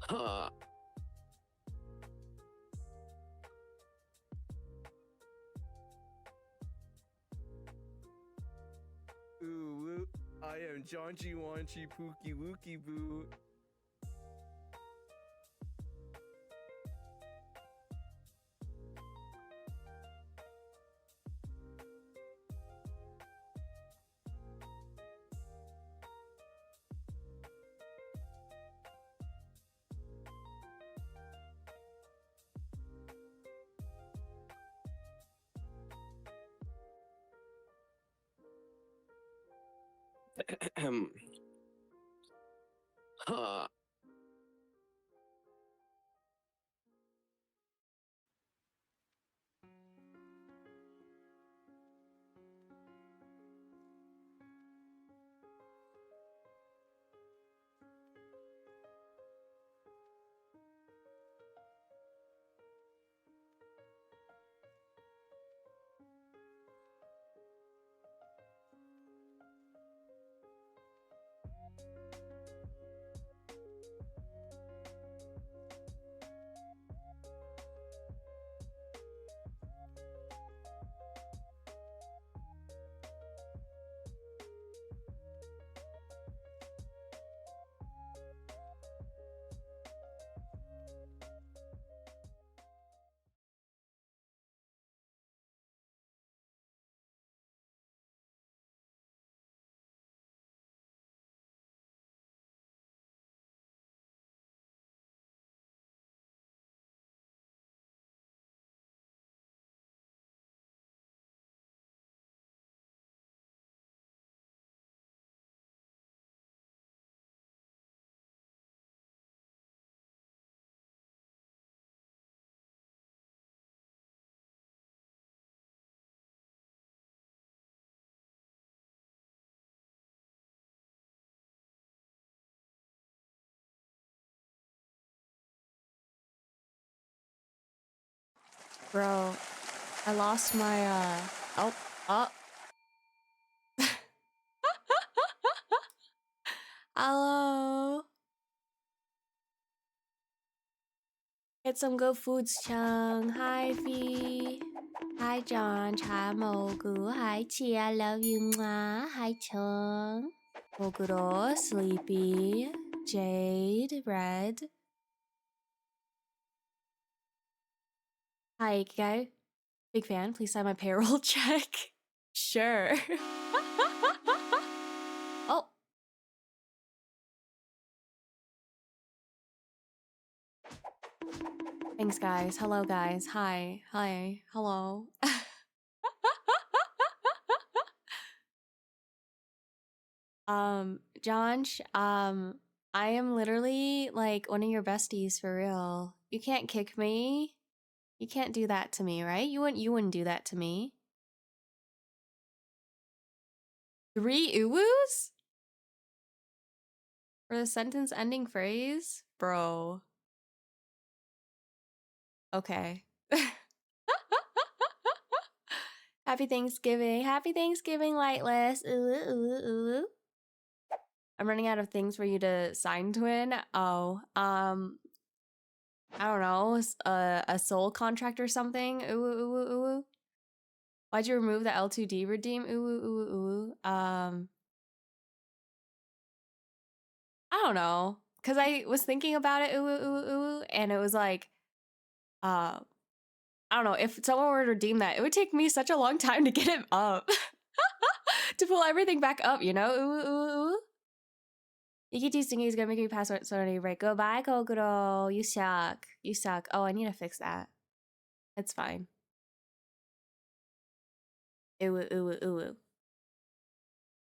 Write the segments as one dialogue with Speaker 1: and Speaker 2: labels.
Speaker 1: Huh.
Speaker 2: Ooh, I am Jaunchy Wanchy Pookie Wookie Boo.
Speaker 1: Huh.
Speaker 3: Bro, I lost my, oh, oh. Hello. Get some good foods, Chung. Hi, V. Hi, John. Hi, Mogu. Hi, Chi. I love you. Mwah. Hi, Chung. Moguro, Sleepy, Jade, Red. Hi, Ikigai. Big fan. Please sign my payroll check. Sure. Oh. Thanks, guys. Hello, guys. Hi. Hi. Hello. John, I am literally like one of your besties for real. You can't kick me. You can't do that to me, right? You wouldn't do that to me. 3 uwus? For the sentence ending phrase? Bro. Okay. Happy Thanksgiving. Happy Thanksgiving, Lightless. Ooh, ooh, ooh. I'm running out of things for you to sign, twin. Oh, I don't know, a soul contract or something. Ooh, ooh, ooh, ooh. Why'd you remove the L2D redeem? Ooh, ooh, ooh, ooh. I don't know, cause I was thinking about it. Ooh, ooh, ooh, ooh, and it was like, I don't know. If someone were to redeem that, it would take me such a long time to get it up, to pull everything back up. You know? Ooh, ooh, ooh. Iki Stingy is gonna make me password sorry, right? Goodbye, Kokoro. You suck. You suck. Oh, I need to fix that. It's fine. Ooh, ooh, ooh, ooh.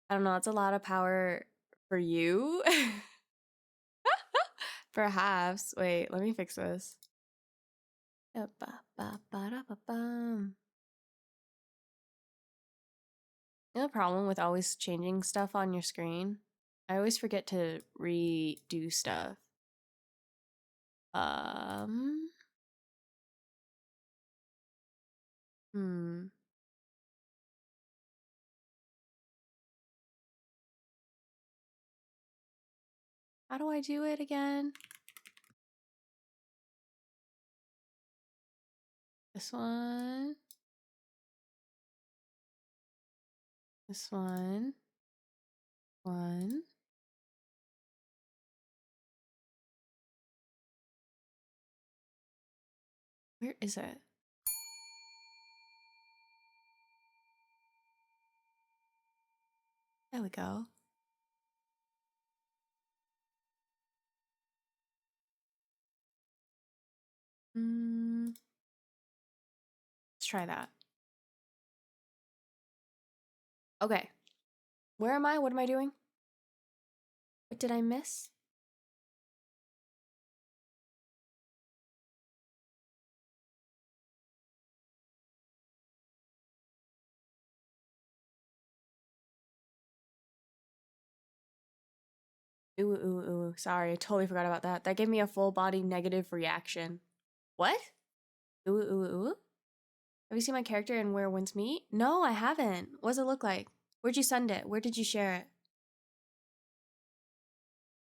Speaker 3: I don't know. It's a lot of power for you. Perhaps. Wait, let me fix this. You know the problem with always changing stuff on your screen? I always forget to redo stuff. Hmm. How do I do it again? This one. This one. One. Where is it? There we go. Let's try that. Okay. Where am I? What am I doing? What did I miss? Ooh, ooh, ooh. Sorry, I totally forgot about that. That gave me a full body negative reaction. What? Ooh, ooh, ooh. Have you seen my character in Where Winds Meet? No, I haven't. What does it look like? Where'd you send it? Where did you share it?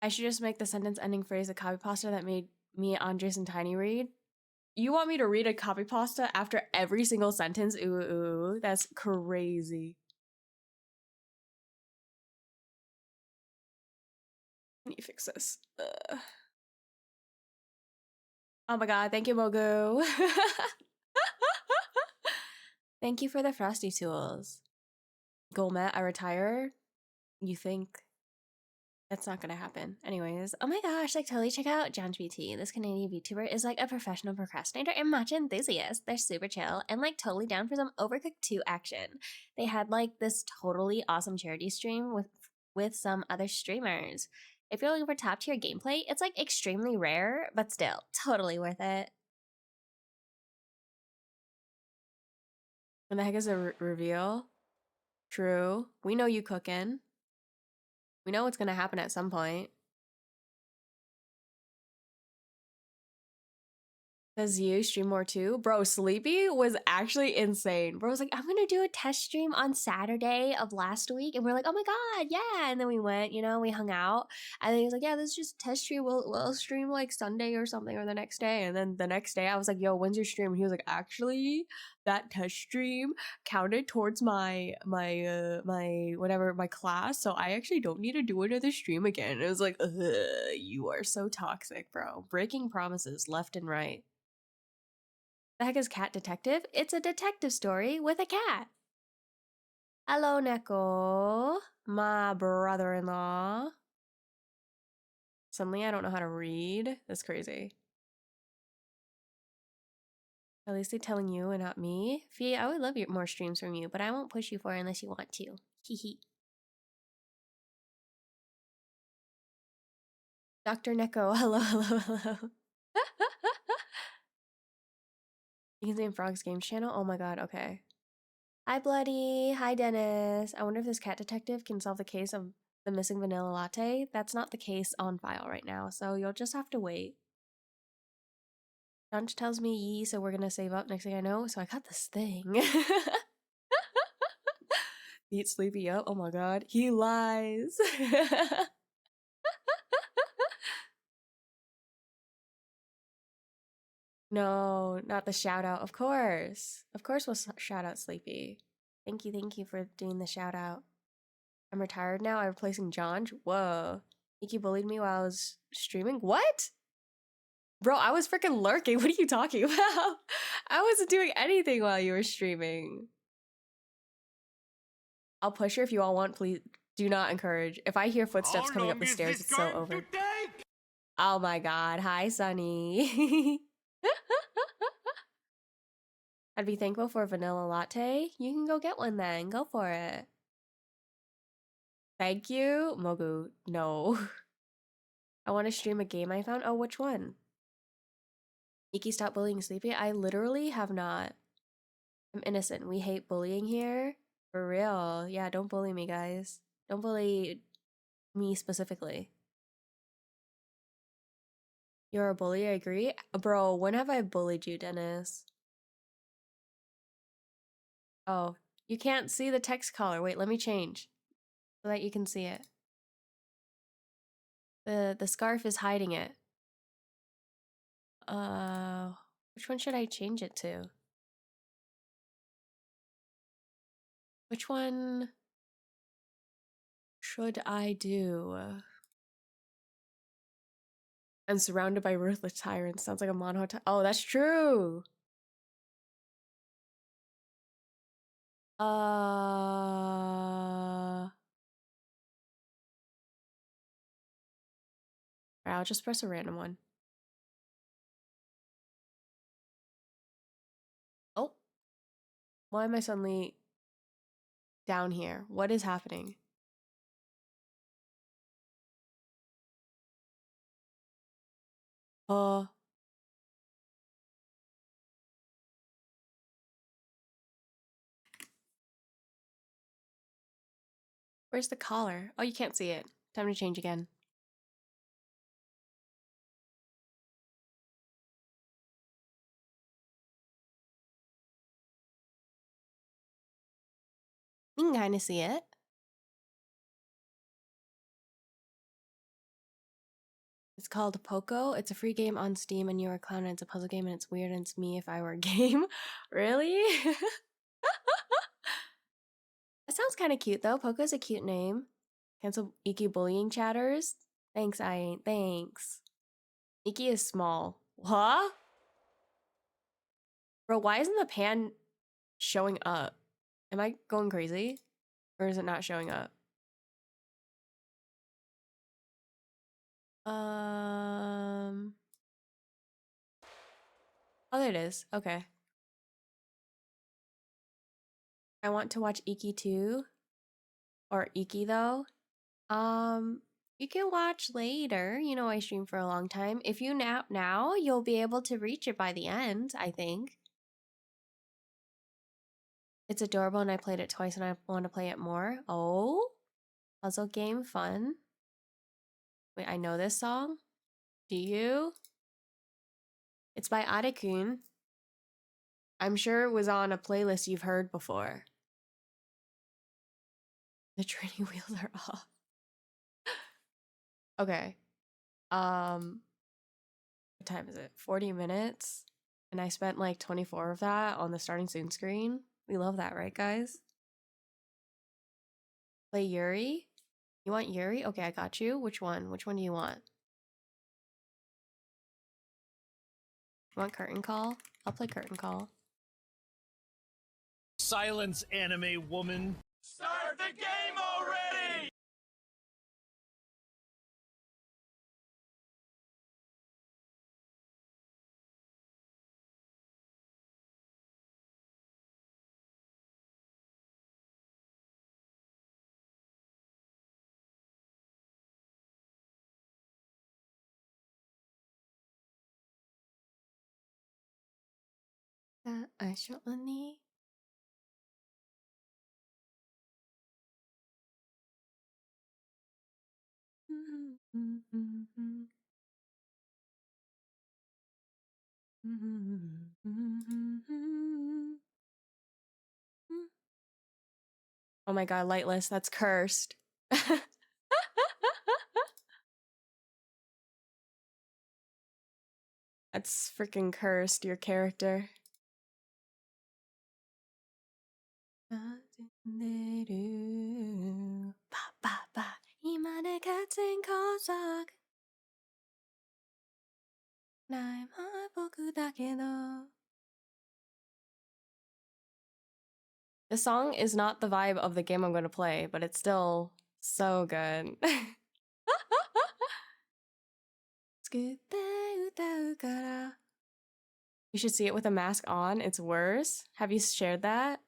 Speaker 3: I should just make the sentence ending phrase a copy pasta that made me, Andres, and Tiny read. You want me to read a copy pasta after every single sentence? Ooh, ooh, that's crazy. I need to fix this. Oh my god, thank you, Mogu. Thank you for the frosty tools. Golmet, I retire? You think that's not gonna happen. Anyways, oh my gosh, like totally check out John BT. This Canadian VTuber is like a professional procrastinator and matcha enthusiast. They're super chill and like totally down for some Overcooked 2 action. They had like this totally awesome charity stream with some other streamers. If you're looking for top tier gameplay, it's like extremely rare, but still totally worth it. When the heck is a reveal? True. We know you cooking. We know what's gonna happen at some point. Says you stream more too. Bro, Sleepy was actually insane. Bro was like, I'm gonna do a test stream on Saturday of last week. And we're like, oh my god, yeah. And then we went, you know, we hung out. And then he was like, yeah, this is just a test stream. We'll stream like Sunday or something or the next day. And then the next day I was like, yo, when's your stream? And he was like, actually, that test stream counted towards my whatever, my class. So I actually don't need to do another stream again. And it was like, you are so toxic, bro. Breaking promises left and right. The heck is Cat Detective? It's a detective story with a cat. Hello, Neko, my brother-in-law. Suddenly I don't know how to read. That's crazy. At least they're telling you and not me. Fee, I would love more streams from you, but I won't push you for it unless you want to. Hee. Dr. Neko, hello. You can see in Frog's Games channel? Oh my god, okay. Hi, Bloody. Hi, Dennis. I wonder if this cat detective can solve the case of the missing vanilla latte. That's not the case on file right now, so you'll just have to wait. Dunch tells me yee, so we're gonna save up. Next thing I know, so I got this thing. Beat Sleepy up. Oh my god. He lies. No, not the shout out. Of course. Of course we'll shout out Sleepy. Thank you for doing the shout out. I'm retired now. I'm replacing John. Whoa. Nikki bullied me while I was streaming? What? Bro, I was freaking lurking. What are you talking about? I wasn't doing anything while you were streaming. I'll push her if you all want. Please do not encourage. If I hear footsteps coming up the stairs, it's so over. Oh my god. Hi, Sunny. I'd be thankful for a vanilla latte. You can go get one then. Go for it. Thank you. Mogu, no. I want to stream a game I found. Oh, which one? Nikki, stop bullying Sleepy. I literally have not. I'm innocent. We hate bullying here. For real. Yeah, don't bully me, guys. Don't bully me specifically. You're a bully, I agree. Bro, when have I bullied you, Dennis? Oh, you can't see the text color. Wait, let me change so that you can see it. The scarf is hiding it. Which one should I change it to? Which one should I do? I'm surrounded by ruthless tyrants. Sounds like a mono. Oh, that's true. Alright, I'll just press a random one. Oh. Why am I suddenly down here? What is happening? Uh, where's the collar? Oh, you can't see it. Time to change again. You can kind of see it. It's called Poco. It's a free game on Steam, and you're a clown, and it's a puzzle game, and it's weird, and it's me if I were a game. Really? That sounds kind of cute, though. Poco's a cute name. Cancel Iki bullying chatters. Thanks, I ain't. Thanks. Iki is small. What? Bro, why isn't the pan showing up? Am I going crazy? Or is it not showing up? Oh, there it is. Okay. I want to watch Iki too. Or Iki though. You can watch later. You know I stream for a long time. If you nap now, you'll be able to reach it by the end, I think. It's adorable and I played it twice and I want to play it more. Oh? Puzzle game fun. Wait, I know this song? Do you? It's by Adekun. I'm sure it was on a playlist you've heard before. The training wheels are off. Okay. What time is it? 40 minutes? And I spent like 24 of that on the starting soon screen. We love that, right, guys? Play Yuri? You want Yuri? Okay, I got you. Which one? Which one do you want? You want Curtain Call? I'll play Curtain Call.
Speaker 4: Silence, anime woman. Start the game already!
Speaker 3: I shortly. Oh my god, Lightless, that's cursed. That's freaking cursed, your character. The song is not the vibe of the game I'm going to play, but it's still so good. You should see it with a mask on. It's worse. Have you shared that?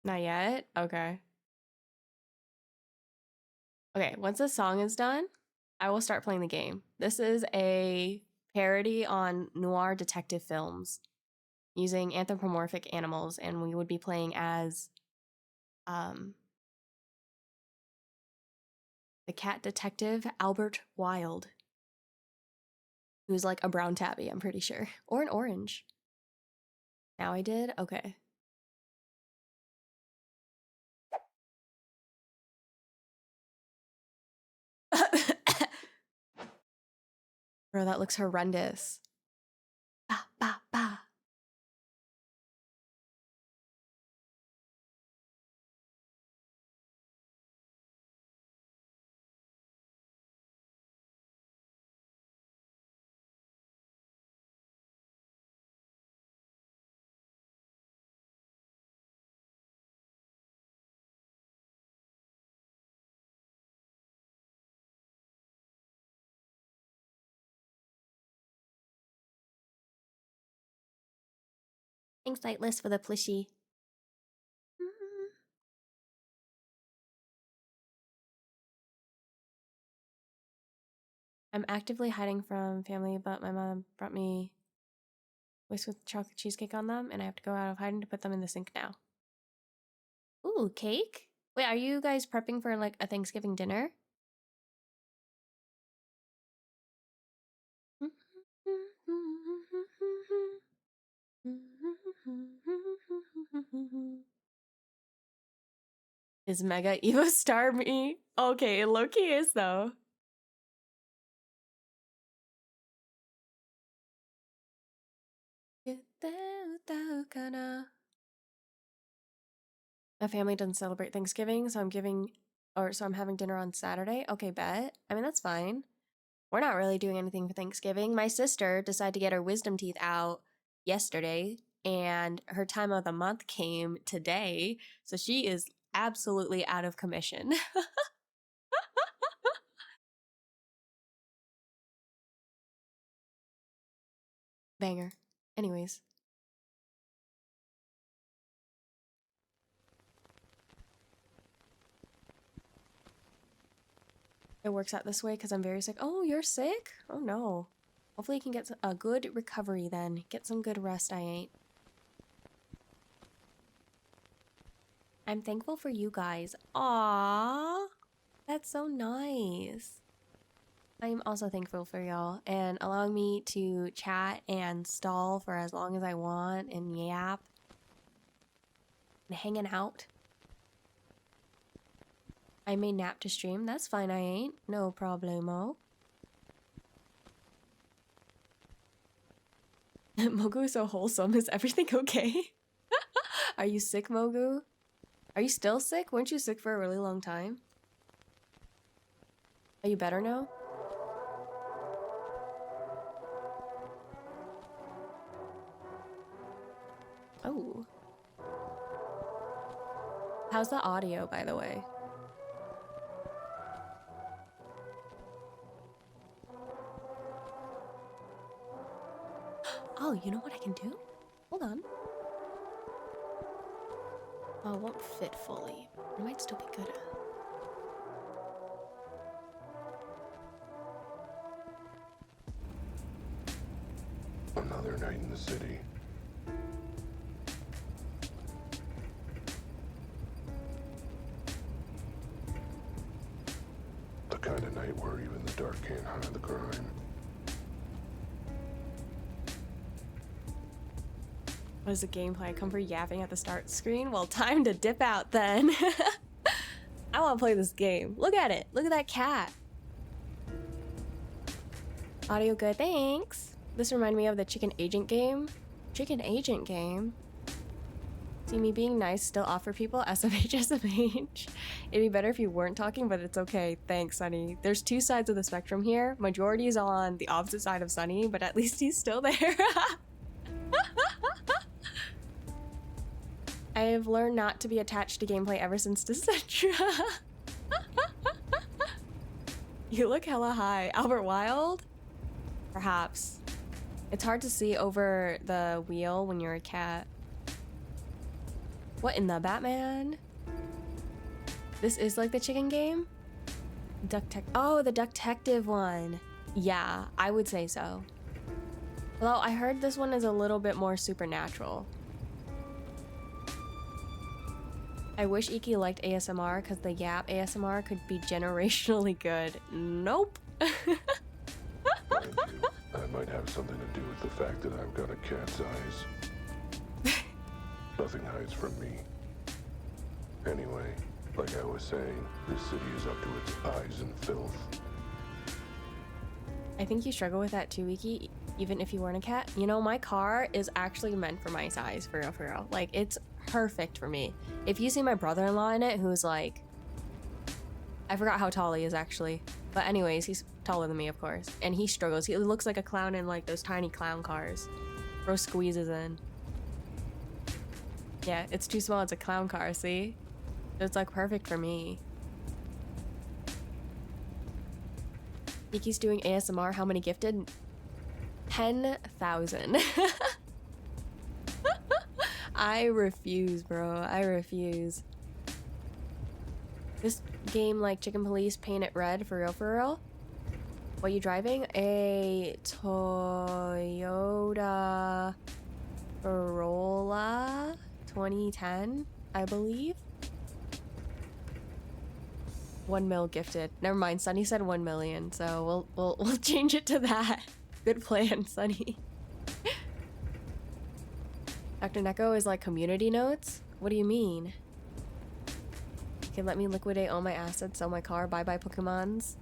Speaker 3: Not yet? Okay. Okay, once the song is done, I will start playing the game. This is a parody on noir detective films using anthropomorphic animals, and we would be playing as the cat detective Albert Wilde, who's like a brown tabby, I'm pretty sure, or an orange. Now I did? Okay. Bro, that looks horrendous. Ba, ba, ba. Thanks, Lightless, for the plushie. I'm actively hiding from family, but my mom brought me whisk with chocolate cheesecake on them, and I have to go out of hiding to put them in the sink now. Ooh, cake? Wait, are you guys prepping for like a Thanksgiving dinner? Is Mega Evo Star me? Okay, Loki is though. My family doesn't celebrate Thanksgiving, so I'm having dinner on Saturday. Okay, bet. I mean, that's fine. We're not really doing anything for Thanksgiving. My sister decided to get her wisdom teeth out yesterday, and her time of the month came today, so she is absolutely out of commission. Banger. Anyways. It works out this way because I'm very sick. Oh, you're sick? Oh no. Hopefully you can get a good recovery then. Get some good rest, I ain't. I'm thankful for you guys. Aww. That's so nice. I'm also thankful for y'all and allowing me to chat and stall for as long as I want and yap and hanging out. I may nap to stream. That's fine, I ain't. No problemo. Mogu is so wholesome. Is everything okay? Are you sick, Mogu? Are you still sick? Weren't you sick for a really long time? Are you better now? Oh. How's the audio, by the way? Oh, you know what I can do? Hold on. Oh, it won't fit fully. It might still be good.
Speaker 5: Another night in the city. The kind of night where even the dark can't hide the crime.
Speaker 3: What is the gameplay? I come for yapping at the start screen? Well, time to dip out then. I want to play this game. Look at it. Look at that cat. Audio good, thanks. This reminded me of the Chicken Agent game. Chicken Agent game? See, me being nice still offer people SMH, SMH. It'd be better if you weren't talking, but it's okay. Thanks, Sunny. There's two sides of the spectrum here. Majority is on the opposite side of Sunny, but at least he's still there. I have learned not to be attached to gameplay ever since Decentra. You look hella high. Albert Wilde? Perhaps. It's hard to see over the wheel when you're a cat. What in the Batman? This is like the chicken game? Oh, the Ducktective one. Yeah, I would say so. Although I heard this one is a little bit more supernatural. I wish Iki liked ASMR because the Yap ASMR could be generationally good. Nope.
Speaker 5: That might have something to do with the fact that I've got a cat's eyes. Nothing hides from me. Anyway, like I was saying, this city is up to its eyes in filth.
Speaker 3: I think you struggle with that too, Iki, even if you weren't a cat. You know, my car is actually meant for my size, for real, for real. Like, it's perfect for me. If you see my brother-in-law in it, who's like... I forgot how tall he is, actually. But anyways, he's taller than me, of course. And he struggles. He looks like a clown in, like, those tiny clown cars. Bro squeezes in. Yeah, it's too small. It's a clown car, see? So it's, like, perfect for me. Iki's doing ASMR. How many gifted? 10,000. I refuse, bro. I refuse. This game, like Chicken Police, paint it red, for real, for real? What are you driving? A Toyota Corolla 2010, I believe. 1 mil gifted. Never mind, Sunny said 1 million, so we'll change it to that. Good plan, Sunny. Dr. Neko is like community notes? What do you mean? Okay, let me liquidate all my assets, sell my car, bye-bye Pokemons.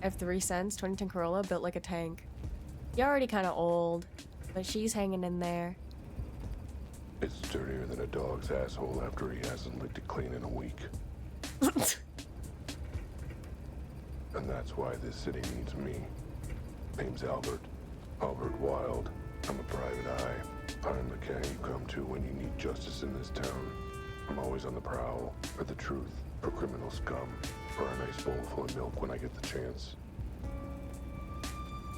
Speaker 3: I have 3 cents, 2010 Corolla, built like a tank. You're already kind of old, but she's hanging in there.
Speaker 5: It's dirtier than a dog's asshole after he hasn't licked it clean in a week. And that's why this city needs me. Name's Albert. Albert Wilde. I'm a private eye. I'm the can you come to when you need justice in this town. I'm always on the prowl for the truth, for criminal scum, for a nice bowl full of milk when I get the chance.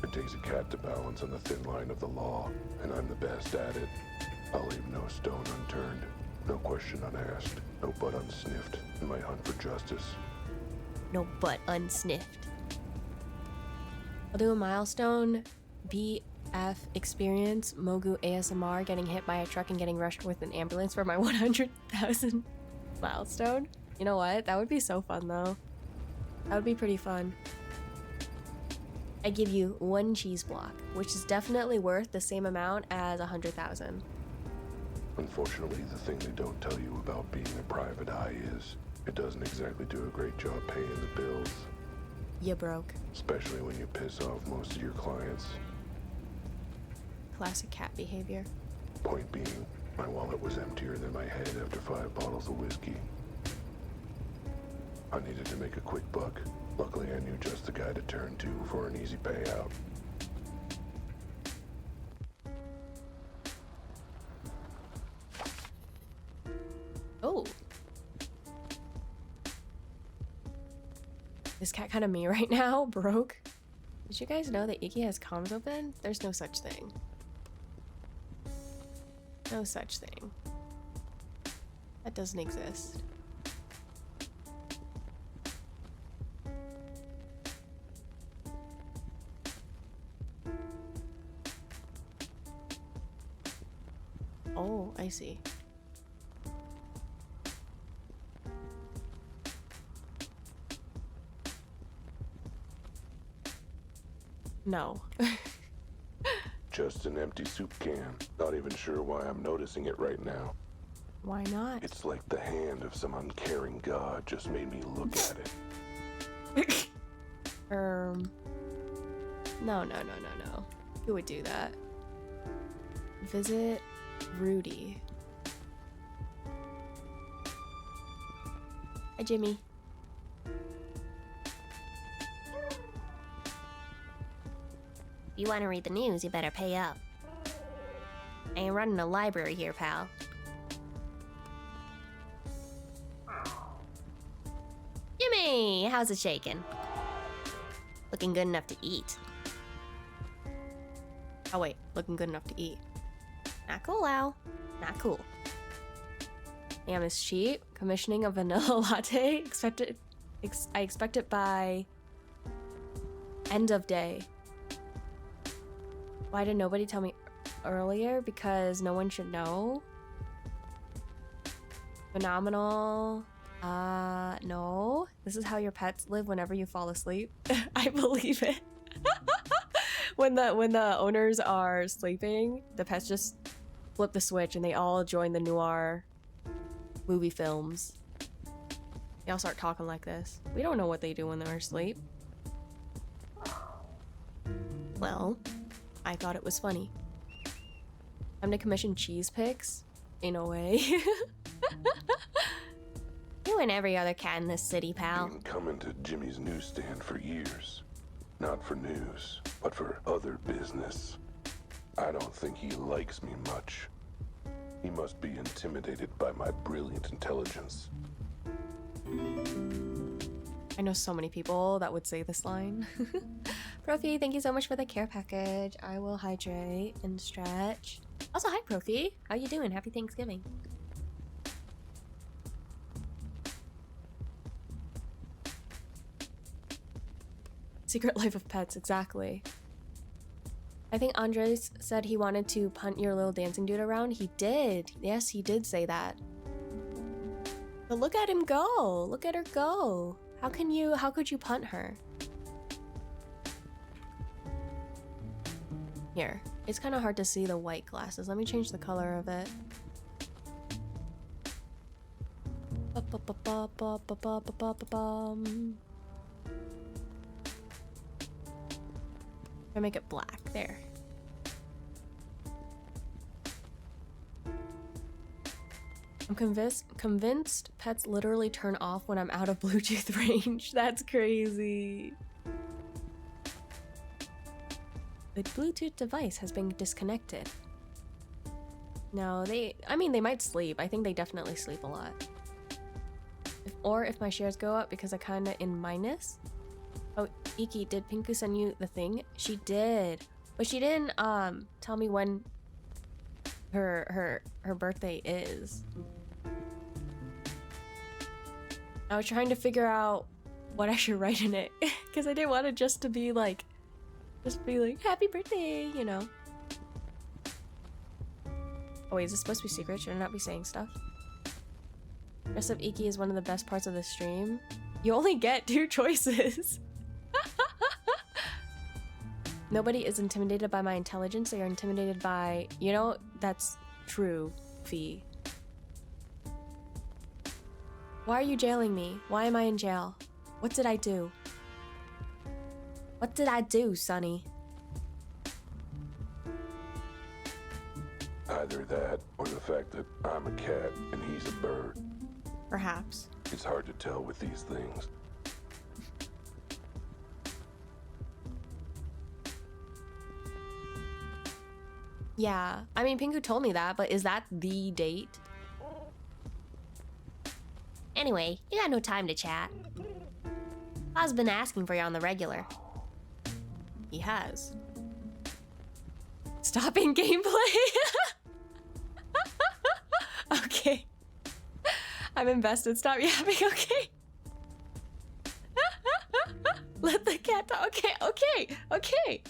Speaker 5: It takes a cat to balance on the thin line of the law, and I'm the best at it. I'll leave no stone unturned, no question unasked, no butt unsniffed in my hunt for justice.
Speaker 3: No butt unsniffed. I'll do a milestone BF experience, Mogu ASMR, getting hit by a truck and getting rushed with an ambulance for my 100,000 milestone. You know what? That would be so fun though. That would be pretty fun. I give you 1 cheese block, which is definitely worth the same amount as 100,000.
Speaker 5: Unfortunately, the thing they don't tell you about being a private eye is it doesn't exactly do a great job paying the bills.
Speaker 3: You broke.
Speaker 5: Especially when you piss off most of your clients.
Speaker 3: Classic cat behavior.
Speaker 5: Point being, my wallet was emptier than my head after 5 bottles of whiskey. I needed to make a quick buck. Luckily, I knew just the guy to turn to for an easy payout.
Speaker 3: Oh. Is cat kind of me right now? Broke. Did you guys know that Iki has comms open? There's no such thing. No such thing. That doesn't exist. Oh, I see. No.
Speaker 5: Just an empty soup can. Not even sure why I'm noticing it right now.
Speaker 3: Why not?
Speaker 5: It's like the hand of some uncaring god just made me look at it.
Speaker 3: No. Who would do that? Visit Rudy. Hi, Jimmy.
Speaker 6: If you want to read the news, you better pay up. I ain't running a library here, pal. Jimmy, how's it shaking? Looking good enough to eat.
Speaker 3: Oh wait, looking good enough to eat.
Speaker 6: Not cool, Al. Not cool.
Speaker 3: Damn, is cheap. Commissioning a vanilla latte. I expect it by end of day. Why did nobody tell me earlier? Because no one should know. Phenomenal. No. This is how your pets live whenever you fall asleep. I believe it. when the owners are sleeping, the pets just flip the switch and they all join the Noir movie films. They all start talking like this. We don't know what they do when they're asleep. Well, I thought it was funny. Time to commission cheese picks? In a way.
Speaker 6: You and every other cat in this city, pal.
Speaker 5: Been coming to Jimmy's newsstand for years. Not for news, but for other business. I don't think he likes me much. He must be intimidated by my brilliant intelligence.
Speaker 3: I know so many people that would say this line. Profi, thank you so much for the care package. I will hydrate and stretch. Also, hi Profi. How you doing? Happy Thanksgiving. Secret Life of Pets, exactly. I think Andres said he wanted to punt your little dancing dude around. He did. Yes, he did say that. But look at him go. Look at her go. How could you punt her? Here. It's kind of hard to see the white glasses. Let me change the color of it. I make it black. There. I'm convinced pets literally turn off when I'm out of Bluetooth range. That's crazy. The Bluetooth device has been disconnected. No, they might sleep. I think they definitely sleep a lot. If my shares go up because I kinda in minus. Oh, Iki, did Pinku send you the thing? She did. But she didn't tell me when her birthday is. I was trying to figure out what I should write in it because I didn't want it just to be like happy birthday, you know. Oh wait, is this supposed to be secret? Should I not be saying stuff? Dress up Iki is one of the best parts of the stream. You only get 2 choices. Nobody is intimidated by my intelligence. They are intimidated by, you know, that's true, Fee. Why are you jailing me? Why am I in jail? What did I do? What did I do, Sonny?
Speaker 5: Either that or the fact that I'm a cat and he's a bird.
Speaker 3: Perhaps.
Speaker 5: It's hard to tell with these things.
Speaker 3: Yeah, I mean, Pinku told me that, but is that the date?
Speaker 6: Anyway, you got no time to chat. Pa's been asking for you on the regular.
Speaker 3: He has. Stopping gameplay? Okay. I'm invested. Stop yapping, okay? Let the cat talk. Okay.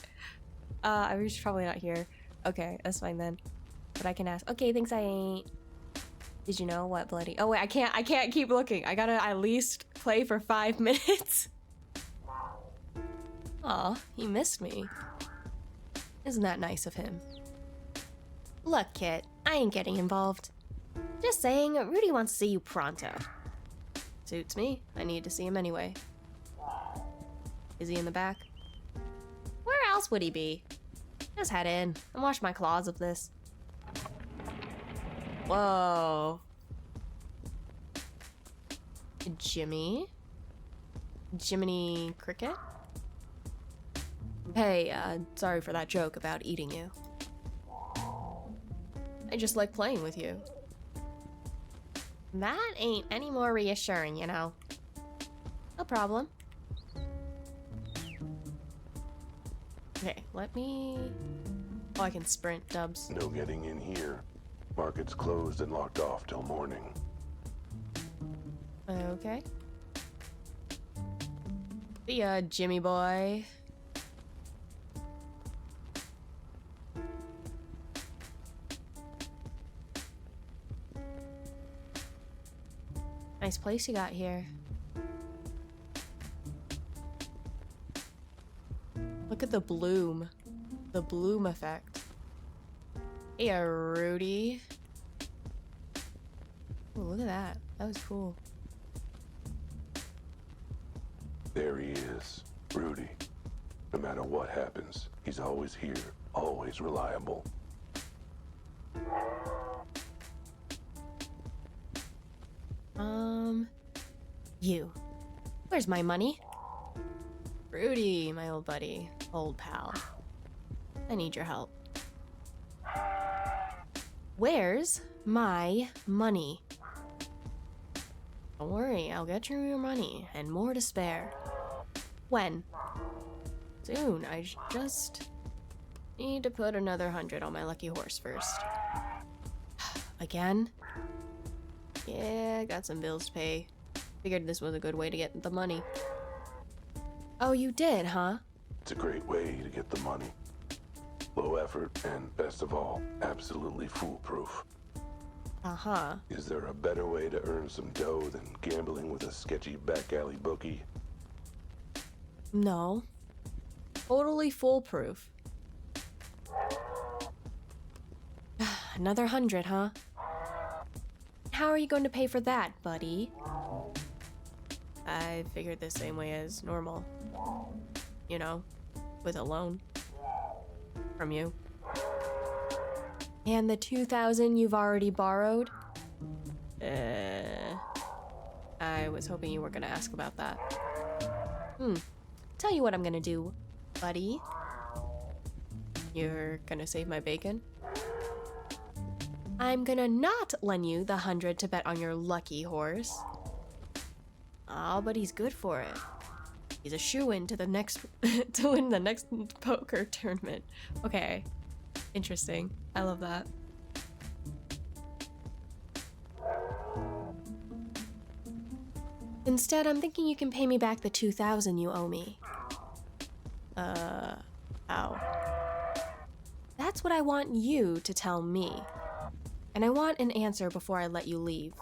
Speaker 3: I was probably not here. Okay, that's fine then. But I can ask. Okay, thanks, I ain't. Did you know what bloody? Oh wait, I can't keep looking. I gotta at least play for 5 minutes. Aw, he missed me. Isn't that nice of him?
Speaker 6: Look, Kit, I ain't getting involved. Just saying, Rudy wants to see you pronto.
Speaker 3: Suits me. I need to see him anyway. Is he in the back?
Speaker 6: Where else would he be? Just head in and wash my claws of this.
Speaker 3: Whoa. Jiminy Cricket? Hey, sorry for that joke about eating you. I just like playing with you.
Speaker 6: That ain't any more reassuring, you know.
Speaker 3: No problem. Okay, let me... Oh, I can sprint, dubs.
Speaker 5: No getting in here. Market's closed and locked off till morning.
Speaker 3: Okay. See ya, Jimmy boy. Nice place you got here. Look at the bloom. The bloom effect. Hey, Rudy. Oh, look at that. That was cool.
Speaker 5: There he is, Rudy. No matter what happens, he's always here, always reliable.
Speaker 3: You. Where's my money? Rudy, my old buddy. Old pal. I need your help. Where's my money? Don't worry, I'll get you your money, and more to spare. When? Soon, I just need to put another 100 on my lucky horse first. Again? Yeah, got some bills to pay. Figured this was a good way to get the money. Oh, you did, huh?
Speaker 5: It's a great way to get the money. Low effort and, best of all, absolutely foolproof.
Speaker 3: Uh-huh.
Speaker 5: Is there a better way to earn some dough than gambling with a sketchy back alley bookie?
Speaker 3: No. Totally foolproof. Another 100, huh? How are you going to pay for that, buddy? I figured the same way as normal. You know, with a loan. From you. And the 2,000 you've already borrowed? I was hoping you were gonna ask about that. Tell you what I'm gonna do, buddy. You're gonna save my bacon? I'm gonna not lend you the 100 to bet on your lucky horse. Oh, but he's good for it. He's a shoo-in to the next to win the next poker tournament. Okay. Interesting. I love that. Instead, I'm thinking you can pay me back the 2,000 you owe me. Ow. That's what I want you to tell me. And I want an answer before I let you leave.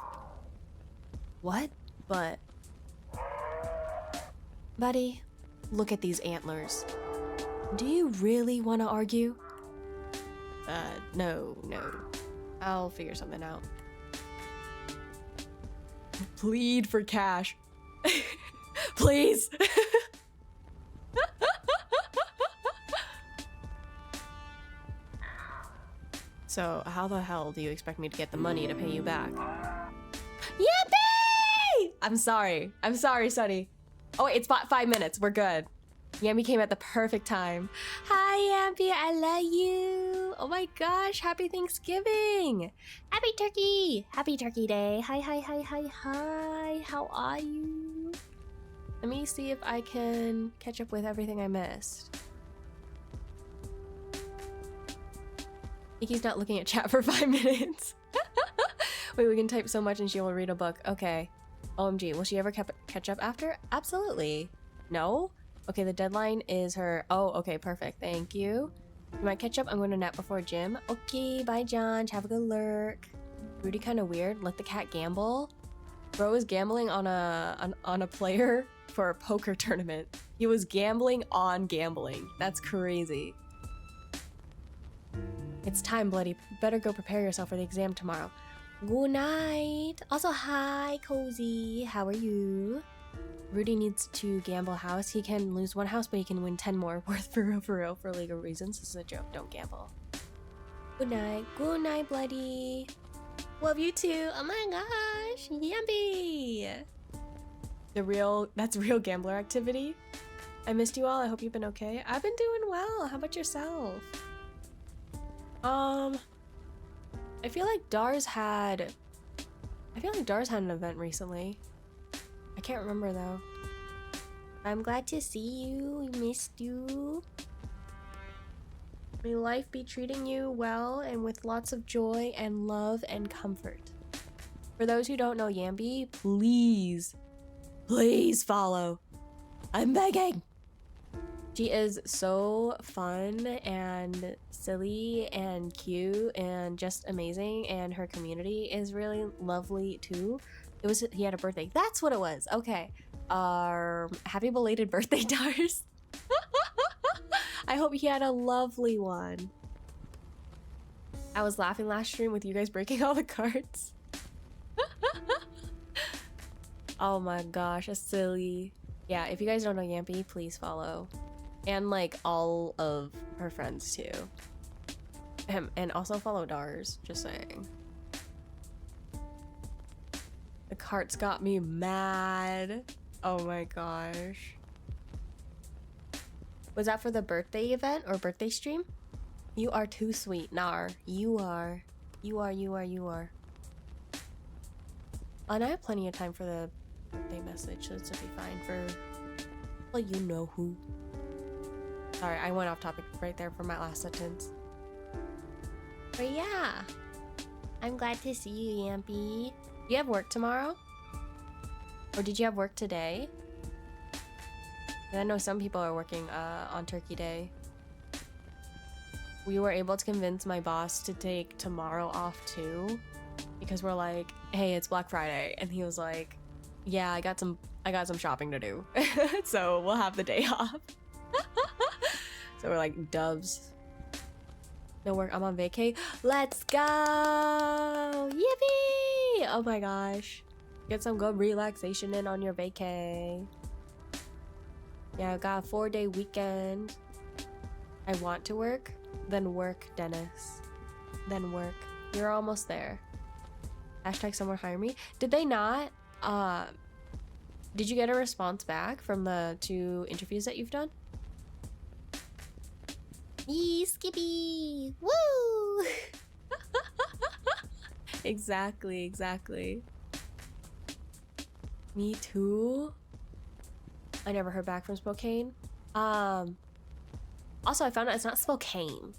Speaker 3: What? But... Buddy, look at these antlers. Do you really want to argue? No. I'll figure something out. Plead for cash. Please! So, how the hell do you expect me to get the money to pay you back? Yippee! I'm sorry, Sonny. Oh, wait, it's 5 minutes. We're good. Yambi came at the perfect time. Hi, Yambi. I love you. Oh my gosh. Happy Thanksgiving.
Speaker 6: Happy Turkey! Happy Turkey Day. Hi. How are you?
Speaker 3: Let me see if I can catch up with everything I missed. Miki's not looking at chat for 5 minutes. Wait, we can type so much and she will read a book. Okay. OMG, will she ever catch up after? Absolutely. No? Okay, the deadline is her... Oh, okay, perfect. Thank you. You might catch up. I'm going to nap before gym. Okay, bye, John. Have a good lurk. Rudy kind of weird. Let the cat gamble. Bro was gambling on a player for a poker tournament. He was gambling on gambling. That's crazy. It's time, bloody. Better go prepare yourself for the exam tomorrow. Good night. Also, hi, Cozy. How are you? Rudy needs to gamble a house. He can lose 1 house, but he can win 10 more. Worth for real, for legal reasons. This is a joke. Don't gamble. Good night. Good night, bloody. Love you too. Oh my gosh. Yummy. That's real gambler activity. I missed you all. I hope you've been okay. I've been doing well. How about yourself? I feel like Dars had an event recently. I can't remember though. I'm glad to see you. We missed you. May life be treating you well and with lots of joy and love and comfort. For those who don't know Yambi, please follow. I'm begging. She is so fun and silly and cute and just amazing, and her community is really lovely too. He had a birthday. That's what it was. Okay. Happy belated birthday, Dars. I hope he had a lovely one. I was laughing last stream with you guys breaking all the cards. Oh my gosh, that's silly. Yeah, if you guys don't know Yampi, please follow. And like all of her friends too. And also follow Dars, just saying. The carts got me mad. Oh my gosh. Was that for the birthday event or birthday stream? You are too sweet, Nar. You are. And I have plenty of time for the birthday message, so this will be fine for, well, you know who. Sorry, I went off topic right there for my last sentence. But yeah, I'm glad to see you, Yampy. Do you have work tomorrow? Or did you have work today? I know some people are working on Turkey Day. We were able to convince my boss to take tomorrow off too, because we're like, hey, it's Black Friday, and he was like, yeah, I got some shopping to do. So we'll have the day off. So we're like, dubs. No work, I'm on vacay. Let's go! Yippee! Oh my gosh. Get some good relaxation in on your vacay. Yeah, I got a 4-day weekend. I want to work, then work, Dennis. Then work. You're almost there. Hashtag someone hire me. Did they not? Did you get a response back from the 2 interviews that you've done?
Speaker 6: Yee, Skippy! Woo!
Speaker 3: Exactly. Me too. I never heard back from Spokane. Also, I found out it's not Spokane.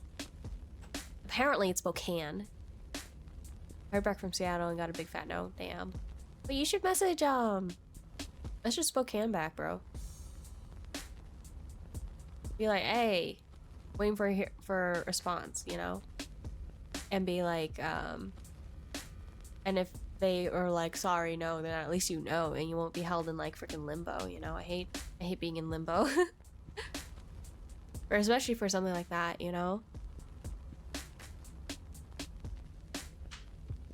Speaker 3: Apparently it's Spokane. I heard back from Seattle and got a big fat no. Damn. But you should message Spokane back, bro. Be like, hey, waiting for a response, you know? And be like, and if they are like, sorry, no, then at least you know, and you won't be held in like freaking limbo, you know? I hate being in limbo. Or especially for something like that, you know?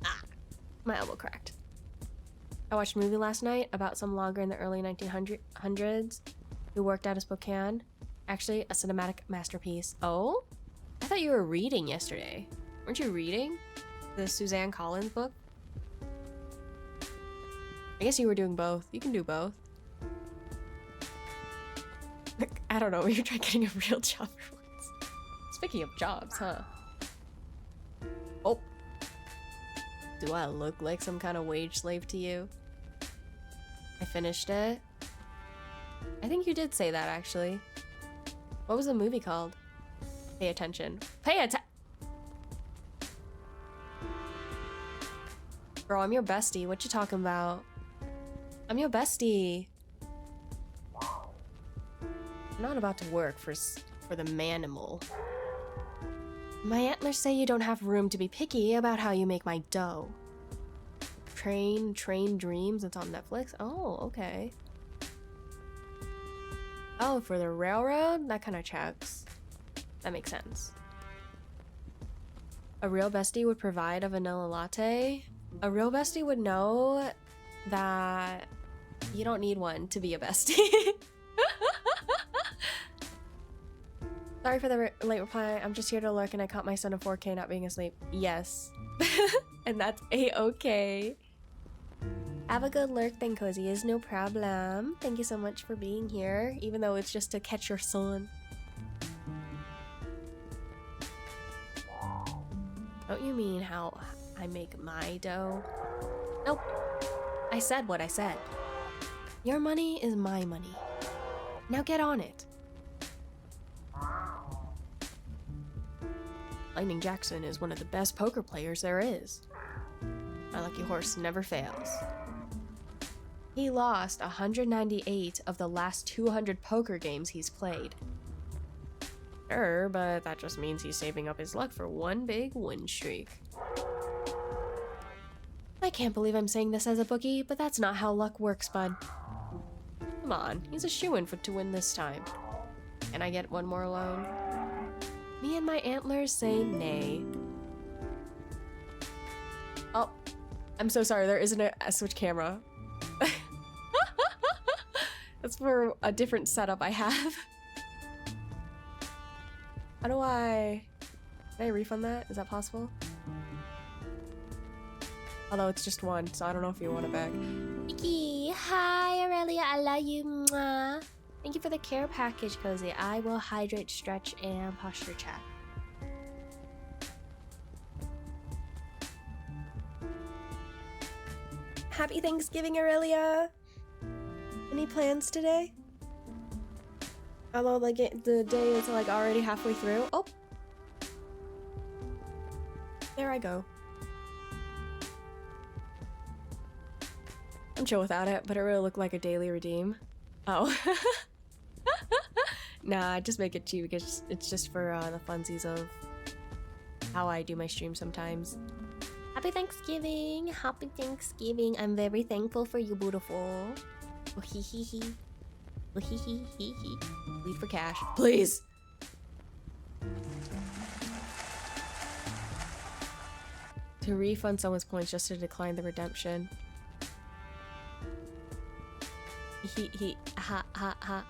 Speaker 3: Ah, my elbow cracked. I watched a movie last night about some logger in the early 1900s who worked out of Spokane. Actually, a cinematic masterpiece. Oh? I thought you were reading yesterday. Weren't you reading the Suzanne Collins book? I guess you were doing both. You can do both. I don't know, you're trying getting a real job for once. Speaking of jobs, huh? Oh. Do I look like some kind of wage slave to you? I finished it. I think you did say that, actually. What was the movie called? Pay attention. Pay attention! Bro, I'm your bestie. What you talking about? I'm your bestie. I'm not about to work for the manimal. My antlers say you don't have room to be picky about how you make my dough. Train Dreams, it's on Netflix? Oh, okay. Oh, for the railroad? That kind of checks. That makes sense. A real bestie would provide a vanilla latte. A real bestie would know that you don't need one to be a bestie. Sorry for the late reply. I'm just here to lurk and I caught my son in 4K not being asleep. Yes. And that's a-okay. Have a good lurk then, Cozy. Is no problem. Thank you so much for being here, even though it's just to catch your son. Don't you mean how I make my dough? Nope. I said what I said. Your money is my money. Now get on it. Lightning Jackson is one of the best poker players there is. My lucky horse never fails. He lost 198 of the last 200 poker games he's played. Sure, but that just means he's saving up his luck for one big win streak. I can't believe I'm saying this as a bookie, but that's not how luck works, bud. Come on, he's a shoo-in to win this time. Can I get one more loan? Me and my antlers say nay. Oh, I'm so sorry, there isn't a switch camera. That's for a different setup I have. How do I... Can I refund that? Is that possible? Although it's just one, so I don't know if you want it back. Vicky, hi Aurelia, I love you. Mwah. Thank you for the care package, Cozy. I will hydrate, stretch, and posture check. Happy Thanksgiving, Aurelia! Any plans today? Although the day is like already halfway through. Oh! There I go. I'm chill without it, but it really looked like a daily redeem. Oh. Nah, I just make it cheap because it's just for the funsies of how I do my stream sometimes.
Speaker 6: Happy Thanksgiving! Happy Thanksgiving! I'm very thankful for you, beautiful. Oh, hee hee hee. Oh, hee hee hee hee.
Speaker 3: Lead for cash, please. To refund someone's points just to decline the redemption. He ha ha ha.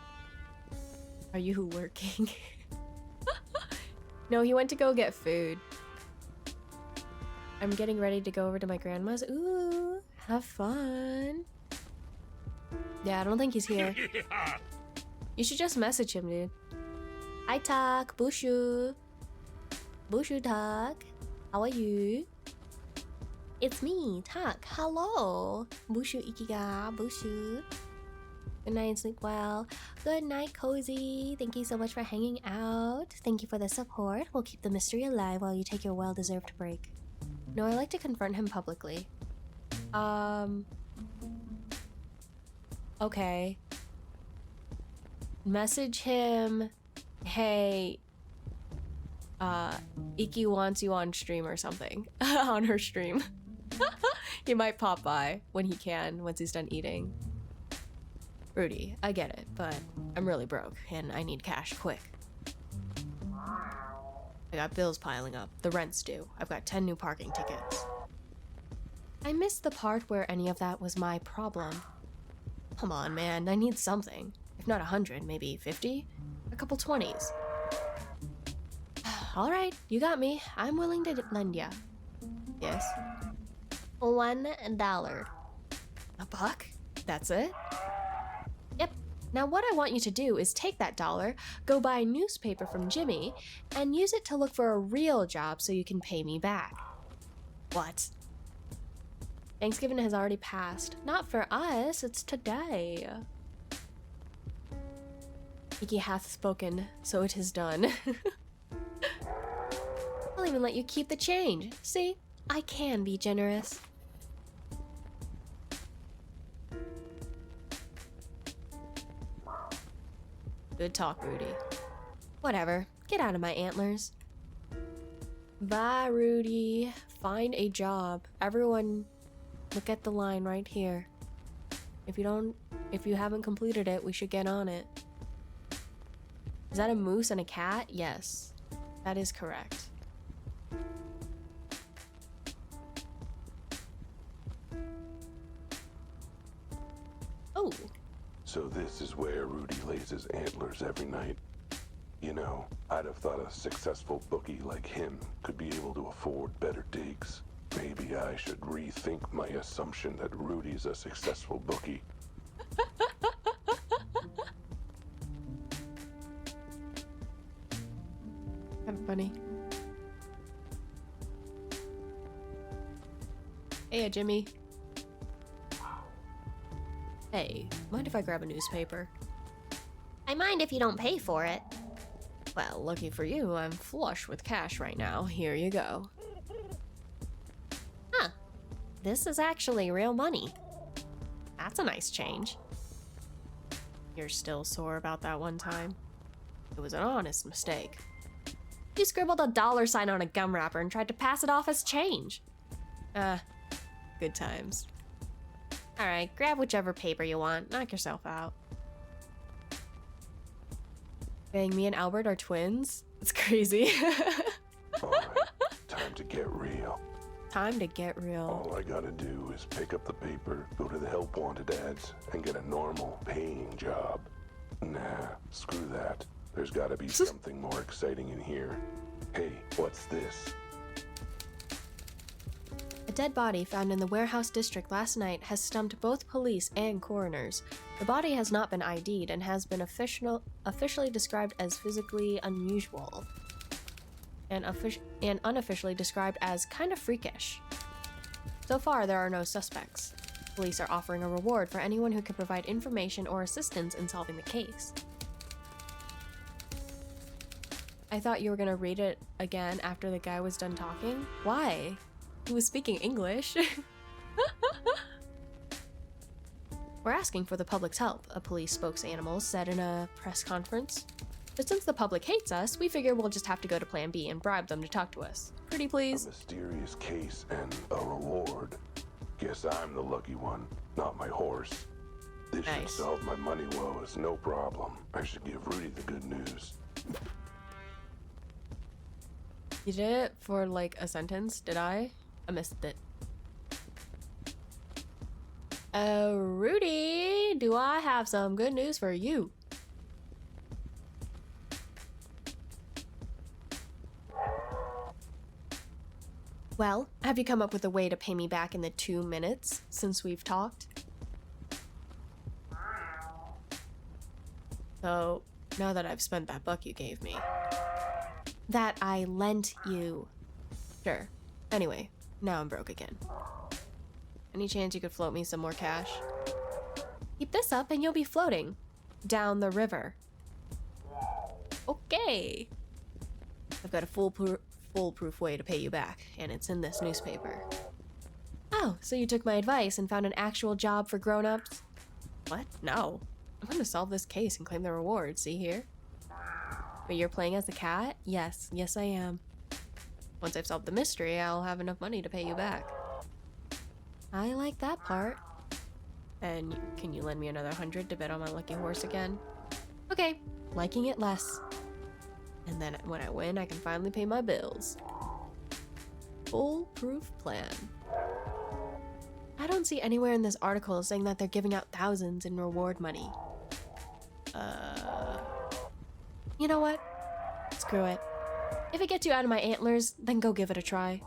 Speaker 3: Are you working? No, he went to go get food. I'm getting ready to go over to my grandma's. Ooh, have fun. Yeah, I don't think he's here. You should just message him, dude.
Speaker 6: Hi, Tak. Bushu. Bushu, Tak. How are you? It's me, Tak. Hello. Bushu Ikiga. Bushu. Good night, sleep well. Good night, Cozy. Thank you so much for hanging out. Thank you for the support. We'll keep the mystery alive while you take your well-deserved break.
Speaker 3: No, I like to confront him publicly. Okay. Message him, hey, Iki wants you on stream or something. On her stream. He might pop by when he can, once he's done eating. Rudy, I get it, but I'm really broke and I need cash quick. I got bills piling up. The rent's due. I've got 10 new parking tickets. I missed the part where any of that was my problem. Come on, man. I need something. If not 100, maybe 50? A couple 20s. Alright, you got me. I'm willing to lend ya. Yes?
Speaker 6: $1.
Speaker 3: A buck? That's it? Yep. Now what I want you to do is take that dollar, go buy a newspaper from Jimmy, and use it to look for a real job so you can pay me back. What? Thanksgiving has already passed. Not for us, it's today. Iki hath spoken, so it is done. I'll even let you keep the change. See? I can be generous. Good talk, Rudy. Whatever. Get out of my antlers. Bye, Rudy. Find a job. Everyone, look at the line right here. If you haven't completed it, we should get on it. Is that a moose and a cat? Yes. That is correct. Oh.
Speaker 5: So this is where Rudy lays his antlers every night. You know, I'd have thought a successful bookie like him could be able to afford better digs. Maybe I should rethink my assumption that Rudy's a successful bookie.
Speaker 3: Kind of funny. Hey, Jimmy. Hey, mind if I grab a newspaper?
Speaker 6: I mind if you don't pay for it.
Speaker 3: Well, lucky for you, I'm flush with cash right now. Here you go.
Speaker 6: Huh. This is actually real money. That's a nice change.
Speaker 3: You're still sore about that one time? It was an honest mistake. You scribbled a $sign on a gum wrapper and tried to pass it off as change. Good times. Alright, grab whichever paper you want. Knock yourself out. Dang, me and Albert are twins? It's crazy.
Speaker 5: Alright, time to get real.
Speaker 3: Time to get real.
Speaker 5: All I gotta do is pick up the paper, go to the help wanted ads, and get a normal, paying job. Nah, screw that. There's gotta be something more exciting in here. Hey, what's this?
Speaker 3: A dead body found in the warehouse district last night has stumped both police and coroners. The body has not been ID'd and has been officially described as physically unusual. And unofficially described as kind of freakish. So far, there are no suspects. Police are offering a reward for anyone who can provide information or assistance in solving the case. I thought you were gonna read it again after the guy was done talking. Why? He was speaking English. We're asking for the public's help, a police spokesanimal said in a press conference. But since the public hates us, we figure we'll just have to go to Plan B and bribe them to talk to us. Pretty
Speaker 5: A
Speaker 3: please?
Speaker 5: mysterious case and a reward. Guess I'm the lucky one, not my horse. This should
Speaker 3: Nice.
Speaker 5: solve my money woes, no problem. I should give Rudy the good news.
Speaker 3: You did it for like a sentence, did I? I missed it. Rudy, do I have some good news for you? Well, have you come up with a way to pay me back in the 2 minutes since we've talked? So, now that I've spent that buck you gave me. That I lent you. Sure. Anyway, now I'm broke again. Any chance you could float me some more cash? Keep this up and you'll be floating. Down the river. Okay. I've got a foolproof way to pay you back, and it's in this newspaper. Oh, so you took my advice and found an actual job for grown-ups? What? No. I'm gonna solve this case and claim the reward, see here? But you're playing as the cat? Yes, yes I am. Once I've solved the mystery, I'll have enough money to pay you back. I like that part. And can you lend me another 100 to bet on my lucky horse again? Okay, liking it less. And then when I win, I can finally pay my bills. Foolproof plan. I don't see anywhere in this article saying that they're giving out thousands in reward money. You know what? Screw it. If it gets you out of my antlers, then go give it a try.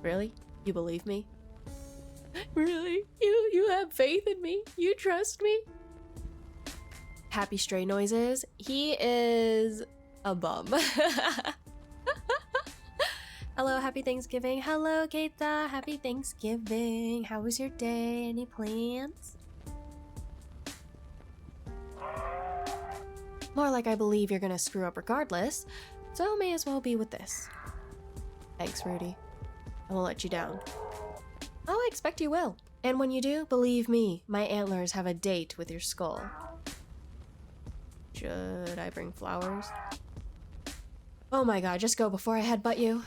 Speaker 3: Really? You believe me? Really? You have faith in me? You trust me? Happy Stray Noises. He is a bum. Hello, happy Thanksgiving. Hello, Keita. Happy Thanksgiving. How was your day? Any plans? More like I believe you're gonna screw up regardless, so may as well be with this. Thanks, Rudy. I won't let you down. Oh, I expect you will. And when you do, believe me, my antlers have a date with your skull. Should I bring flowers? Oh my god, just go before I headbutt you.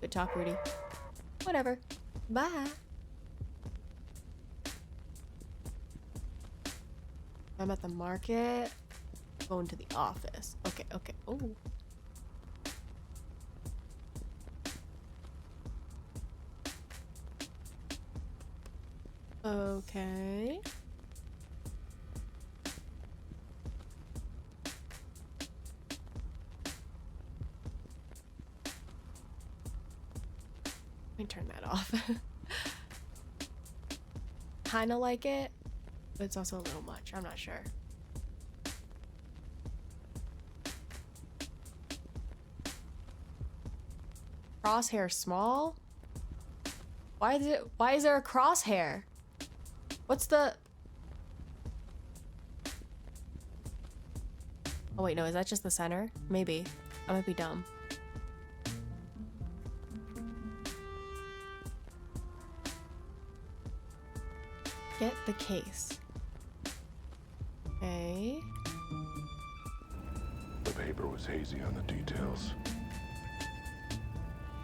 Speaker 3: Good talk, Rudy. Whatever. Bye. I'm at the market. Going to the office. Okay, okay. Oh. Okay. Let me turn that off. Kinda like it, but it's also a little much. I'm not sure. Crosshair small? Why is there a crosshair? What's the... Oh wait, no, is that just the center? Maybe. I might be dumb. Get the case. Okay.
Speaker 5: The paper was hazy on the details.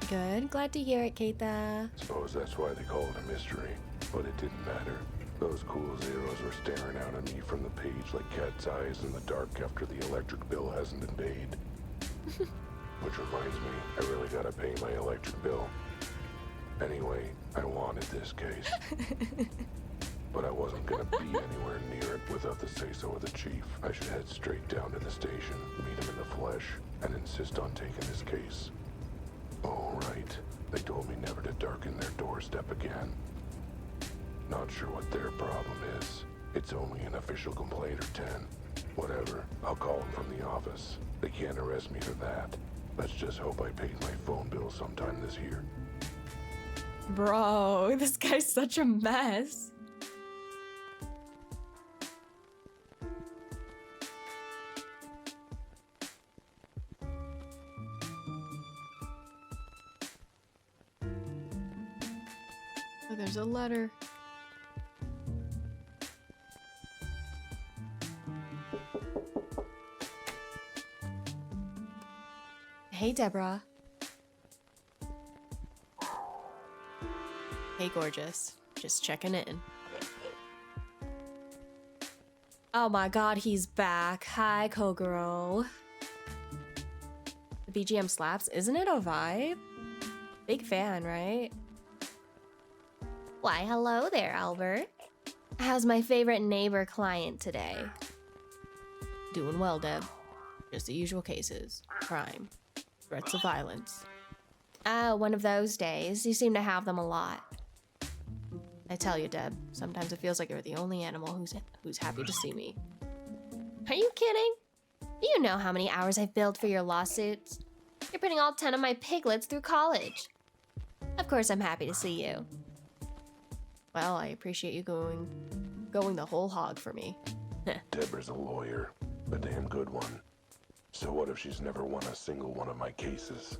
Speaker 3: Good. Glad to hear it, Keita.
Speaker 5: Suppose that's why they call it a mystery. But it didn't matter. Those cool zeros were staring out at me from the page like cat's eyes in the dark after the electric bill hasn't been paid. Which reminds me, I really gotta pay my electric bill. Anyway, I wanted this case. But I wasn't gonna be anywhere near it without the say-so of the chief. I should head straight down to the station, meet him in the flesh, and insist on taking this case. Oh, right. They told me never to darken their doorstep again. Not sure what their problem is. It's only an official complaint or 10. Whatever. I'll call them from the office. They can't arrest me for that. Let's just hope I paid my phone bill sometime this year.
Speaker 3: Bro, this guy's such a mess. Oh, there's a letter. Hey, Deborah. Hey, gorgeous. Just checking in. Oh my god, he's back. Hi, Kogoro. The BGM slaps. Isn't it a vibe? Big fan, right?
Speaker 6: Why, hello there, Albert.
Speaker 3: How's my favorite neighbor client today? Doing well, Deb. Just the usual cases. Crime. Threats of violence.
Speaker 6: Oh, one of those days. You seem to have them a lot.
Speaker 3: I tell you, Deb, sometimes it feels like you're the only animal who's happy to see me.
Speaker 6: Are you kidding? Do you know how many hours I've billed for your lawsuits? You're putting all 10 of my piglets through college. Of course I'm happy to see you.
Speaker 3: Well, I appreciate you going the whole hog for me.
Speaker 5: Deborah's a lawyer, a damn good one. So what if she's never won a single one of my cases?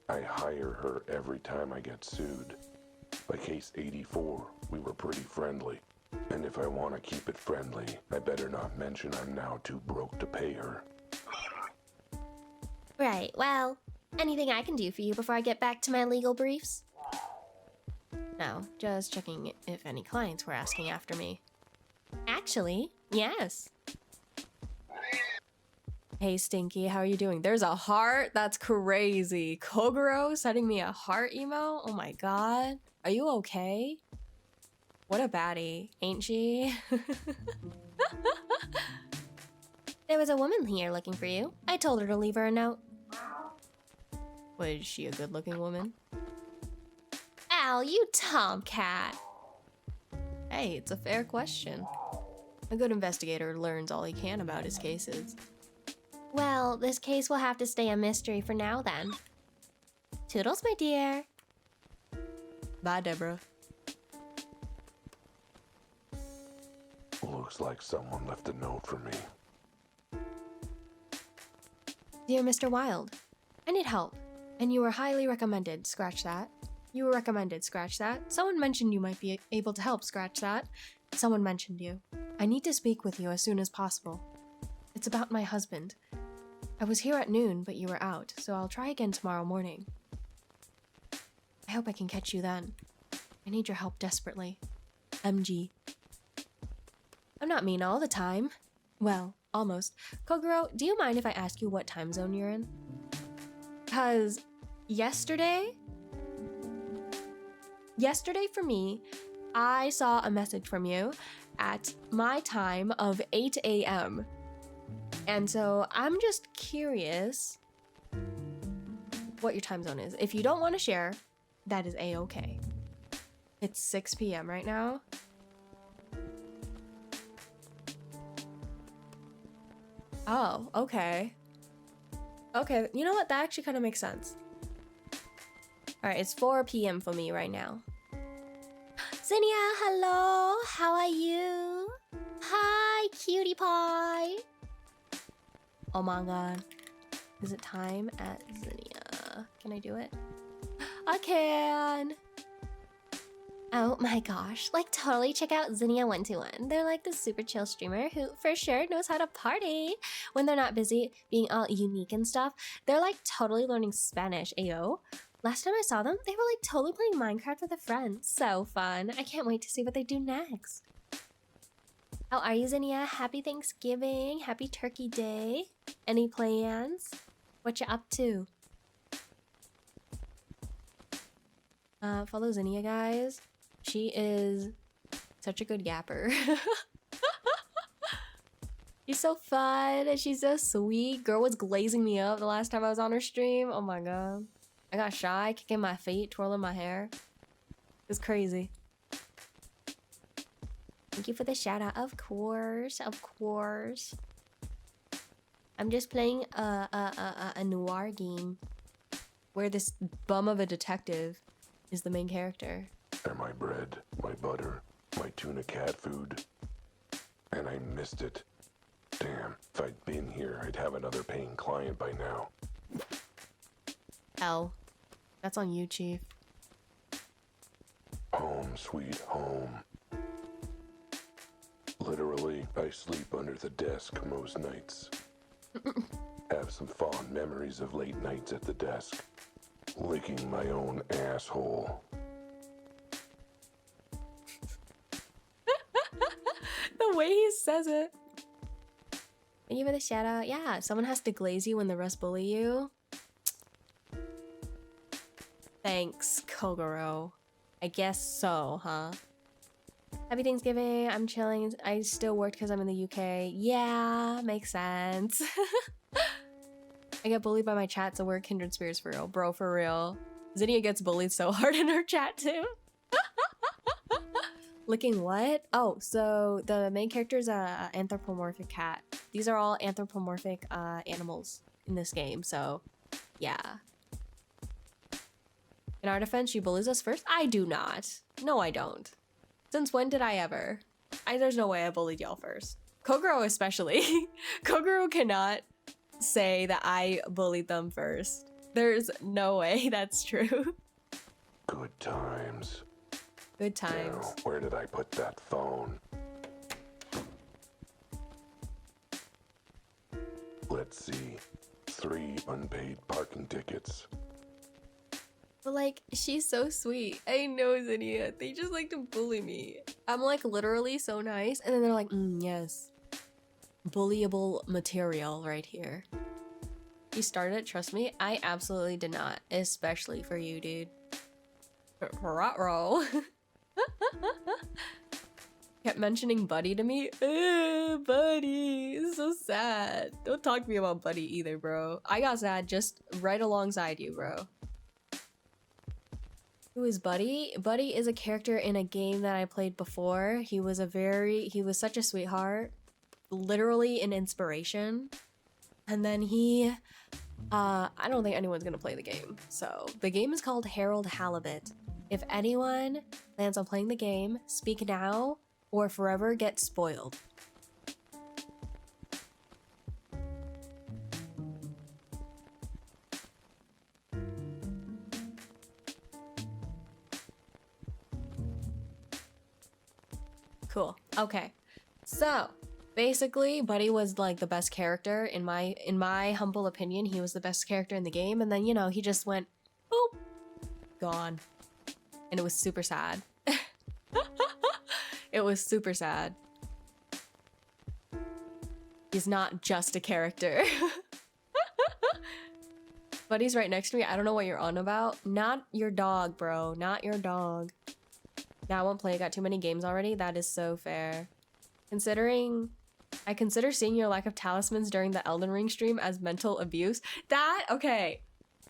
Speaker 5: I hire her every time I get sued. By case 84, we were pretty friendly. And if I want to keep it friendly, I better not mention I'm now too broke to pay her.
Speaker 6: Right, well, anything I can do for you before I get back to my legal briefs?
Speaker 3: No, just checking if any clients were asking after me.
Speaker 6: Actually, yes.
Speaker 3: Hey, Stinky, how are you doing? There's a heart? That's crazy. Kogoro sending me a heart emo? Oh my god. Are you okay? What a baddie, ain't she?
Speaker 6: There was a woman here looking for you. I told her to leave her a note.
Speaker 3: Was she a good-looking woman?
Speaker 6: Al, you tomcat.
Speaker 3: Hey, it's a fair question. A good investigator learns all he can about his cases.
Speaker 6: Well, this case will have to stay a mystery for now then. Toodles, my dear.
Speaker 3: Bye, Deborah.
Speaker 5: Looks like someone left a note for me.
Speaker 3: Dear Mr. Wilde, I need help, and you were highly recommended. Scratch that. You were recommended. Scratch that. Someone mentioned you might be able to help. Scratch that. Someone mentioned you. I need to speak with you as soon as possible. It's about my husband. I was here at noon, but you were out, so I'll try again tomorrow morning. I hope I can catch you then. I need your help desperately. MG. I'm not mean all the time. Well, almost. Kogoro, do you mind if I ask you what time zone you're in? 'Cause yesterday for me, I saw a message from you at my time of 8 a.m. And so I'm just curious what your time zone is. If you don't want to share, that is a-okay. It's 6 p.m. right now. Oh, okay. Okay, you know what? That actually kind of makes sense. Alright, it's 4 p.m. for me right now.
Speaker 6: Zinnia, hello. How are you? Hi, cutie pie.
Speaker 3: Oh my god. Is it time at Zinnia? Can I do it? I can!
Speaker 6: Oh my gosh, like totally check out Zinnia121. They're like the super chill streamer who for sure knows how to party when they're not busy being all unique and stuff. They're like totally learning Spanish, ayo. Last time I saw them, they were like totally playing Minecraft with a friend. So fun. I can't wait to see what they do next. How are you, Zinnia? Happy Thanksgiving. Happy Turkey Day. Any plans? What you up to?
Speaker 3: Follow Zinnia, guys. She is such a good yapper. She's so fun. She's so sweet. Girl was glazing me up the last time I was on her stream. Oh my god. I got shy, kicking my feet, twirling my hair. It was crazy.
Speaker 6: Thank you for the shout out. Of course, of course. I'm just playing a noir game
Speaker 3: where this bum of a detective is the main character.
Speaker 5: They're my bread, my butter, my tuna cat food. And I missed it. Damn, if I'd been here, I'd have another paying client by now.
Speaker 3: L. That's on you, Chief.
Speaker 5: Home, sweet home. Literally, I sleep under the desk most nights. Have some fond memories of late nights at the desk, licking my own asshole.
Speaker 3: The way he says it. Thank you for the shout out. Yeah, someone has to glaze you when the rest bully you. Thanks, Kogoro. I guess so, huh? Happy Thanksgiving. I'm chilling. I still worked because I'm in the UK. Yeah, makes sense. I get bullied by my chat, so we're kindred spirits for real. Bro, for real. Zinnia gets bullied so hard in her chat too. Licking what? Oh, so the main character is a anthropomorphic cat. These are all anthropomorphic animals in this game, so yeah. In our defense, she bullies us first? I do not. No, I don't. Since when did I ever? There's no way I bullied y'all first. Kogoro especially. Kogoro cannot say that I bullied them first. There's no way that's true.
Speaker 5: Good times.
Speaker 3: Good times.
Speaker 5: Now, where did I put that phone? Let's see. 3 unpaid parking tickets.
Speaker 3: But like, she's so sweet. I know, Zinnia. They just like to bully me. I'm like literally so nice. And then they're like, yes. Bullyable material right here. You started it, trust me. I absolutely did not. Especially for you, dude. Ruh-roh. Kept mentioning Buddy to me. Buddy. It's so sad. Don't talk to me about Buddy either, bro. I got sad just right alongside you, bro. Who is Buddy? Buddy is a character in a game that I played before. He was such a sweetheart. Literally an inspiration. And then he, I don't think anyone's gonna play the game. So, the game is called Harold Halibut. If anyone plans on playing the game, speak now or forever get spoiled. Cool. Okay. So, basically, Buddy was like the best character in my humble opinion. He was the best character in the game, and then you know he just went boop, gone, and it was super sad. It was super sad. He's not just a character. Buddy's right next to me. I don't know what you're on about. Not your dog, bro. Not your dog. Now I won't play. I got too many games already. That is so fair. I consider seeing your lack of talismans during the Elden Ring stream as mental abuse. Okay.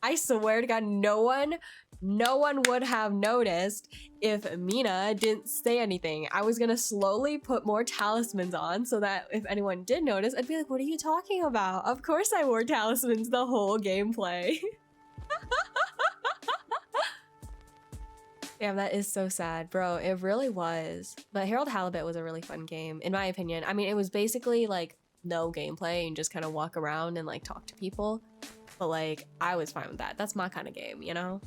Speaker 3: I swear to God, no one would have noticed if Mina didn't say anything. I was gonna slowly put more talismans on so that if anyone did notice, I'd be like, what are you talking about? Of course I wore talismans the whole gameplay. Damn, that is so sad, bro. It really was. But Harold Halibut was a really fun game, in my opinion. I mean, it was basically like no gameplay and just kind of walk around and like talk to people. But like, I was fine with that. That's my kind of game, you know?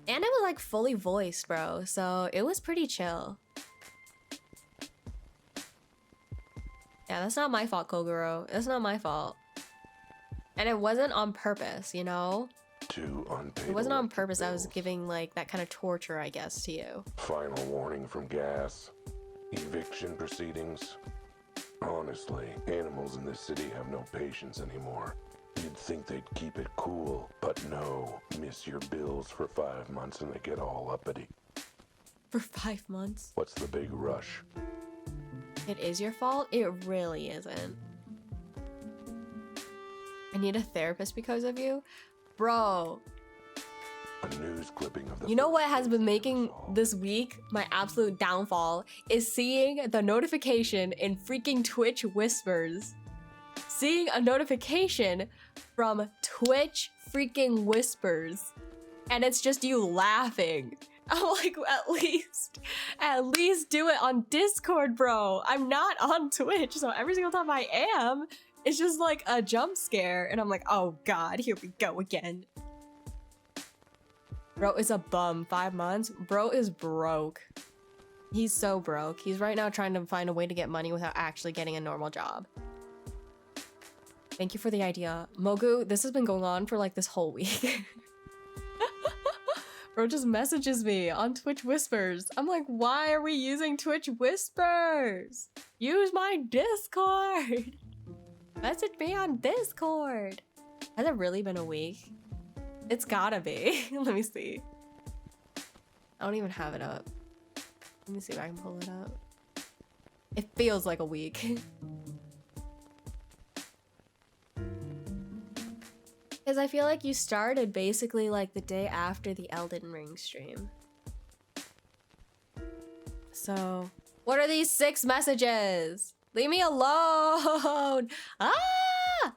Speaker 3: And it was like fully voiced, bro. So it was pretty chill. Yeah, that's not my fault, Kogoro. That's not my fault. And it wasn't on purpose, you know?
Speaker 5: 2 unpaid.
Speaker 3: It wasn't on purpose.
Speaker 5: bills.
Speaker 3: I was giving like that kind of torture, I guess, to you.
Speaker 5: Final warning from gas. Eviction proceedings. Honestly, animals in this city have no patience anymore. You'd think they'd keep it cool, but no. Miss your bills for 5 months and they get all uppity.
Speaker 3: For 5 months?
Speaker 5: What's the big rush?
Speaker 3: It is your fault? It really isn't. I need a therapist because of you? Bro.
Speaker 5: A news clipping of the
Speaker 3: You know what has been making this week my absolute downfall is seeing the notification in freaking Twitch Whispers. Seeing a notification from Twitch freaking Whispers. And it's just you laughing. I'm like, at least do it on Discord, bro. I'm not on Twitch, so every single time I am, it's just like a jump scare. And I'm like, oh God, here we go again. Bro is a bum. 5 months? Bro is broke. He's so broke. He's right now trying to find a way to get money without actually getting a normal job. Thank you for the idea. Mogu, this has been going on for like this whole week. Bro just messages me on Twitch Whispers. I'm like, why are we using Twitch Whispers? Use my Discord. Message me on Discord. Has it really been a week? It's gotta be. Let me see. I don't even have it up. Let me see if I can pull it up. It feels like a week. Because I feel like you started basically like the day after the Elden Ring stream. So, what are these 6 messages? Leave me alone! Ah!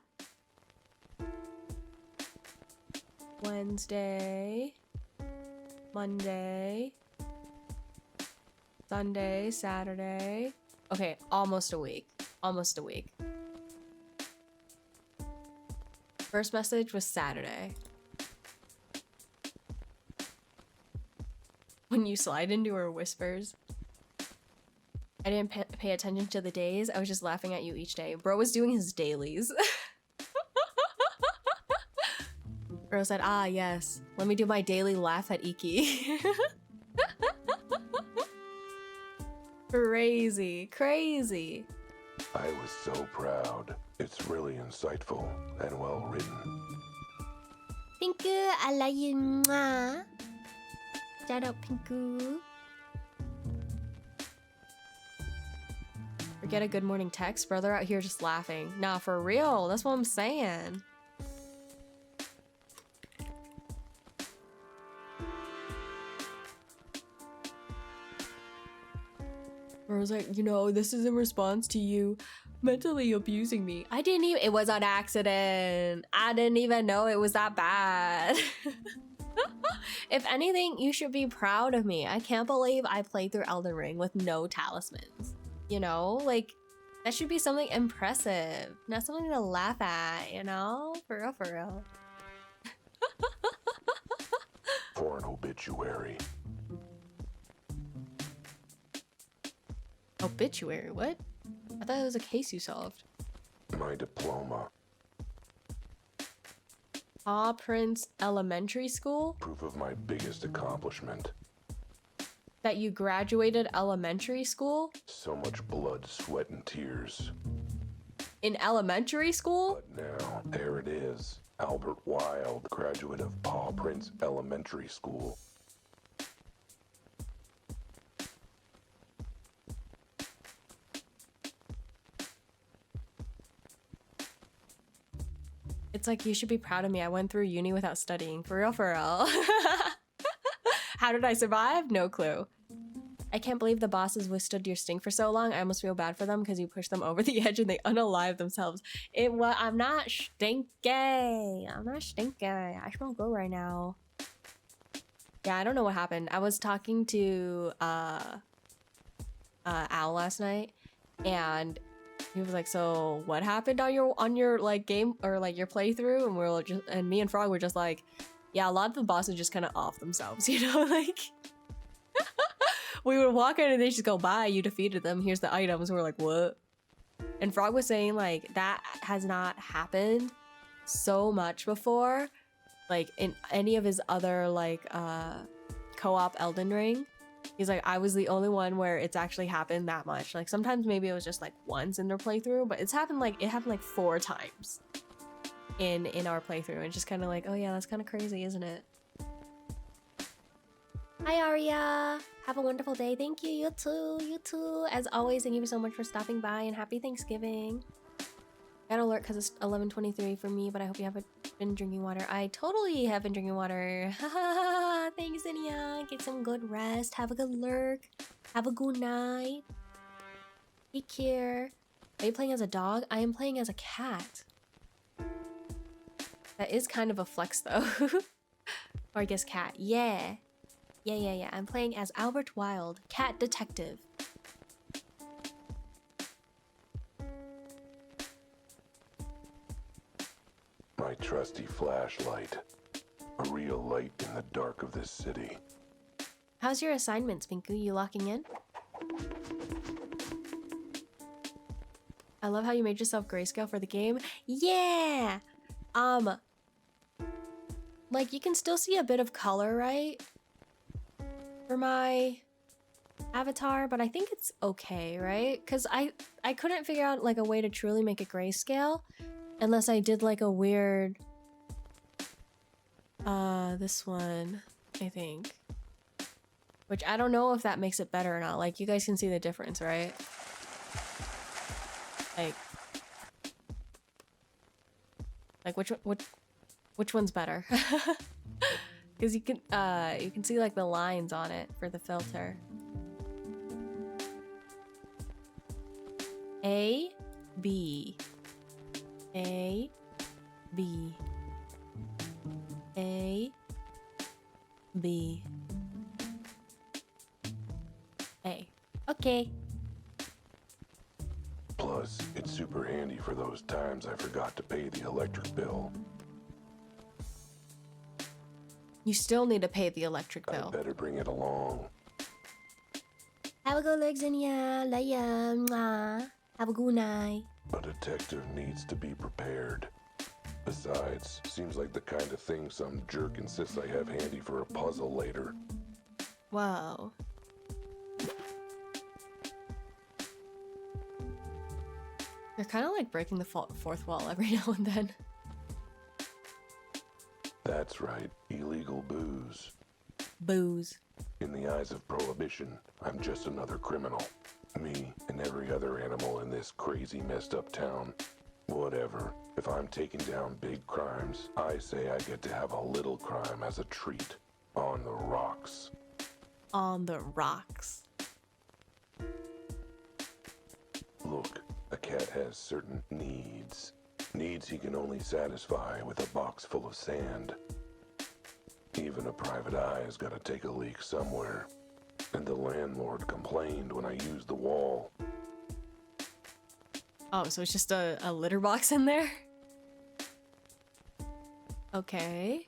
Speaker 3: Wednesday, Monday, Sunday, Saturday. Okay, almost a week. Almost a week. First message was Saturday. When you slide into her whispers. I didn't pay attention to the days. I was just laughing at you each day. Bro was doing his dailies. Bro said, ah, yes. Let me do my daily laugh at Iki. Crazy, crazy.
Speaker 5: I was so proud. It's really insightful and well written.
Speaker 6: Pinku, I love you. Mwah. Shout out, Pinku.
Speaker 3: Forget a good morning text, brother out here just laughing. Nah, for real. That's what I'm saying. Or I was like, you know, this is in response to you mentally abusing me. I didn't even, it was an accident. I didn't even know it was that bad. If anything, you should be proud of me. I can't believe I played through Elden Ring with no talismans. You know, like, that should be something impressive, not something to laugh at, you know? For real, for real.
Speaker 5: For an obituary.
Speaker 3: Obituary, what? I thought it was a case you solved.
Speaker 5: My diploma.
Speaker 3: Paw Prince Elementary School?
Speaker 5: Proof of my biggest accomplishment.
Speaker 3: That you graduated elementary school?
Speaker 5: So much blood, sweat, and tears.
Speaker 3: In elementary school?
Speaker 5: But now, there it is. Albert Wilde, graduate of Paw Prince Elementary School.
Speaker 3: It's like, you should be proud of me. I went through uni without studying. For real, for real. How did I survive? No clue. I can't believe the bosses withstood your sting for so long. I almost feel bad for them because you pushed them over the edge and they unalive themselves. I'm not stinky. I'm not stinky. I smell good right now. Yeah, I don't know what happened. I was talking to Al last night, and he was like, "So what happened on your like game or like your playthrough?" And we're just, and me and Frog were just like, "Yeah, a lot of the bosses just kind of off themselves, you know, like." We would walk in and they just go, bye, you defeated them, here's the items. We're like, what? And Frog was saying like that has not happened so much before, like in any of his other like co-op Elden Ring. He's like, I was the only one where it's actually happened that much. Like sometimes maybe it was just like once in their playthrough, but it happened like 4 times in our playthrough. And just kind of like, oh yeah, that's kind of crazy, isn't it?
Speaker 6: Hi, Aria. Have a wonderful day. Thank you. You too. You too. As always, thank you so much for stopping by and happy Thanksgiving. Got alert because it's 11:23 for me, but I hope you haven't been drinking water. I totally have been drinking water. Haha. Thanks, Anya. Get some good rest. Have a good lurk. Have a good night. Take care. Are you playing as a dog? I am playing as a cat. That is kind of a flex, though. Or I guess cat. Yeah. Yeah. I'm playing as Albert Wilde, cat detective.
Speaker 5: My trusty flashlight. A real light in the dark of this city.
Speaker 3: How's your assignments, Pinku? You locking in? I love how you made yourself grayscale for the game. Yeah! Like, you can still see a bit of color, right? For my avatar, but I think it's okay, right? Because I couldn't figure out, like, a way to truly make it grayscale unless I did, like, a weird... this one, I think. Which I don't know if that makes it better or not. Like, you guys can see the difference, right? Like which one's better? Because you can see like the lines on it for the filter. A, B, A, B, A, B, A. Okay.
Speaker 5: Plus, it's super handy for those times I forgot to pay the electric bill.
Speaker 3: You still need to pay the electric
Speaker 5: I
Speaker 3: bill.
Speaker 5: better bring it along.
Speaker 6: Have a good legs in ya. Love ya. Mwah. Have a good night.
Speaker 5: A detective needs to be prepared. Besides, seems like the kind of thing some jerk insists I have handy for a puzzle later.
Speaker 3: Whoa. They're kind of like breaking the fourth wall every now and then.
Speaker 5: That's right, illegal booze.
Speaker 3: Booze.
Speaker 5: In the eyes of Prohibition, I'm just another criminal. Me and every other animal in this crazy messed up town. Whatever. If I'm taking down big crimes, I say I get to have a little crime as a treat. On the rocks.
Speaker 3: On the rocks.
Speaker 5: Look, a cat has certain needs. Needs he can only satisfy with a box full of sand. Even a private eye has got to take a leak somewhere. And the landlord complained when I used the wall.
Speaker 3: Oh, so it's just a litter box in there? Okay.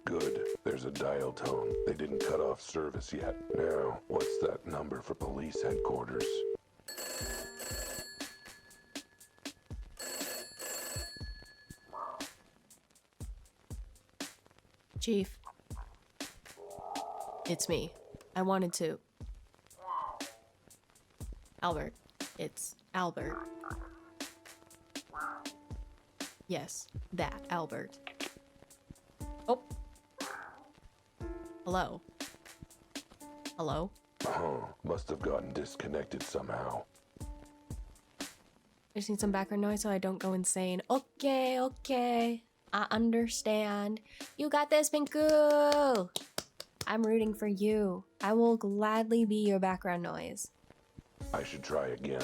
Speaker 5: Good. There's a dial tone. They didn't cut off service yet. Now, what's that number for police headquarters?
Speaker 3: Chief. It's me. I wanted to. Albert. It's Albert. Yes, that, Albert. Oh. Hello. Hello?
Speaker 5: Huh. Must have gotten disconnected somehow.
Speaker 3: I just need some background noise so I don't go insane. Okay, okay. I understand. You got this, Pinku! I'm rooting for you. I will gladly be your background noise.
Speaker 5: I should try again.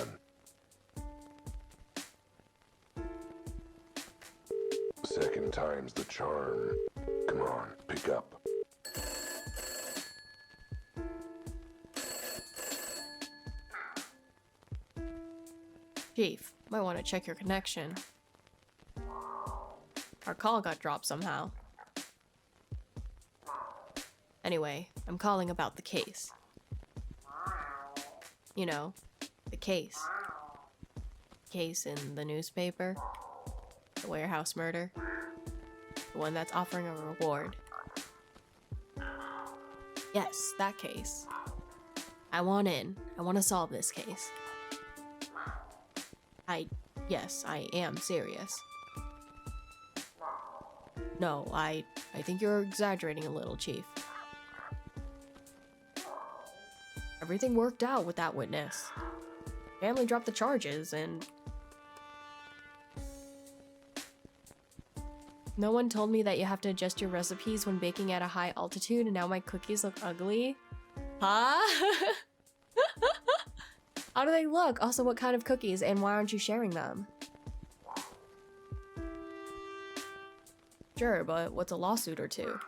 Speaker 5: Second time's the charm. Come on, pick up.
Speaker 3: Chief, might want to check your connection. Our call got dropped somehow. Anyway, I'm calling about the case. You know, the case. Case in the newspaper. The warehouse murder. The one that's offering a reward. Yes, that case. I want in. I want to solve this case. Yes, I am serious. No, I think you're exaggerating a little, Chief. Everything worked out with that witness. Family dropped the charges, and no one told me that you have to adjust your recipes when baking at a high altitude, and now my cookies look ugly. Huh? How do they look? Also, what kind of cookies, and why aren't you sharing them? Sure, but what's a lawsuit or two?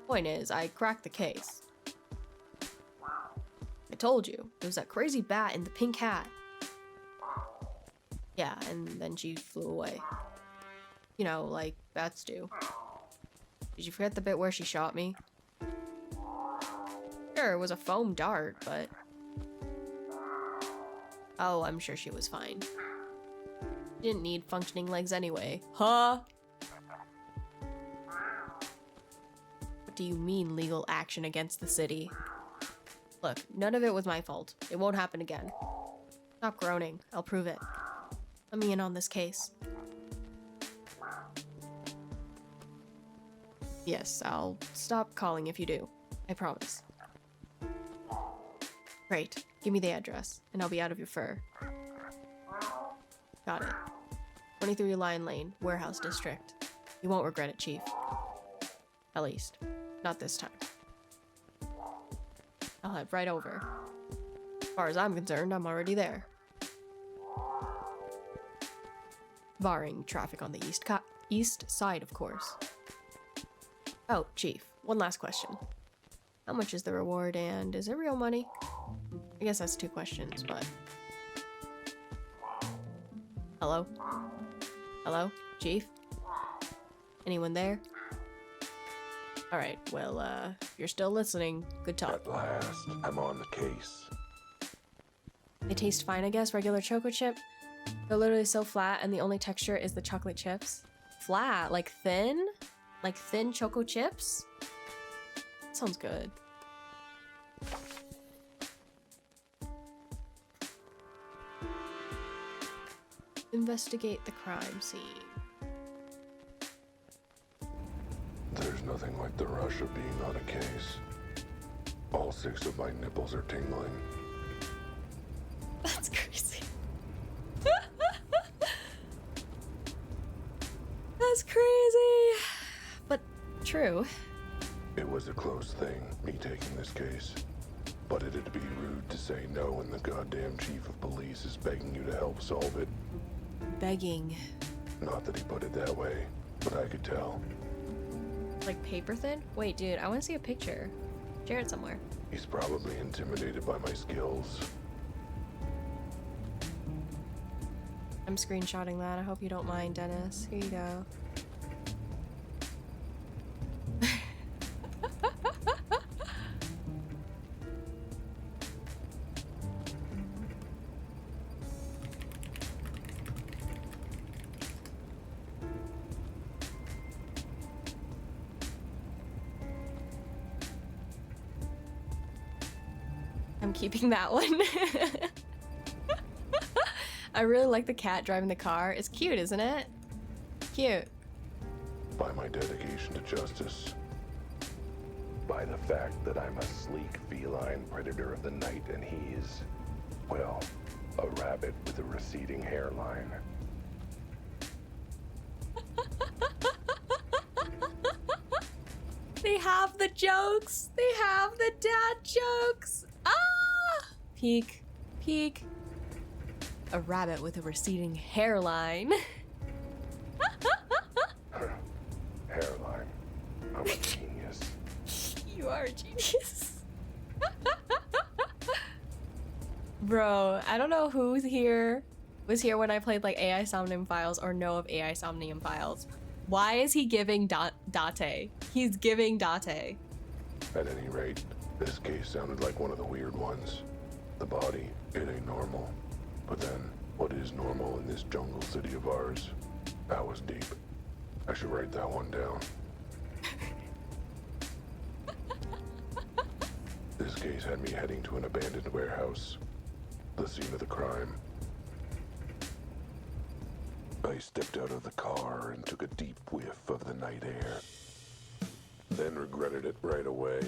Speaker 3: Point is, I cracked the case. I told you, it was that crazy bat in the pink hat. Yeah, and then she flew away. You know, like bats do. Did you forget the bit where she shot me? Sure, it was a foam dart, but... Oh, I'm sure she was fine. Didn't need functioning legs anyway. Huh? What do you mean legal action against the city? Look, none of it was my fault. It won't happen again. Stop groaning. I'll prove it. Let me in on this case. Yes, I'll stop calling if you do. I promise. Great. Give me the address, and I'll be out of your fur. Got it. 23 Lion Lane, Warehouse District. You won't regret it, Chief. At least, not this time. I'll head right over. As far as I'm concerned, I'm already there. Barring traffic on the east side, of course. Oh, Chief, one last question. How much is the reward, and is it real money? I guess that's 2 questions, but... Hello? Hello? Chief? Anyone there? Alright, well, if you're still listening, good talk.
Speaker 5: At last, I'm on the case.
Speaker 3: They taste fine, I guess. Regular choco chip. They're literally so flat, and the only texture is the chocolate chips. Flat? Like thin? Like thin choco chips? Sounds good. Investigate the crime scene.
Speaker 5: There's nothing like the rush of being on a case. All 6 of my nipples are tingling.
Speaker 3: That's crazy. That's crazy. But true.
Speaker 5: It was a close thing, me taking this case. But it'd be rude to say no when the goddamn chief of police is begging you to help solve it.
Speaker 3: Begging.
Speaker 5: Not that he put it that way, but I could tell.
Speaker 3: Like paper thin? Wait, dude, I want to see a picture. Share it somewhere.
Speaker 5: He's probably intimidated by my skills.
Speaker 3: I'm screenshotting that. I hope you don't mind, Dennis. Here you go. I'm keeping that one. I really like the cat driving the car. It's cute, isn't it? Cute.
Speaker 5: By my dedication to justice. By the fact that I'm a sleek feline predator of the night and he's, well, a rabbit with a receding hairline.
Speaker 3: They have the jokes. They have the dad jokes. Ah! Peek. Peek. A rabbit with a receding hairline.
Speaker 5: Hairline. I'm a genius.
Speaker 3: You are a genius. Bro, I don't know who here was here when I played like AI Somnium Files or know of AI Somnium Files. Why is he giving Date? He's giving Date.
Speaker 5: At any rate, this case sounded like one of the weird ones. The body, it ain't normal. But then, what is normal in this jungle city of ours? That was deep. I should write that one down. This case had me heading to an abandoned warehouse. The scene of the crime. I stepped out of the car and took a deep whiff of the night air. Then regretted it right away.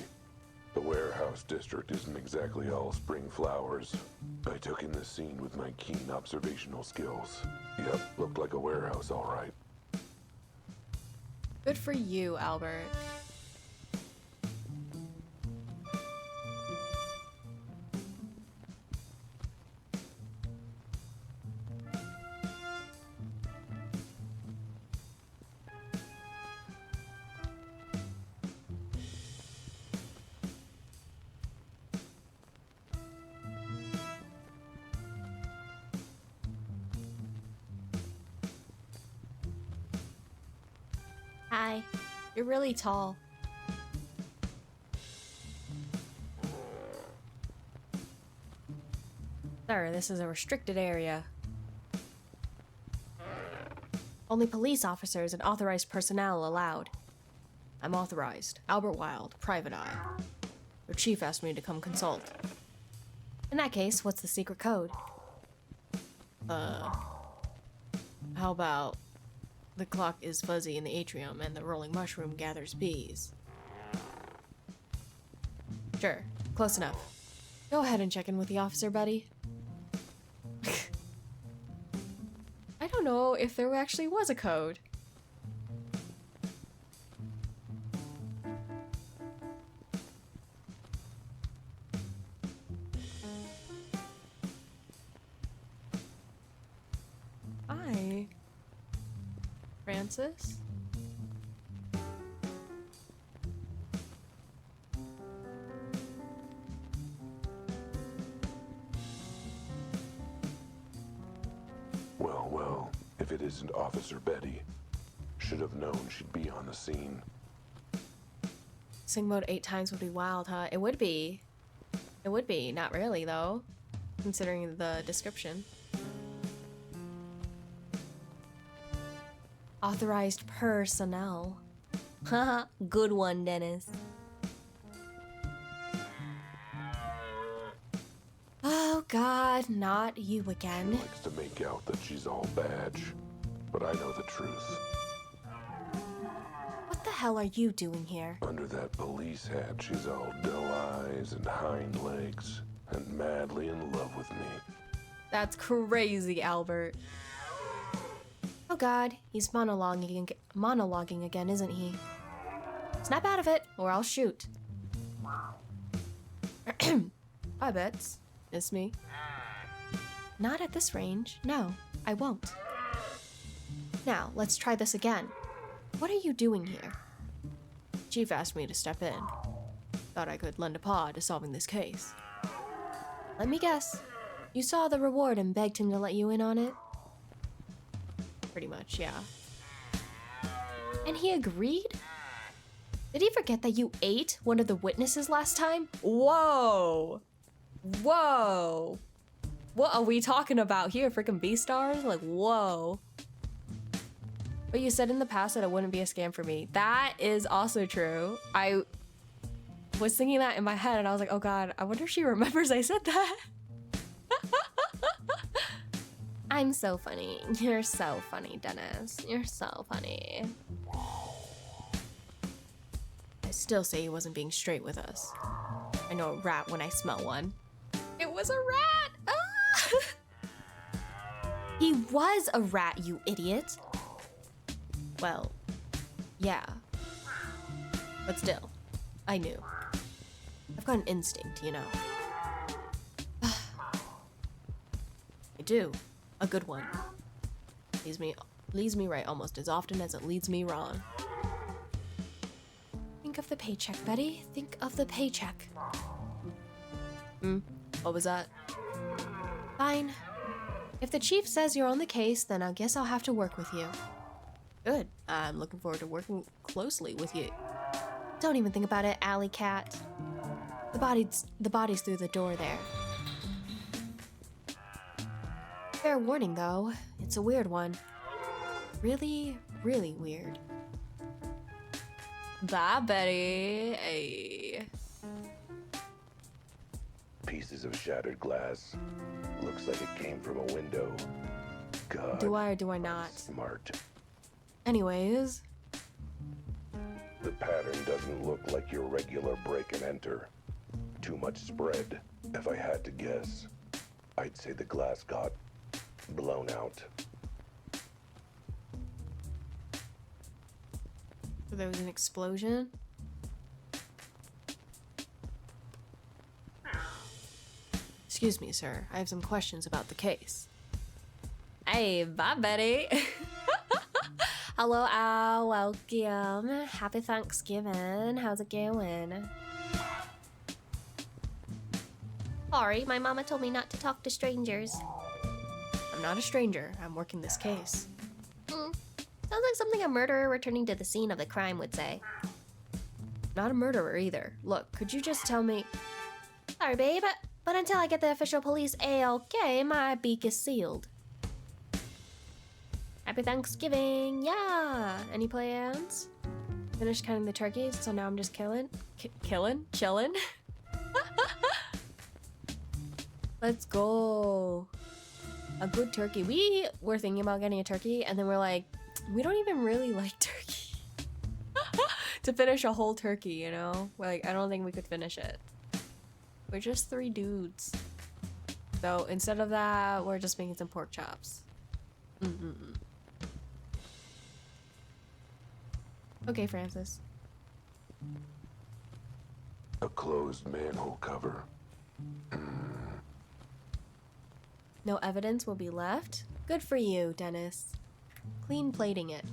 Speaker 5: The warehouse district isn't exactly all spring flowers. I took in the scene with my keen observational skills. Yep, looked like a warehouse, all right.
Speaker 3: Good for you, Albert. Hi. You're really tall. Sir, this is a restricted area. Only police officers and authorized personnel allowed. I'm authorized. Albert Wilde, private eye. Your chief asked me to come consult. In that case, what's the secret code? How about the clock is fuzzy in the atrium and the rolling mushroom gathers bees? Sure, close enough. Go ahead and check in with the officer, buddy. I don't know if there actually was a code. Hi, Francis.
Speaker 5: Well, if it isn't Officer Betty, should have known she'd be on the scene.
Speaker 3: Sing mode 8 times would be wild, huh? It would be. It would be. Not really, though, considering the description. Authorized personnel. Haha, good one, Dennis. Oh God, not you again.
Speaker 5: Likes to make out that she's all badge, but I know the truth.
Speaker 3: What the hell are you doing here?
Speaker 5: Under that police hat, she's all doe eyes and hind legs, and madly in love with me.
Speaker 3: That's crazy, Albert. Oh God, he's monologuing again, isn't he? Snap out of it, or I'll shoot. Hi, Bets. It's me. Not at this range. No, I won't. Now, let's try this again. What are you doing here? Chief asked me to step in. Thought I could lend a paw to solving this case. Let me guess. You saw the reward and begged him to let you in on it? Pretty much, yeah. And he agreed? Did he forget that you ate one of the witnesses last time? Whoa! Whoa! What are we talking about here? Freaking B-stars? Like, whoa. But you said in the past that it wouldn't be a scam for me. That is also true. I was thinking that in my head and I was like, oh God, I wonder if she remembers I said that. I'm so funny. You're so funny, Dennis. You're so funny. I still say he wasn't being straight with us. I know a rat when I smell one. It was a rat! Ah! He was a rat, you idiot. Well, yeah. But still, I knew. I've got an instinct, you know. I do. A good one. Leads me right almost as often as it leads me wrong. Think of the paycheck, Betty. Think of the paycheck. What was that? Fine. If the chief says you're on the case, then I guess I'll have to work with you. Good. I'm looking forward to working closely with you. Don't even think about it, alley cat. The body's through the door there. Fair warning, though. It's a weird one. Really, really weird. Bye, Betty. Hey.
Speaker 5: Pieces of shattered glass. Looks like it came from a window. God.
Speaker 3: Do I or do I not?
Speaker 5: Smart.
Speaker 3: Anyways.
Speaker 5: The pattern doesn't look like your regular break and enter. Too much spread. If I had to guess, I'd say the glass got blown out.
Speaker 3: So there was an explosion? Excuse me, sir. I have some questions about the case. Hey, bye, Betty. Hello, Al. Welcome. Happy Thanksgiving. How's it going?
Speaker 6: Sorry, my mama told me not to talk to strangers.
Speaker 3: I'm not a stranger. I'm working this case.
Speaker 6: Sounds like something a murderer returning to the scene of the crime would say.
Speaker 3: Not a murderer either. Look, could you just tell me...
Speaker 6: Sorry, babe. But until I get the official police ALK, my beak is sealed. Happy Thanksgiving! Yeah! Any plans? Finished cutting the turkeys, so now I'm just chilling. Let's go. A good turkey. We were thinking about getting a turkey, and then we're like, we don't even really like turkey. To finish a whole turkey, you know? We're like, I don't think we could finish it. We're just 3 dudes. So instead of that, we're just making some pork chops. Okay, Francis.
Speaker 5: A closed manhole cover.
Speaker 6: No evidence will be left? Good for you, Dennis. Clean plating it.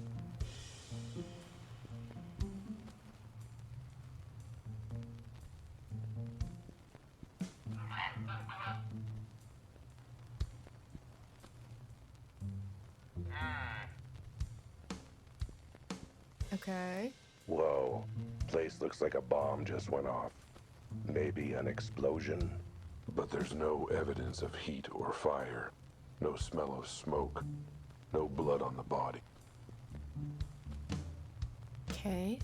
Speaker 3: Okay.
Speaker 5: Whoa. Place looks like a bomb just went off. Maybe an explosion. But there's no evidence of heat or fire. No smell of smoke. No blood on the body.
Speaker 3: Okay.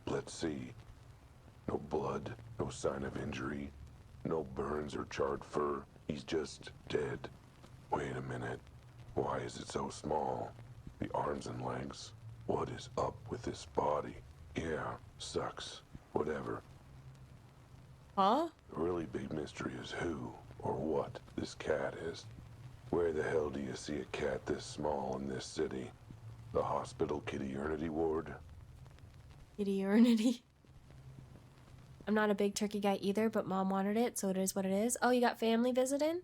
Speaker 5: Let's see. No blood, no sign of injury, no burns or charred fur. He's just dead. Wait a minute. Why is it so small? The arms and legs. What is up with this body? Yeah, sucks. Whatever.
Speaker 3: Huh?
Speaker 5: The really big mystery is who or what this cat is. Where the hell do you see a cat this small in this city? The hospital kitty-ernity ward?
Speaker 3: Kitty-ernity. I'm not a big turkey guy either, but Mom wanted it, so it is what it is. Oh, you got family visiting?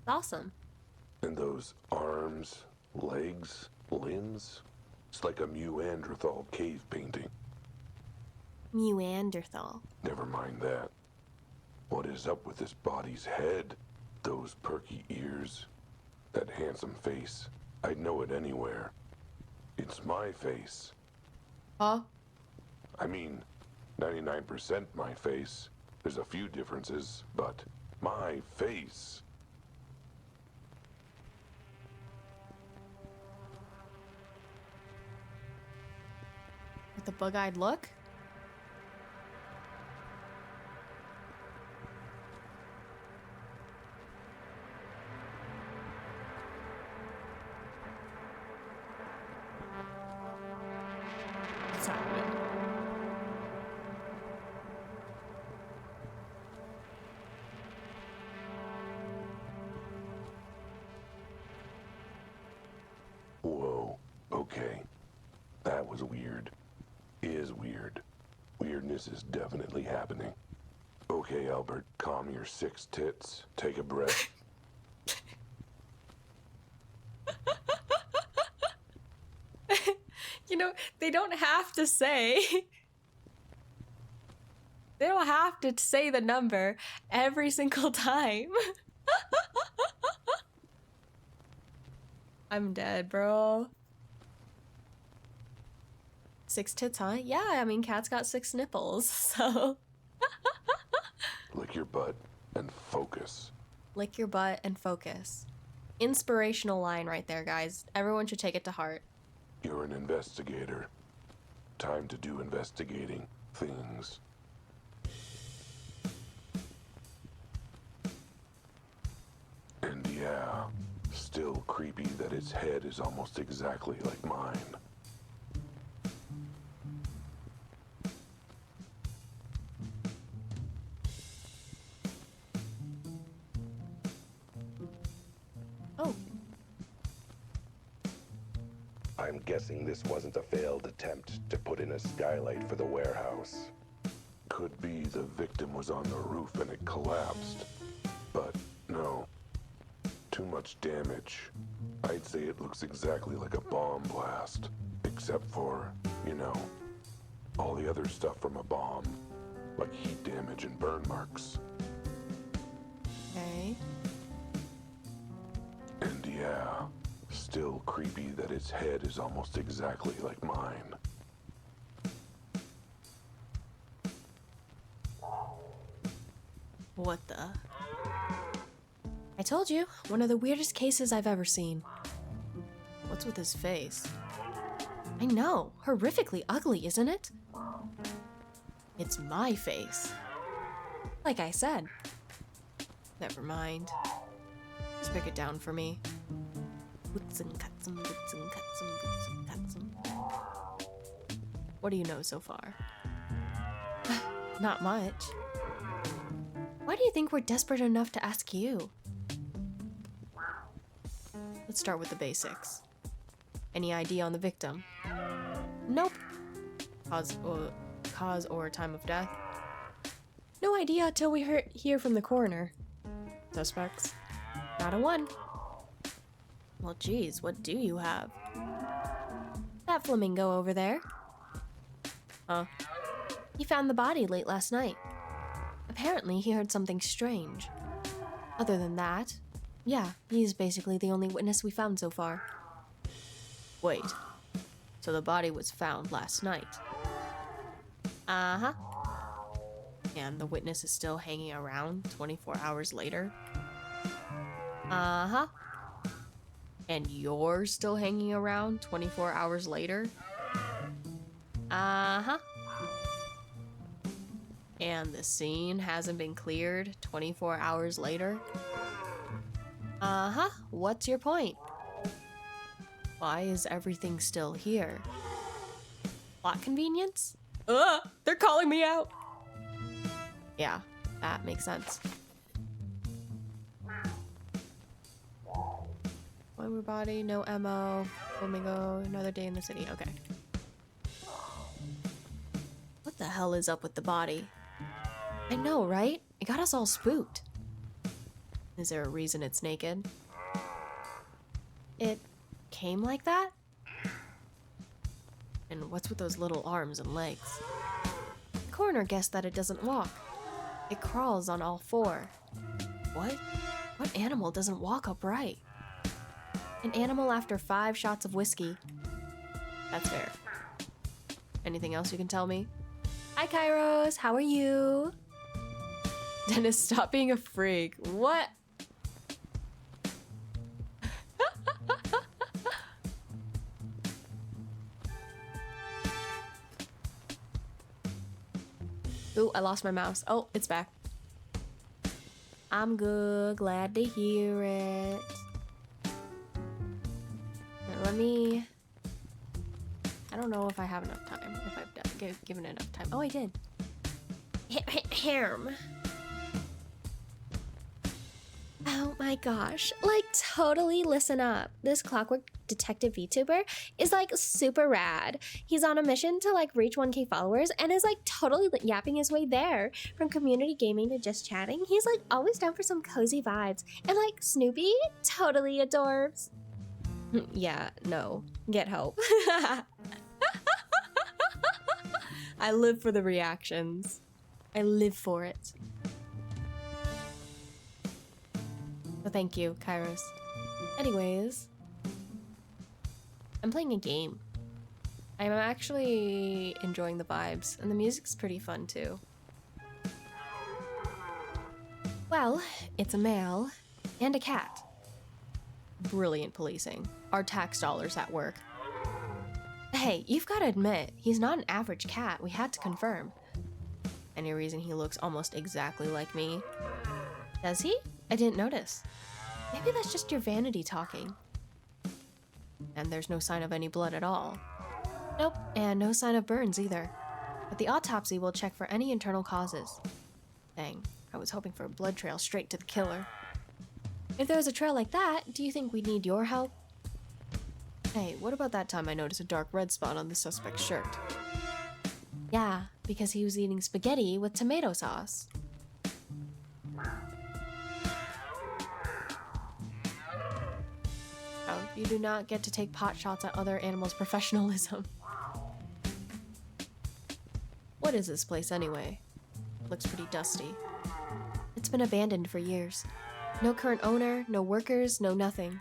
Speaker 3: Awesome.
Speaker 5: And those arms, legs, limbs? It's like a Neanderthal cave painting.
Speaker 3: Neanderthal.
Speaker 5: Never mind that. What is up with this body's head? Those perky ears? That handsome face? I'd know it anywhere. It's my face.
Speaker 3: Huh?
Speaker 5: I mean, 99% my face. There's a few differences, but my face.
Speaker 3: With the bug-eyed look? Sorry.
Speaker 5: Whoa, okay. That was weird. Is weird. Weirdness is definitely happening. Okay, Albert, calm your 6 tits. Take a breath.
Speaker 3: You know, they don't have to say. They don't have to say the number every single time. I'm dead, bro. 6 tits, huh? Yeah, I mean, cat's got 6 nipples, so.
Speaker 5: Lick your butt and focus.
Speaker 3: Lick your butt and focus. Inspirational line right there, guys. Everyone should take it to heart.
Speaker 5: You're an investigator. Time to do investigating things. And yeah, still creepy that its head is almost exactly like mine.
Speaker 3: Oh.
Speaker 5: I'm guessing this wasn't a failed attempt to put in a skylight for the warehouse. Could be the victim was on the roof and it collapsed. But no. Too much damage. I'd say it looks exactly like a bomb blast. Except for, you know, all the other stuff from a bomb. Like heat damage and burn marks.
Speaker 3: Okay.
Speaker 5: And yeah, still creepy that its head is almost exactly like mine.
Speaker 3: What the? I told you, one of the weirdest cases I've ever seen. What's with his face? I know, horrifically ugly, isn't it? It's my face. Like I said. Never mind. Just break it down for me. Boots and cutsum, boots and cutsum, boots and cutsum. What do you know so far? Not much. Why do you think we're desperate enough to ask you? Let's start with the basics. Any idea on the victim? Nope. Cause or time of death? No idea till we hear from the coroner. Suspects? Not a one. Well, geez, what do you have? That flamingo over there. Huh? He found the body late last night. Apparently, he heard something strange. Other than that, yeah, he's basically the only witness we found so far. Wait, so the body was found last night? Uh-huh. And the witness is still hanging around 24 hours later? Uh-huh. And you're still hanging around 24 hours later? Uh-huh. And the scene hasn't been cleared 24 hours later? Uh-huh. What's your point? Why is everything still here? Plot convenience? They're calling me out! Yeah, that makes sense. One body, no ammo, flamingo, another day in the city. Okay. What the hell is up with the body? I know, right? It got us all spooked. Is there a reason it's naked? It came like that? And what's with those little arms and legs? The coroner guessed that it doesn't walk. It crawls on all four. What? What animal doesn't walk upright? An animal after 5 shots of whiskey. That's fair. Anything else you can tell me? Hi, Kairos. How are you? Dennis, stop being a freak. What? Ooh, I lost my mouse. Oh, it's back. I'm good. Glad to hear it. Now, let me... I don't know if I have enough time. If I've given enough time. Oh, I did. Ham. Oh my gosh. Like, totally listen up. This Clockwork Detective VTuber is like super rad. He's on a mission to like reach 1K followers and is like totally yapping his way there. From community gaming to just chatting, he's like always down for some cozy vibes. And like Snoopy, totally adorbs. Yeah, no. Get help. I live for the reactions. I live for it. So thank you, Kairos. Anyways, I'm playing a game. I'm actually enjoying the vibes, and the music's pretty fun too. Well, it's a male and a cat. Brilliant policing. Our tax dollars at work. Hey, you've got to admit, he's not an average cat. We had to confirm. Any reason he looks almost exactly like me? Does he? I didn't notice. Maybe that's just your vanity talking. And there's no sign of any blood at all. Nope, and no sign of burns either. But the autopsy will check for any internal causes. Dang, I was hoping for a blood trail straight to the killer. If there was a trail like that, do you think we'd need your help? Hey, what about that time I noticed a dark red spot on the suspect's shirt? Yeah, because he was eating spaghetti with tomato sauce. Oh, you do not get to take pot shots at other animals' professionalism. What is this place anyway? Looks pretty dusty. It's been abandoned for years. No current owner, no workers, no nothing.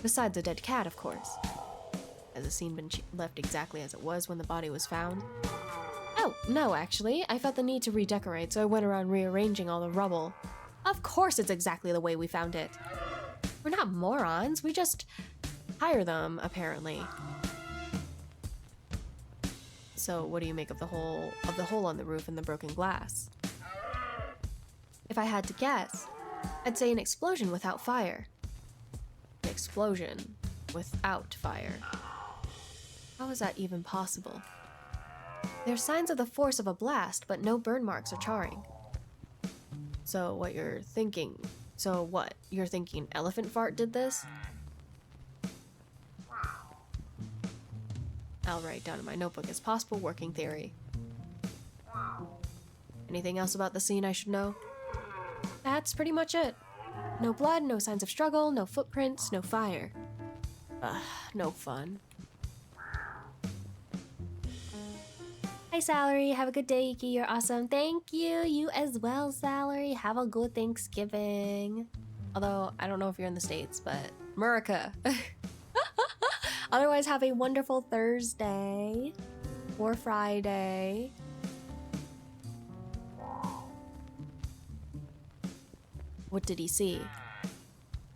Speaker 3: Besides a dead cat, of course. Has the scene been left exactly as it was when the body was found? Oh, no, actually. I felt the need to redecorate, so I went around rearranging all the rubble. Of course it's exactly the way we found it. We're not morons, we just hire them, apparently. So what do you make of the hole on the roof and the broken glass? If I had to guess, I'd say an explosion without fire. An explosion without fire. How is that even possible? There's signs of the force of a blast, but no burn marks or charring. So what you're thinking elephant fart did this? I'll write down in my notebook as possible working theory. Anything else about the scene I should know? That's pretty much it. No blood, no signs of struggle, no footprints, no fire. No fun. Hi, Salary. Have a good day, Iki. You're awesome. Thank you. You as well, Salary. Have a good Thanksgiving. Although, I don't know if you're in the States, but America. Otherwise, have a wonderful Thursday or Friday. What did he see?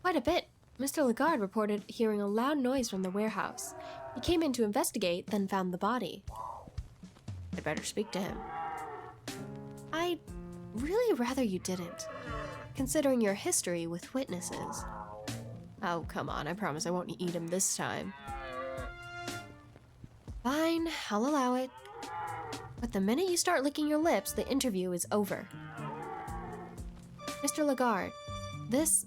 Speaker 3: Quite a bit. Mr. Lagarde reported hearing a loud noise from the warehouse. He came in to investigate, then found the body. I'd better speak to him. I'd really rather you didn't, considering your history with witnesses. Oh, come on, I promise I won't eat him this time. Fine, I'll allow it. But the minute you start licking your lips, the interview is over. Mr. Lagarde, this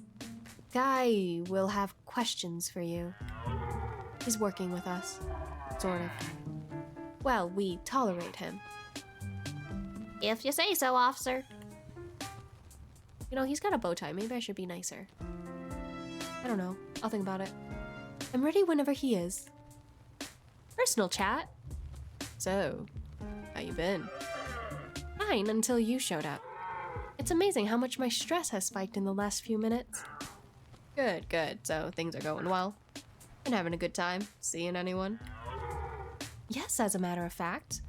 Speaker 3: guy will have questions for you. He's working with us, sort of. Well, we tolerate him. If you say so, officer. You know, he's got a bow tie. Maybe I should be nicer. I don't know. I'll think about it. I'm ready whenever he is. Personal chat. So, how you been? Fine, until you showed up. It's amazing how much my stress has spiked in the last few minutes. Good, good. So, things are going well. Been having a good time. Seeing anyone? Yes, as a matter of fact.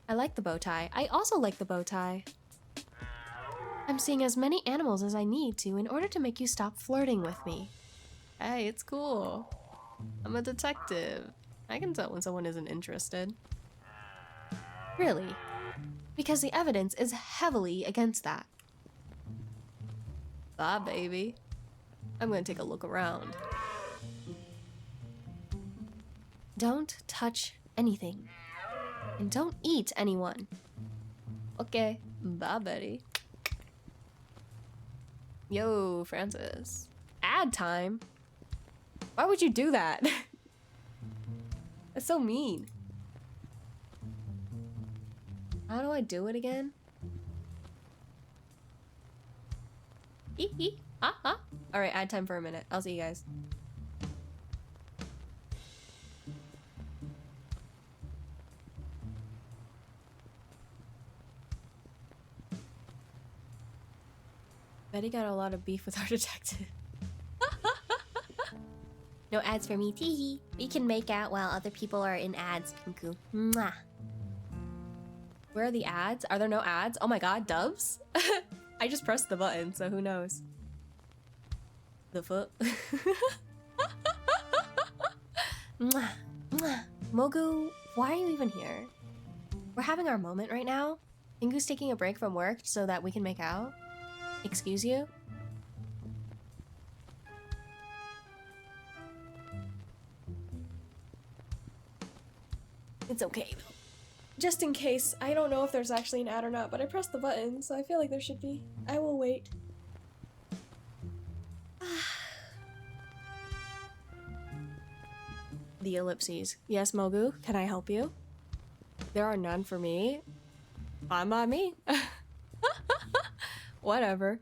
Speaker 3: I like the bow tie. I also like the bow tie. I'm seeing as many animals as I need to in order to make you stop flirting with me. Hey, it's cool. I'm a detective. I can tell when someone isn't interested. Really? Because the evidence is heavily against that. Bye, baby. I'm gonna take a look around. Don't touch anything. And don't eat anyone. Okay, bye, buddy. Yo, Francis. Ad time? Why would you do that? That's so mean. How do I do it again? Hee. Alright, ad time for a minute. I'll see you guys. Betty got a lot of beef with our detective. No ads for me, teehee. We can make out while other people are in ads, Pinku. Mwah. Where are the ads? Are there no ads? Oh my god, dubs? I just pressed the button, so who knows? The foot. Mwah. Mwah. Mogu, why are you even here? We're having our moment right now. Pingu's taking a break from work so that we can make out. Excuse you? It's okay though. Just in case, I don't know if there's actually an ad or not, but I pressed the button, so I feel like there should be. I will wait. The ellipses. Yes, Mogu, can I help you? There are none for me. Fine by me. Whatever.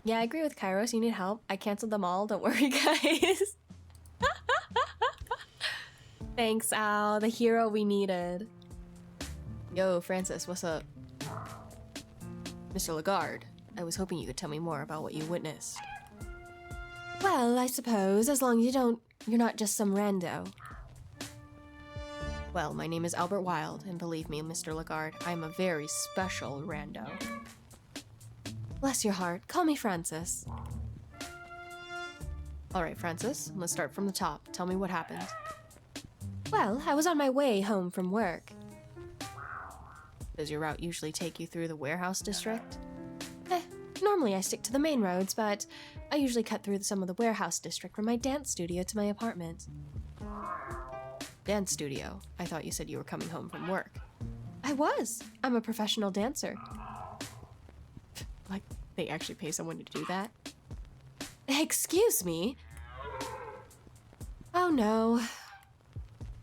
Speaker 3: Yeah, I agree with Kairos. You need help. I canceled them all. Don't worry, guys. Thanks, Al. The hero we needed. Yo, Francis, what's up? Mr. Lagarde, I was hoping you could tell me more about what you witnessed.
Speaker 6: Well, I suppose, as long as you're not just some rando.
Speaker 3: Well, my name is Albert Wilde, and believe me, Mr. Lagarde, I'm a very special rando.
Speaker 6: Bless your heart. Call me Francis.
Speaker 3: Alright, Francis, let's start from the top. Tell me what happened.
Speaker 6: Well, I was on my way home from work.
Speaker 3: Does your route usually take you through the warehouse district?
Speaker 6: Normally I stick to the main roads, but I usually cut through some of the warehouse district from my dance studio to my apartment.
Speaker 3: Dance studio? I thought you said you were coming home from work.
Speaker 6: I was. I'm a professional dancer.
Speaker 3: Like, they actually pay someone to do that?
Speaker 6: Excuse me? Oh no.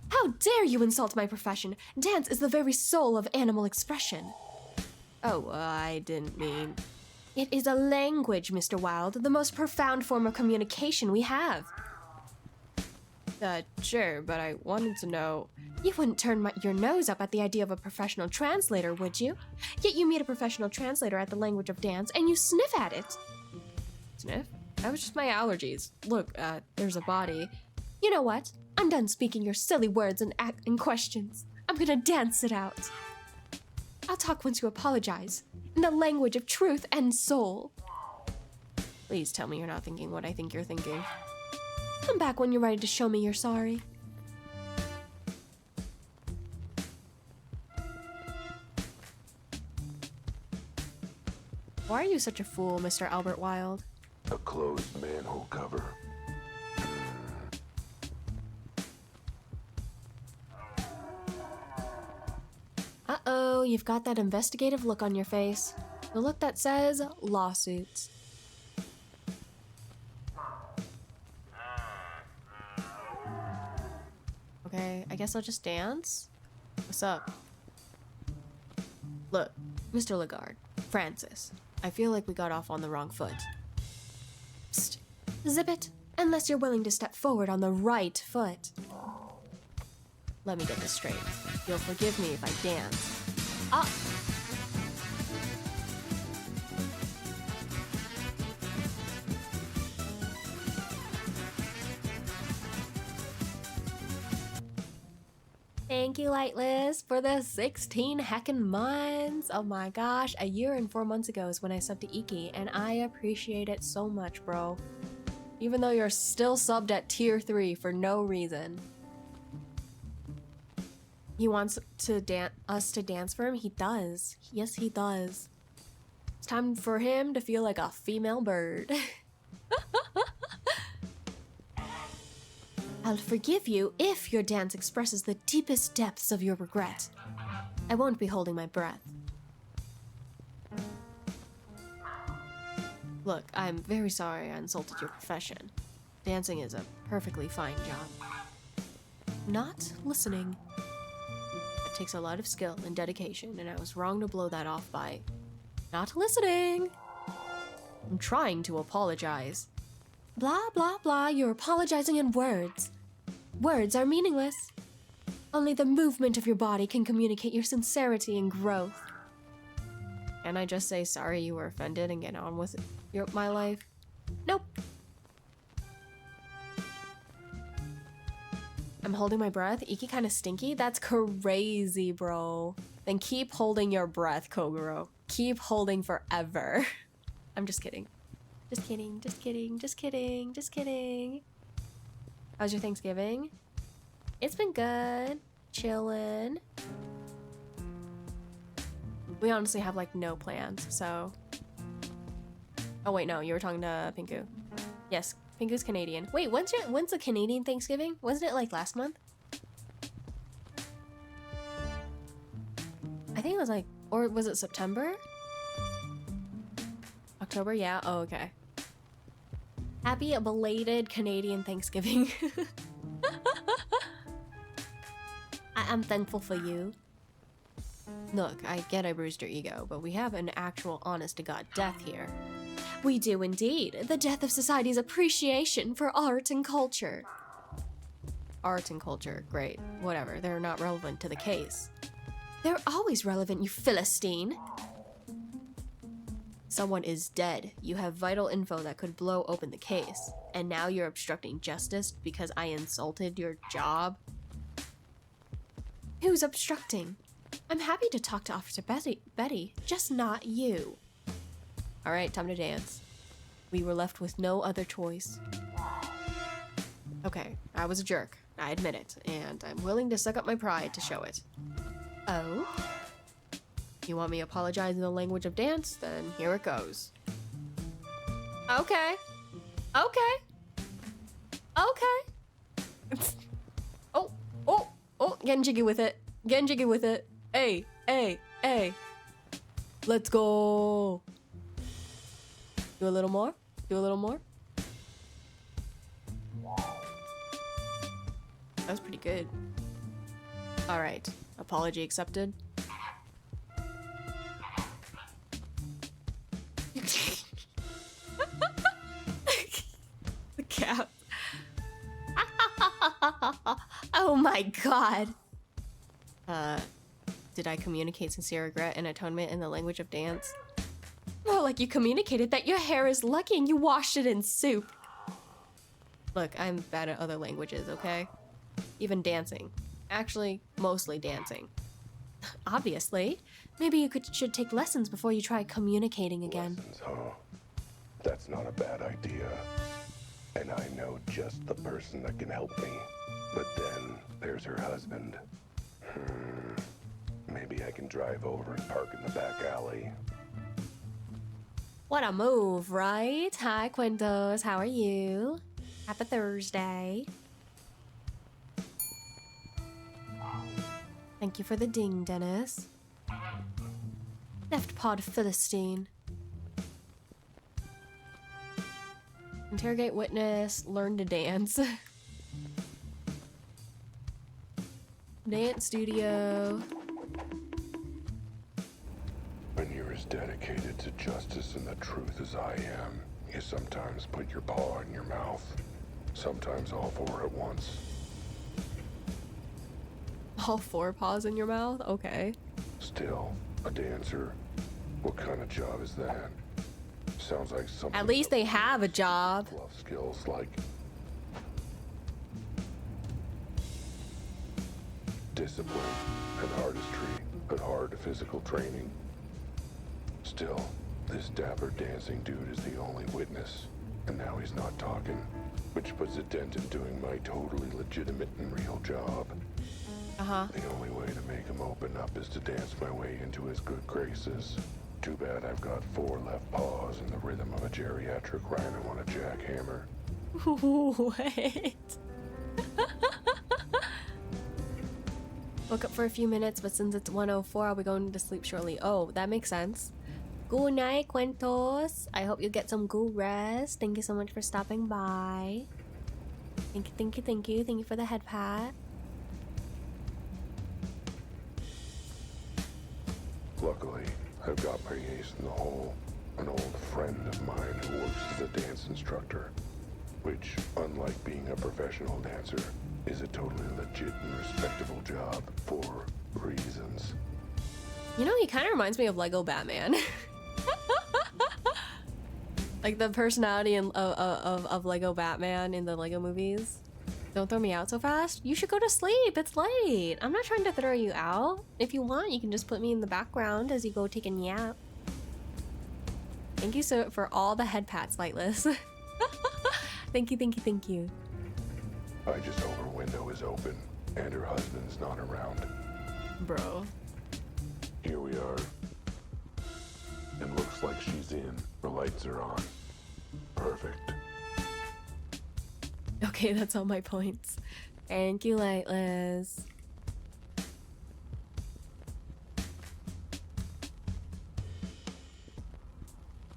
Speaker 6: How dare you insult my profession? Dance is the very soul of animal expression.
Speaker 3: Oh, I didn't mean...
Speaker 6: It is a language, Mr. Wilde, the most profound form of communication we have.
Speaker 3: Sure, but I wanted to know...
Speaker 6: You wouldn't turn your nose up at the idea of a professional translator, would you? Yet you meet a professional translator at the language of dance and you sniff at it.
Speaker 3: Sniff? That was just my allergies. Look, there's a body.
Speaker 6: You know what? I'm done speaking your silly words and questions. I'm gonna dance it out. I'll talk once you apologize, in the language of truth and soul.
Speaker 3: Please tell me you're not thinking what I think you're thinking.
Speaker 6: Come back when you're ready to show me you're sorry.
Speaker 3: Why are you such a fool, Mr. Albert Wilde?
Speaker 5: A closed manhole cover.
Speaker 6: Uh-oh, you've got that investigative look on your face. The look that says lawsuits.
Speaker 3: Okay, I guess I'll just dance? What's up? Look, Mr. Lagarde, Francis, I feel like we got off on the wrong foot.
Speaker 6: Psst. Zip it, unless you're willing to step forward on the right foot.
Speaker 3: Let me get this straight. You'll forgive me if I dance.
Speaker 6: Ah! Thank you, Lightless, for the 16 heckin' months. Oh my gosh, a year and 4 months ago is when I subbed to Iki, and I appreciate it so much, bro.
Speaker 3: Even though you're still subbed at tier 3 for no reason.
Speaker 6: He wants us to dance for him? He does. Yes, he does.
Speaker 3: It's time for him to feel like a female bird.
Speaker 6: I'll forgive you if your dance expresses the deepest depths of your regret. I won't be holding my breath.
Speaker 3: Look, I'm very sorry I insulted your profession. Dancing is a perfectly fine job.
Speaker 6: Not listening.
Speaker 3: It takes a lot of skill and dedication, and I was wrong to blow that off by not listening. I'm trying to apologize.
Speaker 6: Blah, blah, blah, you're apologizing in words. Words are meaningless. Only the movement of your body can communicate your sincerity and growth.
Speaker 3: Can I just say sorry you were offended and get on with my life?
Speaker 6: Nope.
Speaker 3: I'm holding my breath. Iki kind of stinky. That's crazy, bro. Then keep holding your breath, Kogoro. Keep holding forever. I'm just kidding.
Speaker 6: Just kidding, just kidding, just kidding, just kidding.
Speaker 3: How's your Thanksgiving?
Speaker 6: It's been good. Chillin'.
Speaker 3: We honestly have like no plans, so... Oh wait, no, you were talking to Pinku. Yes, Pinku's Canadian.
Speaker 6: Wait, when's the Canadian Thanksgiving? Wasn't it like last month?
Speaker 3: I think it was like, or was it September? October, yeah, oh okay.
Speaker 6: Happy belated Canadian Thanksgiving. I'm thankful for you.
Speaker 3: Look, I get I bruised your ego, but we have an actual honest-to-God death here.
Speaker 6: We do indeed. The death of society's appreciation for art and culture.
Speaker 3: Art and culture, great. Whatever, they're not relevant to the case.
Speaker 6: They're always relevant, you Philistine.
Speaker 3: Someone is dead. You have vital info that could blow open the case. And now you're obstructing justice because I insulted your job? Who's obstructing? I'm happy to talk to Officer Betty, just not you. Alright, time to dance. We were left with no other choice. Okay, I was a jerk. I admit it, and I'm willing to suck up my pride to show it. Oh? You want me to apologize in the language of dance? Then here it goes. Okay. Okay. Okay. Oh, getting jiggy with it. Getting jiggy with it. Hey, hey, hey. Let's go. Do a little more. Do a little more. That was pretty good. All right. Apology accepted. The cap. Oh my god. Did I communicate sincere regret and atonement in the language of dance? More like you communicated that your hair is lucky and you washed it in soup. Look, I'm bad at other languages, okay? Even dancing. Actually, mostly dancing. Obviously. Maybe you should take lessons before you try communicating again.
Speaker 5: Lessons, huh? That's not a bad idea. And I know just the person that can help me. But then there's her husband. Maybe I can drive over and park in the back alley.
Speaker 3: What a move, right? Hi, Quintos. How are you? Happy Thursday. Thank you for the ding, Dennis. Left pod Philistine. Interrogate witness. Learn to dance. Dance studio.
Speaker 5: When you're as dedicated to justice and the truth as I am, you sometimes put your paw in your mouth. Sometimes all four at once.
Speaker 3: All four paws in your mouth? Okay.
Speaker 5: Still, a dancer? What kind of job is that? Sounds like something...
Speaker 3: At least they have a job.
Speaker 5: Fluff skills like... discipline and artistry, but hard physical training. Still, this dapper dancing dude is the only witness, and now he's not talking, which puts a dent in doing my totally legitimate and real job.
Speaker 3: Uh-huh.
Speaker 5: The only way to make him open up is to dance my way into his good graces. Too bad I've got four left paws in the rhythm of a geriatric rhino on a jackhammer.
Speaker 3: Wait. Woke up for a few minutes, but since it's 1:04, I'll be going to sleep shortly. Oh, that makes sense. Good night, Cuentos. I hope you get some good rest. Thank you so much for stopping by. Thank you, thank you, thank you. Thank you for the head pat.
Speaker 5: Luckily, I've got my ace in the hole. An old friend of mine who works as a dance instructor. Which, unlike being a professional dancer, is a totally legit and respectable job for reasons.
Speaker 3: You know, he kind of reminds me of Lego Batman. Like the personality of Lego Batman in the Lego movies. Don't throw me out so fast. You should go to sleep. It's late. I'm not trying to throw you out. If you want, you can just put me in the background as you go take a nap. Thank you so for all the head pats, Lightless. Thank you, thank you, thank you.
Speaker 5: I just hope her window is open and her husband's not around.
Speaker 3: Bro.
Speaker 5: Here we are. It looks like she's in. The lights are on. Perfect.
Speaker 3: Okay, that's all my points. Thank you, Lightless.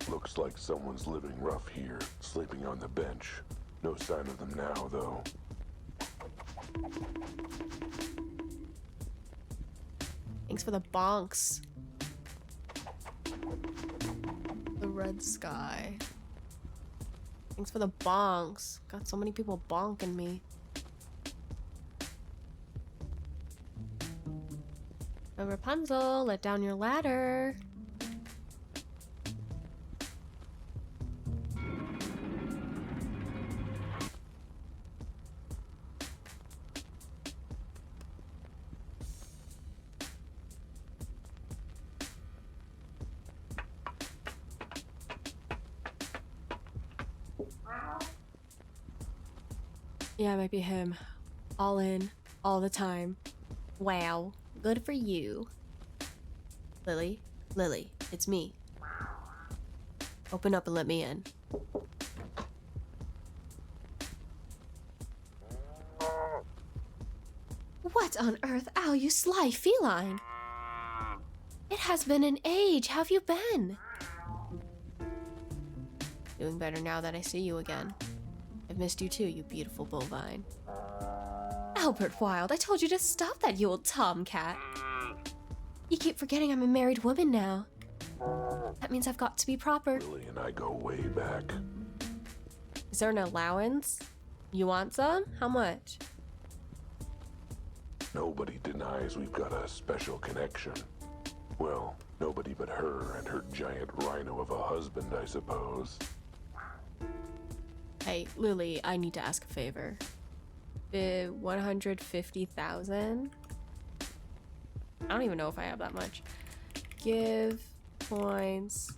Speaker 5: Looks like someone's living rough here, sleeping on the bench. No sign of them now, though.
Speaker 3: Thanks for the bonks. The red sky. Thanks for the bonks. Got so many people bonking me. Rapunzel, let down your ladder. Yeah, it might be him. All in, all the time.
Speaker 6: Wow, good for you.
Speaker 3: Lily? Lily, it's me. Open up and let me in.
Speaker 6: What on earth? Ow, you sly feline. It has been an age. How have you been?
Speaker 3: Doing better now that I see you again. I've missed you too, you beautiful bovine.
Speaker 6: Albert Wilde, I told you to stop that, you old tomcat. You keep forgetting I'm a married woman now. That means I've got to be proper.
Speaker 5: Lily and I go way back.
Speaker 3: Is there an allowance? You want some? How much?
Speaker 5: Nobody denies we've got a special connection. Well, nobody but her and her giant rhino of a husband, I suppose.
Speaker 3: Hey, Lily, I need to ask a favor. 150,000? I don't even know if I have that much. Give points.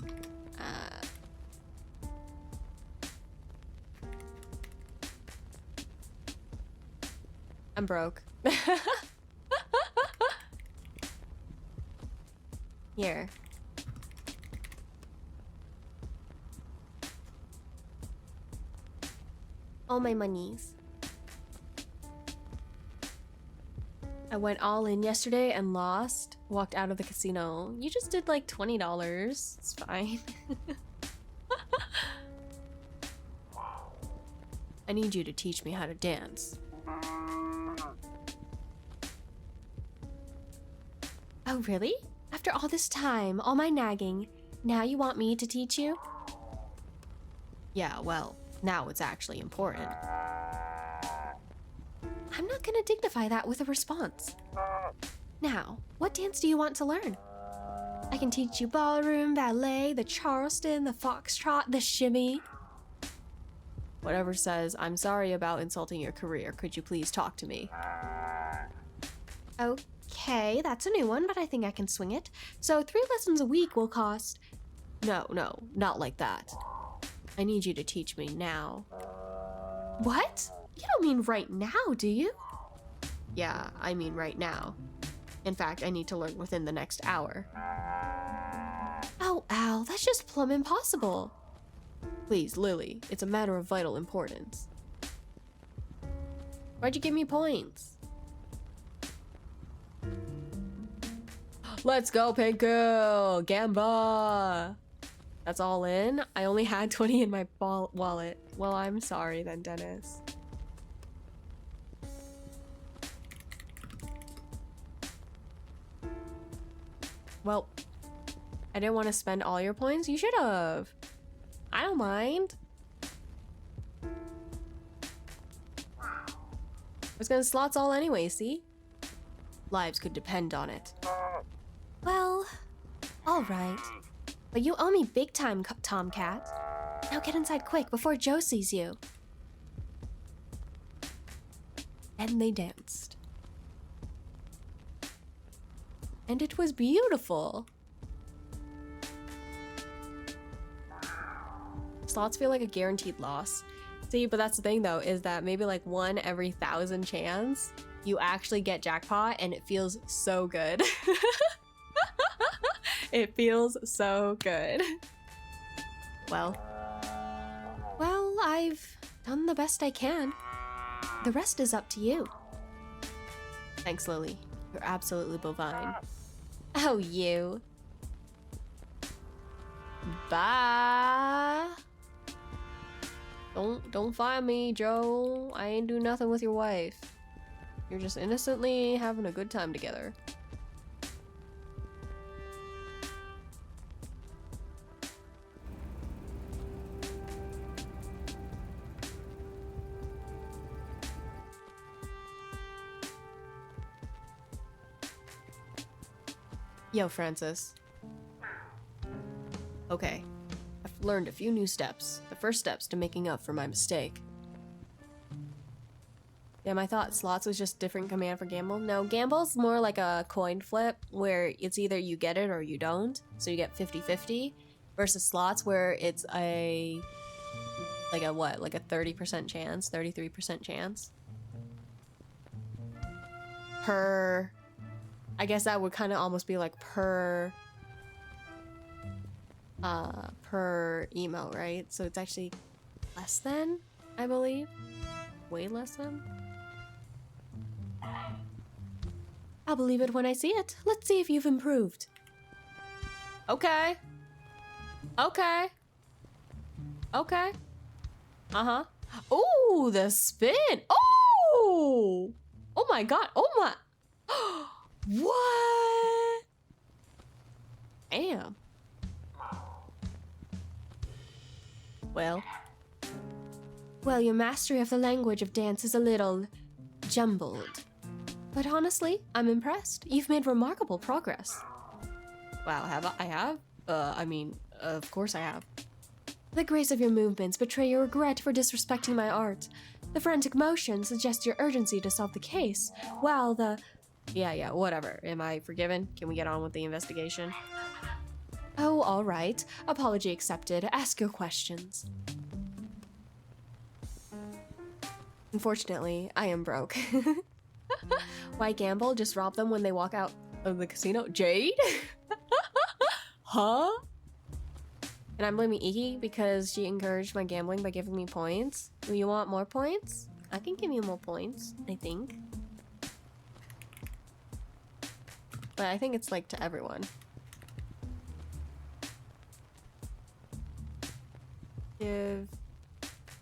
Speaker 3: I'm broke. Here.
Speaker 6: All my monies.
Speaker 3: I went all in yesterday and lost. Walked out of the casino. You just did like $20. It's fine. I need you to teach me how to dance.
Speaker 6: Oh, really? After all this time, all my nagging, now you want me to teach you?
Speaker 3: Yeah, well, now it's actually important.
Speaker 6: I'm not gonna dignify that with a response. Now, what dance do you want to learn? I can teach you ballroom, ballet, the Charleston, the foxtrot, the shimmy.
Speaker 3: Whatever says, I'm sorry about insulting your career. Could you please talk to me?
Speaker 6: Okay, that's a new one, but I think I can swing it. So 3 lessons a week will cost...
Speaker 3: No, not like that. I need you to teach me now.
Speaker 6: What? You don't mean right now, do you?
Speaker 3: Yeah, I mean right now. In fact, I need to learn within the next hour.
Speaker 6: Oh, Al, that's just plumb impossible.
Speaker 3: Please, Lily, it's a matter of vital importance. Why'd you give me points? Let's go, Pink Girl! Gamba! That's all in? I only had 20 in my wallet. Well, I'm sorry then, Dennis. Well, I didn't want to spend all your points. You should have. I don't mind. I was gonna slots all anyway, see? Lives could depend on it.
Speaker 6: Well, all right. But you owe me big time, Tomcat. Now get inside quick before Joe sees you.
Speaker 3: And they danced. And it was beautiful. Slots feel like a guaranteed loss. See, but that's the thing though, is that maybe like 1 every 1,000 chance you actually get jackpot and it feels so good. It feels so good. Well,
Speaker 6: I've done the best I can. The rest is up to you.
Speaker 3: thanks, Lily. You're absolutely bovine.
Speaker 6: Oh, you.
Speaker 3: Bye. Don't find me, Joe. I ain't do nothing with your wife. You're just innocently having a good time together. Yo, Francis. Okay, I've learned a few new steps. The first steps to making up for my mistake. Damn, I thought slots was just different command for gamble. No, gamble's more like a coin flip where it's either you get it or you don't. So you get 50-50 versus slots where it's like a 30% chance, 33% chance. per... I guess that would kind of almost be like per email, right? So it's actually less than, I believe. Way less than.
Speaker 6: I'll believe it when I see it. Let's see if you've improved.
Speaker 3: Okay. Okay. Okay. Uh-huh. Oh, the spin. Oh! Oh my god. Oh my... What? Damn. Well,
Speaker 6: Well, your mastery of the language of dance is a little jumbled. But honestly, I'm impressed. You've made remarkable progress.
Speaker 3: wow, have I have? I mean, of course I have.
Speaker 6: The grace of your movements betray your regret for disrespecting my art. The frantic motion suggests your urgency to solve the case, while the...
Speaker 3: Yeah, whatever. Am I forgiven? Can we get on with the investigation?
Speaker 6: Oh, all right. Apology accepted. Ask your questions.
Speaker 3: Unfortunately, I am broke. Why gamble? Just rob them when they walk out of the casino? Jade? Huh? And I'm blaming Iki because she encouraged my gambling by giving me points. Do you want more points? I can give you more points, I think. But I think it's like to everyone. Give...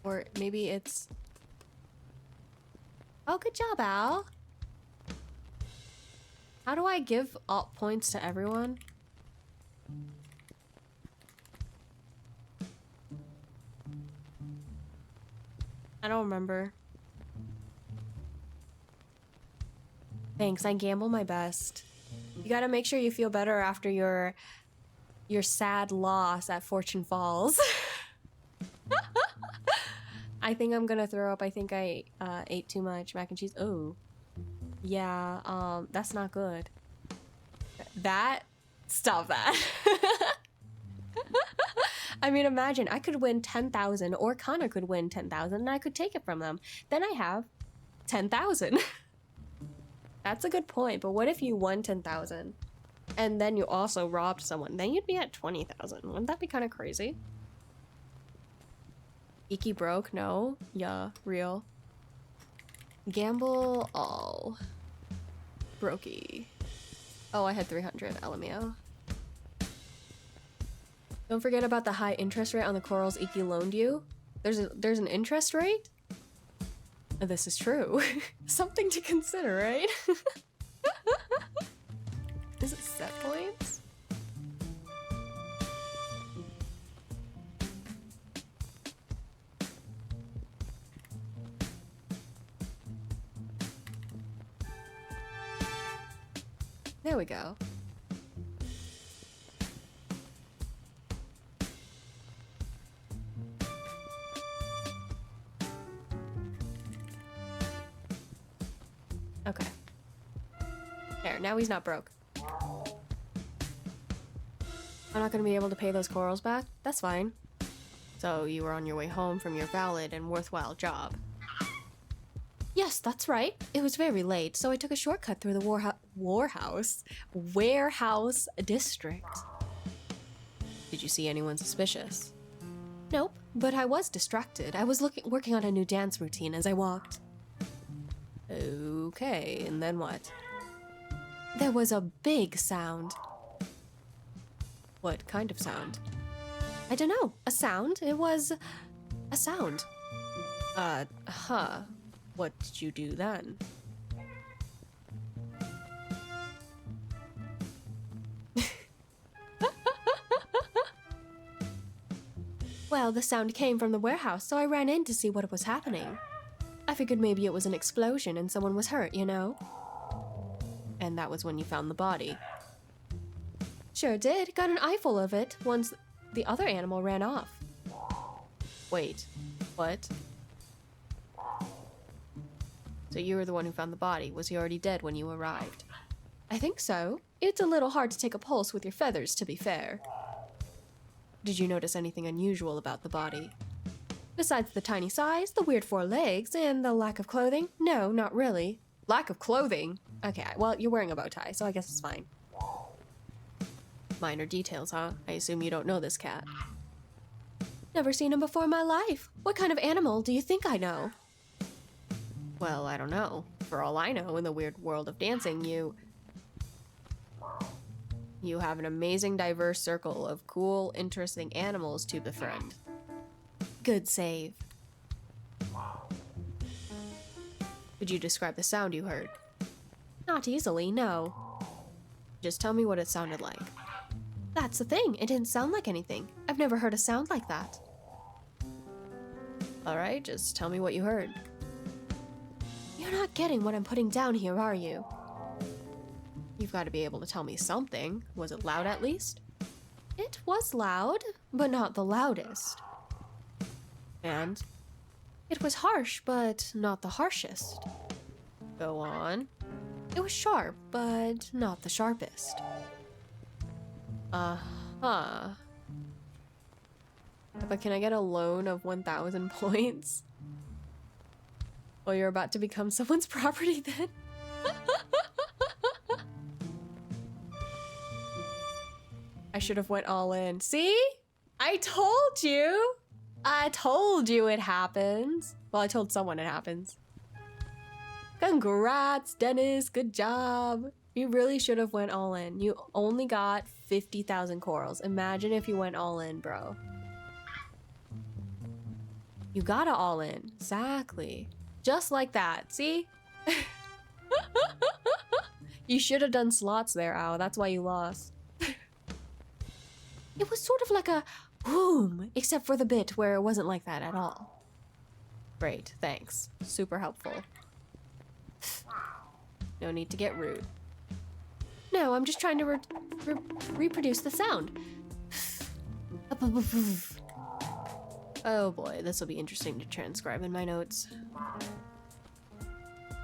Speaker 3: Or maybe it's...
Speaker 6: Oh, good job, Al.
Speaker 3: How do I give all points to everyone? I don't remember. Thanks, I gamble my best. You gotta make sure you feel better after your sad loss at Fortune Falls. I think I'm gonna throw up. I think I ate too much mac and cheese. Oh. Yeah, that's not good. Stop that. I mean, imagine I could win 10,000 or Connor could win 10,000 and I could take it from them. Then I have 10,000. That's a good point, but what if you won 10,000 and then you also robbed someone? Then you'd be at 20,000. Wouldn't that be kind of crazy? Iki broke? No. Yeah, real. Gamble all. Brokey. Oh, I had 300. LMAO. Don't forget about the high interest rate on the corals Iki loaned you. There's an interest rate? This is true. Something to consider, right? Is it set points? There we go. Okay. There, now he's not broke. I'm not gonna be able to pay those corals back? That's fine. So you were on your way home from your valid and worthwhile job.
Speaker 6: Yes, that's right. It was very late, so I took a shortcut through the warehouse district.
Speaker 3: Did you see anyone suspicious?
Speaker 6: Nope, but I was distracted. I was working on a new dance routine as I walked.
Speaker 3: Okay, and then what?
Speaker 6: There was a big sound.
Speaker 3: What kind of sound?
Speaker 6: I don't know. A sound? It was a sound.
Speaker 3: What did you do then?
Speaker 6: Well, the sound came from the warehouse, so I ran in to see what was happening. I figured maybe it was an explosion and someone was hurt, you know?
Speaker 3: And that was when you found the body.
Speaker 6: Sure did. Got an eyeful of it once the other animal ran off.
Speaker 3: Wait, what? So you were the one who found the body. Was he already dead when you arrived?
Speaker 6: I think so. It's a little hard to take a pulse with your feathers, to be fair.
Speaker 3: Did you notice anything unusual about the body?
Speaker 6: Besides the tiny size, the weird 4 legs, and the lack of clothing, no, not really.
Speaker 3: Lack of clothing? Okay, well, you're wearing a bow tie, so I guess it's fine. Minor details, huh? I assume you don't know this cat.
Speaker 6: Never seen him before in my life. What kind of animal do you think I know?
Speaker 3: Well, I don't know. For all I know, in the weird world of dancing, you have an amazing diverse circle of cool, interesting animals to befriend. Good save. Could you describe the sound you heard?
Speaker 6: Not easily, no.
Speaker 3: Just tell me what it sounded like.
Speaker 6: That's the thing. It didn't sound like anything. I've never heard a sound like that.
Speaker 3: Alright, just tell me what you heard.
Speaker 6: You're not getting what I'm putting down here, are you?
Speaker 3: You've got to be able to tell me something. Was it loud at least?
Speaker 6: It was loud, but not the loudest.
Speaker 3: And?
Speaker 6: It was harsh, but not the harshest.
Speaker 3: Go on.
Speaker 6: It was sharp, but not the sharpest.
Speaker 3: Uh-huh. But can I get a loan of 1,000 points? Well, you're about to become someone's property then? I should have went all in. See? I told you! I told you it happens. Well, I told someone it happens. Congrats, Dennis. Good job. You really should have went all in. You only got 50,000 corals. Imagine if you went all in, bro. You gotta all in. Exactly. Just like that. See? You should have done slots there, Ow. That's why you lost.
Speaker 6: It was sort of like a boom, except for the bit where it wasn't like that at all.
Speaker 3: Great. Thanks. Super helpful. No need to get rude.
Speaker 6: No, I'm just trying to reproduce the sound.
Speaker 3: Oh boy, this will be interesting to transcribe in my notes.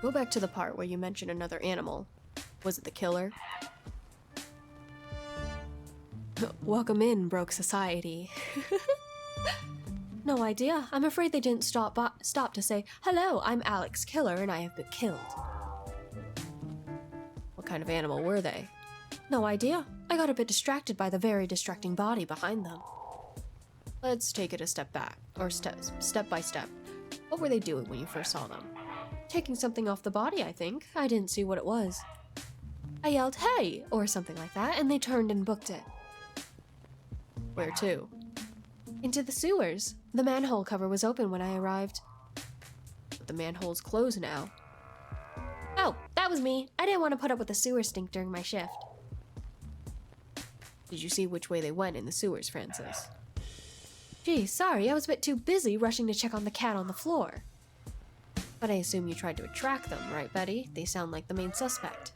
Speaker 3: Go back to the part where you mentioned another animal. Was it the killer? Welcome in, broke society.
Speaker 6: No idea. I'm afraid they didn't stop to say, "Hello, I'm Alex Killer and I have been killed."
Speaker 3: What kind of animal were they?
Speaker 6: No idea. I got a bit distracted by the very distracting body behind them.
Speaker 3: Let's take it a step back, or step by step. What were they doing when you first saw them?
Speaker 6: Taking something off the body, I think. I didn't see what it was. I yelled, "Hey!" or something like that, and they turned and booked it.
Speaker 3: Where to?
Speaker 6: Into the sewers. The manhole cover was open when I arrived.
Speaker 3: But the manhole's closed now.
Speaker 6: Oh, that was me. I didn't want to put up with the sewer stink during my shift.
Speaker 3: Did you see which way they went in the sewers, Francis?
Speaker 6: Gee, sorry, I was a bit too busy rushing to check on the cat on the floor.
Speaker 3: But I assume you tried to attract them, right, Betty? They sound like the main suspect.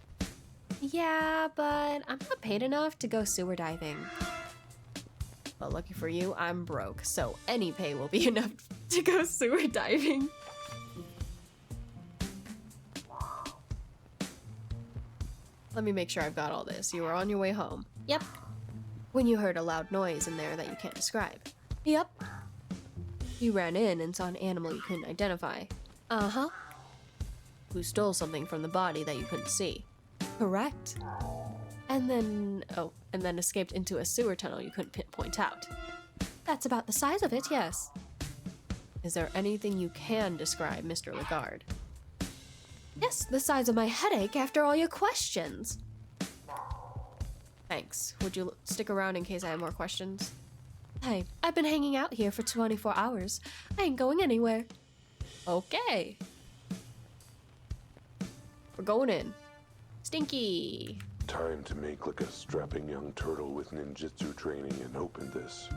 Speaker 6: Yeah, but I'm not paid enough to go sewer diving.
Speaker 3: Well, lucky for you, I'm broke, so any pay will be enough to go sewer diving. Let me make sure I've got all this. You were on your way home.
Speaker 6: Yep.
Speaker 3: When you heard a loud noise in there that you can't describe.
Speaker 6: Yep.
Speaker 3: You ran in and saw an animal you couldn't identify.
Speaker 6: Uh-huh.
Speaker 3: Who stole something from the body that you couldn't see.
Speaker 6: Correct.
Speaker 3: And then escaped into a sewer tunnel you couldn't pinpoint out.
Speaker 6: That's about the size of it, yes.
Speaker 3: Is there anything you can describe, Mr. Lagarde?
Speaker 6: Yes, the size of my headache after all your questions.
Speaker 3: Thanks. Would you stick around in case I have more questions?
Speaker 6: Hey, I've been hanging out here for 24 hours. I ain't going anywhere.
Speaker 3: Okay. We're going in. Stinky.
Speaker 5: Time to make like a strapping young turtle with ninjutsu training and open this.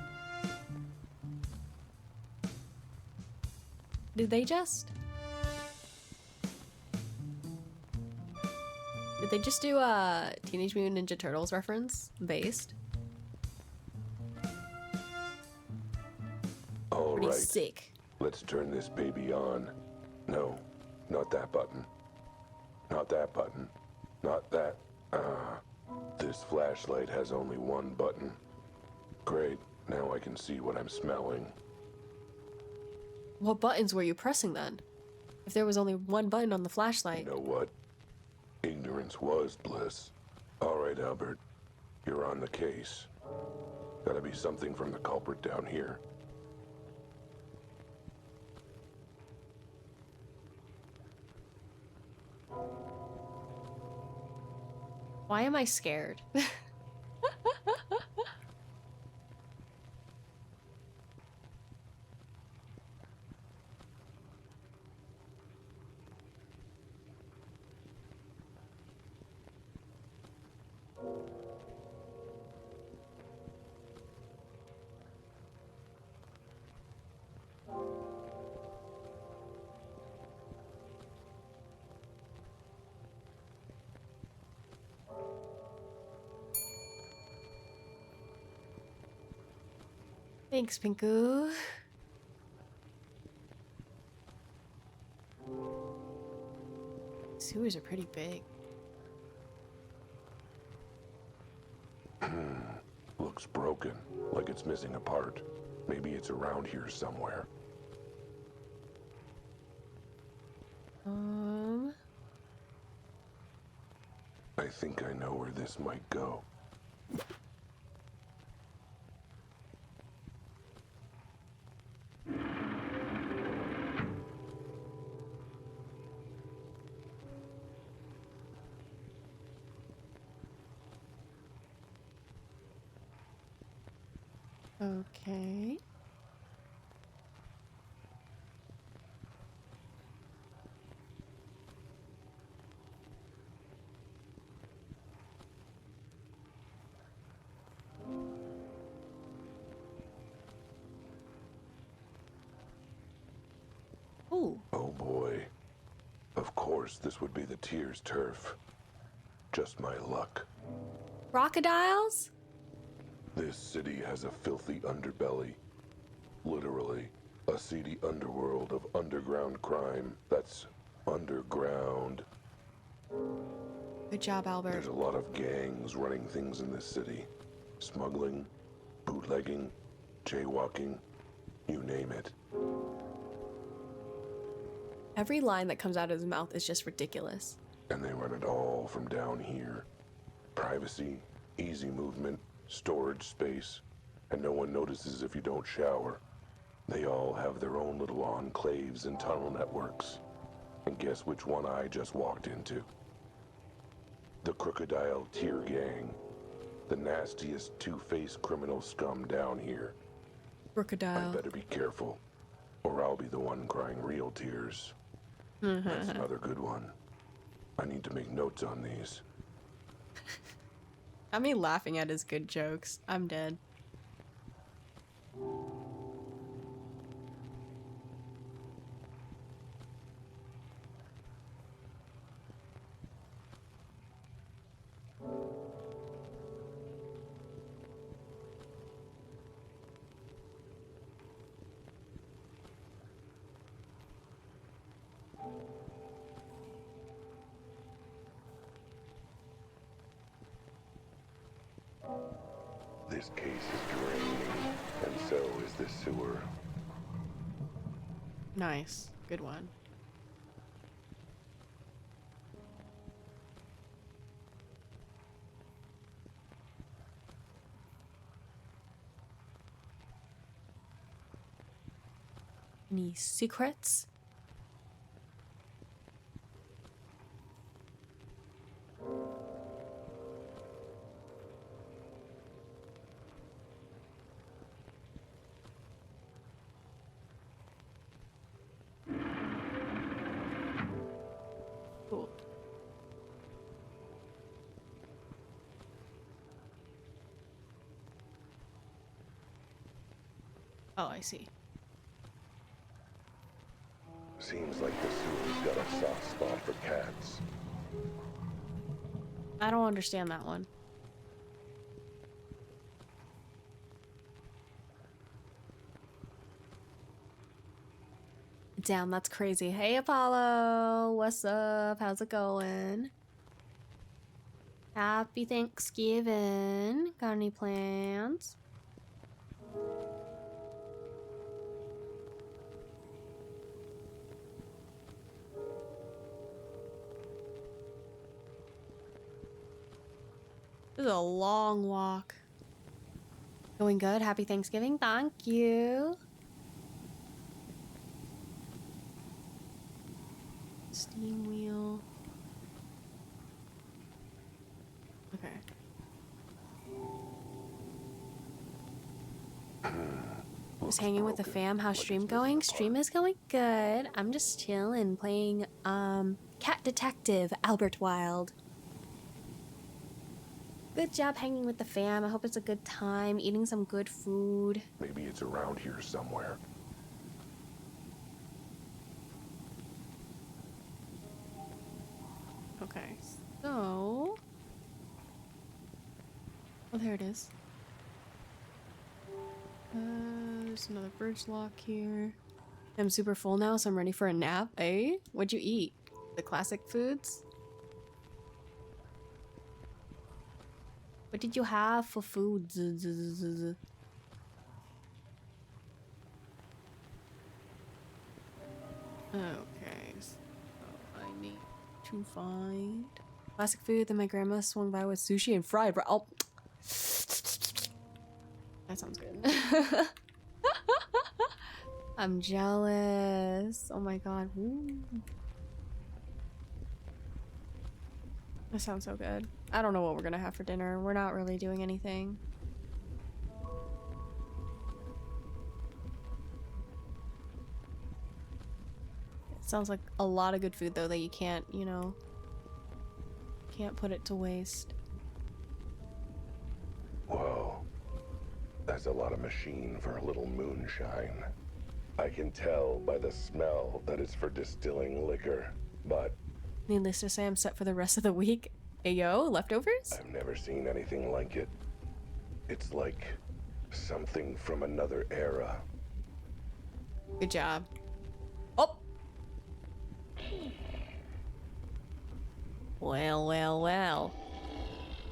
Speaker 3: Did they just do a Teenage Mutant Ninja Turtles reference? Based?
Speaker 5: All
Speaker 3: Pretty
Speaker 5: right,
Speaker 3: sick.
Speaker 5: let's turn this baby on. No, not that button. Not that button. Not that. This flashlight has only one button. Great, now I can see what I'm smelling.
Speaker 3: What buttons were you pressing then? If there was only one button on the flashlight.
Speaker 5: You know what? Ignorance ignorance was bliss. All right, Albert. You're on the case. Gotta be something from the culprit down here.
Speaker 3: Why am I scared? Thanks, Pinku. Sewers are pretty big.
Speaker 5: Looks broken, like it's missing a part. Maybe it's around here somewhere. I think I know where this might go.
Speaker 3: Okay. Ooh.
Speaker 5: Oh boy. Of course, this would be the Tears turf. Just my luck.
Speaker 3: Crocodiles?
Speaker 5: This city has a filthy underbelly. Literally, a seedy underworld of underground crime that's underground.
Speaker 3: Good job, Albert.
Speaker 5: There's a lot of gangs running things in this city. Smuggling, bootlegging, jaywalking, you name it.
Speaker 3: Every line that comes out of his mouth is just ridiculous.
Speaker 5: And they run it all from down here. Privacy, easy movement, storage space, and no one notices if you don't shower. They all have their own little enclaves and tunnel networks. And guess which one I just walked into? The Crocodile Tear Gang. The nastiest two-faced criminal scum down here. I
Speaker 3: Crocodile.
Speaker 5: better be careful, or I'll be the one crying real tears. That's another good one. I need to make notes on these.
Speaker 3: Got me laughing at his good jokes. I'm dead.
Speaker 5: This case is draining, and so is the sewer.
Speaker 3: Nice. Good one. Any secrets? Cool. Oh, I see.
Speaker 5: Seems like the sewer's got a soft spot for cats.
Speaker 3: I don't understand that one. Damn, that's crazy. Hey, Apollo. What's up? How's it going? Happy Thanksgiving. Got any plans? This is a long walk. Going good. Happy Thanksgiving. Thank you. Steam wheel. Okay. Just hanging with the fam. How's stream going? Stream is going good. I'm just chilling, playing Cat Detective Albert Wilde. Good job hanging with the fam. I hope it's a good time, eating some good food.
Speaker 5: Maybe it's around here somewhere.
Speaker 3: Okay, so... Oh, there it is. There's another birch lock here. I'm super full now, so I'm ready for a nap. Hey, what'd you eat? The classic foods? What did you have for food? Okay, so I need to find classic food that my grandma swung by with sushi and fried. Oh, that sounds good. I'm jealous. Oh my god. Ooh. That sounds so good. I don't know what we're gonna have for dinner. We're not really doing anything. It sounds like a lot of good food though that you can't, you know, can't put it to waste.
Speaker 5: Whoa. That's a lot of machine for a little moonshine. I can tell by the smell that it's for distilling liquor, but
Speaker 3: Needless to say, I'm set for the rest of the week. Ayo, leftovers?
Speaker 5: I've never seen anything like it. It's like something from another era.
Speaker 3: Good job. Oh! Well, well, well.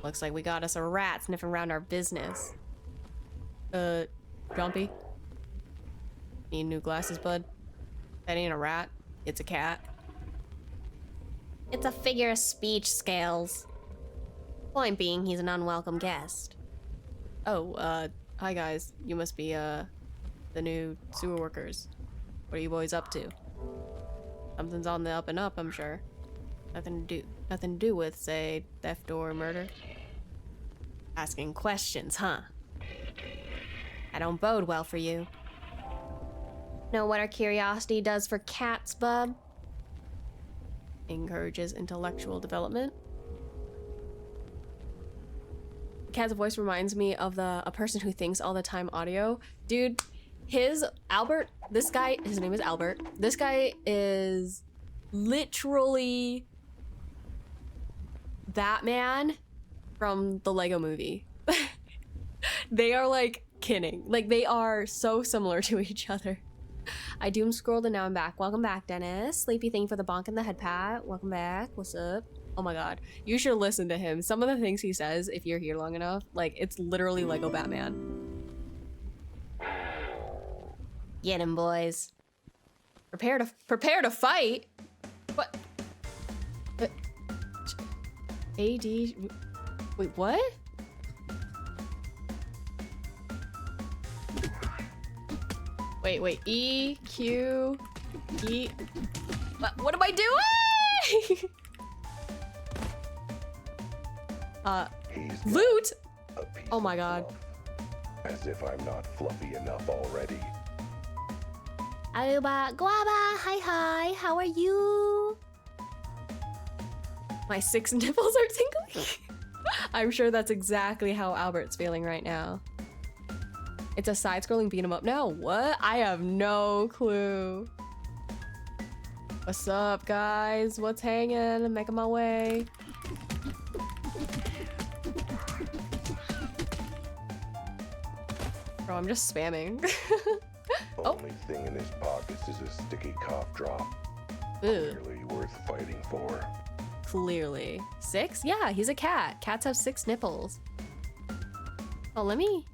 Speaker 3: Looks like we got us a rat sniffing around our business. Jumpy? Need new glasses, bud? That ain't a rat. It's a cat.
Speaker 6: It's a figure of speech, Scales. Point being, he's an unwelcome guest.
Speaker 3: Oh, hi guys. You must be, the new sewer workers. What are you boys up to? Something's on the up and up, I'm sure. Nothing to do with, say, theft or murder. Asking questions, huh?
Speaker 6: I don't bode well for you. Know what our curiosity does for cats, bub?
Speaker 3: Encourages intellectual development. Cat's voice reminds me of a person who thinks all the time audio. Dude, this guy, his name is Albert. This guy is literally Batman from the Lego movie. They are like kidding. Like they are so similar to each other. I doom scrolled and now I'm back. Welcome back, Dennis. Sleepy, thank you for the bonk and the head pat. Welcome back. What's up? Oh my god. You should listen to him. Some of the things he says, if you're here long enough, like it's literally Lego Batman.
Speaker 6: Get him, boys.
Speaker 3: Prepare to fight? What? AD... Wait, what? Wait, E, Q, E... What am I doing?
Speaker 5: He's
Speaker 3: Loot?
Speaker 5: a piece
Speaker 3: Oh my
Speaker 5: of
Speaker 3: god.
Speaker 5: fluff. As if I'm not fluffy enough already.
Speaker 6: Aruba, Guava, hi, how are you?
Speaker 3: My 6 nipples are tingling. I'm sure that's exactly how Albert's feeling right now. It's a side-scrolling beat 'em up now. What? I have no clue. What's up, guys? What's hanging? I'm making my way. Bro, I'm just spamming. Oh.
Speaker 5: Only thing in his pockets is a sticky cough drop.
Speaker 3: Ugh.
Speaker 5: Clearly worth fighting for.
Speaker 3: Clearly. 6? Yeah, he's a cat. Cats have 6 nipples. Oh, let me...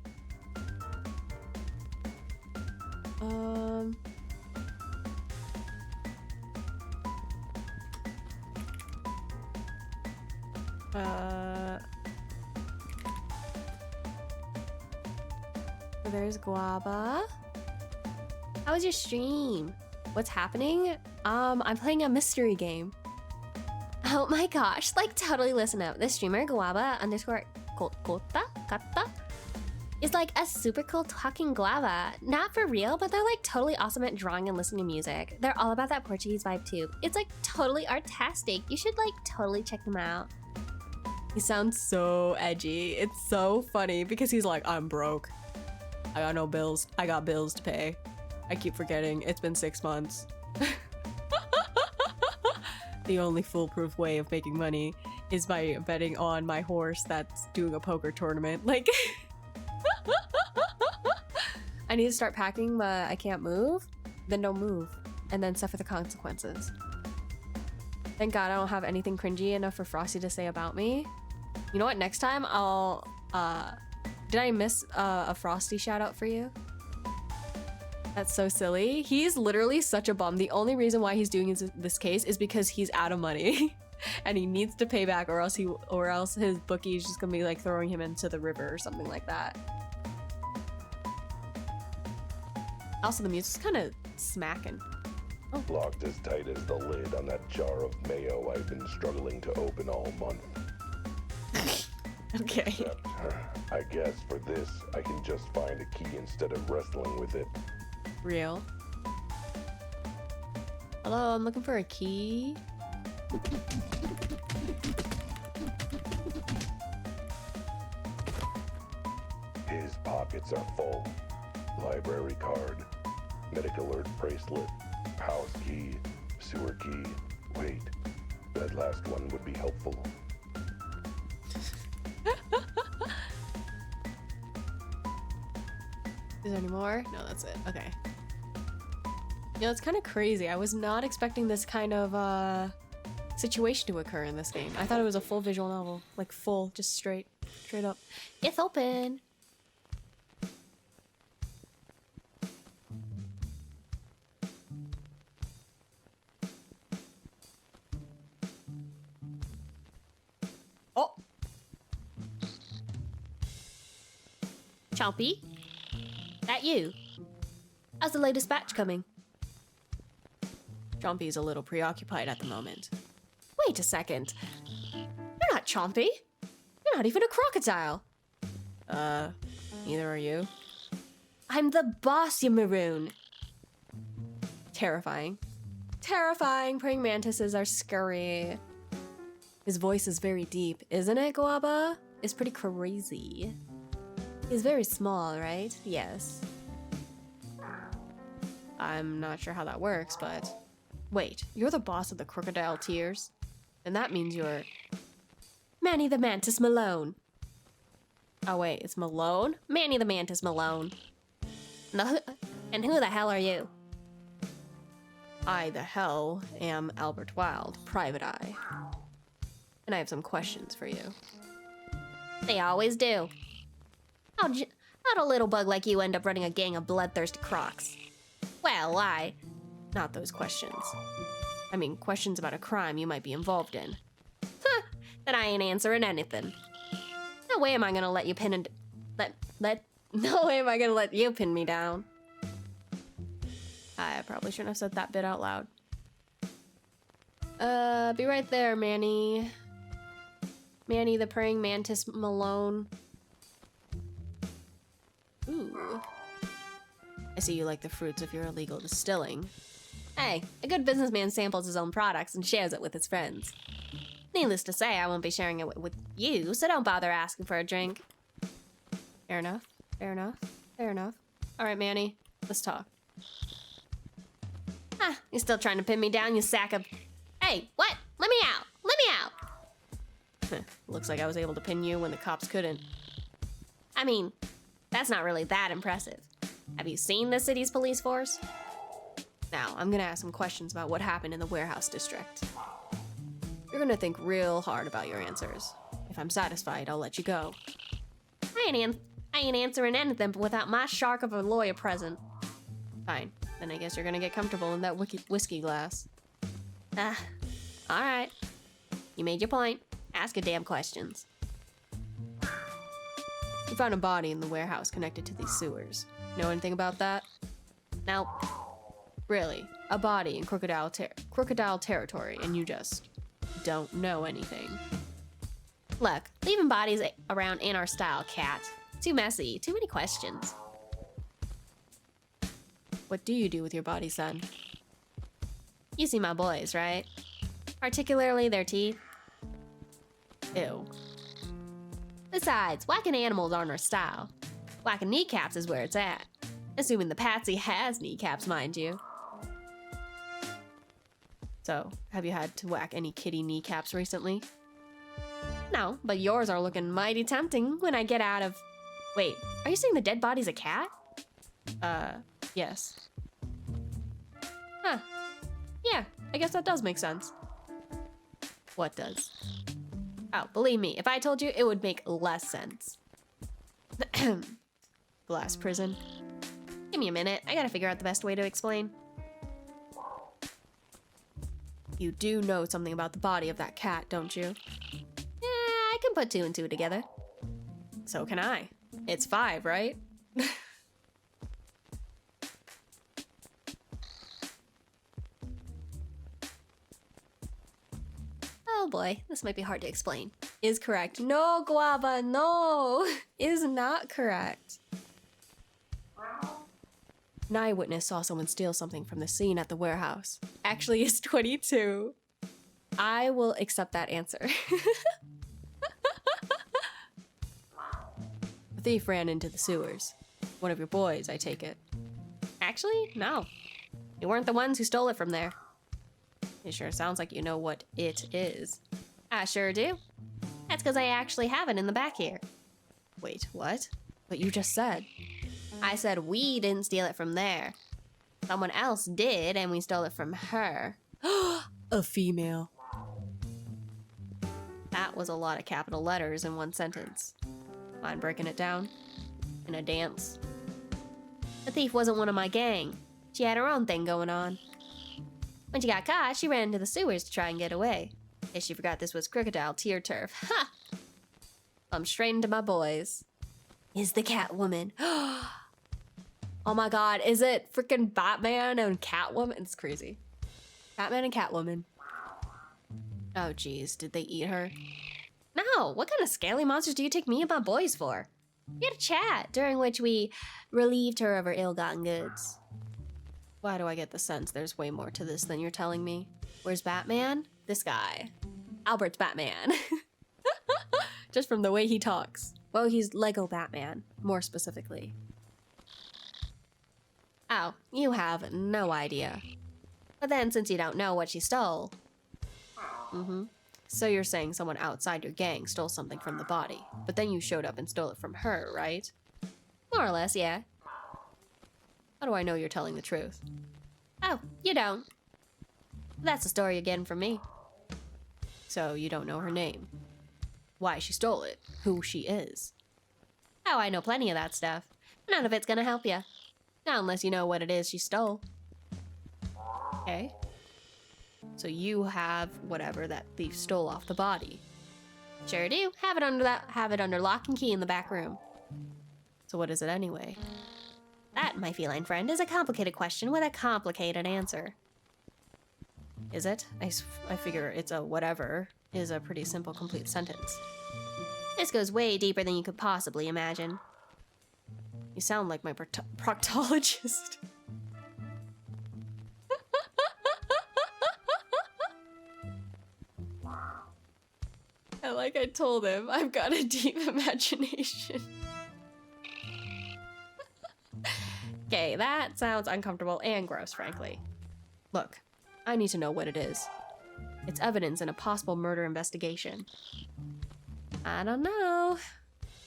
Speaker 3: So there's Guava. How was your stream? What's happening? I'm playing a mystery game. Oh my gosh, like totally listen up. This streamer, Guava _ Kata, is like a super cool talking guava. Not for real, but they're like totally awesome at drawing and listening to music. They're all about that Portuguese vibe too. It's like totally artastic. You should like totally check them out. He sounds so edgy. It's so funny because he's like, I'm broke. I got no bills. I got bills to pay. I keep forgetting. It's been 6 months. The only foolproof way of making money is by betting on my horse that's doing a poker tournament. Like, I need to start packing, but I can't move. Then don't move. And then suffer the consequences. Thank God I don't have anything cringy enough for Frosty to say about me. You know what? Next time I'll, did I miss a Frosty shout out for you? That's so silly. He's literally such a bum. The only reason why he's doing this case is because he's out of money and he needs to pay back, or else his bookie is just gonna be like throwing him into the river or something like that. Also, the music's kind of smacking. Oh.
Speaker 5: Locked as tight as the lid on that jar of mayo I've been struggling to open all month.
Speaker 3: Okay.
Speaker 5: Except, I guess for this, I can just find a key instead of wrestling with it.
Speaker 3: Real. Hello, I'm looking for a key.
Speaker 5: His pockets are full. Library card, medic alert bracelet, house key, sewer key. Wait, that last one would be helpful.
Speaker 3: Is there any more? No, that's it. Okay. You know, it's kind of crazy. I was not expecting this kind of situation to occur in this game. I thought it was a full visual novel. Like full, just straight up.
Speaker 6: It's open.
Speaker 3: Oh!
Speaker 6: Chompy? That you? How's the latest batch coming?
Speaker 3: Chompy's a little preoccupied at the moment.
Speaker 6: Wait a second. You're not Chompy. You're not even a crocodile.
Speaker 3: Neither are you.
Speaker 6: I'm the boss, you maroon.
Speaker 3: Terrifying. Terrifying. Praying mantises are scary. His voice is very deep, isn't it, Guaba? It's pretty crazy. He's very small, right? Yes. I'm not sure how that works, but... Wait, you're the boss of the Crocodile Tears? And that means you're...
Speaker 6: Manny the Mantis Malone.
Speaker 3: Oh wait, it's Malone?
Speaker 6: Manny the Mantis Malone. And who the hell are you?
Speaker 3: I, the hell, am Albert Wilde, Private Eye. And I have some questions for you.
Speaker 6: They always do. How'd a little bug like you end up running a gang of bloodthirsty crocs? Well, why?
Speaker 3: Not those questions. I mean, questions about a crime you might be involved in.
Speaker 6: Huh, then I ain't answering anything. No way am I gonna let you pin and...
Speaker 3: No way am I gonna let you pin me down. I probably shouldn't have said that bit out loud. Be right there, Manny. Manny the Praying Mantis Malone. Ooh. I see you like the fruits of your illegal distilling.
Speaker 6: Hey, a good businessman samples his own products and shares it with his friends. Needless to say, I won't be sharing it with you, so don't bother asking for a drink.
Speaker 3: Fair enough. Fair enough. Fair enough. All right, Manny, let's talk.
Speaker 6: Ah, you're still trying to pin me down, you sack of... Hey, what? Let me out! Let me out!
Speaker 3: Looks like I was able to pin you when the cops couldn't.
Speaker 6: I mean, that's not really that impressive. Have you seen the city's police force?
Speaker 3: Now, I'm gonna ask some questions about what happened in the warehouse district. You're gonna think real hard about your answers. If I'm satisfied, I'll let you go.
Speaker 6: I ain't answering anything without my shark of a lawyer present.
Speaker 3: Fine. Then I guess you're gonna get comfortable in that whiskey glass.
Speaker 6: All right. You made your point. Ask your damn questions.
Speaker 3: We found a body in the warehouse connected to these sewers. Know anything about that?
Speaker 6: Nope.
Speaker 3: Really? A body in crocodile territory, and you just don't know anything?
Speaker 6: Look, leaving bodies around ain't our style, cat. Too messy, too many questions.
Speaker 3: What do you do with your bodies then?
Speaker 6: You see my boys, right? Particularly their teeth.
Speaker 3: Ew.
Speaker 6: Besides, whacking animals aren't our style. Whacking kneecaps is where it's at. Assuming the patsy has kneecaps, mind you.
Speaker 3: So, have you had to whack any kitty kneecaps recently?
Speaker 6: No, but yours are looking mighty tempting when I get out of... Wait, are you saying the dead body's a cat?
Speaker 3: Yes.
Speaker 6: Huh.
Speaker 3: Yeah, I guess that does make sense. What does?
Speaker 6: Oh, believe me, if I told you, it would make less sense.
Speaker 3: Glass prison?
Speaker 6: Give me a minute, I gotta figure out the best way to explain.
Speaker 3: You do know something about the body of that cat, don't you?
Speaker 6: Yeah, I can put 2 and 2 together.
Speaker 3: So can I. It's 5, right?
Speaker 6: Oh boy, this might be hard to explain.
Speaker 3: Is correct. No, Guava, no! Is not correct. An eyewitness saw someone steal something from the scene at the warehouse. Actually, it's 22. I will accept that answer. The thief ran into the sewers. One of your boys, I take it.
Speaker 6: Actually, no. You weren't the ones who stole it from there.
Speaker 3: It sure sounds like you know what it is.
Speaker 6: I sure do. That's because I actually have it in the back here.
Speaker 3: Wait, what? But you just said.
Speaker 6: I said we didn't steal it from there. Someone else did, and we stole it from her.
Speaker 3: A female.
Speaker 6: That was a lot of capital letters in one sentence.
Speaker 3: Mind breaking it down?
Speaker 6: In a dance. The thief wasn't one of my gang. She had her own thing going on. When she got caught, she ran into the sewers to try and get away. Guess she forgot this was crocodile tier turf. Ha! I'm straight into my boys. Is the Catwoman.
Speaker 3: Oh my god, is it freaking Batman and Catwoman? It's crazy. Batman and Catwoman. Oh geez, did they eat her?
Speaker 6: No, what kind of scaly monsters do you take me and my boys for? We had a chat, during which we relieved her of her ill-gotten goods.
Speaker 3: Why do I get the sense there's way more to this than you're telling me? Where's Batman? This guy. Albert's Batman. Just from the way he talks. Well, he's Lego Batman, more specifically.
Speaker 6: Oh, you have no idea. But then, since you don't know what she stole...
Speaker 3: So you're saying someone outside your gang stole something from the body, but then you showed up and stole it from her, right?
Speaker 6: More or less, yeah.
Speaker 3: How do I know you're telling the truth?
Speaker 6: Oh, you don't. That's the story you're getting from me.
Speaker 3: So you don't know her name, why she stole it, who she is.
Speaker 6: Oh, I know plenty of that stuff. None of it's gonna help you. Not unless you know what it is she stole.
Speaker 3: Okay. So you have whatever that thief stole off the body.
Speaker 6: Sure do. Have it under lock and key in the back room.
Speaker 3: So what is it anyway?
Speaker 6: That, my feline friend, is a complicated question with a complicated answer.
Speaker 3: Is it? I figure it's a whatever is a pretty simple, complete sentence.
Speaker 6: This goes way deeper than you could possibly imagine.
Speaker 3: You sound like my proctologist. And like I told him, I've got a deep imagination. Okay, that sounds uncomfortable and gross, frankly. Look, I need to know what it is. It's evidence in a possible murder investigation. I don't know.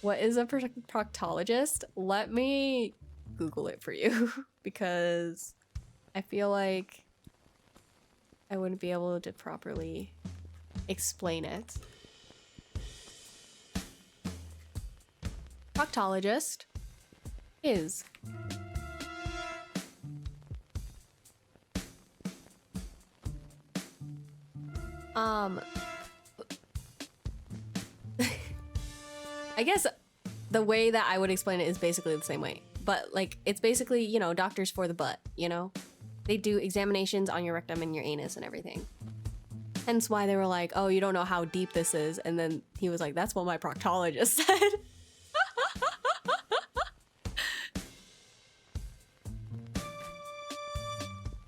Speaker 3: What is a proctologist? Let me Google it for you because I feel like I wouldn't be able to properly explain it. Proctologist is I guess the way that I would explain it is basically the same way. But like, it's basically, you know, doctors for the butt, you know? They do examinations on your rectum and your anus and everything. Hence why they were like, oh, you don't know how deep this is. And then he was like, that's what my proctologist said.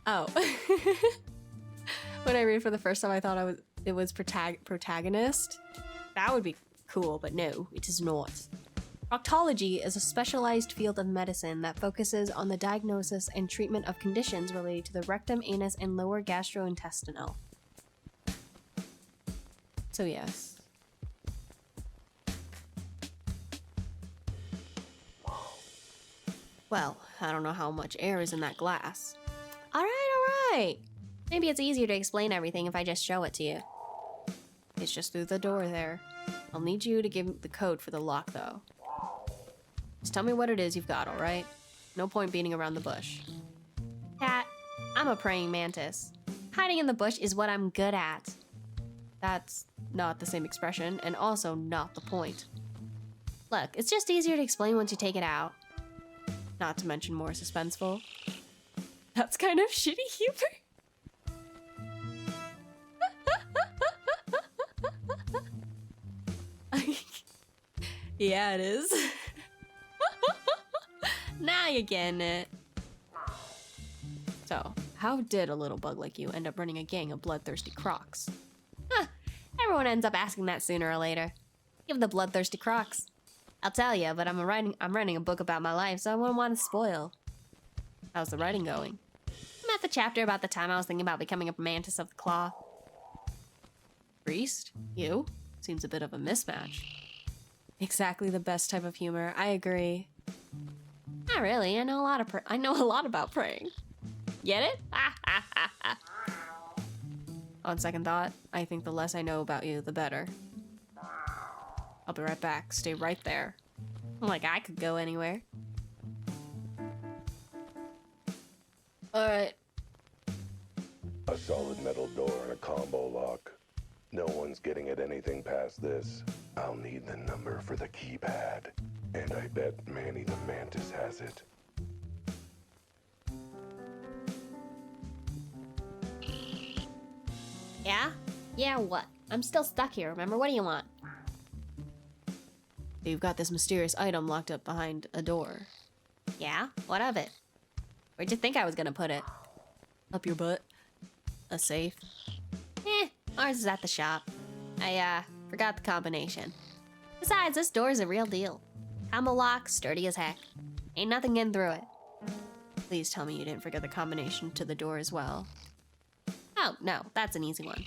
Speaker 3: Oh. When I read for the first time, I thought it was protagonist. That would be cool, but no, it is not. Proctology is a specialized field of medicine that focuses on the diagnosis and treatment of conditions related to the rectum, anus, and lower gastrointestinal. So yes. Well, I don't know how much air is in that glass. All right. Maybe it's easier to explain everything if I just show it to you. It's just through the door there. I'll need you to give the code for the lock, though. Just tell me what it is you've got, all right? No point beating around the bush. Cat, I'm a praying mantis. Hiding in the bush is what I'm good at. That's not the same expression, and also not the point. Look, it's just easier to explain once you take it out. Not to mention more suspenseful. That's kind of shitty humor. Yeah, it is. Now you're getting it. So, how did a little bug like you end up running a gang of bloodthirsty crocs? Huh, everyone ends up asking that sooner or later. Give the bloodthirsty crocs. I'll tell you, but I'm writing a book about my life, so I wouldn't want to spoil. How's the writing going? I'm at the chapter about the time I was thinking about becoming a mantis of the claw. Priest? You? Seems a bit of a mismatch. Exactly the best type of humor. I agree. Not really. I know a lot about praying. Get it? On second thought, I think the less I know about you, the better. I'll be right back. Stay right there. Like I could go anywhere. Alright.
Speaker 5: A solid metal door and a combo lock. No one's getting at anything past this. I'll need the number for the keypad. And I bet Manny the Mantis has it.
Speaker 6: Yeah? Yeah, what? I'm still stuck here, remember? What do you want?
Speaker 3: You've got this mysterious item locked up behind a door.
Speaker 6: Yeah? What of it? Where'd you think I was gonna put it?
Speaker 3: Up your butt. A safe.
Speaker 6: Ours is at the shop. I, forgot the combination. Besides, this door is a real deal. Combo lock, sturdy as heck. Ain't nothing getting through it.
Speaker 3: Please tell me you didn't forget the combination to the door as well.
Speaker 6: Oh, no, that's an easy one.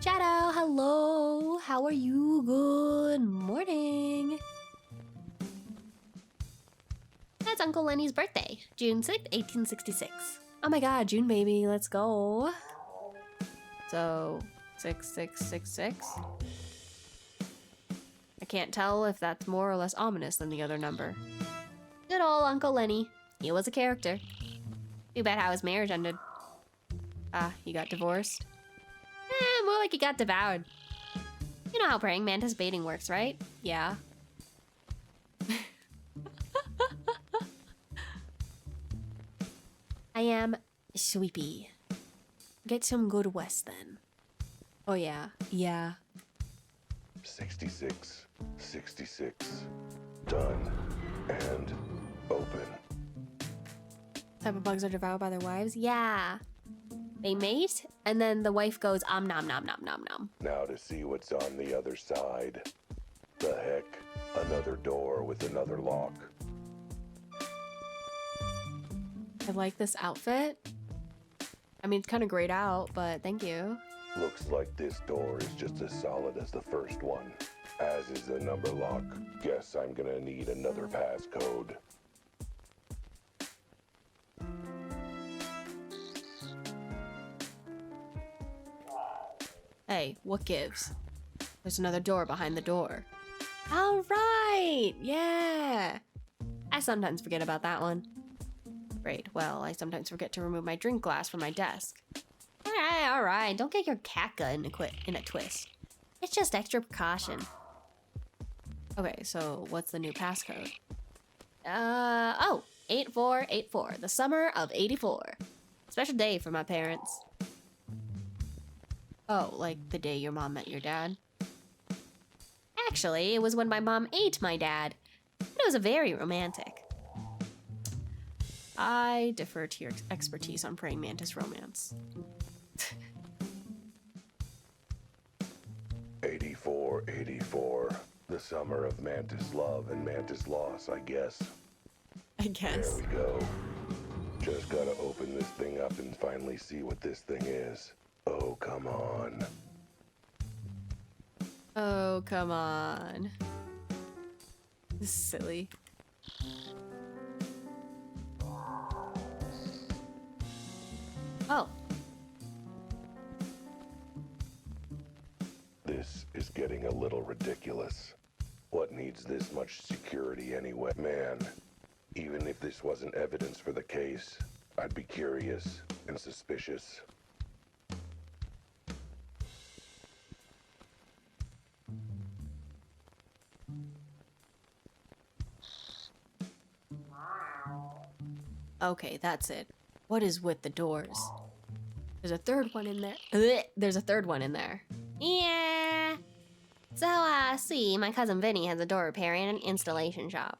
Speaker 6: Shadow, hello. How are you? Good morning. That's Uncle Lenny's birthday, June 6th, 1866.
Speaker 3: Oh my god, June baby, let's go. So, 6666? I can't tell if that's more or less ominous than the other number.
Speaker 6: Good old Uncle Lenny. He was a character. Too bad how his marriage ended.
Speaker 3: Ah, he got divorced?
Speaker 6: More like he got devoured. You know how praying mantis baiting works, right?
Speaker 3: Yeah.
Speaker 6: I am sweepy. Get some good west then.
Speaker 3: Oh yeah, yeah.
Speaker 5: 66, 66. Done. And open.
Speaker 3: Type of bugs are devoured by their wives?
Speaker 6: Yeah. They mate, and then the wife goes, nom nom nom nom nom.
Speaker 5: Now to see what's on the other side. The heck? Another door with another lock.
Speaker 3: I like this outfit. I mean, it's kind of grayed out, but thank you.
Speaker 5: Looks like this door is just as solid as the first one. As is the number lock. Guess I'm gonna need another passcode.
Speaker 3: Hey, what gives? There's another door behind the door. All right, yeah. I sometimes forget about that one. Great, well, I sometimes forget to remove my drink glass from my desk.
Speaker 6: All right. Don't get your cat gut in a twist. It's just extra precaution.
Speaker 3: Okay, so what's the new passcode? Oh, 8484, the summer of 84. Special day for my parents. Oh, like the day your mom met your dad? Actually, it was when my mom ate my dad. It was a very romantic. I defer to your expertise on praying mantis romance.
Speaker 5: 84, the summer of mantis love and mantis loss, I guess.
Speaker 3: I guess.
Speaker 5: There we go. Just gotta open this thing up and finally see what this thing is. Oh, come on.
Speaker 3: Oh, come on. This is silly. Oh.
Speaker 5: This is getting a little ridiculous. What needs this much security anyway? Man, even if this wasn't evidence for the case, I'd be curious and suspicious.
Speaker 3: Okay, that's it. What is with the doors? There's a third one in there. Ugh, there's a third one in there.
Speaker 6: Yeah. So, see, my cousin Vinny has a door repair and an installation shop.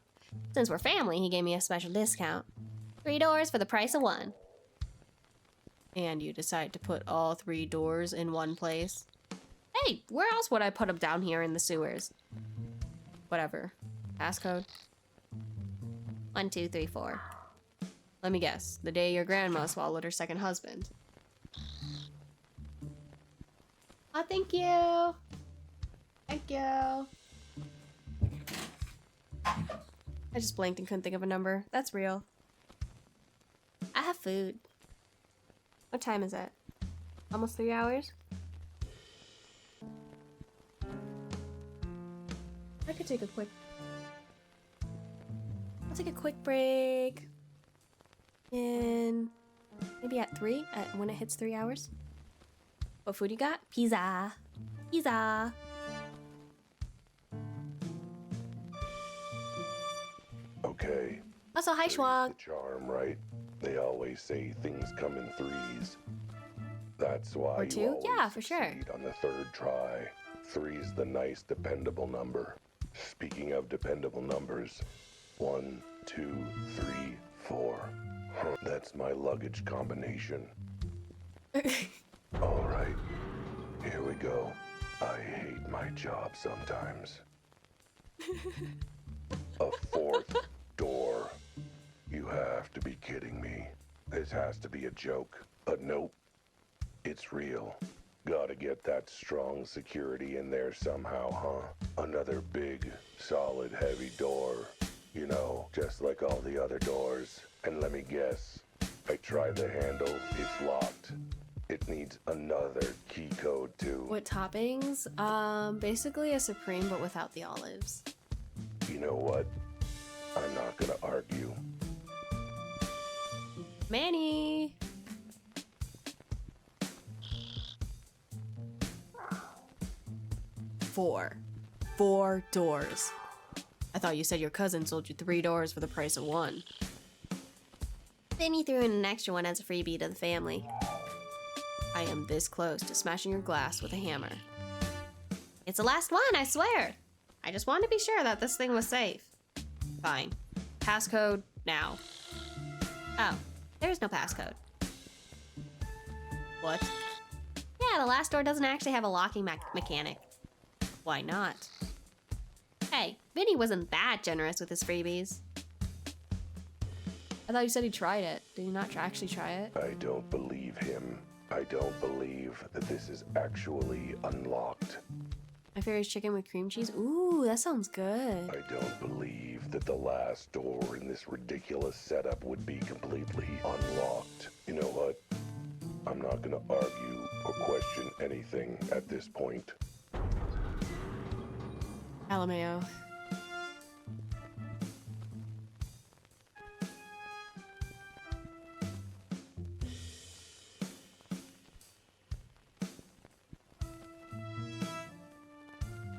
Speaker 6: Since we're family, he gave me a special discount. 3 doors for the price of 1.
Speaker 3: And you decide to put all 3 doors in one place? Hey, where else would I put them down here in the sewers? Whatever. Passcode?
Speaker 6: 1, 2, 3, 4.
Speaker 3: Let me guess. The day your grandma swallowed her second husband.
Speaker 6: Oh, thank you.
Speaker 3: Thank you. I just blanked and couldn't think of a number. That's real.
Speaker 6: I have food.
Speaker 3: What time is it? Almost 3 hours? I could take a quick... I'll take a quick break. And maybe at 3, when it hits 3 hours. What food you got?
Speaker 6: Pizza. Pizza.
Speaker 5: Okay.
Speaker 6: Also, hi, Schwag.
Speaker 5: The charm, right? They always say things come in 3s. That's why
Speaker 3: Or
Speaker 5: you
Speaker 3: 2?
Speaker 5: always
Speaker 3: Yeah, for sure.
Speaker 5: succeed on the 3rd try. 3's the nice, dependable number. Speaking of dependable numbers, 1, 2, 3, 4. Huh, that's my luggage combination. All right, here we go. I hate my job sometimes. A 4th door. You have to be kidding me. This has to be a joke. But nope, it's real. Gotta get that strong security in there somehow, huh? Another big, solid, heavy door. You know, just like all the other doors. And let me guess, I tried the handle, it's locked. It needs another key code too.
Speaker 3: What toppings? Basically a supreme but without the olives.
Speaker 5: You know what? I'm not gonna argue.
Speaker 3: Manny! Four doors. I thought you said your cousin sold you 3 doors for the price of 1.
Speaker 6: Then he threw in an extra one as a freebie to the family.
Speaker 3: I am this close to smashing your glass with a hammer.
Speaker 6: It's the last one, I swear. I just wanted to be sure that this thing was safe.
Speaker 3: Fine. Passcode now.
Speaker 6: Oh, there's no passcode.
Speaker 3: What?
Speaker 6: Yeah, the last door doesn't actually have a locking mechanic.
Speaker 3: Why not?
Speaker 6: Hey, Vinny wasn't that generous with his freebies.
Speaker 3: I thought you said he tried it. Did he not actually try it?
Speaker 5: I don't believe him. I don't believe that this is actually unlocked.
Speaker 3: My favorite chicken with cream cheese? Ooh, that sounds good.
Speaker 5: I don't believe that the last door in this ridiculous setup would be completely unlocked. You know what? I'm not gonna argue or question anything at this point.
Speaker 3: Alameo.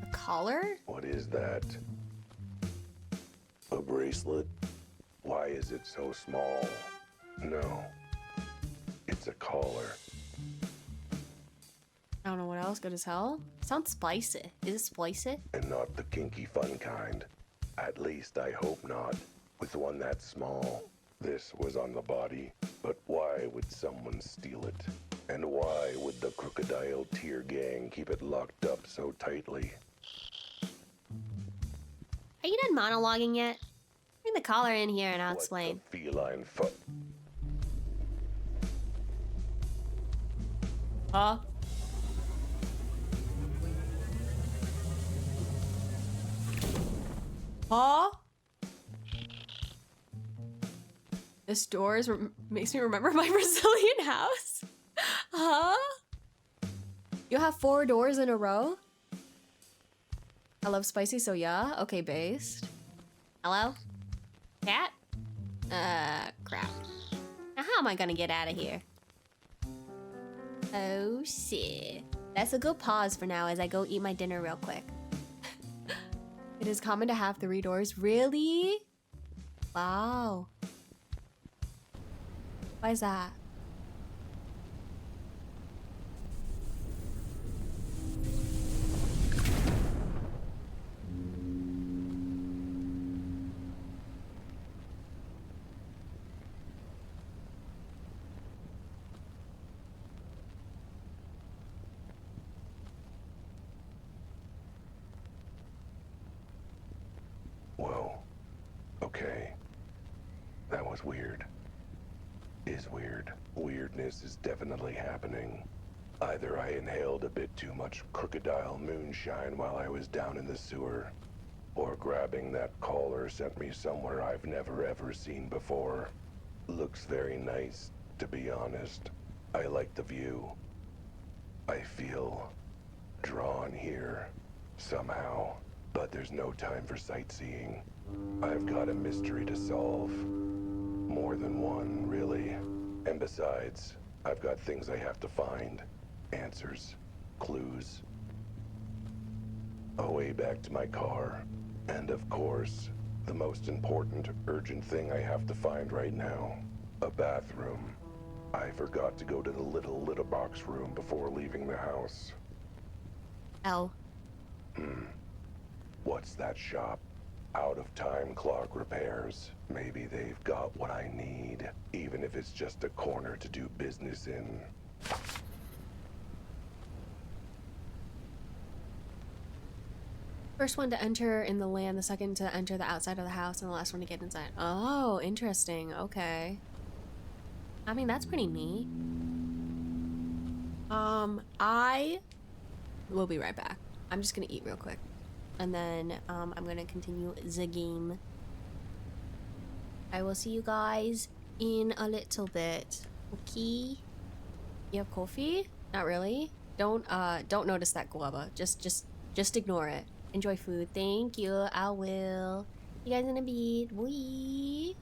Speaker 3: A collar?
Speaker 5: What is that? A bracelet? Why is it so small? No, it's a collar.
Speaker 3: I don't know what else. Good as hell. Sounds spicy. Is it spicy?
Speaker 5: And not the kinky fun kind. At least I hope not. With one that small. This was on the body, but why would someone steal it? And why would the crocodile tear gang keep it locked up so tightly?
Speaker 6: Are you done monologuing yet? Bring the collar in here and I'll explain.
Speaker 5: What the feline fuck?
Speaker 3: Huh? Huh? This door makes me remember my Brazilian house. Huh? You have 4 doors in a row? I love spicy, so yeah. Okay, based.
Speaker 6: Hello? Cat? Crap. Now how am I gonna get out of here? Oh shit. That's a good pause for now as I go eat my dinner real quick.
Speaker 3: It is common to have 3 doors. Really? Wow. Why is that?
Speaker 5: Whoa. Okay. That was weird. Is weird. Weirdness is definitely happening. Either I inhaled a bit too much crocodile moonshine while I was down in the sewer, or grabbing that collar sent me somewhere I've never ever seen before. Looks very nice, to be honest. I like the view. I feel drawn here, somehow. But there's no time for sightseeing. I've got a mystery to solve. More than one, really. And besides, I've got things I have to find. Answers. Clues. A way back to my car. And of course, the most important, urgent thing I have to find right now. A bathroom. I forgot to go to the little litter box room before leaving the house.
Speaker 6: Oh.
Speaker 5: What's that shop? Out of time clock repairs. Maybe they've got what I need, even if it's just a corner to do business in.
Speaker 3: First one to enter in the land, the second to enter the outside of the house, and the last one to get inside. Oh, interesting. Okay. I mean, that's pretty neat. I will be right back. I'm just gonna eat real quick. And then I'm gonna continue the game. I will see you guys in a little bit. Okay. You have coffee? Not really. Don't notice that, guava. Just ignore it. Enjoy food. Thank you. I will. You guys in a bit. Bye.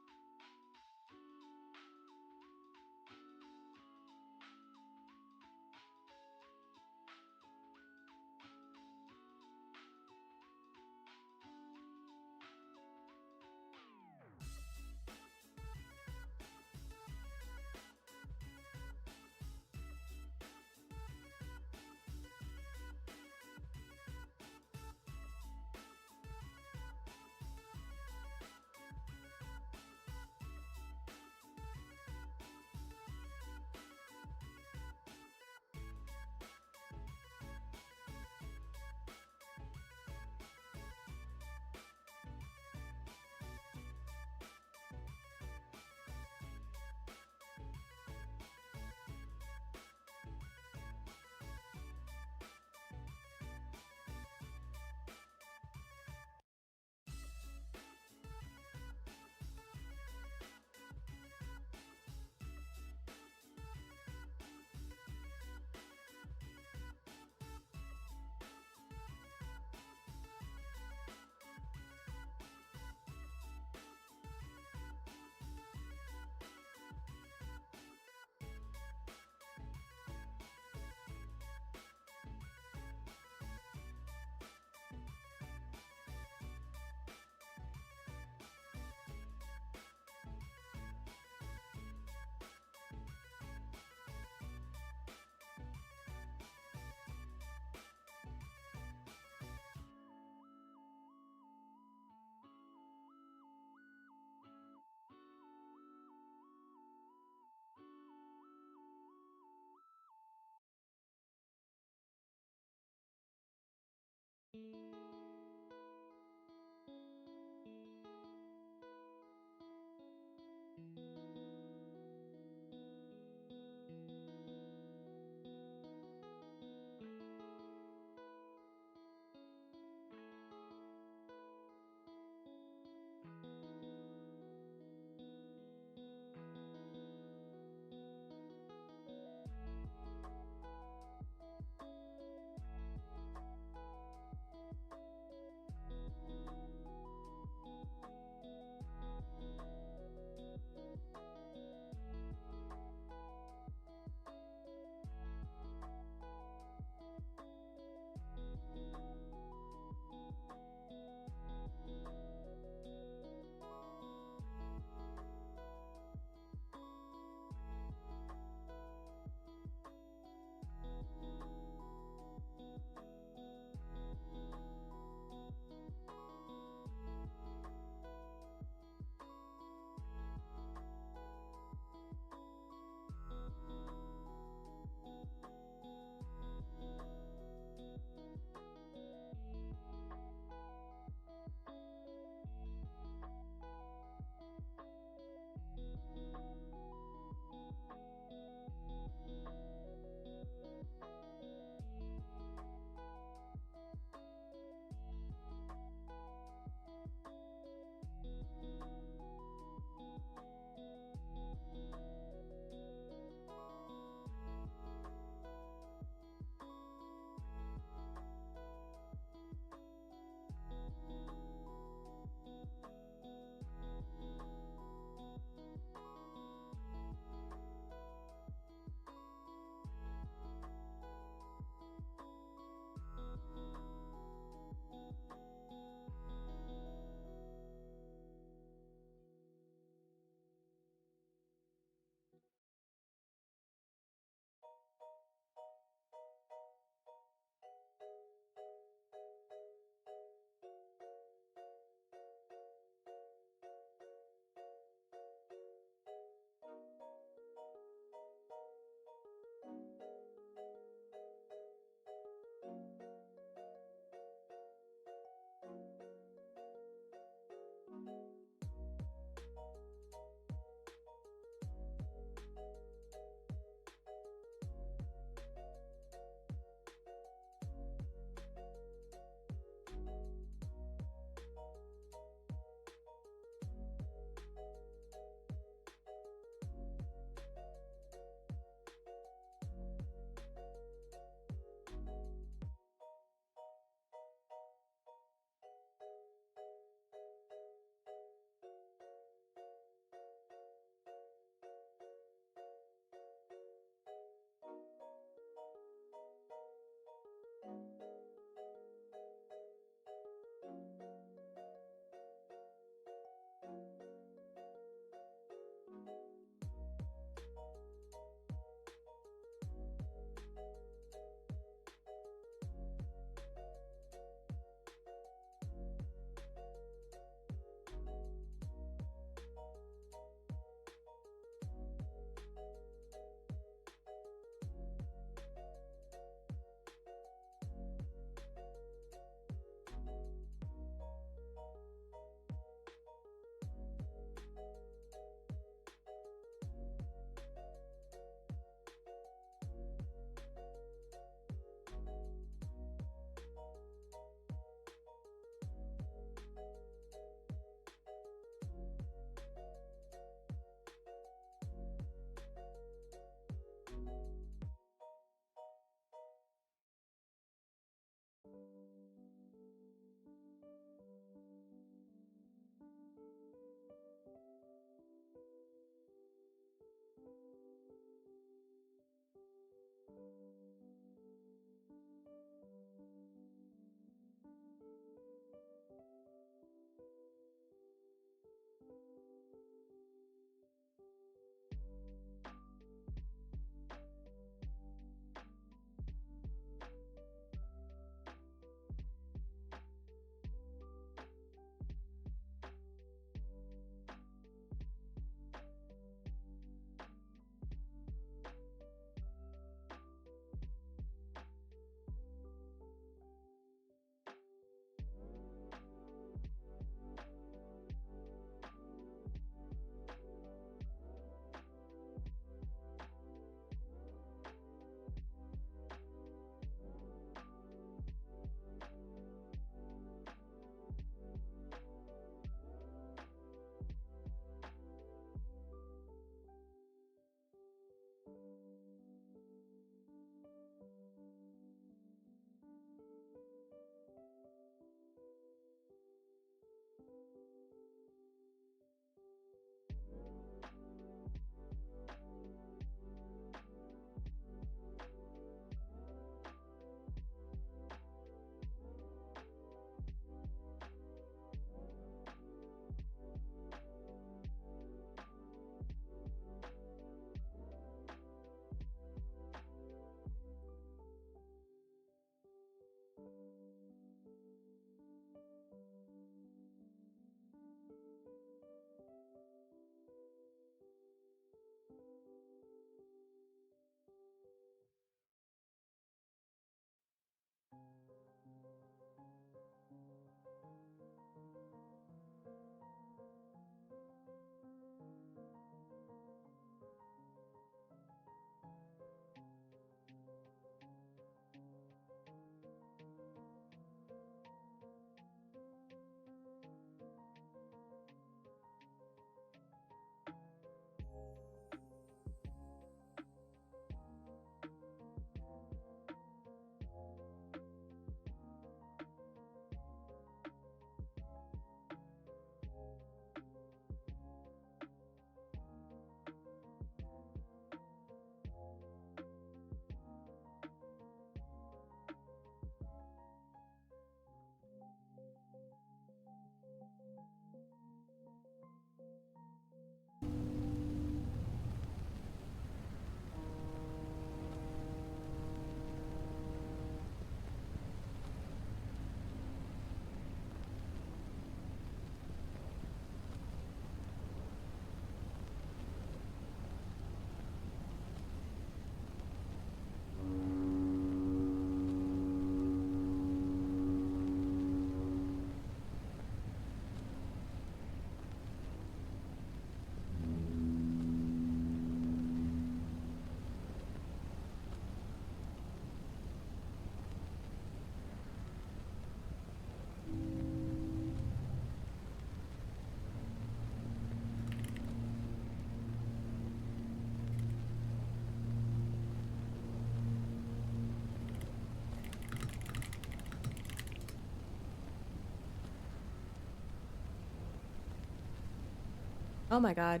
Speaker 3: Oh my god.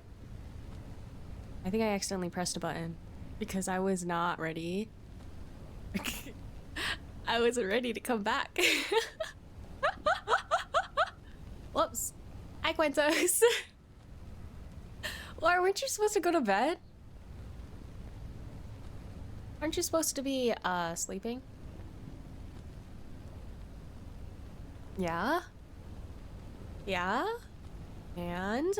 Speaker 3: I think I accidentally pressed a button because I was not ready. I wasn't ready to come back. Whoops. Hi, Quintos. Laura, weren't you supposed to go to bed? Aren't you supposed to be, sleeping? Yeah? Yeah? And?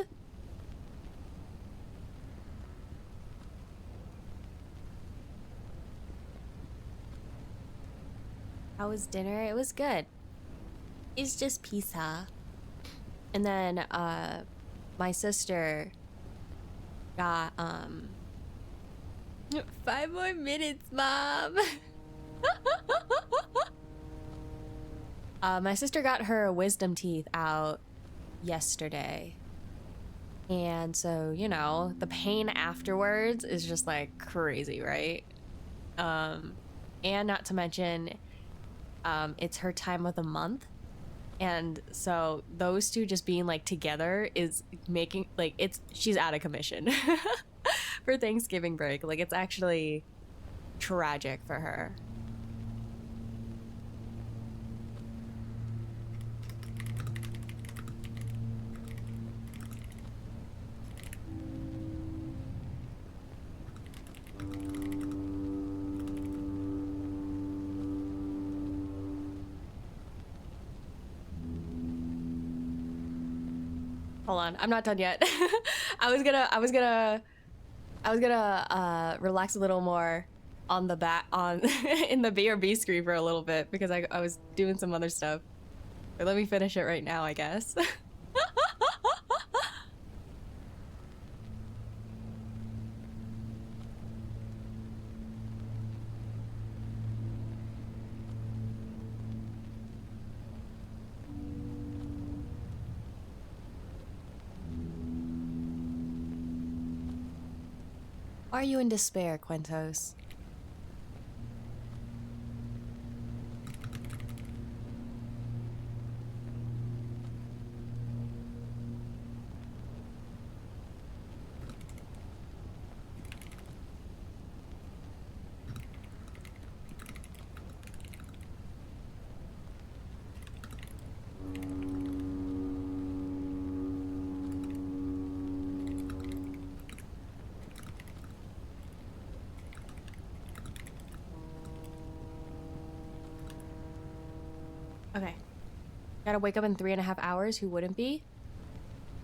Speaker 3: How was dinner? It was good. It's just pizza. And then, my sister got, 5 more minutes, Mom. My sister got her wisdom teeth out yesterday. And so, you know, the pain afterwards is just like crazy, right? And not to mention, it's her time of the month. And so those two just being like together is making like she's out of commission for Thanksgiving break. Like it's actually tragic for her. Hold on, I'm not done yet. I was gonna relax a little more on the in the BRB screen for a little bit because I was doing some other stuff. But let me finish it right now, I guess. Are you in despair, Quintos? Okay. Gotta wake up in 3.5 hours. Who wouldn't be?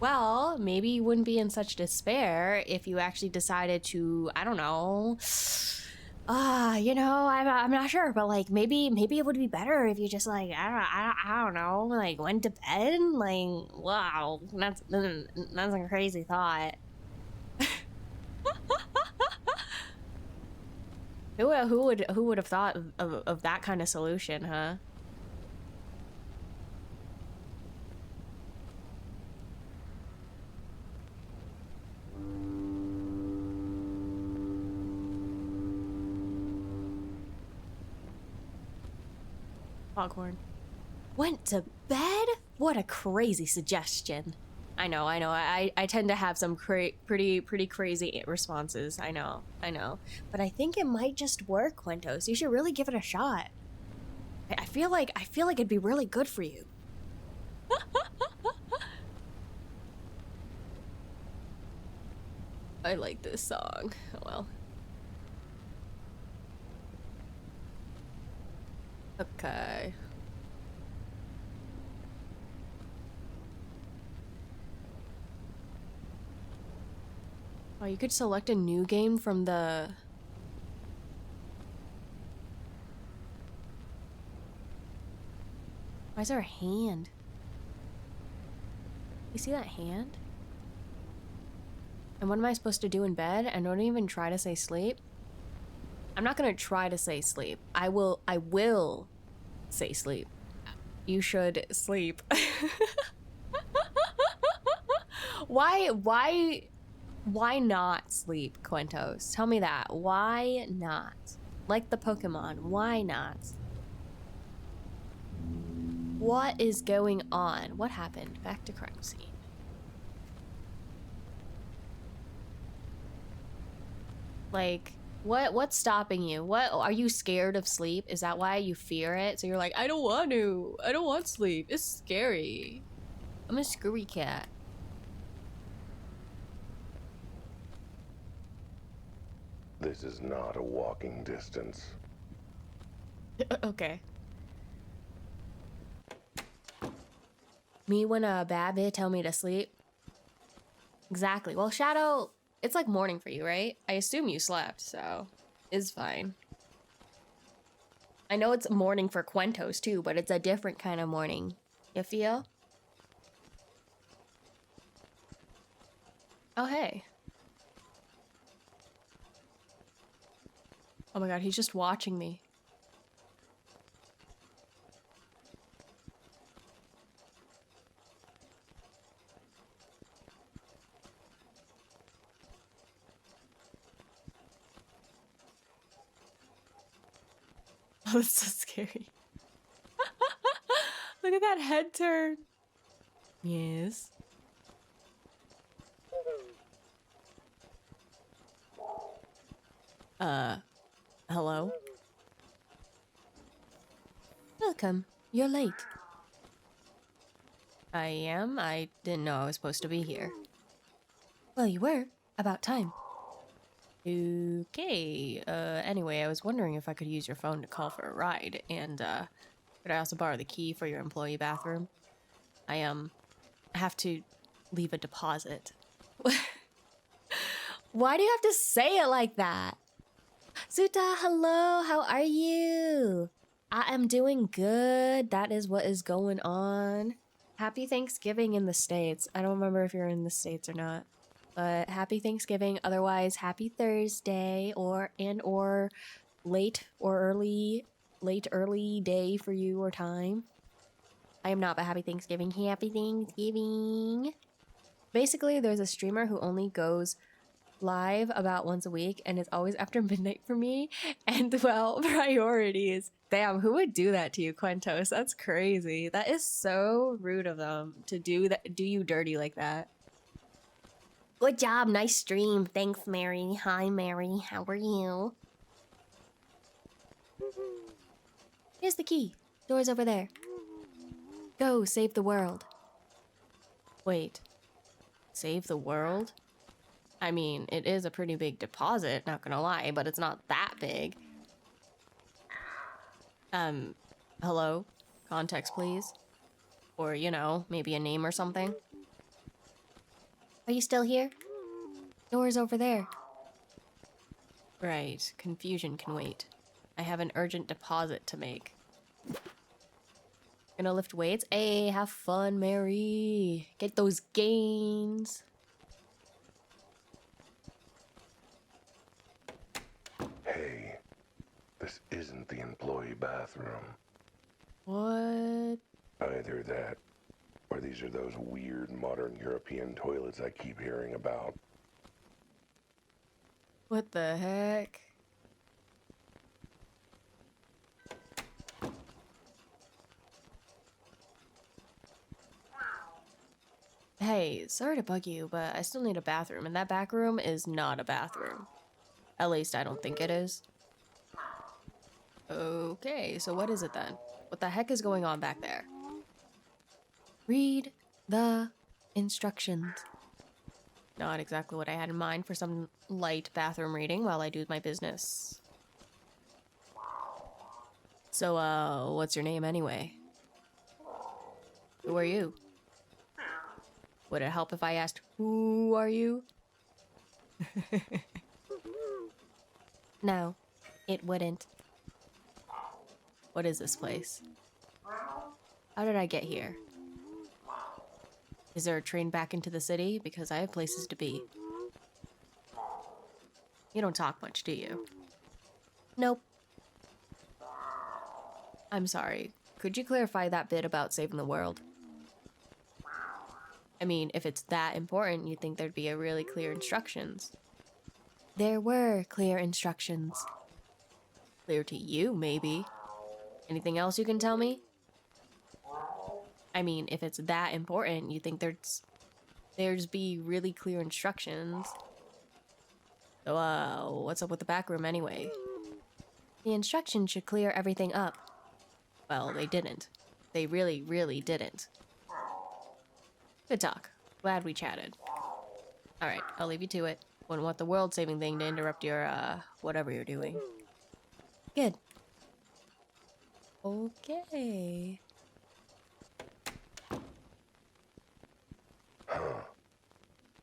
Speaker 3: Well, maybe you wouldn't be in such despair if you actually decided to, I don't know. You know, I'm not sure, but like maybe it would be better if you just like I don't know, like went to bed. Like, wow, that's a crazy thought. Who would have thought of that kind of solution, huh? Foghorn. Went to bed? What a crazy suggestion. I know. I tend to have some pretty crazy responses. I know. But I think it might just work, Quintos. You should really give it a shot. I feel like it'd be really good for you. I like this song. Oh well. Okay. Oh, you could select a new game from the... Why is there a hand? You see that hand? And what am I supposed to do in bed? And don't even try to say sleep? I'm not gonna try to say sleep. I will say sleep. You should sleep. Why not sleep, Quintos? Tell me that. Why not? Like the Pokemon, why not? What is going on? What happened? Back to crime scene. Like, what's stopping you? What are you scared of sleep? Is that why you fear it? So you're like, I don't want to. I don't want sleep. It's scary. I'm a screwy cat.
Speaker 5: This is not a walking distance.
Speaker 3: Okay. Me when a bad bitch tell me to sleep? Exactly. Well, Shadow, it's like morning for you, right? I assume you slept, so it's fine. I know it's morning for Quentos too, but it's a different kind of morning. You feel? Oh, hey. Oh my god, he's just watching me. Oh, that's so scary. Look at that head turn. Yes. Hello? Welcome. You're late. I am? I didn't know I was supposed to be here. Well, you were. About time. Okay. Anyway, I was wondering if I could use your phone to call for a ride, and, could I also borrow the key for your employee bathroom? I have to leave a deposit. Why do you have to say it like that? Suta, hello, how are you? I am doing good. That is what is going on. Happy Thanksgiving in the States. I don't remember if you're in the States or not. But happy Thanksgiving. Otherwise, happy Thursday or late early day for you or time. I am not, but happy Thanksgiving. Happy Thanksgiving. Basically, there's a streamer who only goes live about once a week, and it's always after midnight for me. And well, priorities. Damn, who would do that to you, Quentos? That's crazy. That is so rude of them to do you dirty like that. Good job, nice stream. Thanks, Mary. Hi, Mary. How are you? Here's the key. Door's over there. Go, save the world. Wait. Save the world? I mean, it is a pretty big deposit, not gonna lie, but it's not that big. Hello? Context, please. Or, you know, maybe a name or something. Are you still here? Door's over there. Right, confusion can wait. I have an urgent deposit to make. Gonna lift weights? Hey, have fun, Mary. Get those gains.
Speaker 5: Hey, this isn't the employee bathroom.
Speaker 3: What?
Speaker 5: Either that, or these are those weird modern European toilets I keep hearing about.
Speaker 3: What the heck? Hey, sorry to bug you, but I still need a bathroom, and that back room is not a bathroom. At least I don't think it is. Okay, so what is it then? What the heck is going on back there? Read the instructions. Not exactly what I had in mind for some light bathroom reading while I do my business. So, what's your name anyway? Who are you? Would it help if I asked, who are you? No, it wouldn't. What is this place? How did I get here? Is there a train back into the city? Because I have places to be. You don't talk much, do you? Nope. I'm sorry. Could you clarify that bit about saving the world? I mean, if it's that important, you'd think there'd be a really clear instructions. There were clear instructions. Clear to you, maybe. Anything else you can tell me? I mean, if it's that important, you think there'd be really clear instructions. So, what's up with the back room anyway? The instructions should clear everything up. Well, they didn't. They really, really didn't. Good talk. Glad we chatted. Alright, I'll leave you to it. Wouldn't want the world-saving thing to interrupt your, whatever you're doing. Good. Okay.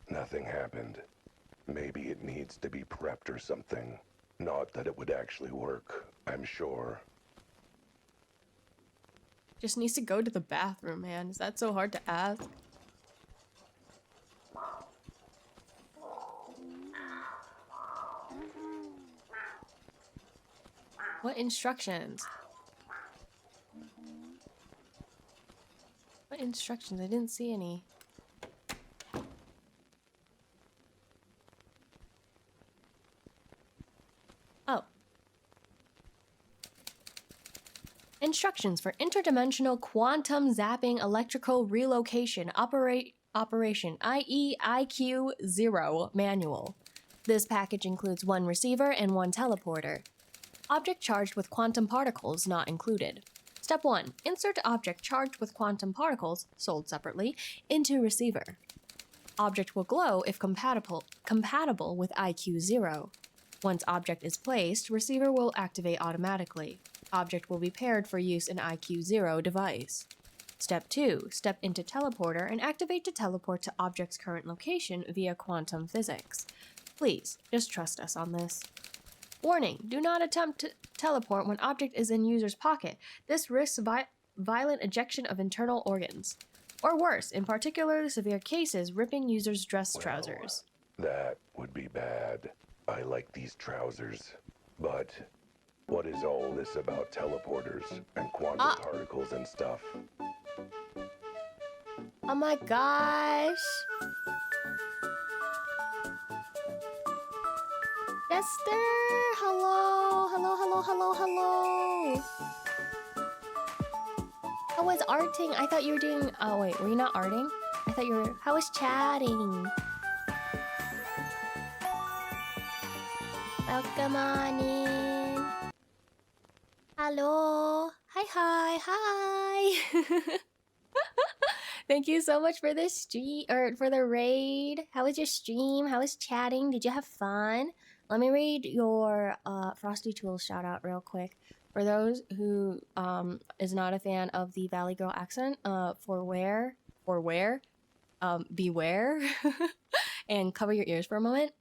Speaker 5: Nothing happened. Maybe it needs to be prepped or something. Not that it would actually work, I'm sure.
Speaker 3: Just needs to go to the bathroom, man. Is that so hard to ask? What instructions? What instructions? I didn't see any. Oh. Instructions for interdimensional quantum zapping electrical relocation operation, i.e. IQ 0 manual. This package includes 1 receiver and 1 teleporter. Object charged with quantum particles not included. Step 1. Insert object charged with quantum particles, sold separately, into receiver. Object will glow if compatible with IQ 0. Once object is placed, receiver will activate automatically. Object will be paired for use in IQ 0 device. Step 2. Step into teleporter and activate to teleport to object's current location via quantum physics. Please, just trust us on this. Warning, do not attempt to teleport when object is in user's pocket. This risks violent ejection of internal organs. Or worse, in particularly severe cases, ripping user's dress trousers.
Speaker 5: That would be bad. I like these trousers. But what is all this about teleporters and quantum particles and stuff?
Speaker 6: Oh my gosh. Jester! Hello! Hello, hello, hello, hello! How was arting? I thought you were doing... Oh, wait. Were you not arting? I thought you were... How was chatting? Welcome on in. Hello. Hi, hi, hi. Thank you so much for the stream... Or for the raid. How was your stream? How was chatting? Did you have fun? Let me read your Frosty Tools shout out real quick. For those who is not a fan of the Valley Girl accent, beware, and cover your ears for a moment.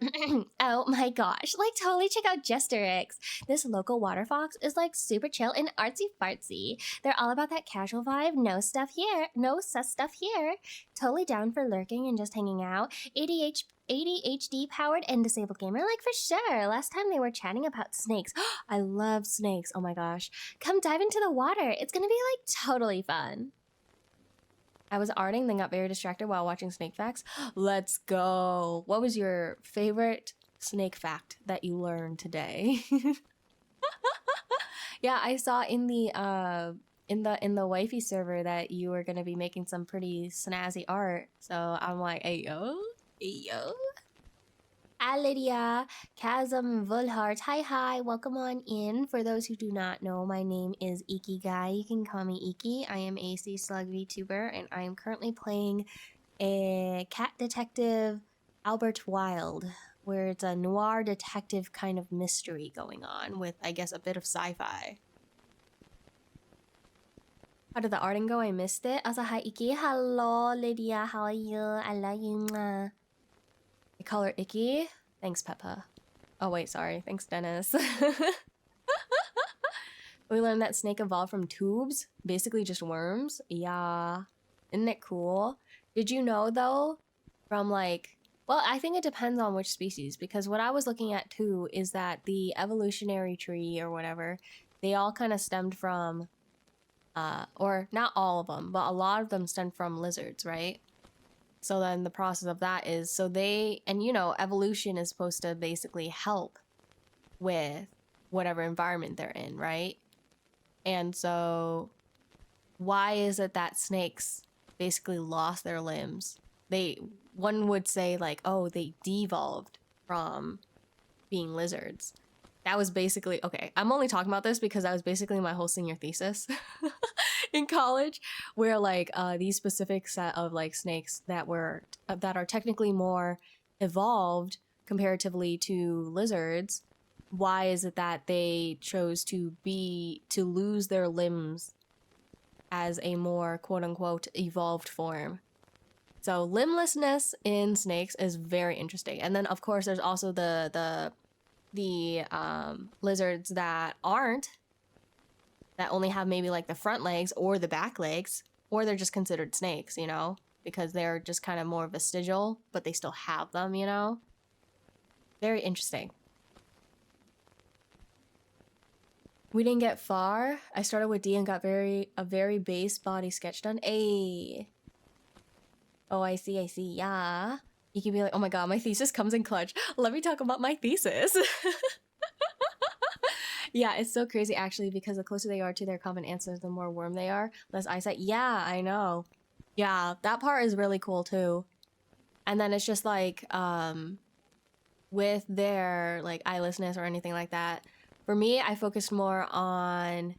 Speaker 6: Oh my gosh, like totally check out Jester X. This local water fox is like super chill and artsy fartsy. They're all about that casual vibe, no stuff here, no sus stuff here. Totally down for lurking and just hanging out. ADHD powered and disabled gamer, like for sure. Last time they were chatting about snakes. I love snakes, oh my gosh. Come dive into the water, it's gonna be like totally fun. I was arting, then got very distracted while watching Snake Facts. Let's go. What was your favorite snake fact that you learned today? Yeah, I saw in the wifey server that you were gonna be making some pretty snazzy art. So I'm like, hey yo. Hi Lydia, Chasm, Volhart, hi, welcome on in. For those who do not know, my name is Ikigai. You can call me Iki. I am a Sea Slug VTuber, and I am currently playing a cat detective, Albert Wilde, where it's a noir detective kind of mystery going on with, I guess, a bit of sci-fi. How did the arting go? I missed it. Also, hi Iki. Hello, Lydia. How are you? I love you. I call her Icky. Thanks, Peppa. Oh, wait, sorry. Thanks, Dennis. We learned that snake evolved from tubes. Basically just worms. Yeah. Isn't it cool? Did you know, though, from like... Well, I think it depends on which species. Because what I was looking at, too, is that the evolutionary tree or whatever, they all kind of stemmed from... or not all of them, but a lot of them stemmed from lizards, right? So then the process of that is, so they, and you know, evolution is supposed to basically help with whatever environment they're in, right? And so why is it that snakes basically lost their limbs? One would say like, oh, they devolved from
Speaker 3: being lizards. That was basically, okay, I'm only talking about this because that was basically my whole senior thesis in college, where like these specific set of like snakes that are technically more evolved comparatively to lizards, why is it that they chose to lose their limbs as a more quote unquote evolved form? So limblessness in snakes is very interesting. And then of course there's also the lizards that only have maybe like the front legs or the back legs, or they're just considered snakes, you know, because they're just kind of more vestigial, but they still have them, you know. Very interesting. We didn't get far. I started with D and got a very base body sketch done. Ayy. Oh, I see, yeah. You can be like, oh my god, my thesis comes in clutch. Let me talk about my thesis. Yeah, it's so crazy actually, because the closer they are to their common ancestors, the more worm they are, less eyesight. Yeah, I know. Yeah, that part is really cool too. And then it's just like, with their like eyelessness or anything like that, for me, I focused more on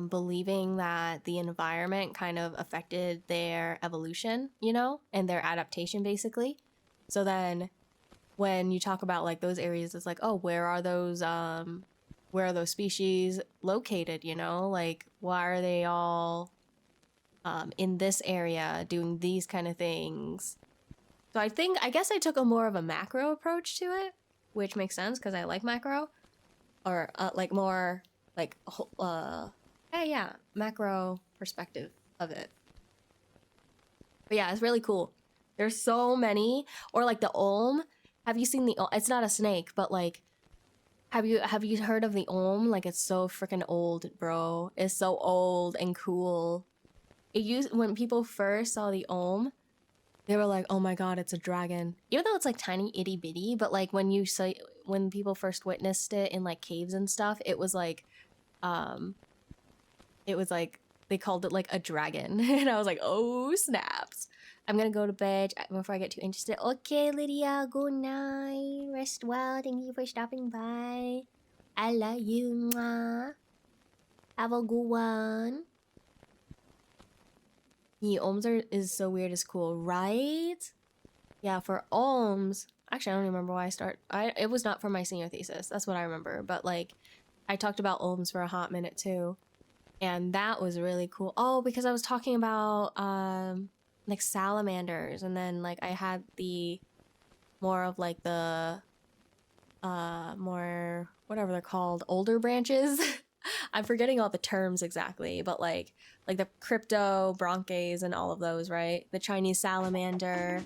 Speaker 3: believing that the environment kind of affected their evolution, you know, and their adaptation basically. So then when you talk about like those areas, it's like, oh, where are those species located, you know? Like, why are they all in this area doing these kind of things? So I guess I took a more of a macro approach to it, which makes sense because I like macro, or like more like yeah, macro perspective of it. But yeah, it's really cool. There's so many. Or like the olm. Have you seen the olm? It's not a snake, but like, have you heard of the olm? Like, it's so freaking old, bro. It's so old and cool. When people first saw the olm, they were like, oh my god, it's a dragon. Even though it's like tiny itty bitty, but like when people first witnessed it in like caves and stuff, it was like they called it like a dragon. And I was like, oh snaps. I'm gonna go to bed before I get too interested. Okay, Lydia, good night. Rest well. Thank you for stopping by. I love you. Mwah. Have a good one. The ohms is so weird, it's cool, right? Yeah, for ohms, actually I don't even remember why it was not for my senior thesis, that's what I remember, but like I talked about ohms for a hot minute too, and that was really cool. Oh, because I was talking about like salamanders, and then like I had the more of like the more whatever they're called, older branches. I'm forgetting all the terms exactly, but like the crypto bronches and all of those, right? The Chinese salamander.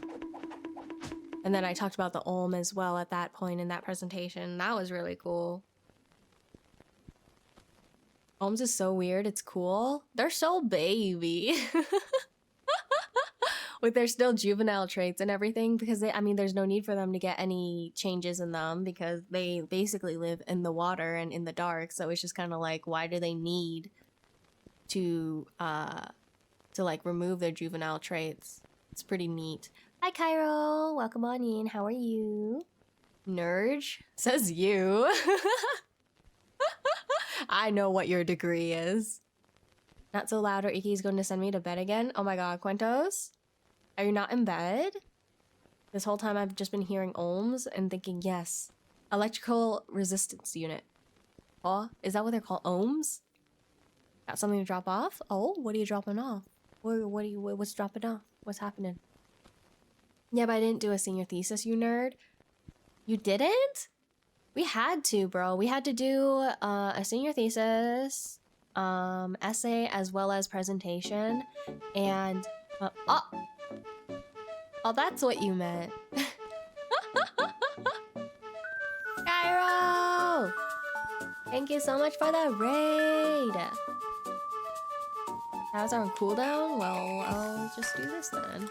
Speaker 3: And then I talked about the olm as well at that point in that presentation. That was really cool. Olms is so weird, it's cool. They're so baby. With their still juvenile traits and everything, because there's no need for them to get any changes in them because they basically live in the water and in the dark. So it's just kind of like, why do they need to like remove their juvenile traits? It's pretty neat. Hi Cairo, welcome on in. How are you? Nurge says you. I know what your degree is. Not so loud or Iki's going to send me to bed again. Oh my god, Quentos? Are you not in bed? This whole time I've just been hearing ohms and thinking, yes, electrical resistance unit. Oh, is that what they're called? Ohms? Got something to drop off? Oh, what are you dropping off? What's dropping off? What's happening? Yeah, but I didn't do a senior thesis, you nerd. You didn't? We had to, bro. We had to do a senior thesis, essay, as well as presentation, and oh, that's what you meant. Cairo! Thank you so much for the raid! How's our cooldown? Well, I'll just do this then.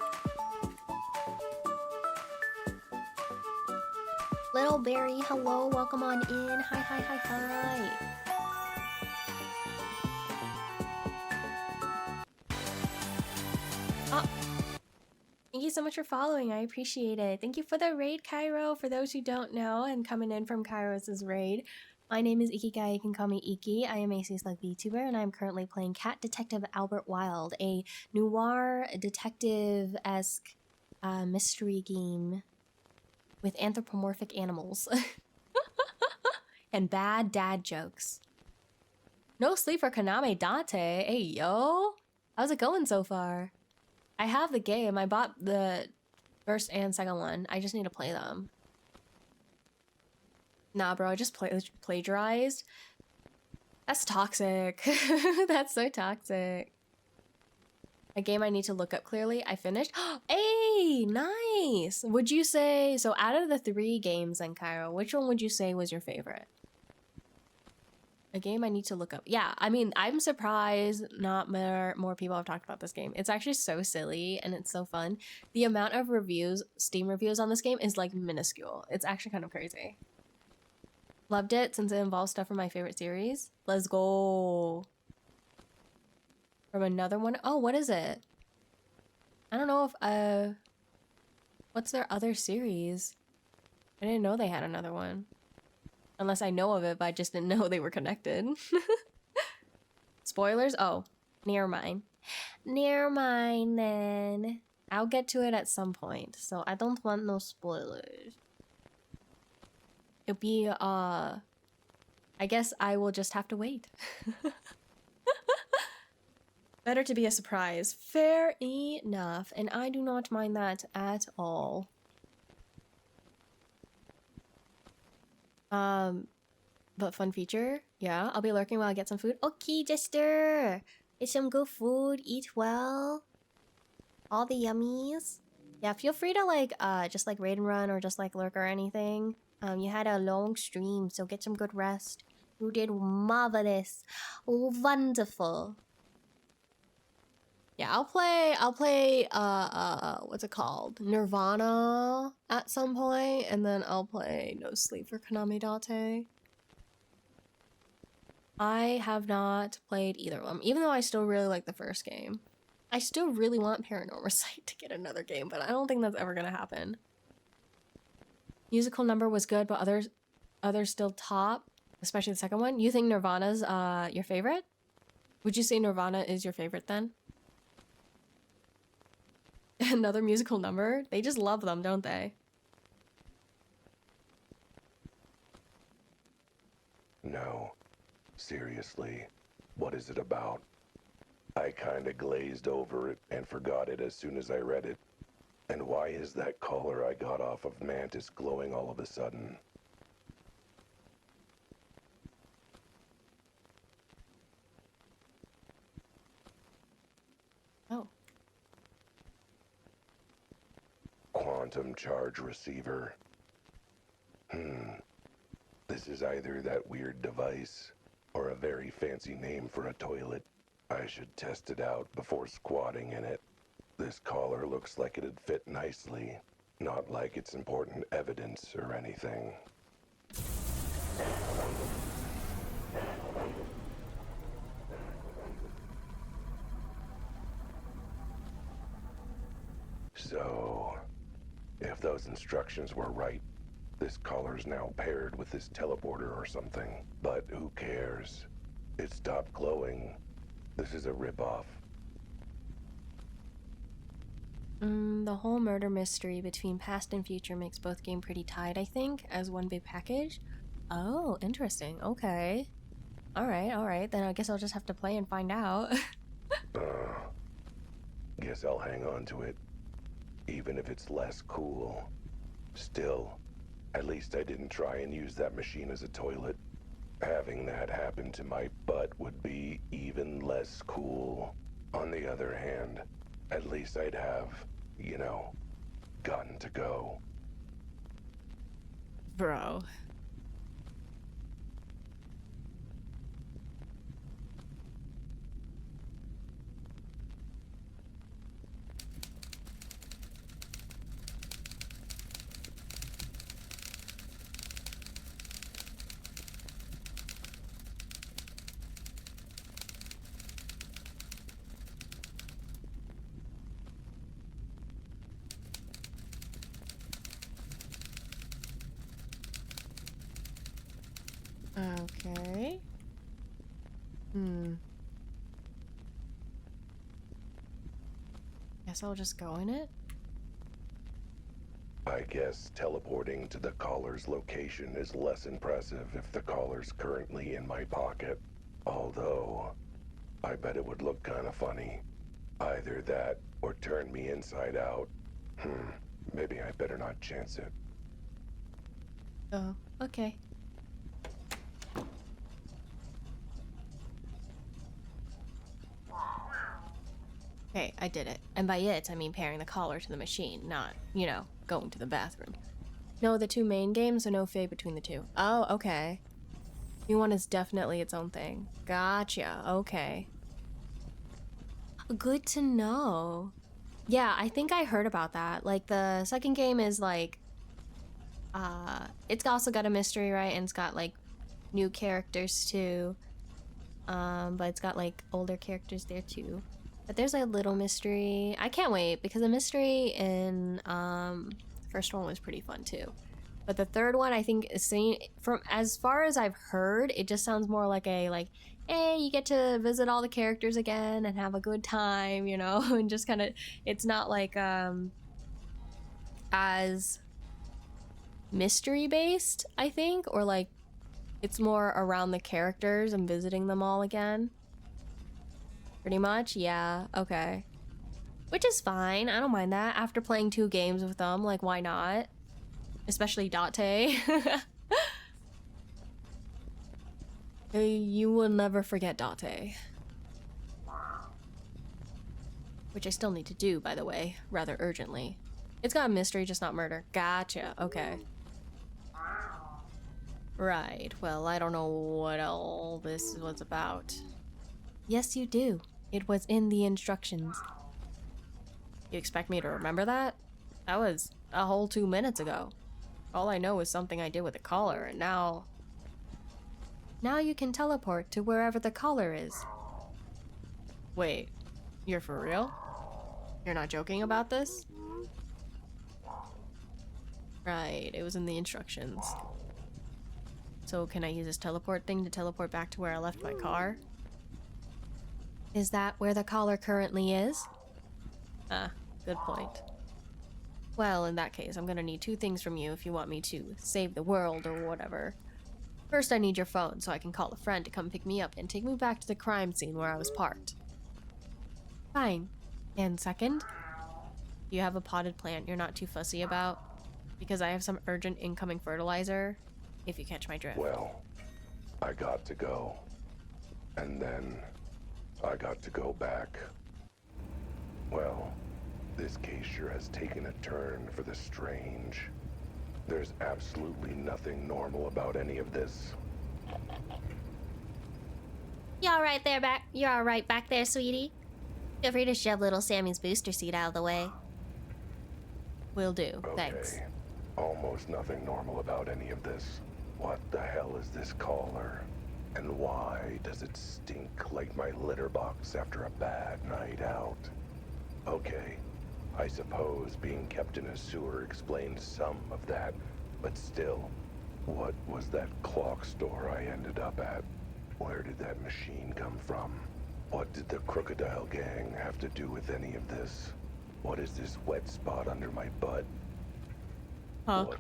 Speaker 3: Little Berry, hello, welcome on in. Hi. Thank Thank you so much for following. I appreciate it. Thank you for the raid, Cairo. For those who don't know and coming in from Kairos' raid, my name is Ikigai. You can call me Iki. I am a C-Slug VTuber, and I'm currently playing Cat Detective Albert Wilde, a noir detective-esque mystery game with anthropomorphic animals and bad dad jokes. No sleep for Kaname Date. Hey, yo. How's it going so far? I have the game. I bought the first and second one. I just need to play them. Nah, bro, I just plagiarized. That's toxic. That's so toxic. A game I need to look up clearly. I finished. Hey, nice. Would you say, so out of the 3 games in Cairo, which one would you say was your favorite? A game I need to look up. Yeah, I mean, I'm surprised not more people have talked about this game. It's actually so silly and it's so fun. The amount of reviews, Steam reviews on this game is like minuscule. It's actually kind of crazy. Loved it since it involves stuff from my favorite series. Let's go. From another one. Oh, what is it? I don't know if, what's their other series? I didn't know they had another one. Unless I know of it, but I just didn't know they were connected. Spoilers? Oh, near mine. Near mine, then. I'll get to it at some point, so I don't want no spoilers. It'll be, I guess I will just have to wait. Better to be a surprise. Fair enough, and I do not mind that at all. But fun feature. Yeah, I'll be lurking while I get some food. Okay, Jester. Get some good food. Eat well. All the yummies. Yeah, feel free to like, just like raid and run or just like lurk or anything. You had a long stream, so get some good rest. You did marvelous. Wonderful. Yeah, I'll play, what's it called? Nirvana at some point, and then I'll play No Sleep for Kaname Date. I have not played either of them, even though I still really like the first game. I still really want Paranormal Sight to get another game, but I don't think that's ever gonna happen. Musical number was good, but others still top, especially the second one. You think Nirvana's your favorite? Would you say Nirvana is your favorite then? Another musical number? They just love them, don't they?
Speaker 5: No. Seriously, what is it about? I kinda glazed over it and forgot it as soon as I read it. And why is that collar I got off of Mantis glowing all of a sudden?
Speaker 3: Oh.
Speaker 5: Quantum charge receiver. This is either that weird device or a very fancy name for a toilet. I should test it out before squatting in it. This collar looks like it'd fit nicely, not like it's important evidence or anything. So, if those instructions were right, this collar's now paired with this teleporter or something. But who cares? It stopped glowing. This is a ripoff.
Speaker 3: The whole murder mystery between past and future makes both game pretty tied, I think, as one big package. Oh, interesting. Okay. Alright. Then I guess I'll just have to play and find out.
Speaker 5: Guess I'll hang on to it. Even if it's less cool. Still, at least I didn't try and use that machine as a toilet. Having that happen to my butt would be even less cool. On the other hand, at least I'd have, you know, gotten to go.
Speaker 3: Bro. Okay. Guess I'll just go in it.
Speaker 5: I guess teleporting to the caller's location is less impressive if the caller's currently in my pocket. Although, I bet it would look kind of funny. Either that or turn me inside out. Maybe I better not chance it.
Speaker 3: Oh, okay. Okay, I did it. And by it, I mean pairing the collar to the machine, not, you know, going to the bathroom. No, the two main games, so no fade between the two. Oh, okay. New one is definitely its own thing. Gotcha, okay. Good to know. Yeah, I think I heard about that. Like, the second game is like, it's also got a mystery, right? And it's got like new characters too. But it's got like older characters there too. But there's a little mystery. I can't wait because the mystery in the first one was pretty fun too. But the third one, I think, is seen from as far as I've heard, it just sounds more like a hey, you get to visit all the characters again and have a good time, you know, and just kind of, it's not like as mystery based, I think, or like it's more around the characters and visiting them all again. Pretty much, yeah, okay. Which is fine, I don't mind that. After playing 2 games with them, like, why not? Especially Date. You will never forget Date. Which I still need to do, by the way, rather urgently. It's got a mystery, just not murder. Gotcha, okay. Right, well, I don't know what all this was about. Yes, you do. It was in the instructions. You expect me to remember that? That was a whole 2 minutes ago. All I know is something I did with a collar, and now... Now you can teleport to wherever the collar is. Wait, you're for real? You're not joking about this? Right, it was in the instructions. So can I use this teleport thing to teleport back to where I left my car? Is that where the collar currently is? Ah, good point. Well, in that case, I'm gonna need 2 things from you if you want me to save the world or whatever. First, I need your phone so I can call a friend to come pick me up and take me back to the crime scene where I was parked. Fine. And second, do you have a potted plant you're not too fussy about? Because I have some urgent incoming fertilizer, if you catch my drift.
Speaker 5: Well, I got to go. And then I got to go back. Well, this case sure has taken a turn for the strange. There's absolutely nothing normal about any of this.
Speaker 6: You alright there back? You're alright back there, sweetie? Feel free to shove little Sammy's booster seat out of the way.
Speaker 3: Will do,
Speaker 5: Okay.
Speaker 3: thanks.
Speaker 5: Almost nothing normal about any of this. What the hell is this collar? And why does it stink like my litter box after a bad night out? Okay, I suppose being kept in a sewer explains some of that, but still, what was that clock store I ended up at? Where did that machine come from? What did the crocodile gang have to do with any of this? What is this wet spot under my butt?
Speaker 3: Huh.
Speaker 5: What?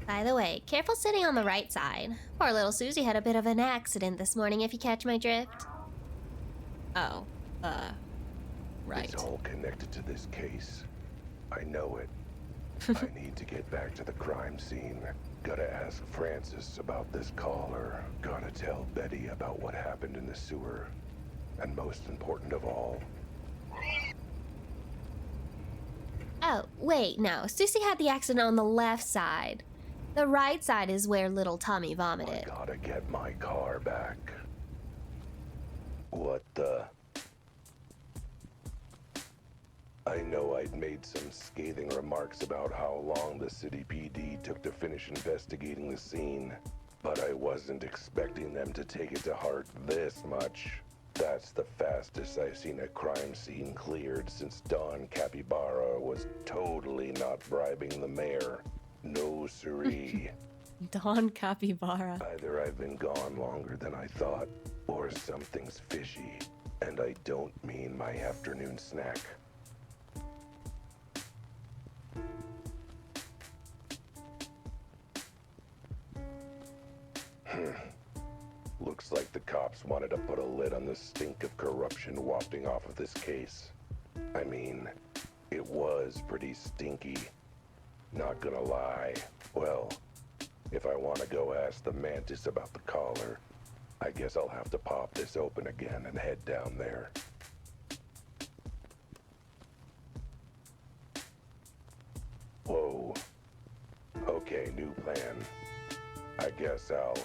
Speaker 6: By the way, careful sitting on the right side. Poor little Susie had a bit of an accident this morning, if you catch my drift.
Speaker 3: Oh, right.
Speaker 5: It's all connected to this case. I know it. I need to get back to the crime scene. Gotta ask Francis about this caller. Gotta tell Betty about what happened in the sewer. And most important of all,
Speaker 6: Oh, wait, no. Susie had the accident on the left side. The right side is where little Tommy
Speaker 5: I
Speaker 6: vomited.
Speaker 5: gotta get my car back. What the? I know I'd made some scathing remarks about how long the city PD took to finish investigating the scene, but I wasn't expecting them to take it to heart this much. That's the fastest I've seen a crime scene cleared since Don Capybara was totally not bribing the mayor. No siree.
Speaker 3: Don Capybara.
Speaker 5: Either I've been gone longer than I thought, or something's fishy. And I don't mean my afternoon snack. Looks like the cops wanted to put a lid on the stink of corruption wafting off of this case. I mean, it was pretty stinky. Not gonna lie. Well, if I want to go ask the mantis about the collar, I guess I'll have to pop this open again and head down there. Whoa. Okay, new plan. I guess I'll...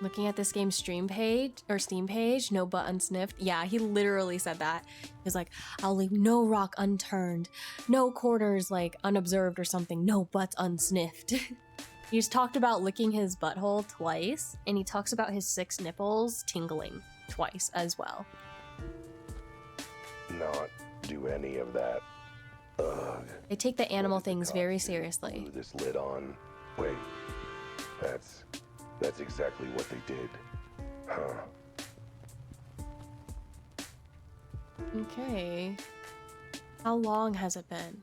Speaker 3: Looking at this game's stream page or Steam page, no butt unsniffed. Yeah, he literally said that. He was like, I'll leave no rock unturned, no corners like unobserved or something, no butts unsniffed. He's talked about licking his butthole twice, and he talks about his 6 nipples tingling twice as well.
Speaker 5: not do any of that. Ugh.
Speaker 3: They take the animal
Speaker 5: What did the
Speaker 3: things
Speaker 5: cops
Speaker 3: very
Speaker 5: do?
Speaker 3: seriously.
Speaker 5: Glue this lid on. Wait. That's exactly what they did. Huh.
Speaker 3: Okay. How long has it been?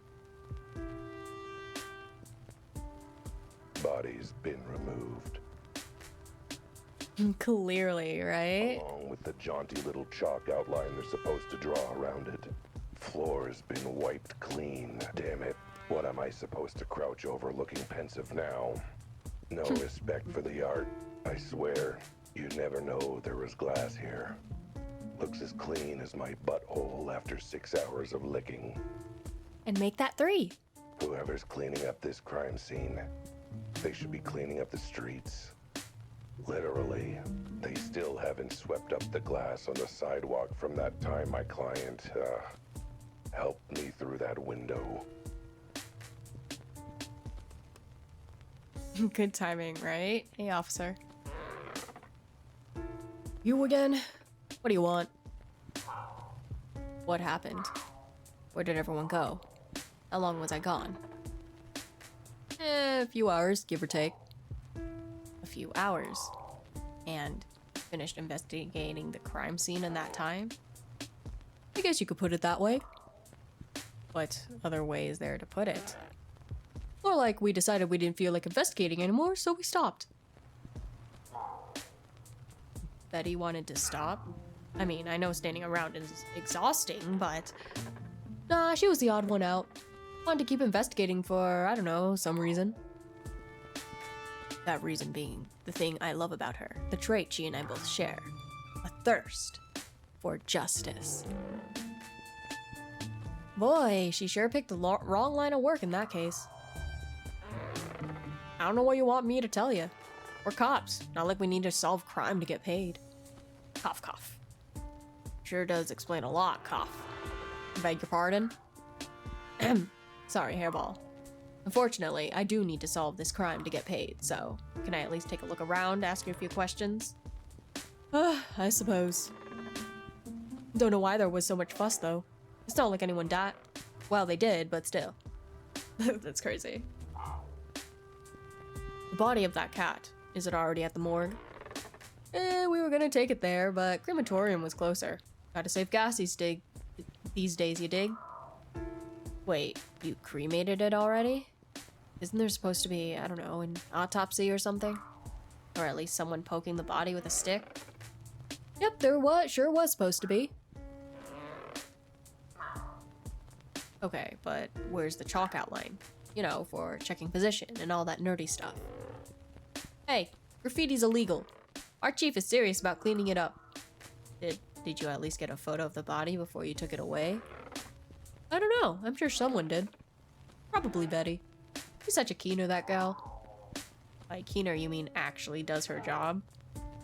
Speaker 5: Body's been removed.
Speaker 3: Clearly, right?
Speaker 5: Along with the jaunty little chalk outline they're supposed to draw around it. Floor's been wiped clean. Damn it. What am I supposed to crouch over looking pensive now? No respect for the art. I swear, you'd never know there was glass here. Looks as clean as my butthole after 6 hours of licking.
Speaker 3: And make that 3.
Speaker 5: Whoever's cleaning up this crime scene, they should be cleaning up the streets. Literally, they still haven't swept up the glass on the sidewalk from that time my client, helped me through that window.
Speaker 3: Good timing, right? Hey, officer. You again? What do you want? What happened? Where did everyone go? How long was I gone? A few hours, give or take. A few hours. And finished investigating the crime scene in that time? I guess you could put it that way. What other way is there to put it? More like we decided we didn't feel like investigating anymore, so we stopped. Betty wanted to stop? I mean, I know standing around is exhausting, but... Nah, she was the odd one out. Wanted to keep investigating for, I don't know, some reason. That reason being the thing I love about her, the trait she and I both share. A thirst for justice. Boy, she sure picked the wrong line of work in that case. I don't know what you want me to tell you. We're cops. Not like we need to solve crime to get paid. Cough, cough. Sure does explain a lot, cough. Beg your pardon? Sorry, hairball. Unfortunately, I do need to solve this crime to get paid, so can I at least take a look around, ask you a few questions? I suppose. Don't know why there was so much fuss, though. It's not like anyone died. Well, they did, but still. That's crazy. The body of that cat, is it already at the morgue? We were gonna take it there, but crematorium was closer. Gotta save gas these days, you dig? Wait, you cremated it already? Isn't there supposed to be, I don't know, an autopsy or something? Or at least someone poking the body with a stick? Yep, there sure was supposed to be. Okay, but where's the chalk outline? You know, for checking position and all that nerdy stuff. Hey, graffiti's illegal. Our chief is serious about cleaning it up. Did you at least get a photo of the body before you took it away? I don't know. I'm sure someone did. Probably Betty. She's such a keener, that gal. By keener, you mean actually does her job?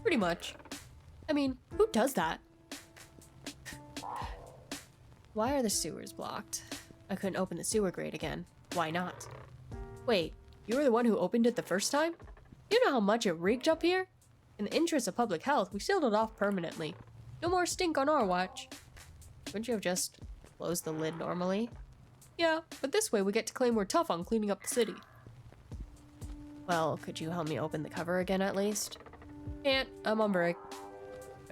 Speaker 3: Pretty much. I mean, who does that? Why are the sewers blocked? I couldn't open the sewer grate again. Why not? Wait, you were the one who opened it the first time? You know how much it reeked up here? In the interest of public health, we sealed it off permanently. No more stink on our watch. Couldn't you have just closed the lid normally? Yeah, but this way we get to claim we're tough on cleaning up the city. Well, could you help me open the cover again at least? Can't. I'm on break.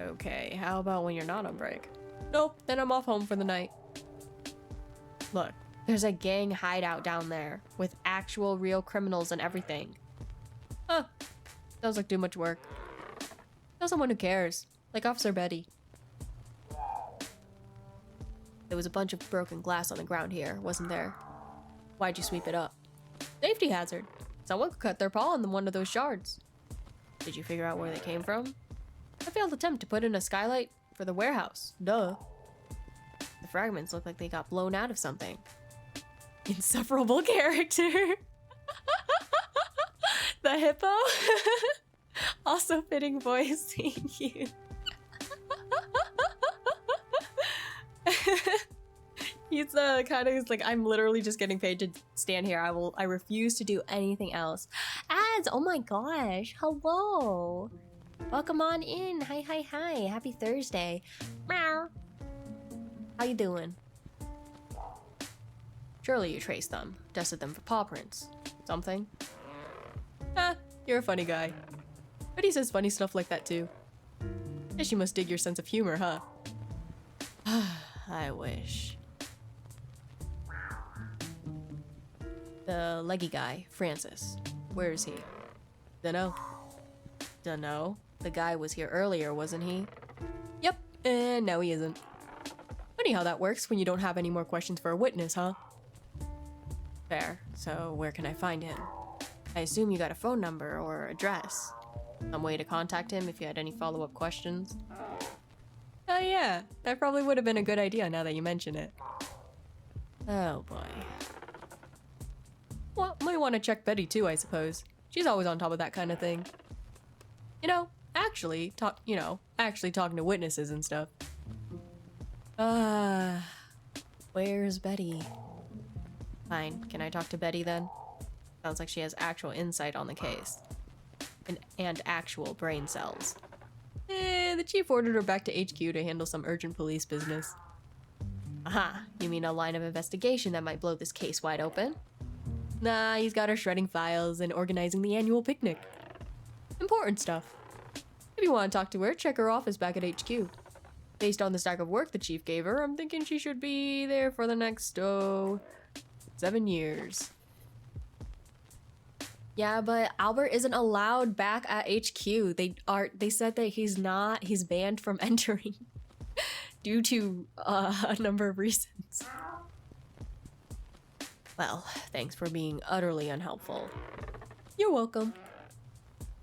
Speaker 3: Okay, how about when you're not on break? Nope, then I'm off home for the night. Look, there's a gang hideout down there with actual real criminals and everything. Huh. Sounds like too much work. Tell someone who cares. Like Officer Betty. There was a bunch of broken glass on the ground here, wasn't there? Why'd you sweep it up? Safety hazard. Someone could cut their paw on one of those shards. Did you figure out where they came from? A failed attempt to put in a skylight for the warehouse. Duh. The fragments look like they got blown out of something. Insufferable character. The hippo? Also fitting voice, thank you. He's kind of like, I'm literally just getting paid to stand here. I refuse to do anything else. Ads, oh my gosh, hello. Welcome on in. Hi, hi, hi. Happy Thursday. Meow. How you doing? Surely you traced them, tested them for paw prints. Something? Ah, you're a funny guy. But he says funny stuff like that too. Guess you must dig your sense of humor, huh? I wish. The leggy guy, Francis. Where is he? Dunno. Dunno. The guy was here earlier, wasn't he? Yep, and now he isn't. Funny how that works when you don't have any more questions for a witness, huh? Fair. So where can I find him? I assume you got a phone number or address. Some way to contact him if you had any follow-up questions. Oh yeah, that probably would have been a good idea now that you mention it. Oh boy. Well, might want to check Betty too, I suppose. She's always on top of that kind of thing. You know, actually talking to witnesses and stuff. Where's Betty? Fine, can I talk to Betty then? Sounds like she has actual insight on the case. And actual brain cells. The chief ordered her back to HQ to handle some urgent police business. Aha, you mean a line of investigation that might blow this case wide open? Nah, he's got her shredding files and organizing the annual picnic. Important stuff. If you want to talk to her, check her office back at HQ. Based on the stack of work the chief gave her, I'm thinking she should be there for the next, 7 years. Yeah, but Albert isn't allowed back at HQ. They said that he's banned from entering due to a number of reasons. Well, thanks for being utterly unhelpful. You're welcome.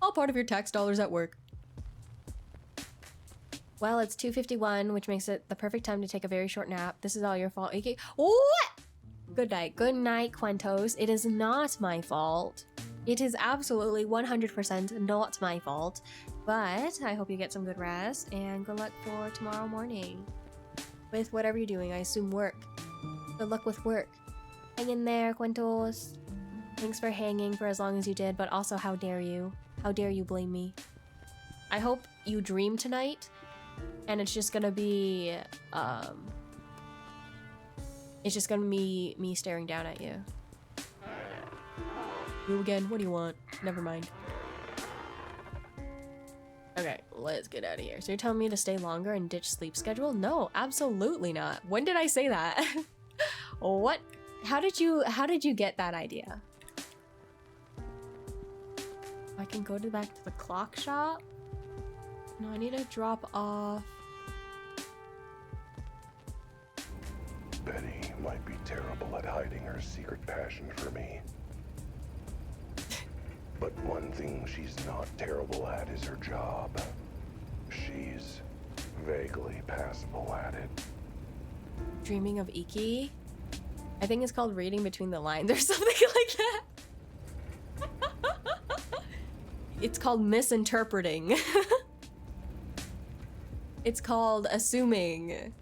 Speaker 3: All part of your tax dollars at work. Well, it's 2:51, which makes it the perfect time to take a very short nap. This is all your fault. Okay. What? Good night. Good night, Quentos. It is not my fault. It is absolutely 100% not my fault. But I hope you get some good rest, and good luck for tomorrow morning. With whatever you're doing, I assume work. Good luck with work. Hang in there, Quentos. Thanks for hanging for as long as you did, but also how dare you? How dare you blame me? I hope you dream tonight, and it's just gonna be, it's just gonna be me staring down at you. You again? What do you want? Never mind. Okay, let's get out of here. So you're telling me to stay longer and ditch sleep schedule? No, absolutely not. When did I say that? What? How did you get that idea? I can go back to the clock shop? No, I need to drop off.
Speaker 5: Betty might be terrible at hiding her secret passion for me. But one thing she's not terrible at is her job. She's vaguely passable at it.
Speaker 3: Dreaming of Iki? I think it's called reading between the lines or something like that. It's called misinterpreting. It's called assuming.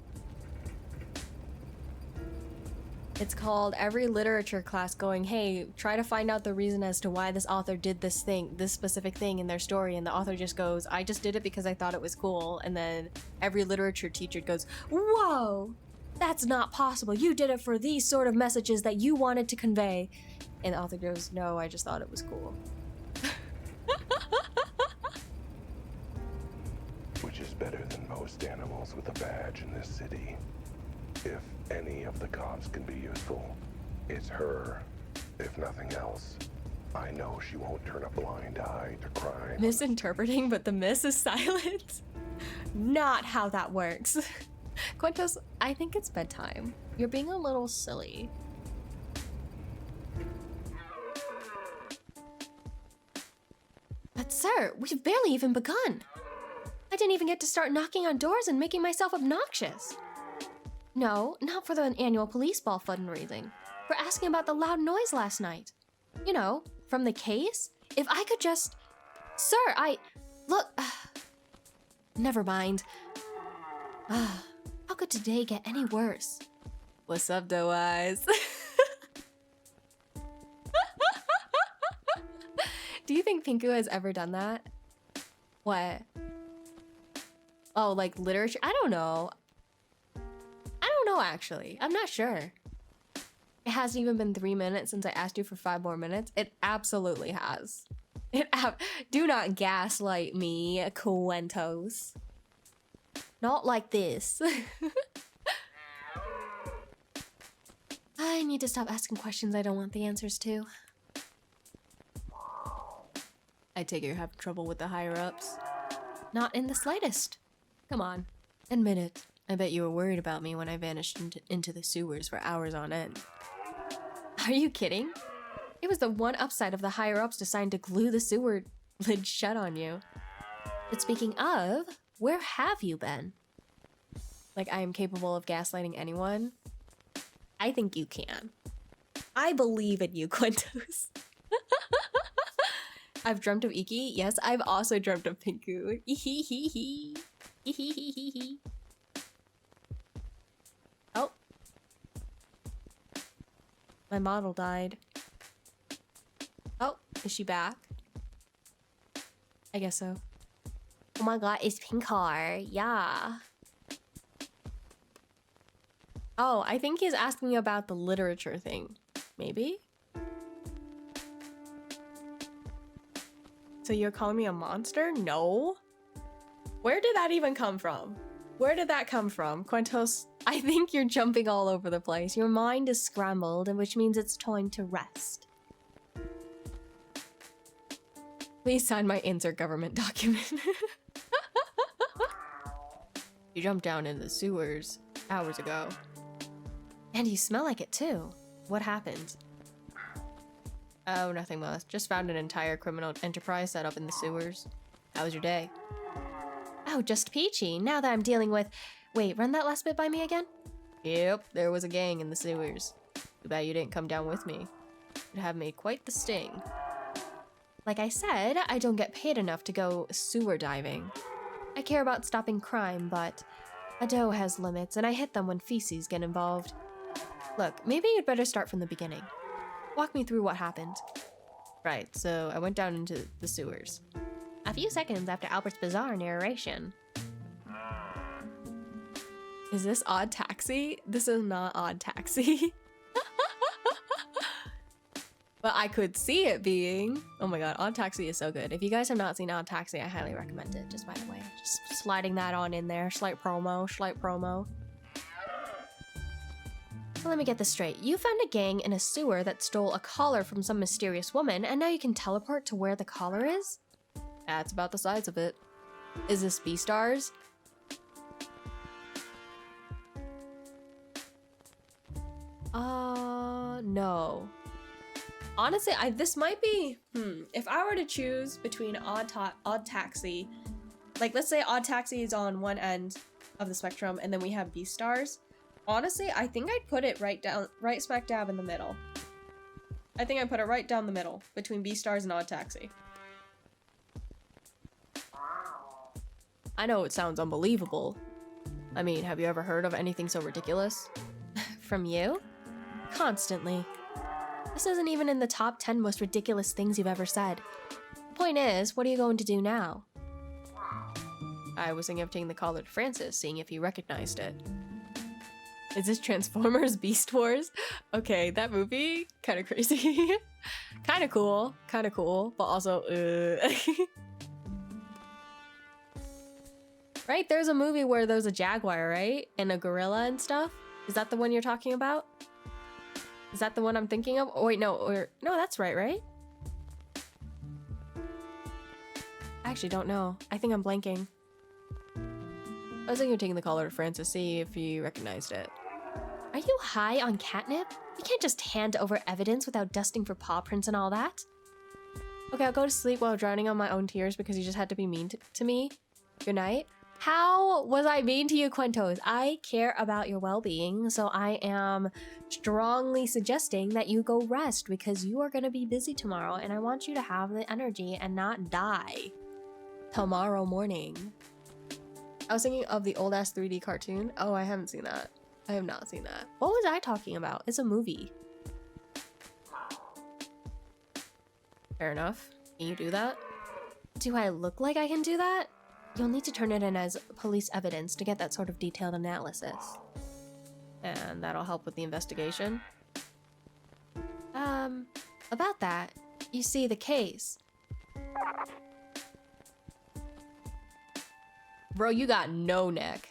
Speaker 3: It's called every literature class going, hey, try to find out the reason as to why this author did this specific thing in their story, and the author just goes, I just did it because I thought it was cool, and then every literature teacher goes, whoa, that's not possible, you did it for these sort of messages that you wanted to convey, and the author goes, no, I just thought it was cool.
Speaker 5: with a badge in this city. If any of the cops can be useful, it's her. If nothing else, I know she won't turn a blind eye to crime.
Speaker 3: Misinterpreting, but the miss is silent. Not how that works. Quintos, I think it's bedtime. You're being a little silly. But sir, we've barely even begun. I didn't even get to start knocking on doors and making myself obnoxious. No, not for the annual police ball fundraising. For asking about the loud noise last night. You know, from the case? If I could just... Sir, Look... Never mind. How could today get any worse? What's up, doe eyes? Do you think Pinku has ever done that? What? Oh, like literature? I don't know. I don't know, actually. I'm not sure. It hasn't even been 3 minutes since I asked you for 5 more minutes. It absolutely has. Do not gaslight me, Cuentos. Not like this. I need to stop asking questions I don't want the answers to. I take it you're having trouble with the higher-ups? Not in the slightest. Come on, admit it. I bet you were worried about me when I vanished into the sewers for hours on end. Are you kidding? It was the one upside of the higher-ups deciding to glue the sewer lid shut on you. But speaking of, where have you been? Like I am capable of gaslighting anyone? I think you can. I believe in you, Quintos. I've dreamt of Iki. Yes, I've also dreamt of Pinku. Oh. My model died. Oh, is she back? I guess so. Oh my god, it's Pinkar. Yeah. Oh, I think he's asking about the literature thing. Maybe? So you're calling me a monster? No. Where did that even come from? Where did that come from? Quintos, I think you're jumping all over the place. Your mind is scrambled, which means it's time to rest. Please sign my insert government document. You jumped down in the sewers hours ago. And you smell like it too. What happened? Oh, nothing much. Just found an entire criminal enterprise set up in the sewers. How was your day? Oh, just peachy. Now that I'm dealing with... Wait, run that last bit by me again? Yep, there was a gang in the sewers. Too bad you didn't come down with me. It'd have made quite the sting. Like I said, I don't get paid enough to go sewer diving. I care about stopping crime, but a doe has limits, and I hit them when feces get involved. Look, maybe you'd better start from the beginning. Walk me through what happened. Right, so I went down into the sewers. A few seconds after Albert's bizarre narration. Is this Odd Taxi? This is not Odd Taxi. But I could see it being. Oh my god, Odd Taxi is so good. If you guys have not seen Odd Taxi, I highly recommend it, just by the way. Just sliding that on in there. Slight promo. So let me get this straight. You found a gang in a sewer that stole a collar from some mysterious woman, and now you can teleport to where the collar is? That's about the size of it. Is this Beastars? No. Honestly, this might be, if I were to choose between Odd Taxi, like let's say Odd Taxi is on one end of the spectrum and then we have Beastars. Honestly, I think I'd put it right smack dab in the middle. I think I'd put it right down the middle between Beastars and Odd Taxi. I know it sounds unbelievable. I mean, have you ever heard of anything so ridiculous? From you? Constantly. This isn't even in the top 10 most ridiculous things you've ever said. The point is, what are you going to do now? I was thinking of taking the collar to Francis, seeing if he recognized it. Is this Transformers Beast Wars? Okay, that movie, kind of crazy. Kind of cool, but also, Right? There's a movie where there's a jaguar, right? And a gorilla and stuff. Is that the one you're talking about? Is that the one I'm thinking of? Oh wait, no, no, that's right? I actually don't know. I think I'm blanking. I was thinking of taking the caller to Francis, see if he recognized it. Are you high on catnip? You can't just hand over evidence without dusting for paw prints and all that. Okay, I'll go to sleep while drowning on my own tears because you just had to be mean to me. Good night. How was I mean to you, Quentos? I care about your well-being, so I am strongly suggesting that you go rest because you are going to be busy tomorrow and I want you to have the energy and not die tomorrow morning. I was thinking of the old-ass 3D cartoon. Oh, I haven't seen that. I have not seen that. What was I talking about? It's a movie. Fair enough. Can you do that? Do I look like I can do that? You'll need to turn it in as police evidence to get that sort of detailed analysis. And that'll help with the investigation. About that, you see the case. Bro, you got no neck.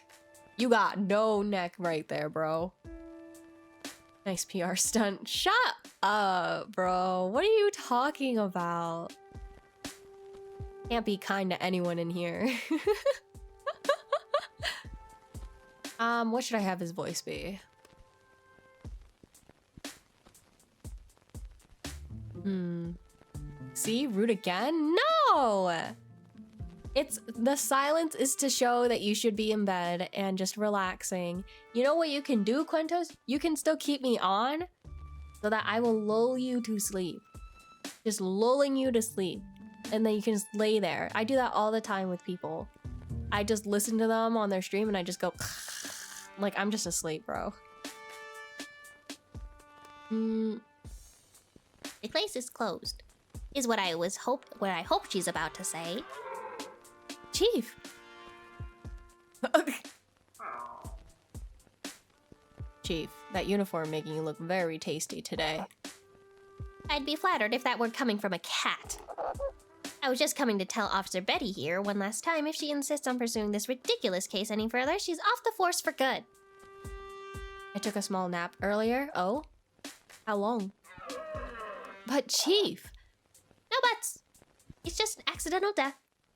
Speaker 3: You got no neck right there, bro. Nice PR stunt. Shut up, bro. What are you talking about? Can't be kind to anyone in here. What should I have his voice be? See, rude again? No! It's the silence is to show that you should be in bed and just relaxing. You know what you can do, Quentos? You can still keep me on so that I will lull you to sleep. Just lulling you to sleep. And then you can just lay there. I do that all the time with people. I just listen to them on their stream and I just go like I'm just asleep, bro.
Speaker 6: The case is closed. Is what I hope she's about to say.
Speaker 3: Chief. Chief, that uniform making you look very tasty today.
Speaker 6: I'd be flattered if that were coming from a cat. I was just coming to tell Officer Betty here one last time if she insists on pursuing this ridiculous case any further, she's off the force for good.
Speaker 3: I took a small nap earlier. Oh? How long? But Chief!
Speaker 6: No buts. It's just an accidental death.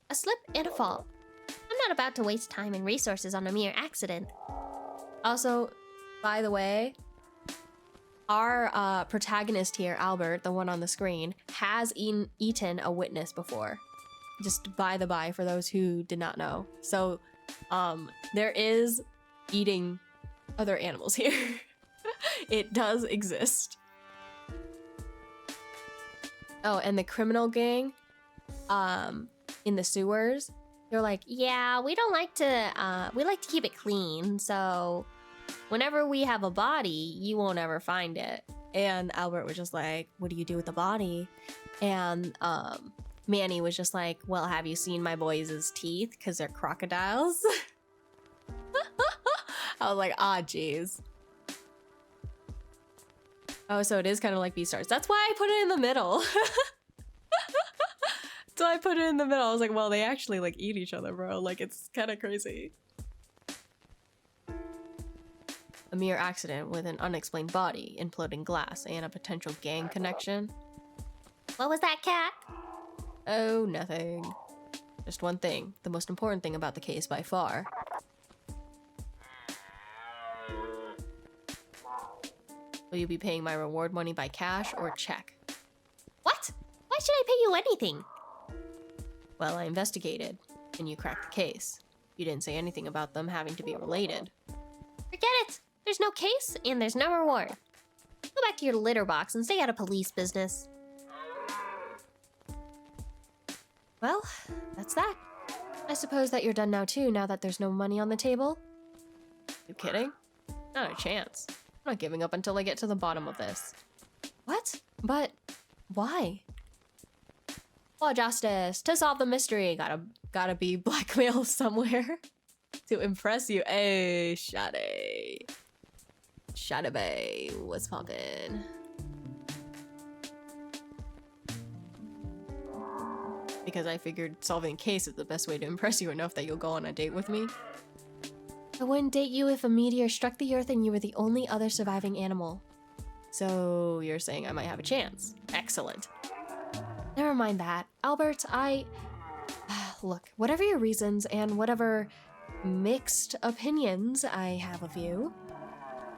Speaker 6: A slip and a fall. I'm not about to waste time and resources on a mere accident.
Speaker 3: Also, by the way, our protagonist here, Albert, the one on the screen, has eaten a witness before. Just by the by, for those who did not know. So, there is eating other animals here. It does exist. Oh, and the criminal gang, in the sewers, they're like,
Speaker 6: yeah, we like to keep it clean, so whenever we have a body, you won't ever find it.
Speaker 3: And Albert was just like, what do you do with the body? And Manny was just like, well, have you seen my boys' teeth? Because they're crocodiles. I was like, ah, jeez. Oh, so it is kind of like Beastars. That's why I put it in the middle. So I put it in the middle. I was like, well, they actually like eat each other, bro. Like, it's kind of crazy. A mere accident with an unexplained body, imploding glass, and a potential gang connection.
Speaker 6: What was that, cat?
Speaker 3: Oh, nothing. Just one thing. The most important thing about the case by far. Will you be paying my reward money by cash or check?
Speaker 6: What? Why should I pay you anything?
Speaker 3: Well, I investigated, and you cracked the case. You didn't say anything about them having to be related.
Speaker 6: Forget it! There's no case, and there's no reward. Go back to your litter box and stay out of police business.
Speaker 3: Well, that's that. I suppose that you're done now too, now that there's no money on the table? You kidding? Not a chance. I'm not giving up until I get to the bottom of this. What? But why? For justice, to solve the mystery. Gotta be blackmailed somewhere to impress you. Hey, Shade. Shade Bay, what's poppin'? Because I figured solving the case is the best way to impress you enough that you'll go on a date with me.
Speaker 6: I wouldn't date you if a meteor struck the Earth and you were the only other surviving animal.
Speaker 3: So you're saying I might have a chance. Excellent.
Speaker 6: Never mind that. Albert, Look, whatever your reasons and whatever mixed opinions I have of you,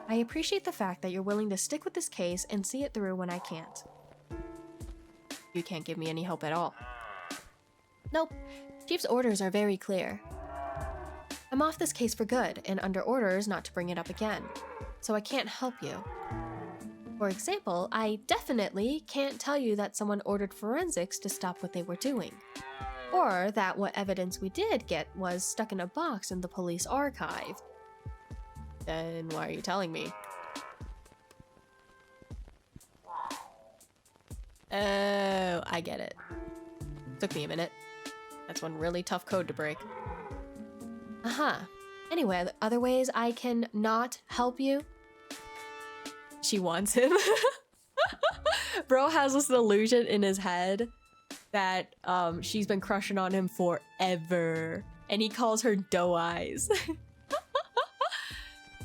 Speaker 6: I appreciate the fact that you're willing to stick with this case and see it through when I can't.
Speaker 3: You can't give me any help at all.
Speaker 6: Nope. Chief's orders are very clear. I'm off this case for good and under orders not to bring it up again, so I can't help you. For example, I definitely can't tell you that someone ordered forensics to stop what they were doing, or that what evidence we did get was stuck in a box in the police archive.
Speaker 3: Then why are you telling me? Oh, I get it. Took me a minute. That's one really tough code to break.
Speaker 6: Anyway, other ways I can not help you?
Speaker 3: She wants him. Bro has this illusion in his head that she's been crushing on him forever. And he calls her doe eyes.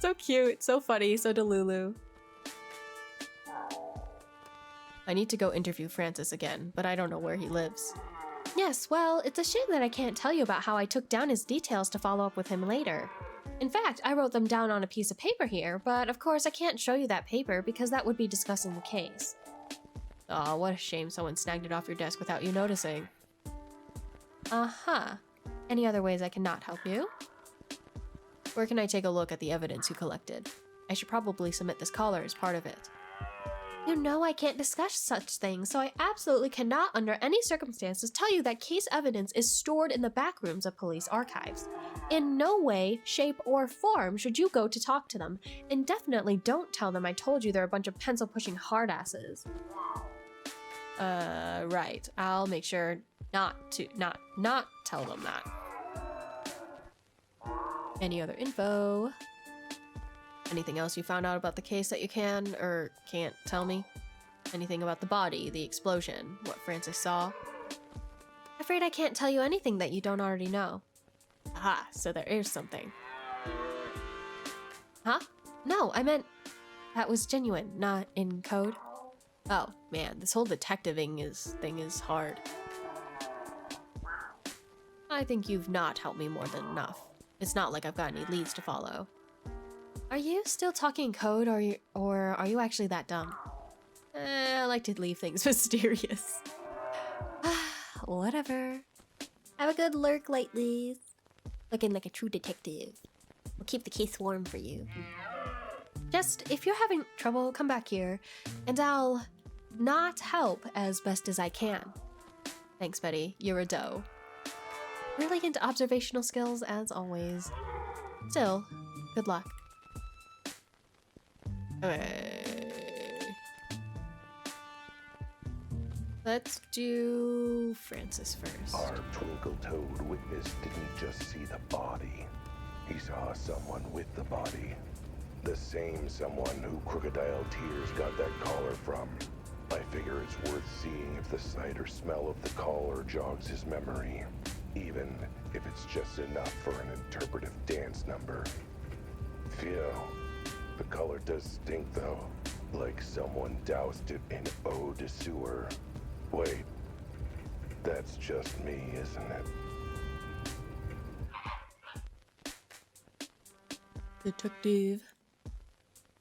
Speaker 3: So cute, so funny, so delulu. I need to go interview Francis again, but I don't know where he lives.
Speaker 6: Yes, well, it's a shame that I can't tell you about how I took down his details to follow up with him later. In fact, I wrote them down on a piece of paper here, but of course I can't show you that paper because that would be discussing the case.
Speaker 3: Aw, what a shame someone snagged it off your desk without you noticing.
Speaker 6: Any other ways I cannot help you?
Speaker 3: Where can I take a look at the evidence you collected? I should probably submit this collar as part of it.
Speaker 6: You know I can't discuss such things, so I absolutely cannot under any circumstances tell you that case evidence is stored in the back rooms of police archives. In no way, shape, or form should you go to talk to them, and definitely don't tell them I told you they're a bunch of pencil-pushing hardasses.
Speaker 3: Right. I'll make sure not tell them that. Any other info? Anything else you found out about the case that you can or can't tell me? Anything about the body, the explosion, what Francis saw?
Speaker 6: Afraid I can't tell you anything that you don't already know.
Speaker 3: Aha, so there is something.
Speaker 6: Huh? No, I meant that was genuine, not in code.
Speaker 3: Oh, man, this whole detectiving thing is hard. I think you've not helped me more than enough. It's not like I've got any leads to follow.
Speaker 6: Are you still talking code, or are you actually that dumb?
Speaker 3: I like to leave things mysterious.
Speaker 6: Whatever. Have a good lurk, Lightleys. Looking like a true detective. We'll keep the case warm for you. Just, if you're having trouble, come back here, and I'll not help as best as I can.
Speaker 3: Thanks, Betty. You're a doe.
Speaker 6: Brilliant observational skills, as always. Still, good luck.
Speaker 3: Okay. Let's do Francis first.
Speaker 5: Our twinkle-toed witness didn't just see the body. He saw someone with the body. The same someone who Crocodile Tears got that collar from. I figure it's worth seeing if the sight or smell of the collar jogs his memory. Even if it's just enough for an interpretive dance number. Phew. The color does stink though. Like someone doused it in eau de sewer. Wait. That's just me, isn't it?
Speaker 3: Detective.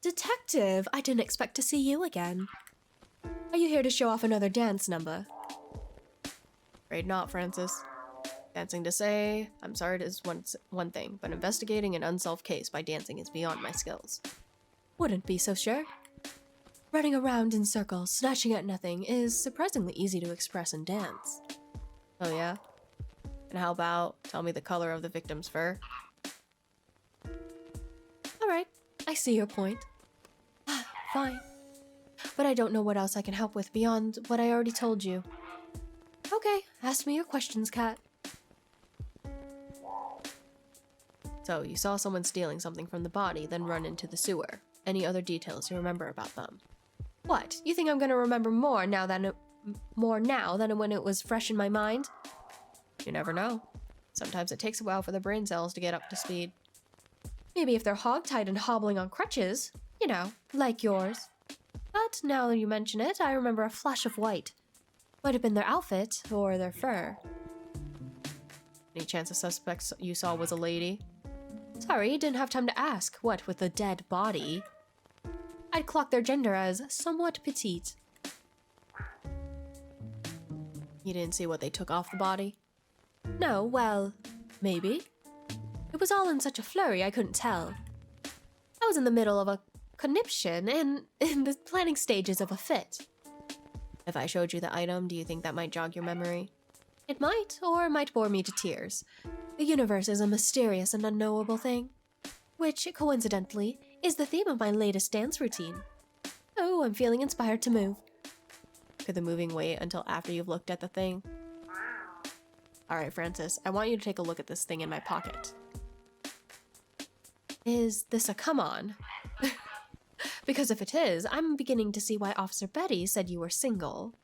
Speaker 6: Detective, I didn't expect to see you again. Are you here to show off another dance number?
Speaker 3: Afraid not, Francis. Dancing to say, I'm sorry is one thing, but investigating an unsolved case by dancing is beyond my skills.
Speaker 6: Wouldn't be so sure. Running around in circles, snatching at nothing, is surprisingly easy to express in dance.
Speaker 3: Oh yeah? And how about tell me the color of the victim's fur?
Speaker 6: Alright, I see your point. Fine. But I don't know what else I can help with beyond what I already told you. Okay, ask me your questions, Kat.
Speaker 3: So, you saw someone stealing something from the body, then run into the sewer. Any other details you remember about them?
Speaker 6: What? You think I'm gonna remember more now
Speaker 3: more now than when it was fresh in my mind. You never know. Sometimes it takes a while for the brain cells to get up to speed. Maybe if they're hogtied and hobbling on crutches, you know, like yours. But now that you mention it, I remember a flash of white. Might have been their outfit or their fur. Any chance the suspect you saw was a lady? Sorry, didn't have time to ask. What with the dead body? I'd clock their gender as somewhat petite. You didn't see what they took off the body? No, well, maybe. It was all in such a flurry I couldn't tell. I was in the middle of a conniption and in the planning stages of a fit. If I showed you the item, do you think that might jog your memory? It might, or it might bore me to tears. The universe is a mysterious and unknowable thing, which, coincidentally, is the theme of my latest dance routine. Oh, I'm feeling inspired to move. Could the moving wait until after you've looked at the thing? Alright, Francis, I want you to take a look at this thing in my pocket. Is this a come-on? Because if it is, I'm beginning to see why Officer Betty said you were single.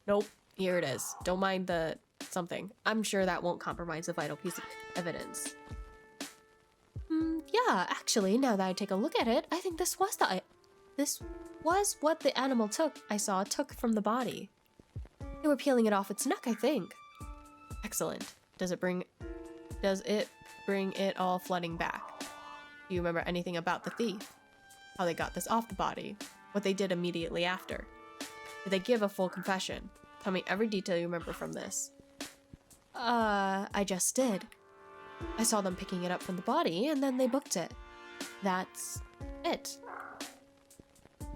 Speaker 3: Nope, here it is. Don't mind the something. I'm sure that won't compromise a vital piece of evidence. Yeah, actually, now that I take a look at it, I think this was what the animal I saw took from the body. They were peeling it off its neck, I think. Excellent. Does it bring it all flooding back? Do you remember anything about the thief? How they got this off the body? What they did immediately after? Did they give a full confession? Tell me every detail you remember from this. I just did. I saw them picking it up from the body, and then they booked it. That's it.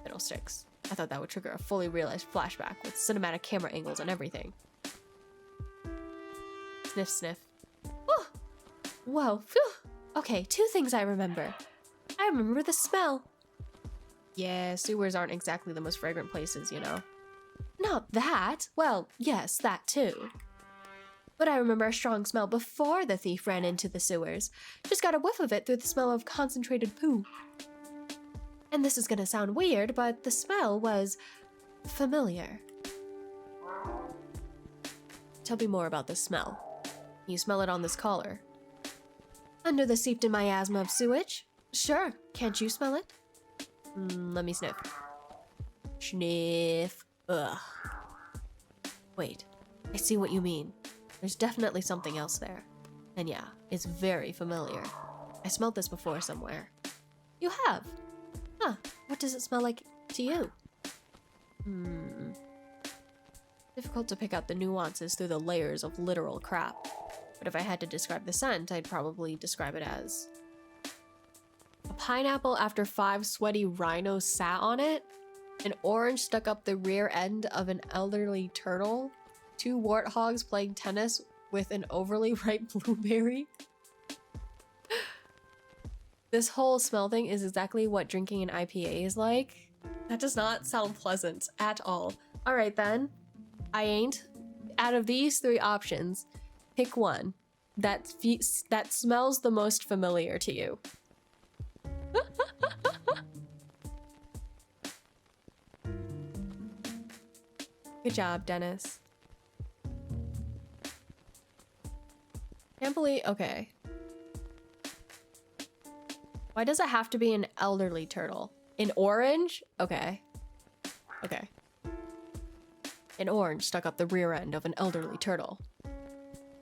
Speaker 3: Fiddlesticks. I thought that would trigger a fully realized flashback with cinematic camera angles and everything. Sniff, sniff. Oh! Whoa, phew! Okay, 2 things I remember. I remember the smell. Yeah, sewers aren't exactly the most fragrant places, you know. Not that. Well, yes, that too. But I remember a strong smell before the thief ran into the sewers. Just got a whiff of it through the smell of concentrated poo. And this is gonna sound weird, but the smell was familiar. Tell me more about the smell. You smell it on this collar. Under the seeped in miasma of sewage? Sure, can't you smell it? Let me sniff. Sniff. Ugh. Wait, I see what you mean. There's definitely something else there. And yeah, it's very familiar. I smelled this before somewhere. You have? Huh, what does it smell like to you? Difficult to pick out the nuances through the layers of literal crap. But if I had to describe the scent, I'd probably describe it as a pineapple after 5 sweaty rhinos sat on it, an orange stuck up the rear end of an elderly turtle, 2 warthogs playing tennis with an overly ripe blueberry. This whole smell thing is exactly what drinking an IPA is like. That does not sound pleasant at all. All right then, out of these 3 options, pick one that smells the most familiar to you. Good job, Dennis. Can't believe, okay. Why does it have to be an elderly turtle? In orange? Okay. Okay. An orange stuck up the rear end of an elderly turtle.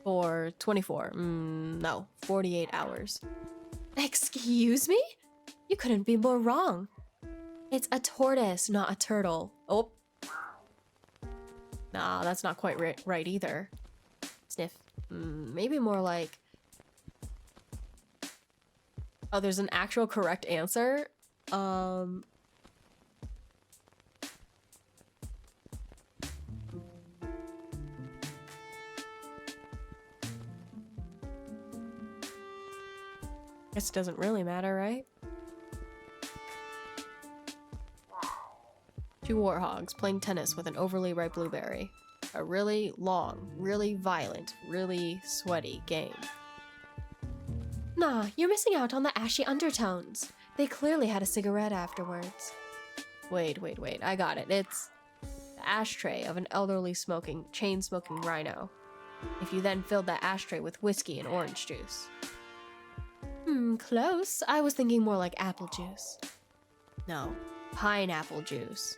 Speaker 3: For 24, no, 48 hours. Excuse me? You couldn't be more wrong. It's a tortoise, not a turtle. Oh. Nah, that's not quite right either. Sniff. Maybe more like... Oh, there's an actual correct answer? Guess it doesn't really matter, right? 2 warthogs playing tennis with an overly ripe blueberry. A really long, really violent, really sweaty game. Nah, you're missing out on the ashy undertones. They clearly had a cigarette afterwards. Wait. I got it. It's the ashtray of an elderly chain-smoking rhino. If you then filled that ashtray with whiskey and orange juice. Close. I was thinking more like apple juice. No, pineapple juice.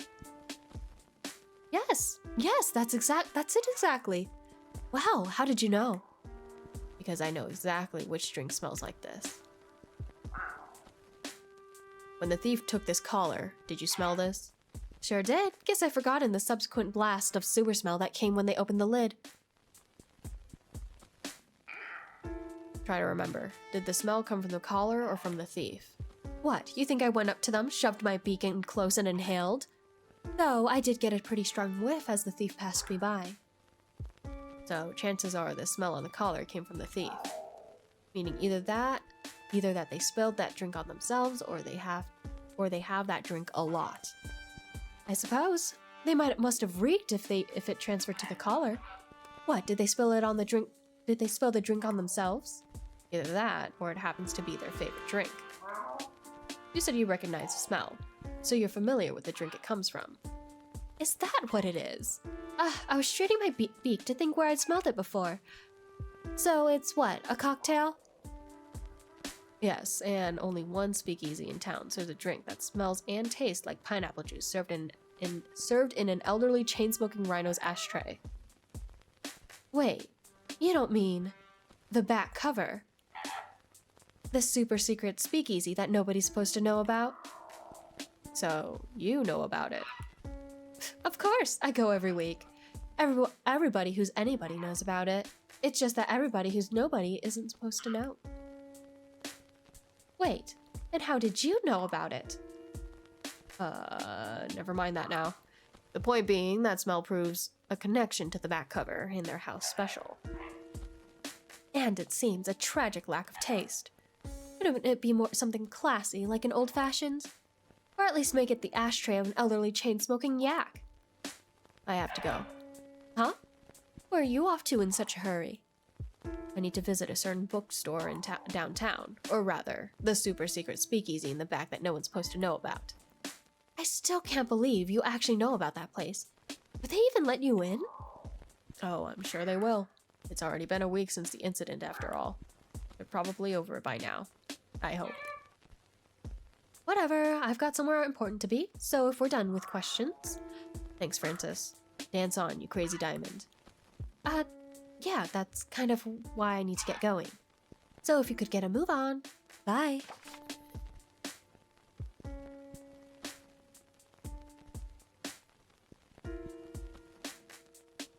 Speaker 3: Yes, that's it exactly. Wow, how did you know? Because I know exactly which drink smells like this. When the thief took this collar, did you smell this? Sure did. Guess I forgot in the subsequent blast of sewer smell that came when they opened the lid. Try to remember. Did the smell come from the collar or from the thief? What, you think I went up to them, shoved my beak in close and inhaled? Though I did get a pretty strong whiff as the thief passed me by. So chances are the smell on the collar came from the thief. Meaning either that they spilled that drink on themselves, or they have that drink a lot. I suppose. They must have reeked if it transferred to the collar. What, did they spill it on the drink? Did they spill the drink on themselves? Either that, or it happens to be their favorite drink. You said you recognize the smell, so you're familiar with the drink it comes from. Is that what it is? I was straining my beak to think where I'd smelled it before. So it's what, a cocktail? Yes, and only one speakeasy in town serves a drink that smells and tastes like pineapple juice served in an elderly chain-smoking rhino's ashtray. Wait, you don't mean the back cover? The super secret speakeasy that nobody's supposed to know about? So, you know about it. Of course, I go every week. Everybody who's anybody knows about it. It's just that everybody who's nobody isn't supposed to know. Wait, and how did you know about it? Never mind that now. The point being, that smell proves a connection to the back cover in their house special. And it seems a tragic lack of taste. Couldn't it be more something classy, like an old-fashioned? Or at least make it the ashtray of an elderly chain-smoking yak? I have to go. Huh? Where are you off to in such a hurry? I need to visit a certain bookstore in downtown. Or rather, the super secret speakeasy in the back that no one's supposed to know about. I still can't believe you actually know about that place. Would they even let you in? Oh, I'm sure they will. It's already been a week since the incident, after all. They're probably over it by now. I hope. Whatever, I've got somewhere important to be, so if we're done with questions... Thanks, Francis. Dance on, you crazy diamond. Yeah, that's kind of why I need to get going. So if you could get a move on. Bye.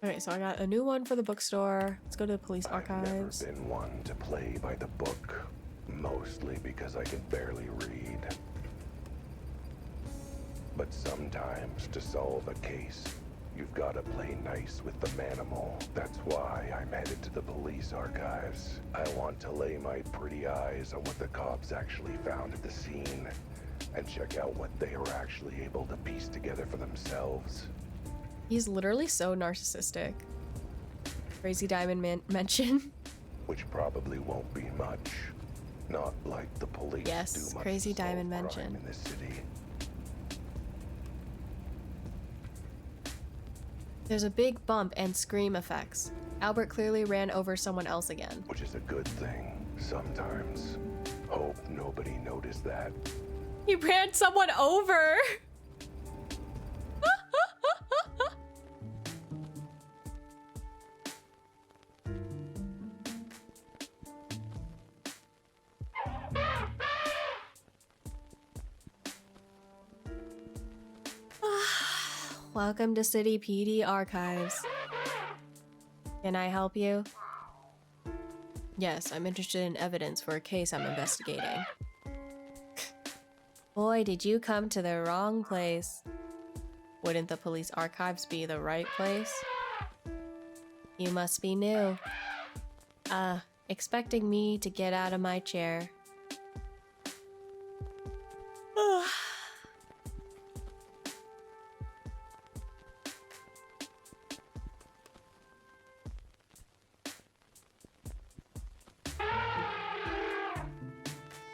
Speaker 3: Okay, so I got a new one for the bookstore. Let's go to the police archives.
Speaker 5: I've never been one to play by the book, mostly because I can barely read. But sometimes to solve a case, you've got to play nice with the manimal. That's why I'm headed to the police archives. I want to lay my pretty eyes on what the cops actually found at the scene and check out what they were actually able to piece together for themselves.
Speaker 3: He's literally so narcissistic. Crazy diamond mention.
Speaker 5: Which probably won't be much. Not like the police
Speaker 3: Yes,
Speaker 5: do much
Speaker 3: crazy
Speaker 5: to solve
Speaker 3: diamond
Speaker 5: crime
Speaker 3: mention.
Speaker 5: in this city.
Speaker 3: There's a big bump and scream effects. Albert clearly ran over someone else again.
Speaker 5: Which is a good thing, sometimes. Hope nobody noticed that.
Speaker 3: He ran someone over! Welcome to City PD Archives. Can I help you? Yes, I'm interested in evidence for a case I'm investigating. Boy, did you come to the wrong place. Wouldn't the police archives be the right place? You must be new. Expecting me to get out of my chair.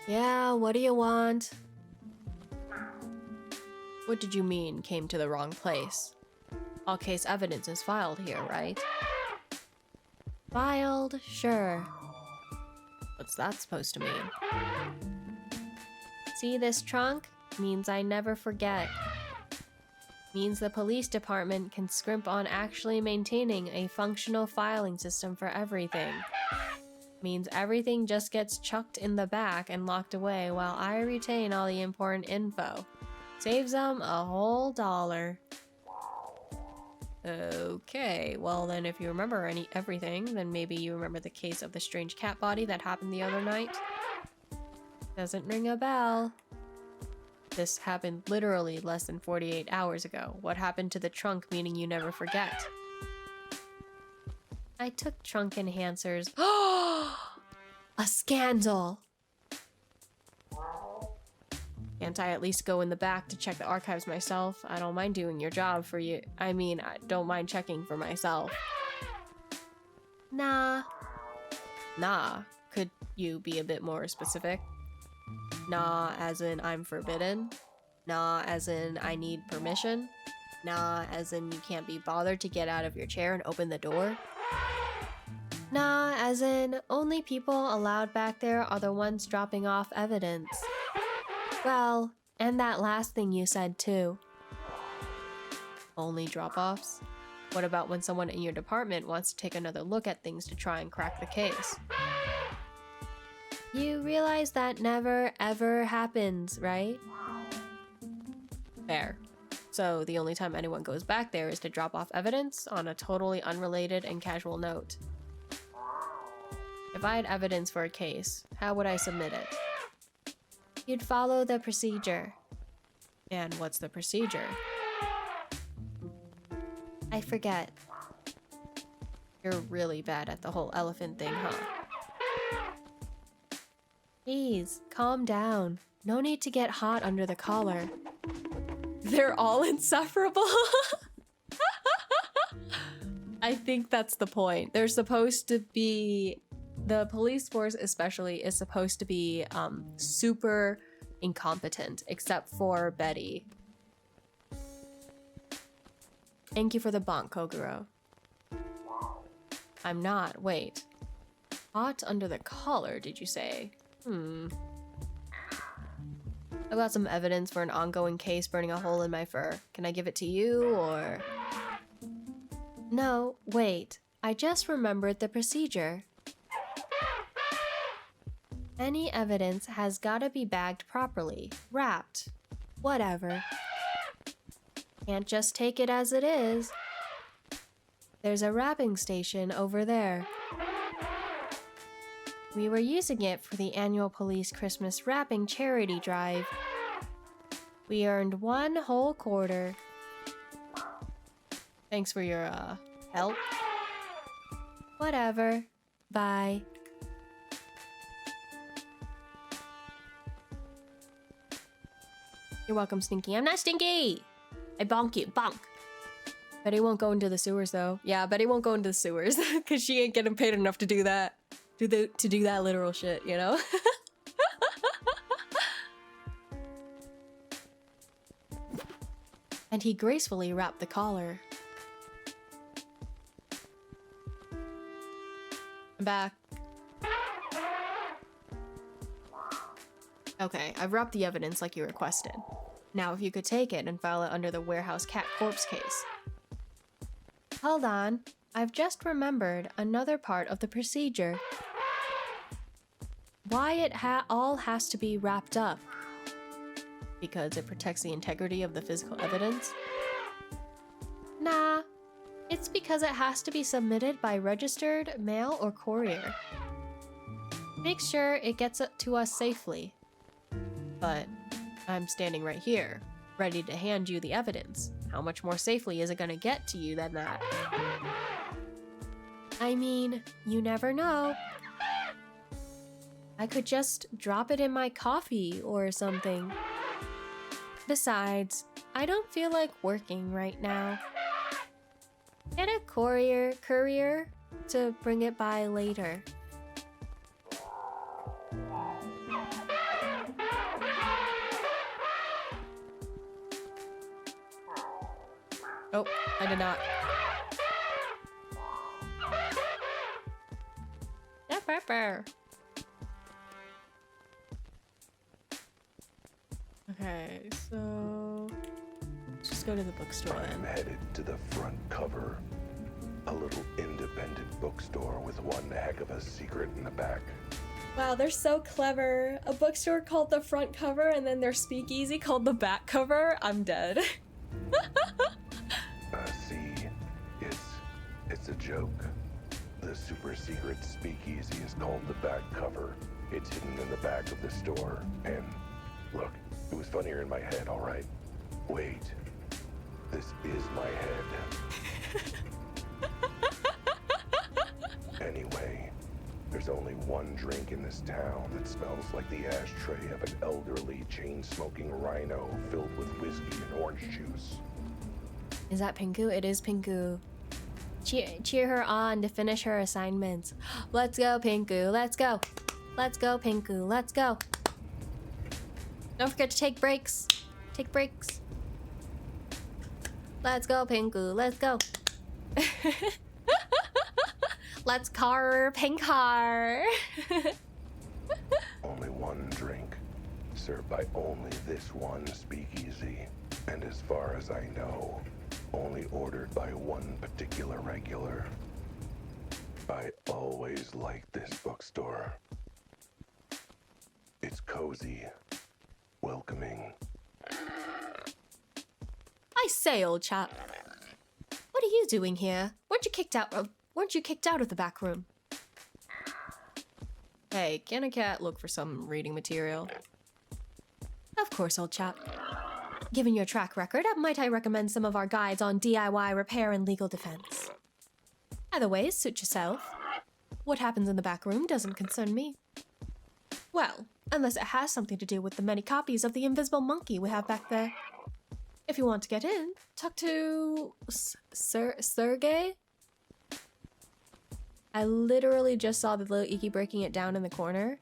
Speaker 3: Yeah, what do you want? What did you mean, came to the wrong place? All case evidence is filed here, right?
Speaker 6: Filed, sure.
Speaker 3: What's that supposed to mean?
Speaker 6: See this trunk? Means I never forget. Means the police department can scrimp on actually maintaining a functional filing system for everything. Means everything just gets chucked in the back and locked away while I retain all the important info. Saves them a whole $1.
Speaker 3: Okay, well then if you remember everything, then maybe you remember the case of the strange cat body that happened the other night?
Speaker 6: Doesn't ring a bell.
Speaker 3: This happened literally less than 48 hours ago. What happened to the trunk, meaning you never forget?
Speaker 6: I took trunk enhancers. A scandal!
Speaker 3: Can't I at least go in the back to check the archives myself? I don't mind doing your job for you. I mean, I don't mind checking for myself.
Speaker 6: Nah.
Speaker 3: Nah. Could you be a bit more specific? Nah, as in I'm forbidden? Nah, as in I need permission? Nah, as in you can't be bothered to get out of your chair and open the door?
Speaker 6: Nah, as in only people allowed back there are the ones dropping off evidence. Well, and that last thing you said too.
Speaker 3: Only drop-offs? What about when someone in your department wants to take another look at things to try and crack the case?
Speaker 6: You realize that never ever happens, right?
Speaker 3: Fair. So the only time anyone goes back there is to drop off evidence on a totally unrelated and casual note. If I had evidence for a case, how would I submit it?
Speaker 6: You'd follow the procedure.
Speaker 3: And what's the procedure?
Speaker 6: I forget.
Speaker 3: You're really bad at the whole elephant thing, huh?
Speaker 6: Please, calm down. No need to get hot under the collar.
Speaker 3: They're all insufferable. I think that's the point. They're supposed to be... The police force especially is supposed to be super incompetent, except for Betty. Thank you for the bonk, Koguro. I'm not. Wait. Hot under the collar, did you say? I've got some evidence for an ongoing case burning a hole in my fur. Can I give it to you, or...?
Speaker 6: No, wait. I just remembered the procedure. Any evidence has gotta be bagged properly, wrapped, whatever. Can't just take it as it is. There's a wrapping station over there. We were using it for the annual police Christmas wrapping charity drive. We earned 1 whole quarter.
Speaker 3: Thanks for your, help.
Speaker 6: Whatever. Bye.
Speaker 3: You're welcome, Stinky. I'm not Stinky! I bonk you. Bonk! Betty won't go into the sewers, though. Yeah, Betty won't go into the sewers, because she ain't getting paid enough to do that. To do that literal shit, you know? And he gracefully wrapped the collar. I'm back. Okay, I've wrapped the evidence like you requested. Now if you could take it and file it under the warehouse cat corpse case.
Speaker 6: Hold on. I've just remembered another part of the procedure. Why it all has to be wrapped up.
Speaker 3: Because it protects the integrity of the physical evidence?
Speaker 6: Nah. It's because it has to be submitted by registered mail or courier. Make sure it gets it to us safely.
Speaker 3: But I'm standing right here, ready to hand you the evidence. How much more safely is it gonna get to you than that?
Speaker 6: I mean, you never know. I could just drop it in my coffee or something. Besides, I don't feel like working right now. Get a courier to bring it by later.
Speaker 3: Oh, I did not. Okay, so let's just go to the bookstore
Speaker 5: I'm
Speaker 3: then.
Speaker 5: headed to the front cover. A little independent bookstore with one heck of a secret in the back.
Speaker 3: Wow, they're so clever. A bookstore called the front cover and then their speakeasy called the back cover. I'm dead.
Speaker 5: See, it's a joke. The super secret speakeasy is called the back cover. It's hidden in the back of the store. And look, it was funnier in my head, all right? Wait, this is my head. Anyway, there's only one drink in this town that smells like the ashtray of an elderly, chain-smoking rhino filled with whiskey and orange juice.
Speaker 3: Is that Pinku? It is Pinku. Cheer her on to finish her assignments. Let's go, Pinku. Let's go. Let's go, Pinku. Let's go. Don't forget to take breaks. Take breaks. Let's go, Pinku. Let's go. Let's car, Pinkar.
Speaker 5: Only one drink, served by only this one speakeasy. And as far as I know, only ordered by one particular regular. I always liked this bookstore. It's cozy, welcoming.
Speaker 3: I say, old chap. What are you doing here? Weren't you kicked out of the back room? Hey, can a cat look for some reading material? Of course, old chap. Given your track record, might I recommend some of our guides on DIY repair and legal defense? Either way, suit yourself. What happens in the back room doesn't concern me. Well, unless it has something to do with the many copies of the invisible monkey we have back there. If you want to get in, talk to Sergey? I literally just saw the little Iki breaking it down in the corner.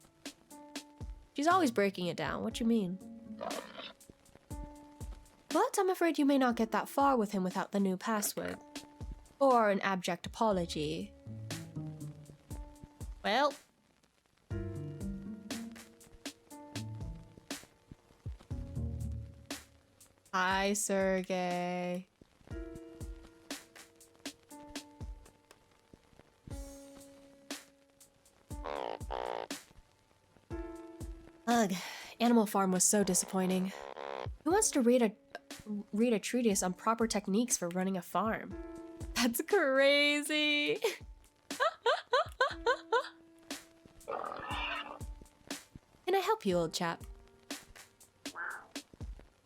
Speaker 3: She's always breaking it down, what you mean? But I'm afraid you may not get that far with him without the new password. Or an abject apology. Well. Hi, Sergey. Ugh, Animal Farm was so disappointing. Who wants to read a treatise on proper techniques for running a farm? That's crazy. Can I help you, old chap?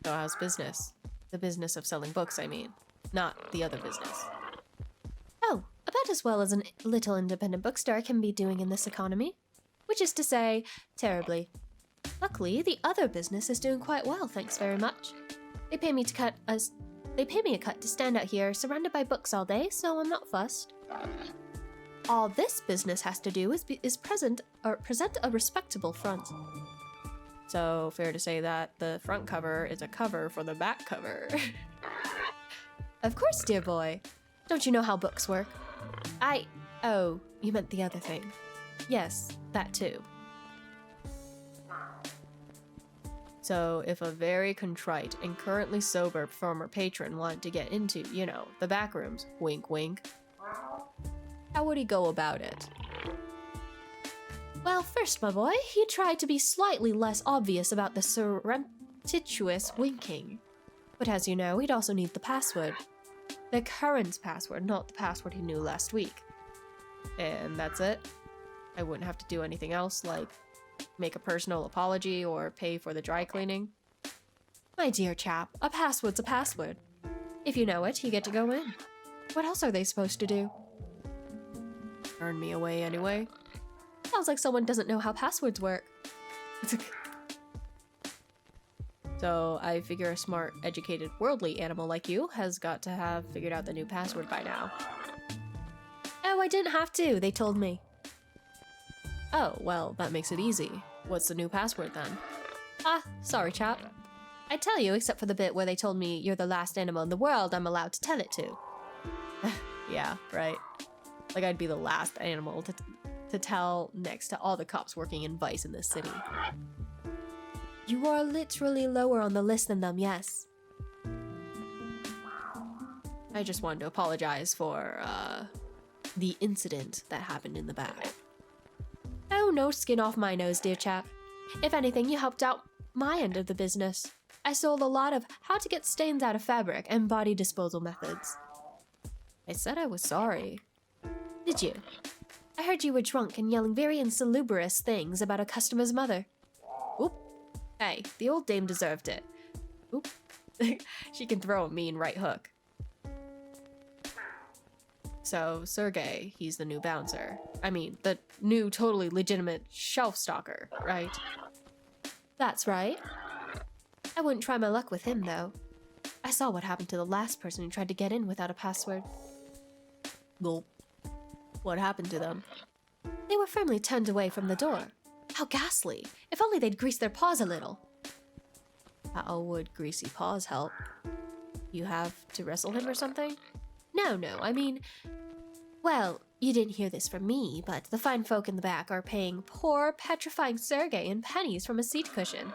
Speaker 3: So how's business? The business of selling books, I mean. Not the other business. Oh, about as well as a little independent bookstore can be doing in this economy. Which is to say, terribly. Luckily, the other business is doing quite well, thanks very much. They pay me a cut to stand out here surrounded by books all day, so I'm not fussed. All this business has to do is present a respectable front. So, fair to say that the front cover is a cover for the back cover. Of course, dear boy. Don't you know how books work? Oh, you meant the other thing. Yes, that too. So, if a very contrite and currently sober former patron wanted to get into, you know, the back rooms, wink wink, how would he go about it? Well, first, my boy, he tried to be slightly less obvious about the surreptitious winking. But as you know, he'd also need the password. The current password, not the password he knew last week. And that's it. I wouldn't have to do anything else, like make a personal apology or pay for the dry cleaning. My dear chap, a password's a password. If you know it, you get to go in. What else are they supposed to do? Turn me away anyway. Sounds like someone doesn't know how passwords work. So I figure a smart, educated, worldly animal like you has got to have figured out the new password by now. Oh, I didn't have to, they told me. Oh, well, that makes it easy. What's the new password then? Ah, sorry chap.
Speaker 6: I'd tell you, except for the bit where they told me you're the last animal in the world I'm allowed to tell it to.
Speaker 3: Yeah, right. Like I'd be the last animal to tell next to all the cops working in Vice in this city.
Speaker 6: You are literally lower on the list than them, yes.
Speaker 3: I just wanted to apologize for the incident that happened in the back.
Speaker 6: Oh, no skin off my nose, dear chap. If anything, you helped out my end of the business. I sold a lot of how to get stains out of fabric and body disposal methods.
Speaker 3: I said I was sorry.
Speaker 6: Did you? I heard you were drunk and yelling very insalubrious things about a customer's mother.
Speaker 3: Oop. Hey, the old dame deserved it. Oop. She can throw a mean right hook. So, Sergey, he's the new bouncer. I mean, the new totally legitimate shelf stalker, right?
Speaker 6: That's right. I wouldn't try my luck with him, though. I saw what happened to the last person who tried to get in without a password.
Speaker 3: Well, what happened to them?
Speaker 6: They were firmly turned away from the door. How ghastly. If only they'd grease their paws a little.
Speaker 3: How would greasy paws help? You have to wrestle him or something?
Speaker 6: No, I mean... Well, you didn't hear this from me, but the fine folk in the back are paying poor, petrifying Sergey in pennies from a seat cushion.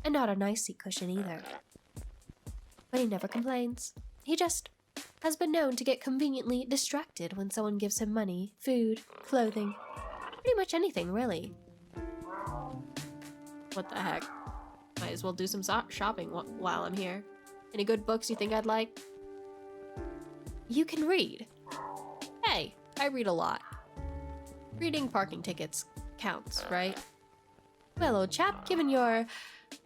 Speaker 6: And not a nice seat cushion either. But he never complains. He just has been known to get conveniently distracted when someone gives him money, food, clothing. Pretty much anything, really.
Speaker 3: What the heck? Might as well do some shopping while I'm here. Any good books you think I'd like?
Speaker 6: You can read.
Speaker 3: Hey, I read a lot. Reading parking tickets counts, right?
Speaker 6: Well, old chap, given your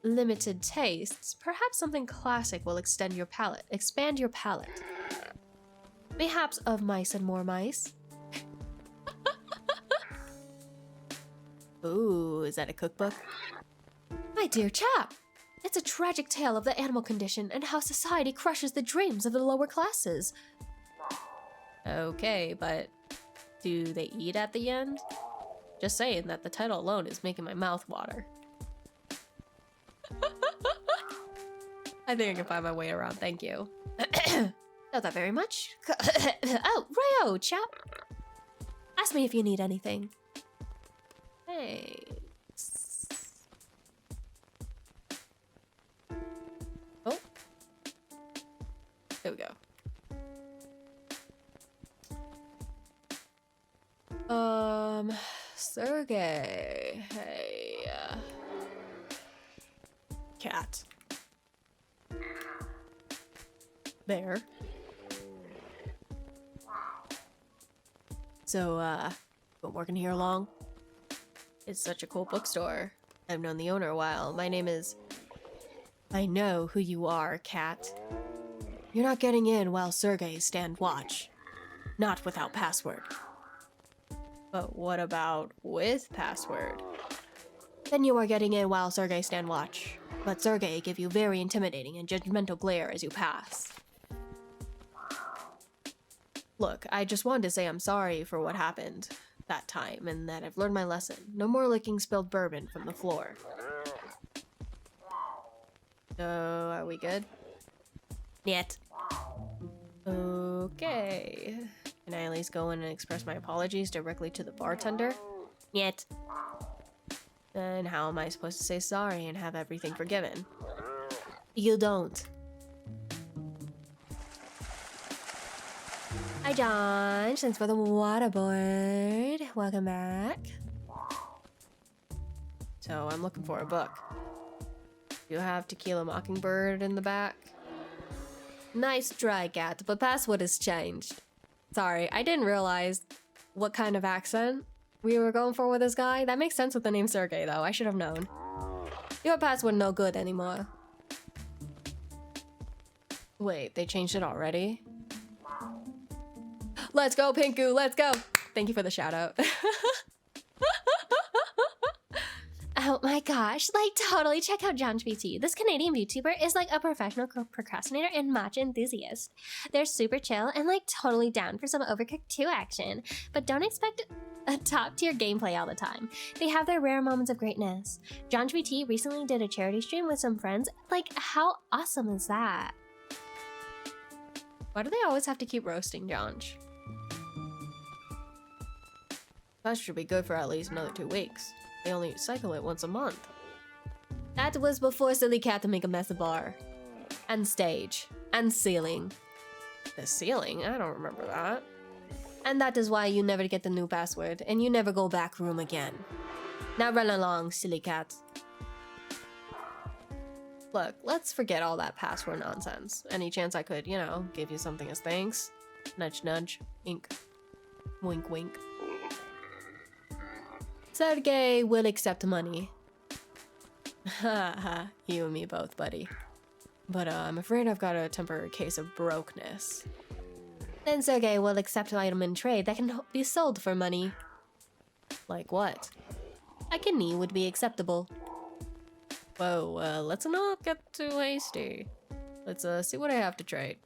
Speaker 6: limited tastes, perhaps something classic will expand your palate. Mayhaps Of Mice and More Mice.
Speaker 3: Ooh, is that a cookbook?
Speaker 6: My dear chap, it's a tragic tale of the animal condition and how society crushes the dreams of the lower classes.
Speaker 3: Okay, but do they eat at the end? Just saying that the title alone is making my mouth water. I think I can find my way around, thank you.
Speaker 6: Not that very much. Oh, Rayo, chap. Ask me if you need anything.
Speaker 3: Thanks. Oh. There we go. Sergey. Hey, cat. Bear. So, been working here long? It's such a cool bookstore. I've known the owner a while. My name is... I know who you are, cat. You're not getting in while Sergey stand watch. Not without password. But what about with password? Then you are getting in while Sergey stand watch. But Sergey give you very intimidating and judgmental glare as you pass. Look, I just wanted to say I'm sorry for what happened that time and that I've learned my lesson. No more licking spilled bourbon from the floor. So, are we good?
Speaker 6: Niet.
Speaker 3: Okay. Can I at least go in and express my apologies directly to the bartender?
Speaker 6: Niet.
Speaker 3: Then how am I supposed to say sorry and have everything forgiven?
Speaker 6: You don't. Hi, John. Thanks for the waterboard. Welcome back.
Speaker 3: So I'm looking for a book. You have Tequila Mockingbird in the back?
Speaker 6: Nice try, cat, but password has changed.
Speaker 3: Sorry, I didn't realize what kind of accent we were going for with this guy. That makes sense with the name Sergey, though. I should have known.
Speaker 6: Your password no good anymore.
Speaker 3: Wait, they changed it already? Let's go, Pinku, let's go! Thank you for the shout out.
Speaker 6: Oh my gosh, like totally check out John's BT. This Canadian VTuber is like a professional procrastinator and matcha enthusiast. They're super chill and like totally down for some Overcooked 2 action, but don't expect a top-tier gameplay all the time. They have their rare moments of greatness. John GBT recently did a charity stream with some friends. Like, how awesome is that?
Speaker 3: Why do they always have to keep roasting Janj? That should be good for at least another 2 weeks. They only cycle it once a month.
Speaker 6: That was before Silly Cat to make a mess of bar. And stage. And ceiling.
Speaker 3: The ceiling? I don't remember that.
Speaker 6: And that is why you never get the new password, and you never go back room again. Now run along, Silly Cat.
Speaker 3: Look, let's forget all that password nonsense. Any chance I could, you know, give you something as thanks? Nudge nudge. Ink. Wink wink.
Speaker 6: Sergey will accept money.
Speaker 3: Haha, you and me both, buddy. But I'm afraid I've got a temporary case of brokenness.
Speaker 6: Then Sergey will accept an item in trade that can be sold for money.
Speaker 3: Like what?
Speaker 6: A kidney would be acceptable.
Speaker 3: Whoa, let's not get too hasty. Let's see what I have to trade.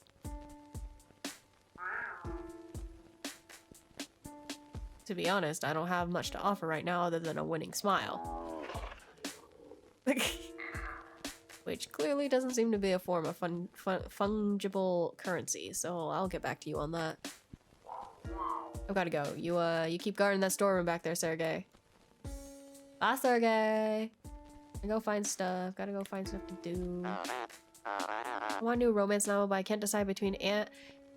Speaker 3: To be honest, I don't have much to offer right now other than a winning smile. Which clearly doesn't seem to be a form of fungible currency, so I'll get back to you on that. I've gotta go. You keep guarding that storeroom back there, Sergey. Bye, Sergey. Gotta go find stuff to do. I want to do a romance novel, but I can't decide between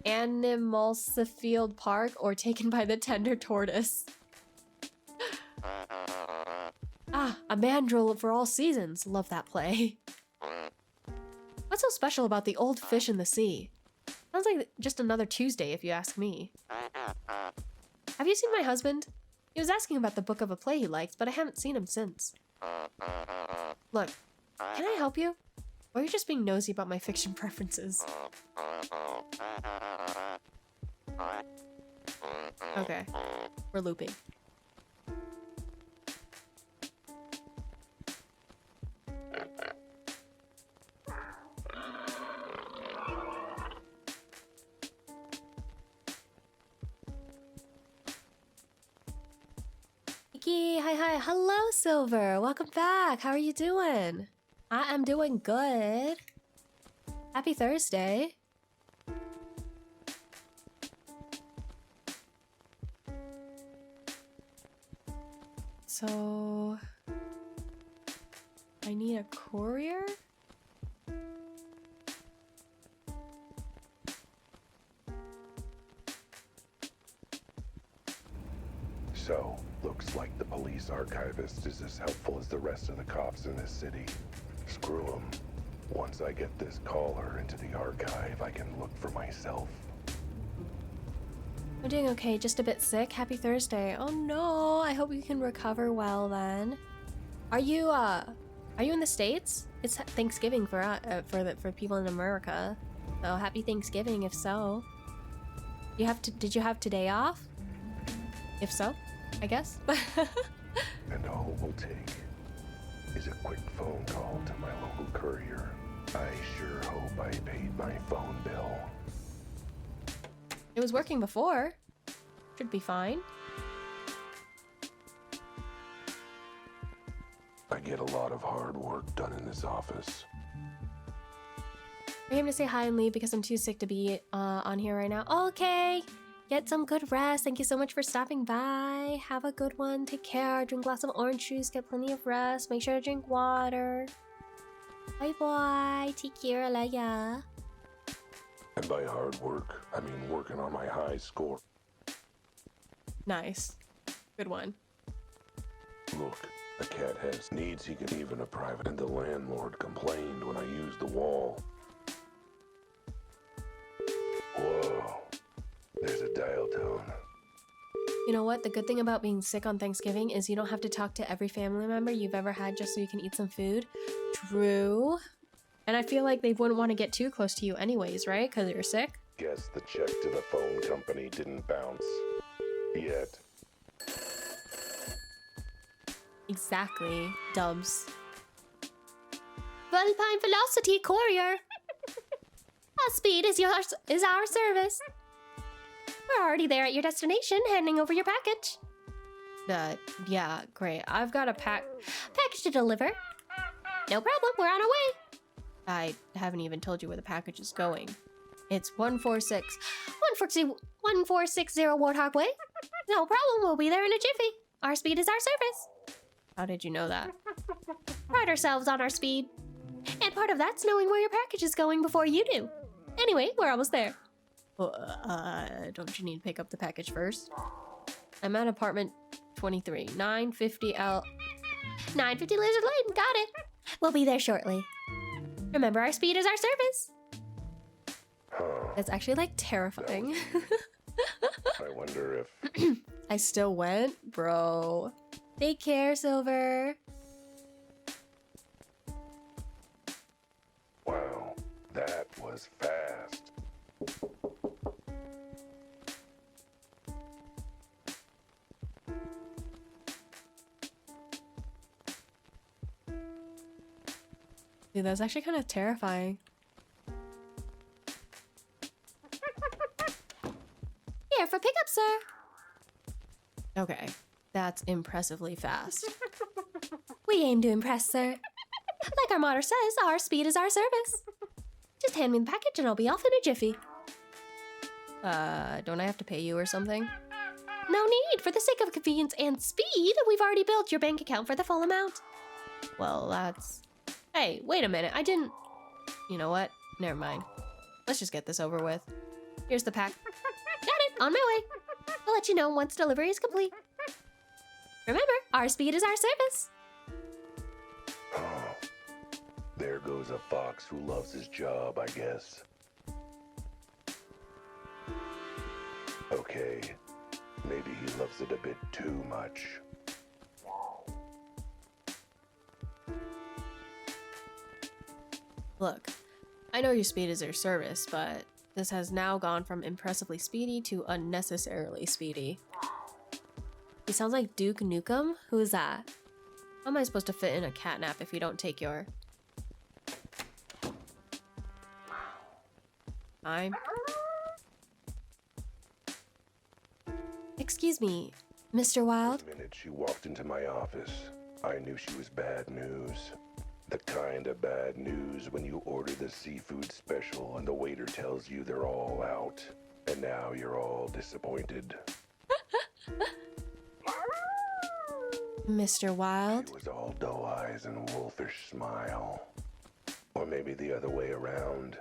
Speaker 3: Animalsifield Park or Taken by the Tender Tortoise. Ah, a mandrill for all seasons. Love that play. What's so special about the old fish in the sea? Sounds like just another Tuesday, if you ask me. Have you seen my husband? He was asking about the book of a play he likes, but I haven't seen him since. Look, can I help you? Or are you just being nosy about my fiction preferences? Okay, we're looping.
Speaker 6: Hi, hello Silver, welcome back. How are you doing? I am doing good. Happy Thursday.
Speaker 3: So I need a courier?
Speaker 5: So, looks like the police archivist is as helpful as the rest of the cops in this city. Screw them. Once I get this caller into the archive, I can look for myself.
Speaker 6: I'm doing okay, just a bit sick. Happy Thursday. Oh no, I hope you can recover well then. Are you in the States? It's Thanksgiving for people in America. So happy Thanksgiving if so. Did you have today off? If so, I guess.
Speaker 5: And all it will take is a quick phone call to my local courier. I sure hope I paid my phone bill.
Speaker 3: It was working before. Should be fine.
Speaker 5: I get a lot of hard work done in this office.
Speaker 6: I came to say hi and leave because I'm too sick to be on here right now. Okay. Get some good rest. Thank you so much for stopping by. Have a good one. Take care. Drink lots of orange juice. Get plenty of rest. Make sure to drink water. Bye bye. Take care. Alaya.
Speaker 5: And by hard work, I mean working on my high score.
Speaker 3: Nice. Good one.
Speaker 5: Look, the cat has needs he can even a private, and the landlord complained when I used the wall. Whoa. There's a dial tone.
Speaker 3: You know what? The good thing about being sick on Thanksgiving is you don't have to talk to every family member you've ever had just so you can eat some food. True. And I feel like they wouldn't want to get too close to you anyways, right? Because you're sick?
Speaker 5: Guess the check to the phone company didn't bounce. Yet.
Speaker 3: Exactly. Dubs.
Speaker 6: Vulpine Velocity Courier. Our speed is our service. We're already there at your destination, handing over your package.
Speaker 3: Yeah, great. I've got a
Speaker 6: Package to deliver. No problem, we're on our way.
Speaker 3: I haven't even told you where the package is going. It's 146.
Speaker 6: 1460 Warthog Way. No problem, we'll be there in a jiffy. Our speed is our service.
Speaker 3: How did you know that?
Speaker 6: Pride ourselves on our speed. And part of that's knowing where your package is going before you do. Anyway, we're almost there.
Speaker 3: Don't you need to pick up the package first? I'm at apartment 23, 950 L.
Speaker 6: 950 Lizard Lane, got it. We'll be there shortly. Remember, our speed is our service.
Speaker 3: That's actually like terrifying.
Speaker 5: I wonder if...
Speaker 3: I still went? Bro.
Speaker 6: Take care, Silver.
Speaker 5: Wow, that was fast.
Speaker 3: Dude, that's actually kind of terrifying.
Speaker 6: Here for pickup, sir.
Speaker 3: Okay, that's impressively fast.
Speaker 6: We aim to impress, sir. Like our motto says, our speed is our service. Just hand me the package and I'll be off in a jiffy.
Speaker 3: Don't I have to pay you or something?
Speaker 6: No need. For the sake of convenience and speed, we've already built your bank account for the full amount.
Speaker 3: Well, that's... Hey, wait a minute, I didn't... You know what? Never mind. Let's just get this over with. Here's the pack.
Speaker 6: Got it. On my way. I'll let you know once delivery is complete. Remember, our speed is our service.
Speaker 5: Oh, there goes a fox who loves his job, I guess. Okay, maybe he loves it a bit too much.
Speaker 3: Look, I know your speed is your service, but this has now gone from impressively speedy to unnecessarily speedy. He sounds like Duke Nukem? Who is that? How am I supposed to fit in a catnap if you don't take your... time?
Speaker 6: Excuse me, Mr. Wilde.
Speaker 5: The minute she walked into my office, I knew she was bad news. The kind of bad news when you order the seafood special and the waiter tells you they're all out, and now you're all disappointed.
Speaker 3: Mr. Wilde?
Speaker 5: It was all doe eyes and wolfish smile. Or maybe the other way around.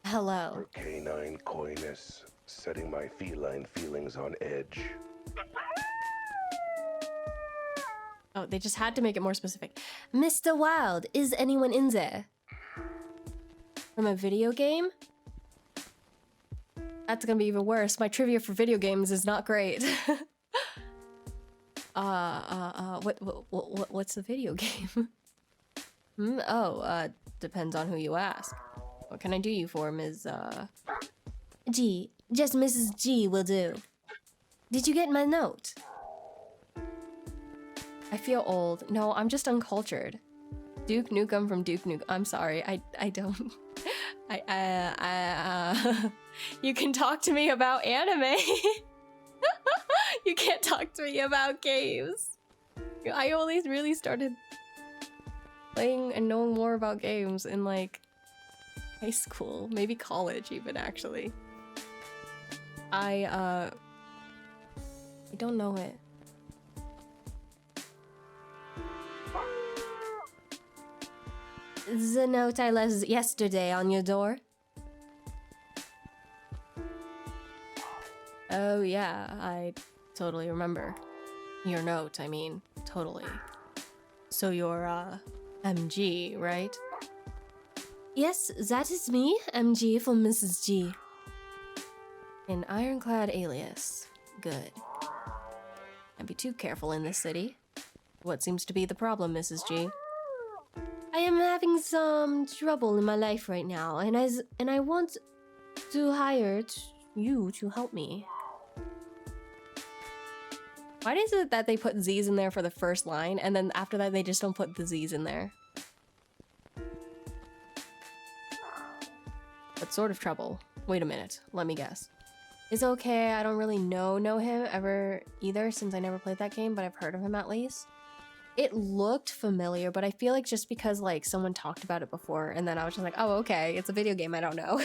Speaker 3: Hello.
Speaker 5: Her canine coyness, setting my feline feelings on edge.
Speaker 3: Oh, they just had to make it more specific.
Speaker 6: Mr. Wilde, is anyone in there?
Speaker 3: From a video game? That's gonna be even worse. My trivia for video games is not great. What's the video game? Depends on who you ask. What can I do you for, Ms.
Speaker 6: G. Just Mrs. G will do. Did you get my note?
Speaker 3: I feel old. No, I'm just uncultured. Duke Nukem from Duke Nukem. I'm sorry. I don't. You can talk to me about anime. You can't talk to me about games. I only really started playing and knowing more about games in like high school, maybe college even actually. I don't know it.
Speaker 6: The note I left yesterday on your door.
Speaker 3: Oh yeah, I totally remember. Your note, I mean, totally. So you're, MG, right?
Speaker 6: Yes, that is me, MG from Mrs. G.
Speaker 3: An ironclad alias. Good. Can't be too careful in this city. What seems to be the problem, Mrs. G?
Speaker 6: I am having some trouble in my life right now, and I want to hire you to help me.
Speaker 3: Why is it that they put Z's in there for the first line, and then after that they just don't put the Z's in there? What sort of trouble? Wait a minute, let me guess. is okay. I don't really know him ever either since I never played that game, but I've heard of him at least. It looked familiar, but I feel like just because like someone talked about it before and then I was just like, oh, okay, it's a video game I don't know.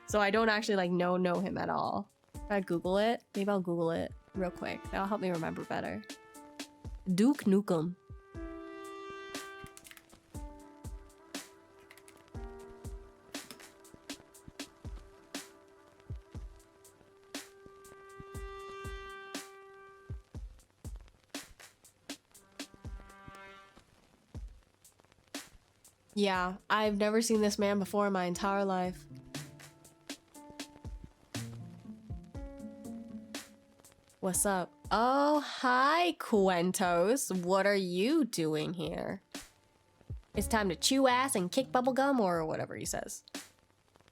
Speaker 3: So I don't actually like know him at all. If I Google it, maybe I'll Google it real quick. That'll help me remember better. Duke Nukem. Yeah, I've never seen this man before in my entire life. What's up? Oh, hi, Quentos. What are you doing here? It's time to chew ass and kick bubblegum or whatever he says.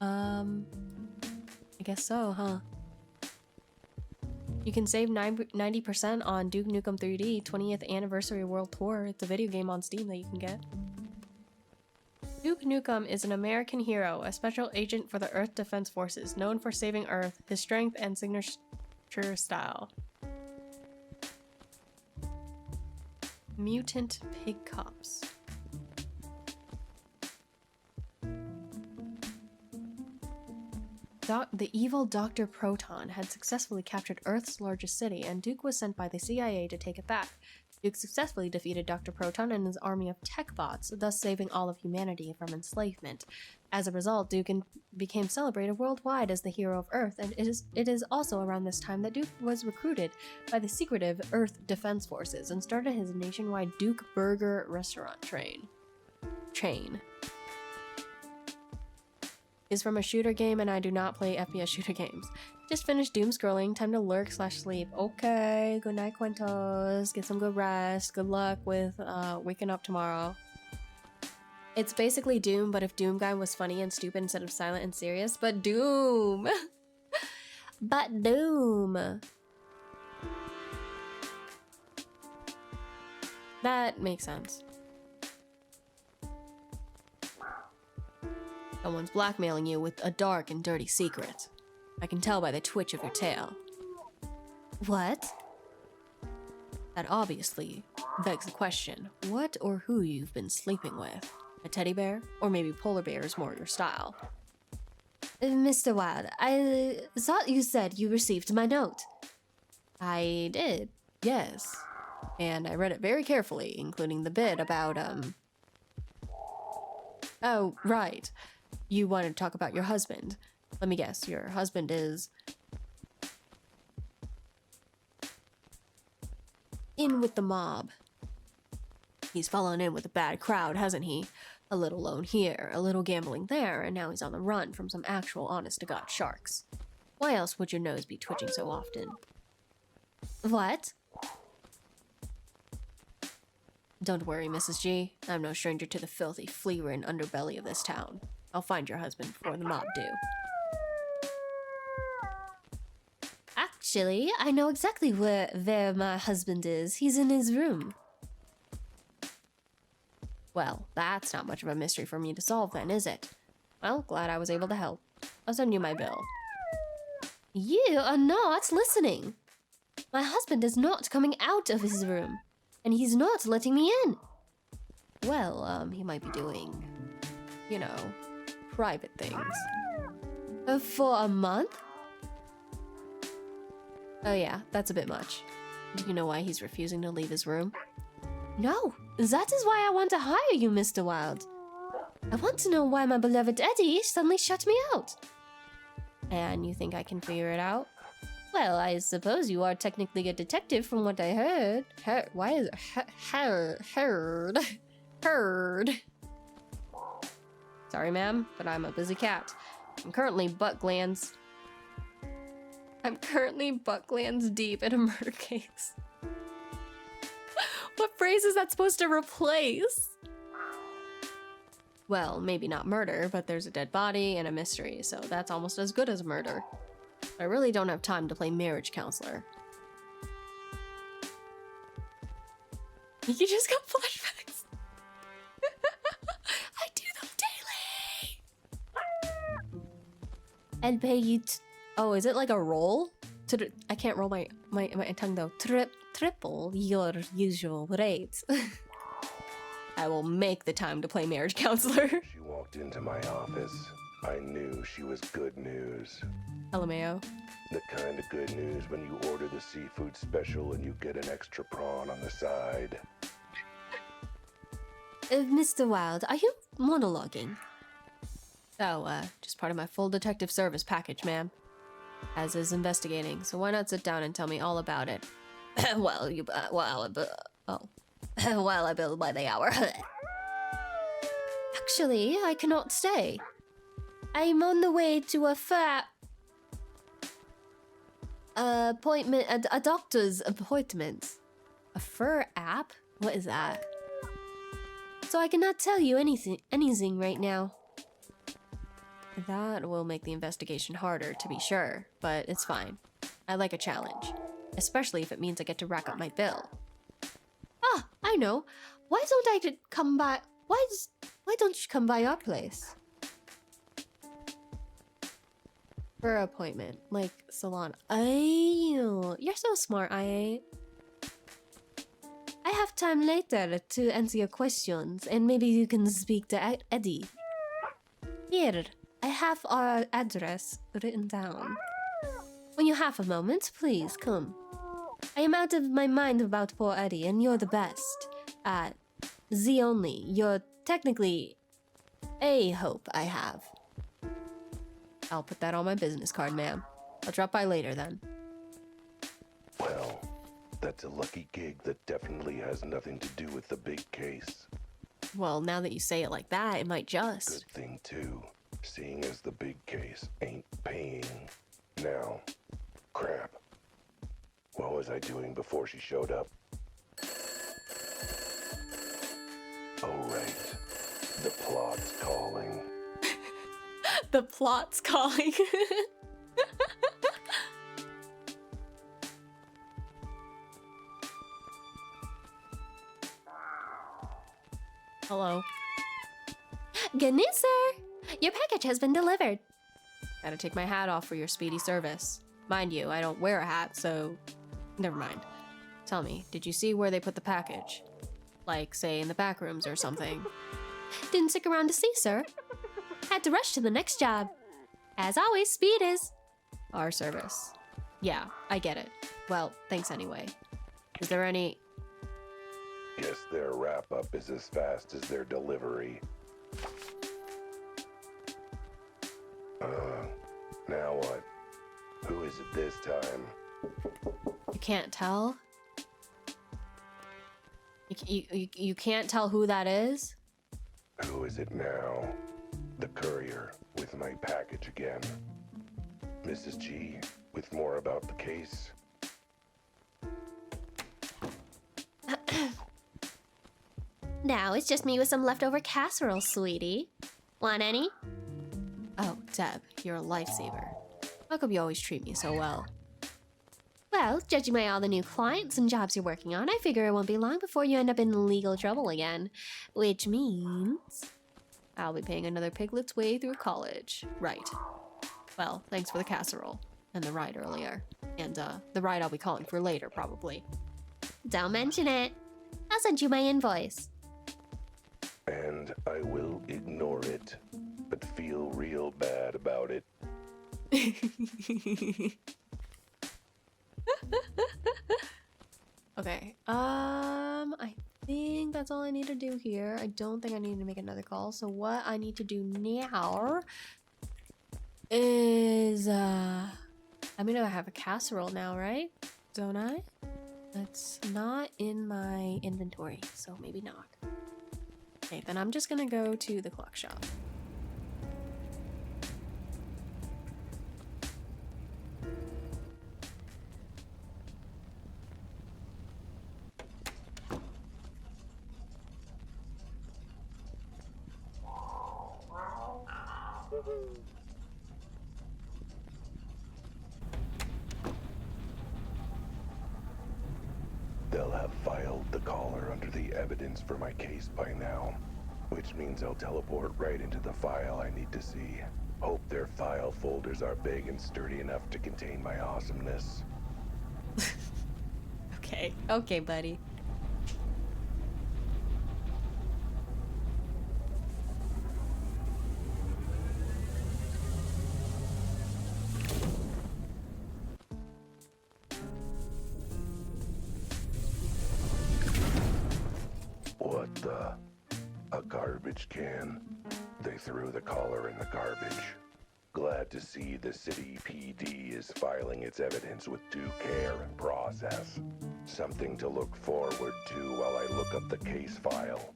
Speaker 3: I guess so, huh? You can save 90% on Duke Nukem 3D 20th Anniversary World Tour. It's a video game on Steam that you can get. Duke Nukem is an American hero, a special agent for the Earth Defense Forces, known for saving Earth, his strength, and signature style. Mutant pig cops. The evil Dr. Proton had successfully captured Earth's largest city, and Duke was sent by the CIA to take it back. Duke successfully defeated Dr. Proton and his army of tech bots, thus saving all of humanity from enslavement. As a result, Duke became celebrated worldwide as the hero of Earth, and it is also around this time that Duke was recruited by the secretive Earth Defense Forces and started his nationwide Duke Burger restaurant chain. Is from a shooter game, and I do not play FPS shooter games. Just finished doom scrolling, time to lurk/sleep. Okay, good night, Quentos. Get some good rest. Good luck with waking up tomorrow. It's basically Doom, but if Doom guy was funny and stupid instead of silent and serious. But Doom! But Doom! That makes sense. Someone's blackmailing you with a dark and dirty secret. I can tell by the twitch of your tail.
Speaker 6: What?
Speaker 3: That obviously begs the question, what or who you've been sleeping with? A teddy bear? Or maybe polar bear is more your style.
Speaker 6: Mr. Wilde, I thought you said you received my note.
Speaker 3: I did, yes. And I read it very carefully, including the bit about, Oh, right. You wanted to talk about your husband. Let me guess, your husband is... in with the mob. He's fallen in with a bad crowd, hasn't he? A little loan here, a little gambling there, and now he's on the run from some actual honest-to-God sharks. Why else would your nose be twitching so often?
Speaker 6: What?
Speaker 3: Don't worry, Mrs. G. I'm no stranger to the filthy, flea-ridden underbelly of this town. I'll find your husband before the mob do.
Speaker 6: Actually, I know exactly where my husband is. He's in his room.
Speaker 3: Well, that's not much of a mystery for me to solve then, is it? Well, glad I was able to help. I'll send you my bill.
Speaker 6: You are not listening. My husband is not coming out of his room, and he's not letting me in.
Speaker 3: Well, he might be doing, you know, private things.
Speaker 6: For a month?
Speaker 3: Oh yeah, that's a bit much. Do you know why he's refusing to leave his room?
Speaker 6: No, that is why I want to hire you, Mr. Wilde. I want to know why my beloved Eddie suddenly shut me out.
Speaker 3: And you think I can figure it out?
Speaker 6: Well, I suppose you are technically a detective from what I heard.
Speaker 3: Why is it heard? Sorry, ma'am, but I'm a busy cat. I'm currently butt glands deep in a murder case. What phrase is that supposed to replace? Well, maybe not murder, but there's a dead body and a mystery, so that's almost as good as murder. I really don't have time to play marriage counselor. You just got flashbacks. I do them daily.
Speaker 6: I'll pay you
Speaker 3: Oh, is it like a roll? I can't roll my tongue though. Triple your usual rate. I will make the time to play marriage counselor.
Speaker 5: She walked into my office. I knew she was good news.
Speaker 3: LMAO.
Speaker 5: The kind of good news when you order the seafood special and you get an extra prawn on the side.
Speaker 6: Mr. Wilde, are you monologuing?
Speaker 3: Oh, just part of my full detective service package, ma'am. As is investigating, so why not sit down and tell me all about it?
Speaker 6: While I bill by the hour. Actually, I cannot stay. I'm on the way to a appointment, a doctor's appointment.
Speaker 3: A fur app? What is that?
Speaker 6: So I cannot tell you anything right now.
Speaker 3: That will make the investigation harder, to be sure, but it's fine. I like a challenge, especially if it means I get to rack up my bill.
Speaker 6: Ah, I know. Why don't I come by? Why don't you come by our place?
Speaker 3: For an appointment, like salon. Oh, you're so smart, I
Speaker 6: have time later to answer your questions, and maybe you can speak to Eddie. Here, I have our address written down. When you have a moment, please come. I am out of my mind about poor Eddie, and you're the best. The only. You're technically a hope I have.
Speaker 3: I'll put that on my business card, ma'am. I'll drop by later then.
Speaker 5: Well, that's a lucky gig that definitely has nothing to do with the big case.
Speaker 3: Well, now that you say it like that, it might just.
Speaker 5: Good thing, too, seeing as the big case ain't paying. Now, crap. What was I doing before she showed up? Oh, right. The plot's calling.
Speaker 3: The plot's calling. Hello.
Speaker 6: Good news, sir. Your package has been delivered.
Speaker 3: Gotta take my hat off for your speedy service. Mind you, I don't wear a hat, so never mind. Tell me, did you see where they put the package? Like, say, in the back rooms or something?
Speaker 6: Didn't stick around to see, sir. Had to rush to the next job. As always, speed is
Speaker 3: Our service. Yeah, I get it. Well, thanks anyway. Is there any...
Speaker 5: Guess their wrap-up is as fast as their delivery. Now what? Who is it this time?
Speaker 3: You can't tell? You can't tell who that is?
Speaker 5: Who is it now? The courier with my package again. Mrs. G, with more about the case.
Speaker 6: Now it's just me with some leftover casserole, sweetie. Want any?
Speaker 3: Oh, Deb, you're a lifesaver. How come you always treat me so well?
Speaker 6: Well, judging by all the new clients and jobs you're working on, I figure it won't be long before you end up in legal trouble again. Which means...
Speaker 3: I'll be paying another piglet's way through college. Right. Well, thanks for the casserole. And the ride earlier. And, the ride I'll be calling for later, probably.
Speaker 6: Don't mention it. I'll send you my invoice.
Speaker 5: And I will ignore it, but feel real bad about it.
Speaker 3: Okay, I think that's all I need to do here. I don't think I need to make another call. So what I need to do now is, I mean, I have a casserole now, right? Don't I? That's not in my inventory, so maybe not. Okay, then I'm just gonna go to the clock shop.
Speaker 5: They'll have filed the caller under the evidence for my case by now, which means I'll teleport right into the file I need to see. Hope their file folders are big and sturdy enough to contain my awesomeness.
Speaker 3: Okay. Okay, buddy.
Speaker 5: What the? A garbage can? They threw the collar in the garbage. Glad to see the city PD is filing its evidence with due care and process. Something to look forward to while I look up the case file.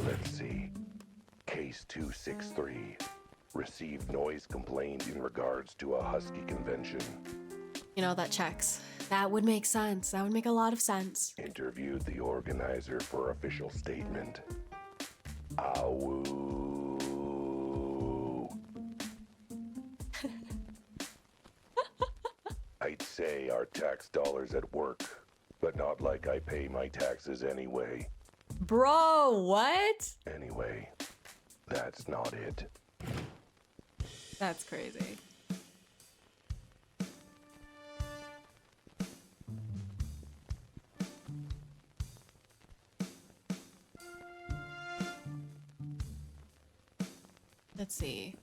Speaker 5: Let's see. Case 263. Received noise complaint in regards to a husky convention.
Speaker 3: You know, that checks. That would make sense. That would make a lot of sense.
Speaker 5: Interviewed the organizer for official statement. Awoo. I'd say our tax dollars at work, but not like I pay my taxes anyway.
Speaker 3: Bro, what?
Speaker 5: Anyway, that's not it.
Speaker 3: That's crazy. Let's see.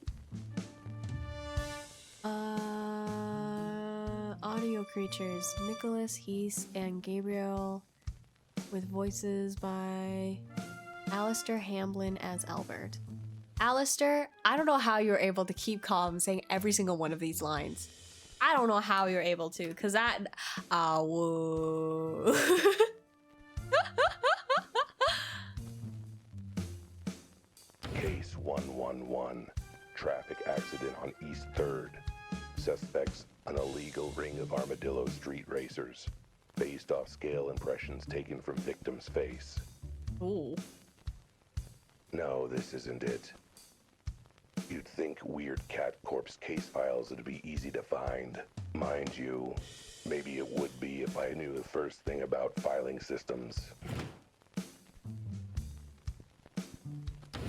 Speaker 3: Audio creatures. Nicholas, Heath, and Gabriel with voices by Alistair Hamblin as Albert. Alistair, I don't know how you're able to keep calm saying every single one of these lines. I don't know how you're able to, because that... whoa.
Speaker 5: Case 111. Traffic accident on East 3rd. Suspects, an illegal ring of Armadillo street racers. Based off scale impressions taken from victim's face.
Speaker 3: Ooh.
Speaker 5: No, this isn't it. You'd think weird cat corpse case files would be easy to find. Mind you, maybe it would be if I knew the first thing about filing systems.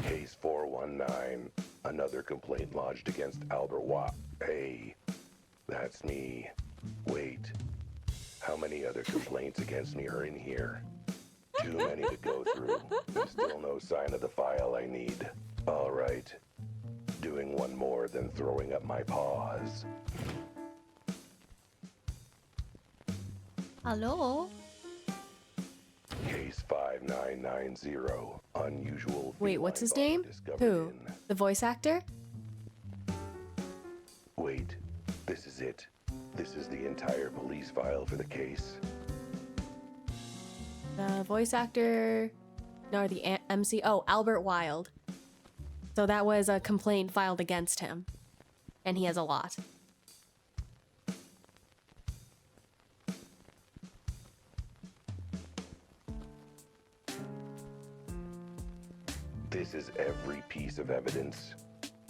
Speaker 5: Case 419. Another complaint lodged against Albert Watt. Hey, that's me. Wait, how many other complaints against me are in here? Too many to go through. There's still no sign of the file I need. All right. Doing one more than throwing up my paws.
Speaker 6: Hello?
Speaker 5: Case 5990. Unusual.
Speaker 3: Wait, what's his
Speaker 5: feline
Speaker 3: name?
Speaker 5: body discovered
Speaker 3: Who?
Speaker 5: in-
Speaker 3: The voice actor?
Speaker 5: Wait, this is it. This is the entire police file for the case.
Speaker 3: The voice actor... No, the MC... Oh, Albert Wilde. So that was a complaint filed against him. And he has a lot.
Speaker 5: This is every piece of evidence,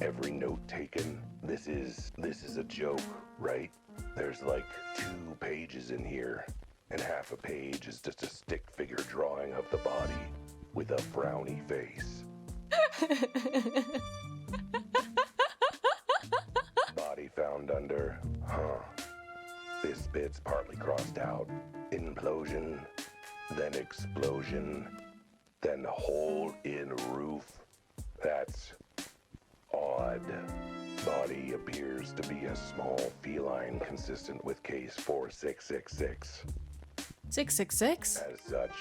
Speaker 5: every note taken. This is a joke, right? There's like 2 pages in here, and half a page is just a stick figure drawing of the body with a frowny face. Body found under, This bit's partly crossed out. Implosion, then explosion, then hole in roof. That's odd. Body appears to be a small feline consistent with case 4666.
Speaker 3: 666?
Speaker 5: As such,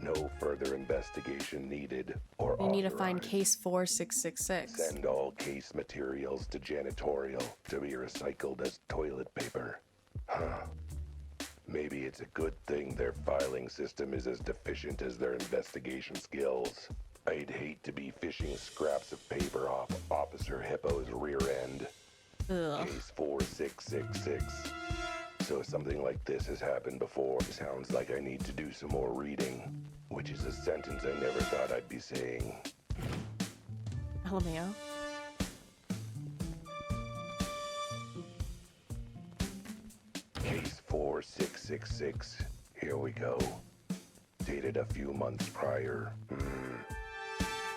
Speaker 5: no further investigation needed or
Speaker 3: We need to find
Speaker 5: authorized.
Speaker 3: case 4666.
Speaker 5: Send all case materials to janitorial to be recycled as toilet paper. Maybe it's a good thing their filing system is as deficient as their investigation skills. I'd hate to be fishing scraps of paper off Officer Hippo's rear end.
Speaker 3: Ugh.
Speaker 5: Case 4666. So something like this has happened before. Sounds like I need to do some more reading, which is a sentence I never thought I'd be saying.
Speaker 3: LMAO.
Speaker 5: Case 4666. Here we go. Dated a few months prior.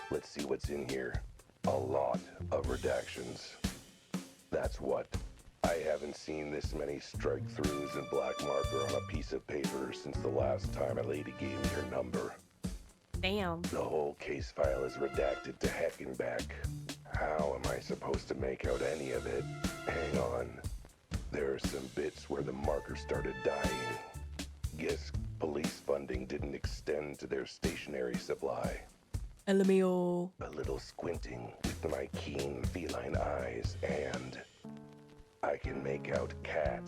Speaker 5: Let's see what's in here. A lot of redactions. That's what. I haven't seen this many strike-throughs and black marker on a piece of paper since the last time a lady gave me her number.
Speaker 3: Damn.
Speaker 5: The whole case file is redacted to heck and back. How am I supposed to make out any of it? Hang on. There are some bits where the marker started dying. Guess police funding didn't extend to their stationery supply.
Speaker 3: LMAO.
Speaker 5: A little squinting with my keen feline eyes, and I can make out cat.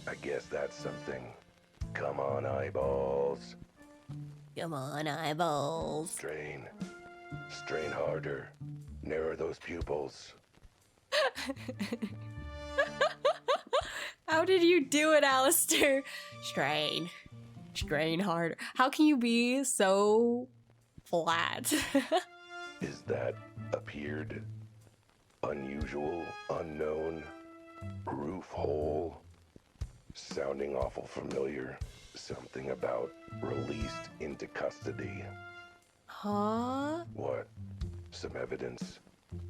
Speaker 5: I guess that's something. Come on, eyeballs.
Speaker 6: Come on, eyeballs.
Speaker 5: Strain. Strain harder. Narrow those pupils.
Speaker 3: How did you do it, Alistair? Strain. Strain harder. How can you be so flat?
Speaker 5: Is that appeared? Unusual, unknown, roof hole, sounding awful familiar. Something about released into custody.
Speaker 3: Huh?
Speaker 5: What? Some evidence,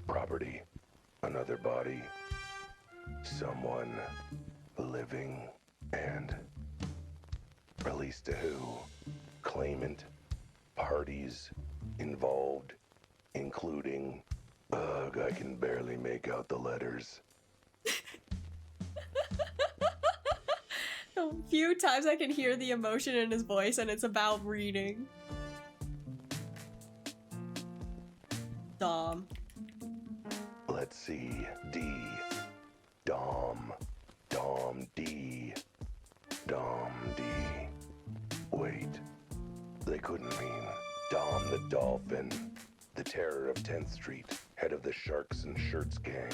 Speaker 5: property, another body, someone living, and released to who? Claimant, parties involved, including, ugh, I can barely make out the letters.
Speaker 3: A few times I can hear the emotion in his voice, and it's about reading. Dom.
Speaker 5: Let's see. D. Dom. Dom D. Dom D. Wait. They couldn't mean Dom the Dolphin, the terror of 10th Street, head of the Sharks and Shirts gang.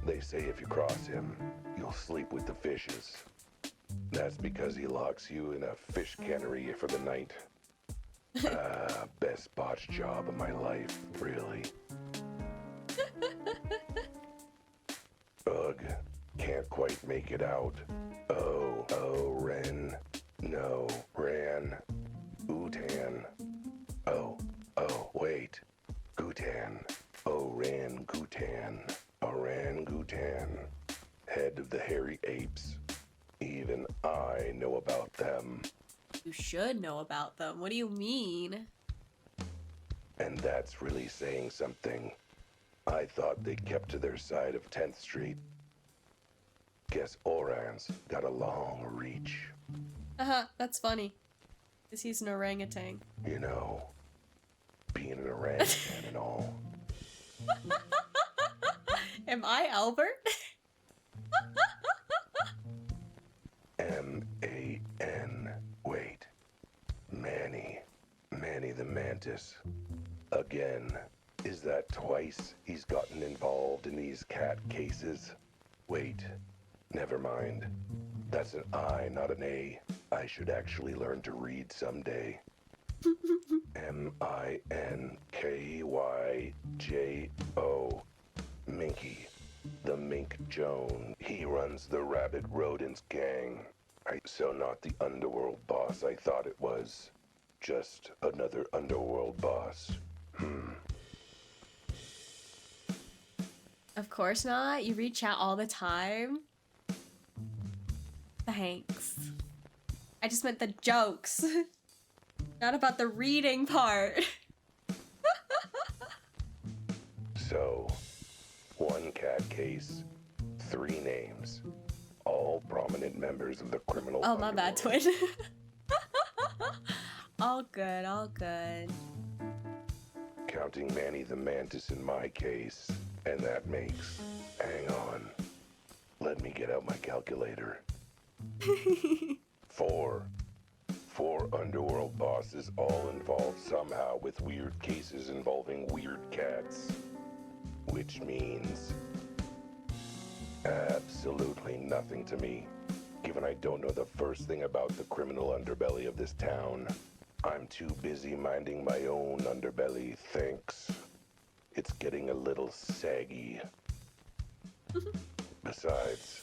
Speaker 5: They say if you cross him, you'll sleep with the fishes. That's because he locks you in a fish cannery for the night. Best botch job of my life, really. Ugh, can't quite make it out. Oh, Ren. No, Ran. Utan. Oh, wait. Gutan. Orangutan. Orangutan. Head of the hairy apes. Even I know about them.
Speaker 3: You should know about them. What do you mean?
Speaker 5: And that's really saying something. I thought they kept to their side of 10th Street. Guess Oran's got a long reach.
Speaker 3: That's funny. Because he's an orangutan.
Speaker 5: You know, being an orangutan and all.
Speaker 3: Am I Albert?
Speaker 5: M-A-N. Wait. Manny the Mantis. Again. Is that twice he's gotten involved in these cat cases? Wait. Never mind. That's an I, not an A. I should actually learn to read someday. M-I-N-K-Y-J-O. Minky. The Mink Joan. He runs the Rabid Rodents gang. So not the underworld boss I thought it was. Just another underworld boss.
Speaker 3: Of course not. You read chat all the time. Thanks. I just meant the jokes. Not about the reading part.
Speaker 5: So, one cat case, 3 names, all prominent members of the criminal
Speaker 3: Oh, my bad,
Speaker 5: underworld.
Speaker 3: twin. All good, all good.
Speaker 5: Counting Manny the Mantis in my case, and that makes... Hang on. Let me get out my calculator. 4. 4 underworld bosses all involved somehow with weird cases involving weird cats. Which means... absolutely nothing to me, given I don't know the first thing about the criminal underbelly of this town. I'm too busy minding my own underbelly, thanks. It's getting a little saggy. Besides,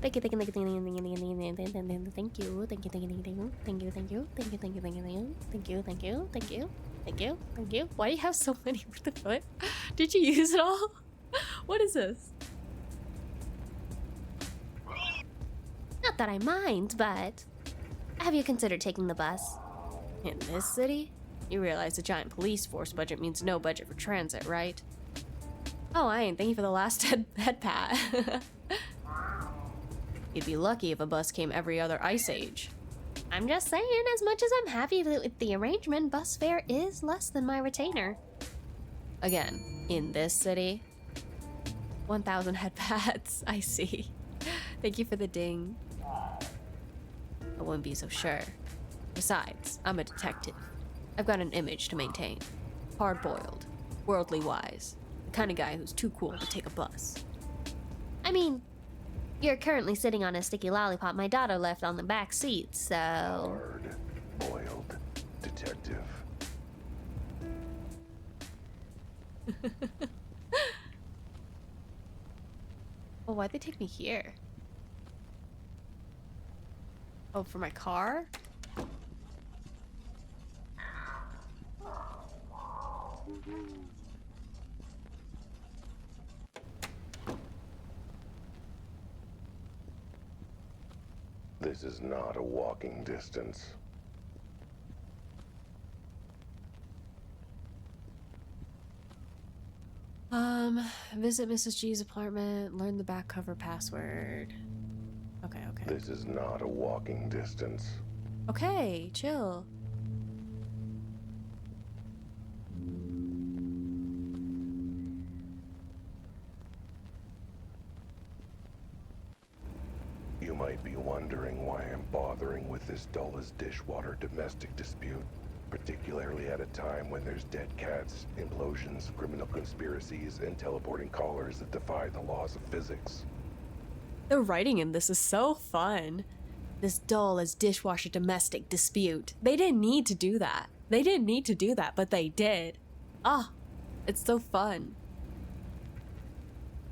Speaker 6: Thank you, thank you, thank you, thank you, thank you, thank you, thank you, thank you, thank you, thank you, thank you, thank you, thank you, thank you, thank you, thank you, thank you, thank you, thank you, thank you. Why do you have so many? What the fuck? Did you use it all? What is this? Not that I mind, but have you considered taking the bus?
Speaker 3: In this city? You realize a giant police force budget means no budget for transit, right? Oh, I ain't. Thank you for the last head pat. You'd be lucky if a bus came every other ice age.
Speaker 6: I'm just saying, as much as I'm happy with the arrangement, bus fare is less than my retainer.
Speaker 3: Again, in this city? 1,000 head pats. I see. Thank you for the ding. I wouldn't be so sure. Besides, I'm a detective. I've got an image to maintain. Hard-boiled, worldly wise, the kind of guy who's too cool to take a bus.
Speaker 6: I mean, you're currently sitting on a sticky lollipop my daughter left on the back seat, so...
Speaker 5: Hard-boiled detective.
Speaker 3: Oh, why'd they take me here? Oh, for my car?
Speaker 5: This is not a walking distance.
Speaker 3: Visit Mrs. G's apartment, learn the back cover password. Okay.
Speaker 5: This is not a walking distance.
Speaker 3: Okay, chill.
Speaker 5: You might be wondering why I'm bothering with this dull-as-dishwater domestic dispute, particularly at a time when there's dead cats, implosions, criminal conspiracies, and teleporting callers that defy the laws of physics.
Speaker 3: The writing in this is so fun. This dull as dishwasher domestic dispute. They didn't need to do that. They didn't need to do that, but they did. Ah, it's so fun.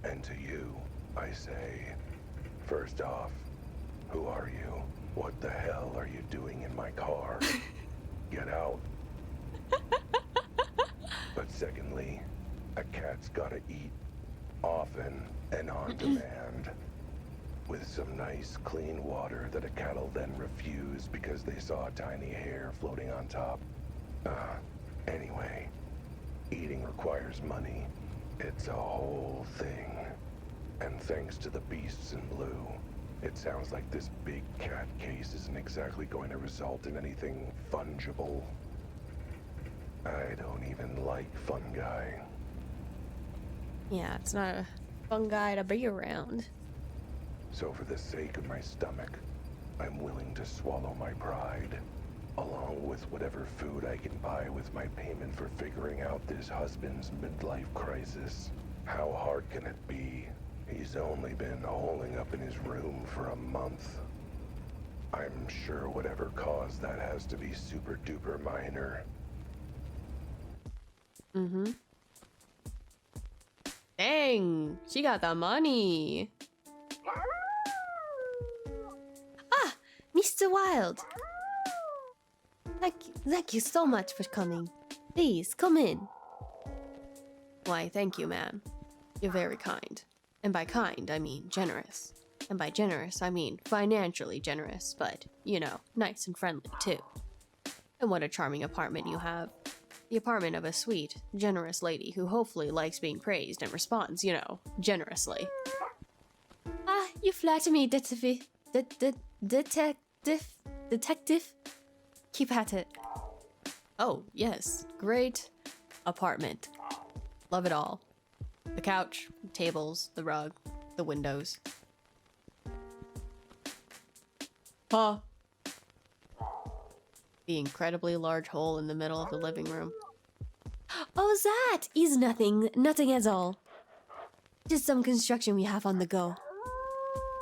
Speaker 5: And to you, I say, first off, who are you? What the hell are you doing in my car? Get out. But secondly, a cat's gotta eat, often and on demand. With some nice, clean water that a cat'll then refuse because they saw a tiny hair floating on top. Anyway, eating requires money. It's a whole thing. And thanks to the beasts in blue, it sounds like this big cat case isn't exactly going to result in anything fungible. I don't even like fungi.
Speaker 3: Yeah, it's not a fun guy to be around.
Speaker 5: So for the sake of my stomach, I'm willing to swallow my pride, along with whatever food I can buy with my payment for figuring out this husband's midlife crisis. How hard can it be? He's only been holing up in his room for a month. I'm sure whatever caused that has to be super duper minor.
Speaker 3: Mm-hmm. Dang, she got the money.
Speaker 6: Ah, Mr. Wilde. Thank you so much for coming. Please, come in.
Speaker 3: Why, thank you, ma'am. You're very kind. And by kind, I mean generous. And by generous, I mean financially generous, but, you know, nice and friendly, too. And what a charming apartment you have. The apartment of a sweet, generous lady who hopefully likes being praised and responds, you know, generously.
Speaker 6: Ah, you flatter me, detective. Detective?
Speaker 3: Keep at it. Oh, yes. Great apartment. Love it all. The couch, the tables, the rug, the windows. Huh. The incredibly large hole in the middle of the living room.
Speaker 6: Oh, that is nothing. Nothing at all. Just some construction we have on the go.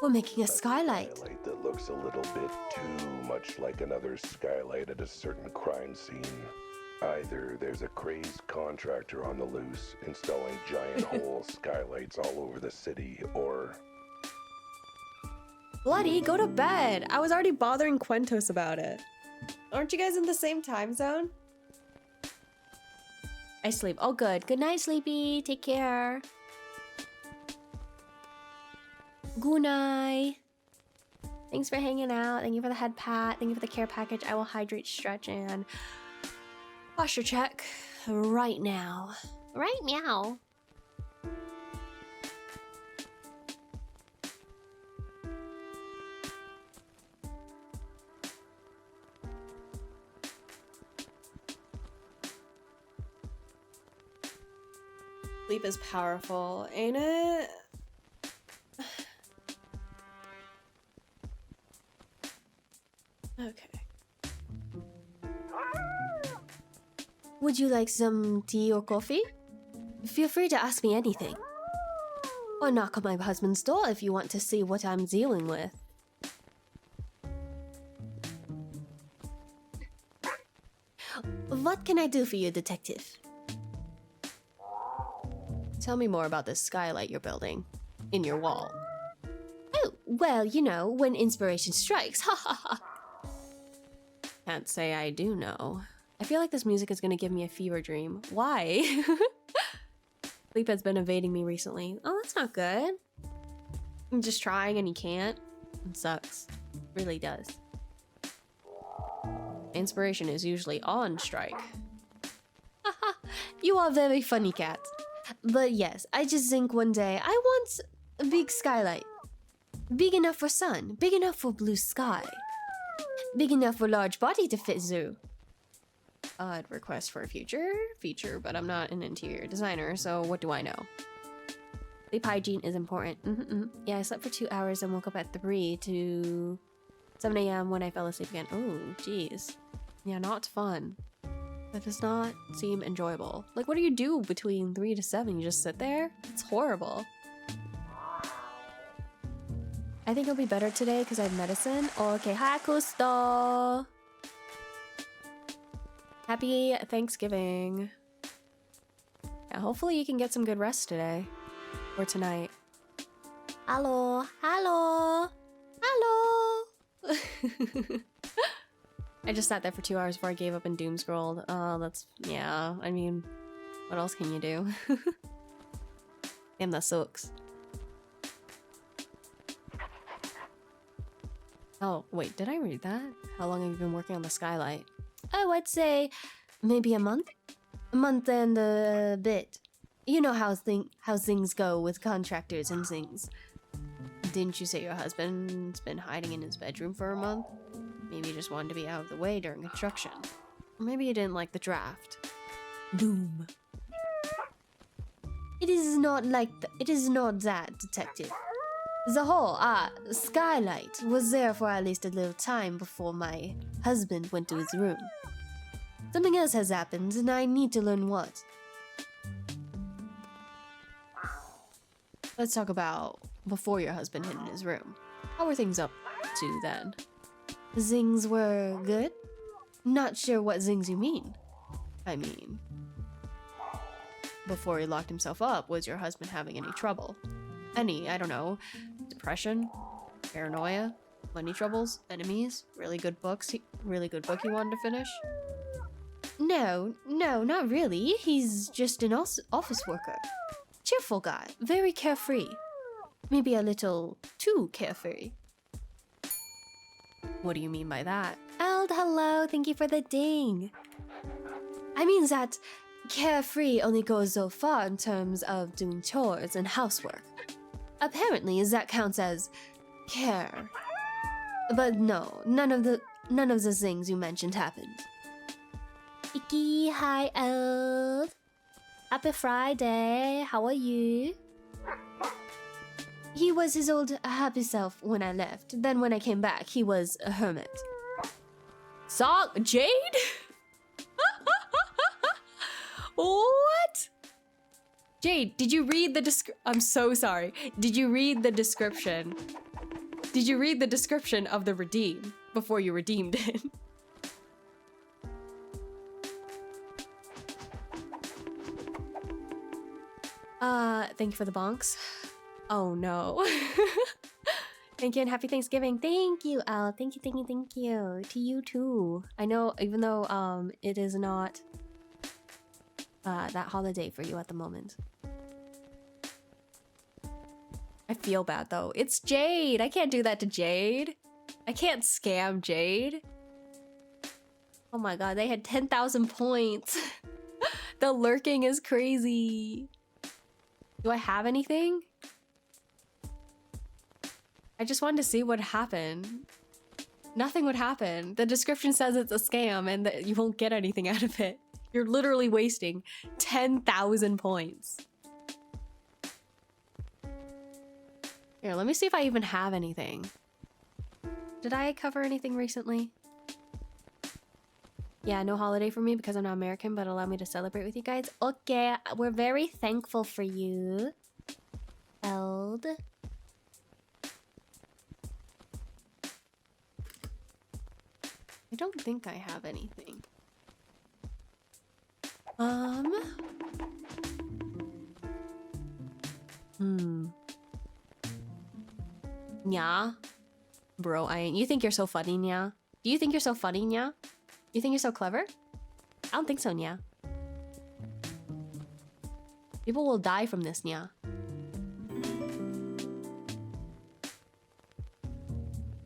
Speaker 6: We're making a skylight.
Speaker 5: Skylight that looks a little bit too much like another skylight at a certain crime scene. Either there's a crazed contractor on the loose installing giant hole skylights all over the city, or...
Speaker 3: Bloody, go to bed! I was already bothering Quentos about it. Aren't you guys in the same time zone?
Speaker 6: I sleep. Oh, good. Good night, Sleepy. Take care. Good night. Thanks for hanging out. Thank you for the head pat. Thank you for the care package. I will hydrate, stretch, and posture check right now. Right meow.
Speaker 3: Sleep is powerful, ain't it? Okay.
Speaker 6: Would you like some tea or coffee? Feel free to ask me anything. Or knock on my husband's door if you want to see what I'm dealing with. What can I do for you, detective?
Speaker 3: Tell me more about this skylight you're building in your wall.
Speaker 6: Oh, well, you know, when inspiration strikes, ha ha ha.
Speaker 3: Can't say I do know. I feel like this music is gonna give me a fever dream. Why? Sleep has been evading me recently. Oh, that's not good. I'm just trying and he can't. It sucks. It really does. Inspiration is usually on strike.
Speaker 6: Haha, you are very funny, cat. But yes, I just think one day I want a big skylight. Big enough for sun, big enough for blue sky. Big enough for large body to fit through.
Speaker 3: I'd request for a future feature, but I'm not an interior designer, so what do I know? Sleep hygiene is important. Yeah, I slept for 2 hours and woke up at 3 to 7 a.m. when I fell asleep again. Oh, jeez. Yeah, not fun. That does not seem enjoyable. Like, what do you do between 3 to 7? You just sit there? It's horrible. I think it'll be better today because I have medicine. Okay, hi, Kusto! Happy Thanksgiving. Yeah, hopefully you can get some good rest today. Or tonight.
Speaker 6: Hello, hello, hello.
Speaker 3: I just sat there for 2 hours before I gave up and doom scrolled. That's, yeah, I mean, what else can you do? Damn, that sucks. Oh, wait, did I read that? How long have you been working on the skylight?
Speaker 6: Oh, I'd say maybe a month. A month and a bit. You know how things go with contractors and things.
Speaker 3: Didn't you say your husband's been hiding in his bedroom for a month? Maybe he just wanted to be out of the way during construction. Or maybe he didn't like the draft. Doom.
Speaker 6: It is not like it is not that, detective. The whole skylight was there for at least a little time before my husband went to his room. Something else has happened, and I need to learn what.
Speaker 3: Let's talk about before your husband hid in his room. How were things up to then?
Speaker 6: Zings were good? Not sure what zings you mean.
Speaker 3: I mean, before he locked himself up, was your husband having any trouble? Any, I don't know, depression, paranoia, money troubles, enemies, really good book he wanted to finish?
Speaker 6: No, not really. He's just an office worker. Cheerful guy, very carefree. Maybe a little too carefree.
Speaker 3: What do you mean by that?
Speaker 6: Wilde, hello, thank you for the ding. I mean that carefree only goes so far in terms of doing chores and housework. Apparently, that counts as care. But no, none of the things you mentioned happened. Icky, hi, Wilde. Happy Friday, how are you? He was his old happy self when I left. Then when I came back, he was a hermit.
Speaker 3: Jade? What? Jade, did you read the I'm so sorry. Did you read the description? Did you read the description of the redeem before you redeemed it? Thank you for the bonks. Oh no. Thank you and happy Thanksgiving. Thank you, Al. Thank you. To you too. I know, even though it is not that holiday for you at the moment. I feel bad though. It's Jade. I can't do that to Jade. I can't scam Jade. Oh my god, they had 10,000 points. The lurking is crazy. Do I have anything? I just wanted to see what happened. Nothing would happen. The description says it's a scam and that you won't get anything out of it. You're literally wasting 10,000 points. Here, let me see if I even have anything. Did I cover anything recently? Yeah, no holiday for me because I'm not American, but allow me to celebrate with you guys. Okay, we're very thankful for you, Eld. I don't think I have anything. Yeah. Bro, you think you're so funny, Nya? Do you think you're so funny, Nya? You think you're so clever? I don't think so, Nya. People will die from this, Nya.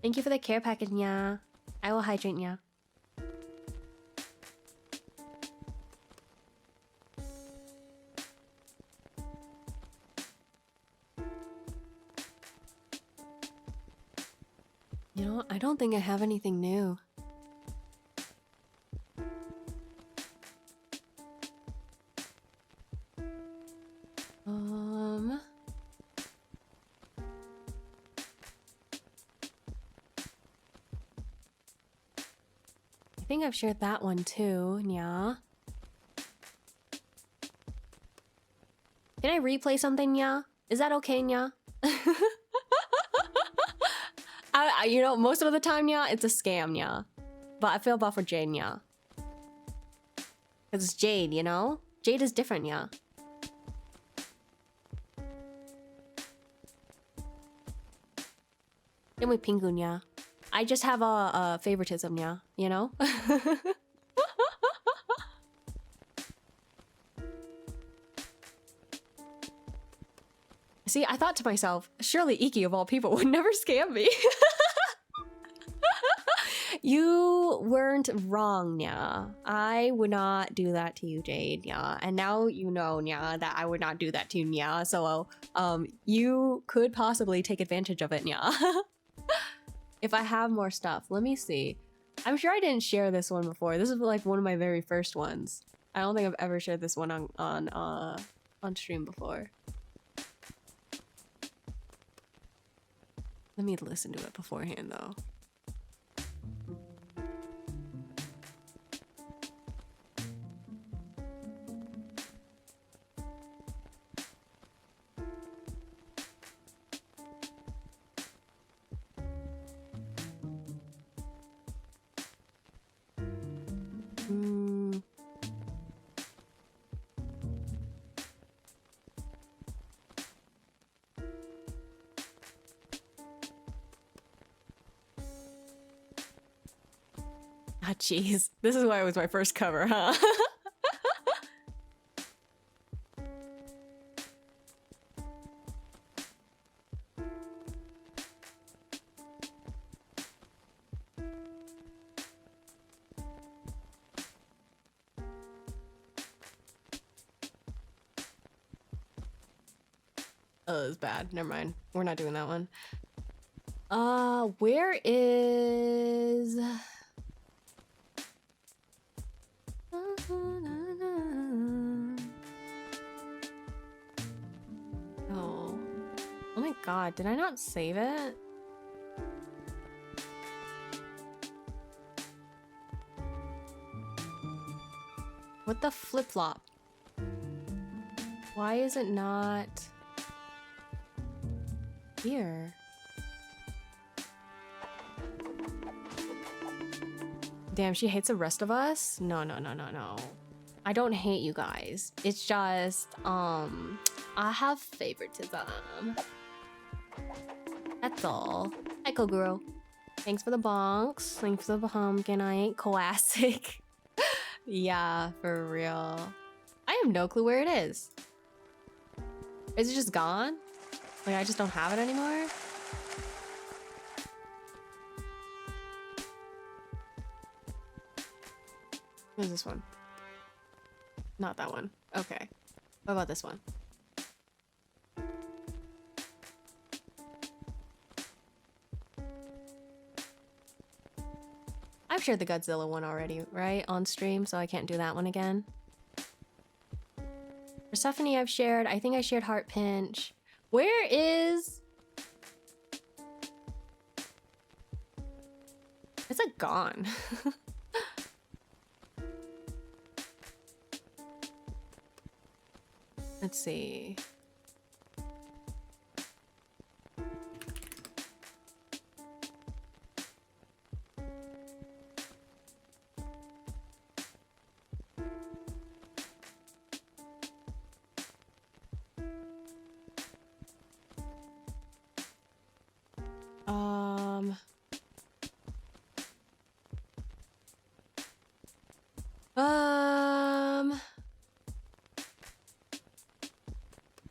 Speaker 3: Thank you for the care package, Nya. I will hydrate, Nya. You know, I don't think I have anything new. think I've shared that one too, yeah. Can I replay something, yeah? Is that okay, yeah? You know, most of the time, yeah, it's a scam, yeah. But I feel bad for Jade, yeah. Because it's Jade, you know? Jade is different, yeah. Then we Pingun, yeah. I just have a favoritism, yeah, you know? See, I thought to myself, surely Iki of all people would never scam me. You weren't wrong, yeah. I would not do that to you, Jade, yeah. And now you know, yeah, that I would not do that to you, yeah. So, you could possibly take advantage of it, yeah. If I have more stuff, let me see. I'm sure I didn't share this one before. This is like one of my very first ones. I don't think I've ever shared this one on stream before. Let me listen to it beforehand, though. Ah, jeez. This is why it was my first cover, huh? Oh, it's bad. Never mind. We're not doing that one. Where is... Oh. Oh my god, did I not save it? What the flip-flop? Why is it not here? Damn, she hates the rest of us? No, no, no, no, no. I don't hate you guys. It's just, I have favoritism. That's all. Hi, Koguro. Thanks for the bonks. Thanks for the pumpkin. I ain't classic. Yeah, for real. I have no clue where it is. Is it just gone? Like, I just don't have it anymore? What is this one? Not that one. Okay. What about this one? I've shared the Godzilla one already, right? On stream, so I can't do that one again. Persephone I've shared. I think I shared Heart Pinch. Where is... Is it gone? Let's see.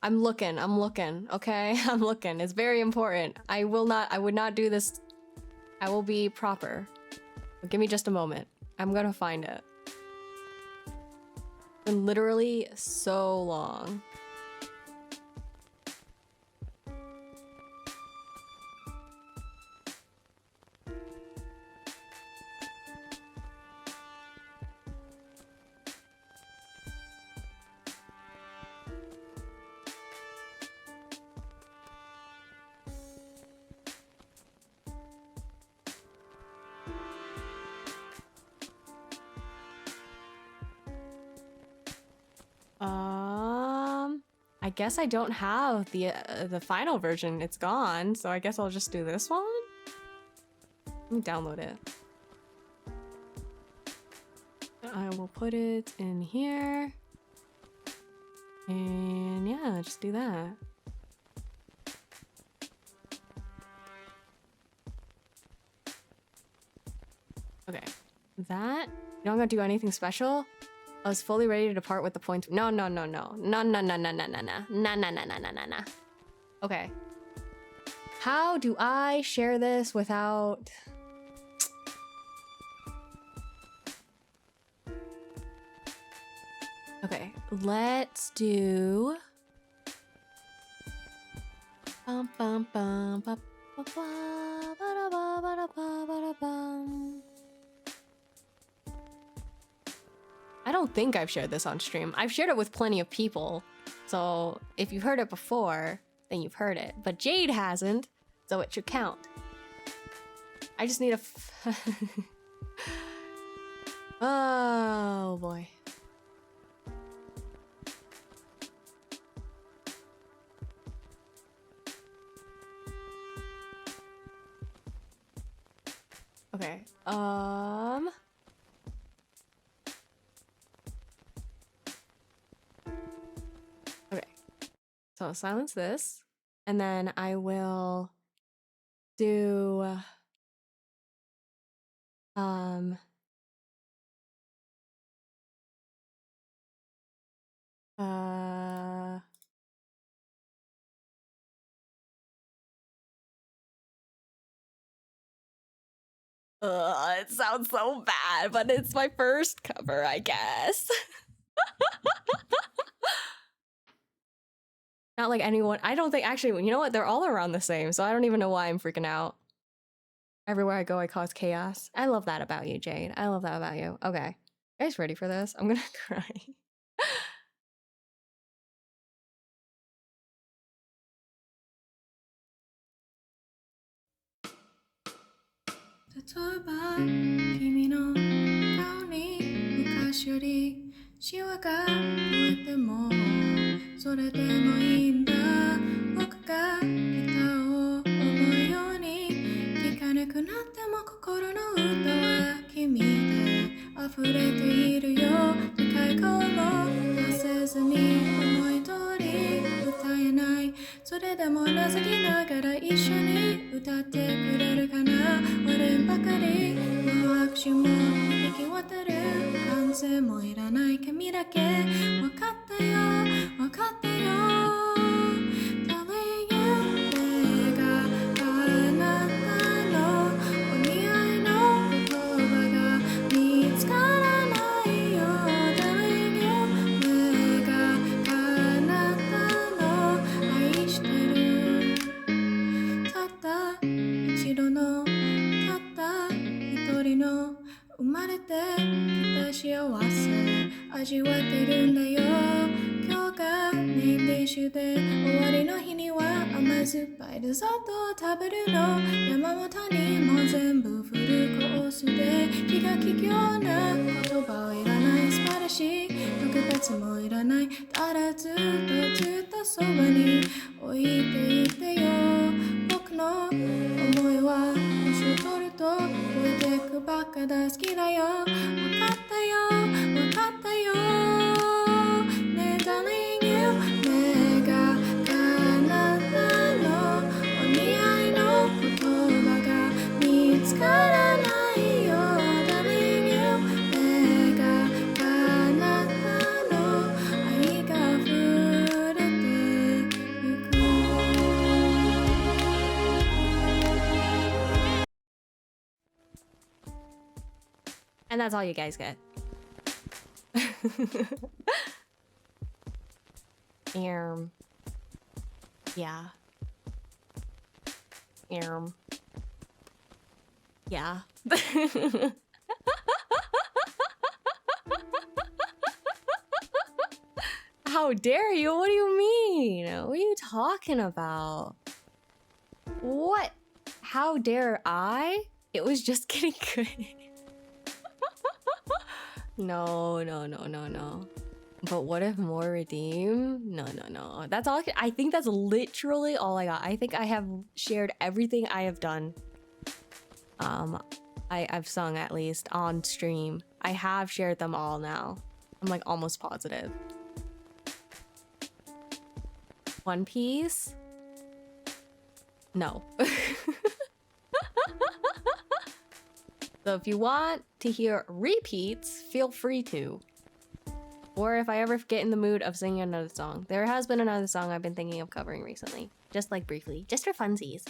Speaker 3: I'm looking, okay? I'm looking. It's very important. I would not do this. I will be proper. But give me just a moment. I'm gonna find it. It's been literally so long. I guess I don't have the final version. It's gone, so I guess I'll just do this one. Let me download it. I will put it in here. And yeah, just do that. Okay. That? You don't gotta do anything special? I was fully ready to depart with the points. No. Okay. How do I share this without... Okay, let's do... I don't think I've shared this on stream. I've shared it with plenty of people. So if you've heard it before, then you've heard it. But Jade hasn't, so it should count. I just need a... Oh boy. Okay, okay. So silence this, and then I will do, it sounds so bad, but it's my first cover, I guess. Not like anyone, I don't think, actually, you know what? They're all around the same, so I don't even know why I'm freaking out. Everywhere I go, I cause chaos. I love that about you, Jade. I love that about you. Okay. You guys ready for this? I'm gonna cry. And that's all you guys get. Yeah. Yeah. How dare you? What do you mean? What are you talking about? What? How dare I? It was just getting good. No. But what if more redeem? No. That's all. I think that's literally all I got. I think I have shared everything I have done. I've sung at least on stream. I have shared them all now. I'm like almost positive. One Piece? No. So if you want to hear repeats, feel free to. Or if I ever get in the mood of singing another song. There has been another song I've been thinking of covering recently. Just like briefly. Just for funsies.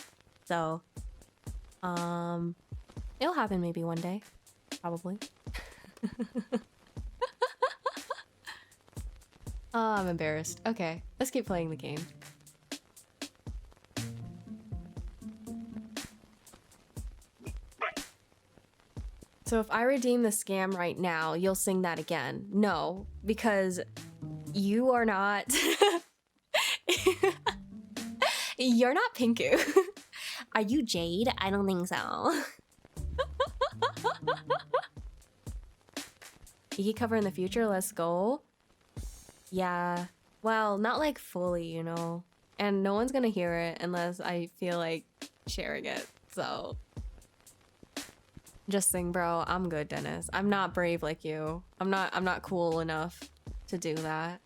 Speaker 3: So, it'll happen maybe one day. Probably. Oh, I'm embarrassed. Okay, let's keep playing the game. So if I redeem the scam right now, you'll sing that again. No, because you are not... You're not Pinku. Are you Jade? I don't think so. You can cover in the future, let's go. Yeah, well, not like fully, you know. And no one's gonna hear it unless I feel like sharing it, so... Just sing, bro. I'm good, Dennis. I'm not brave like you. I'm not cool enough to do that.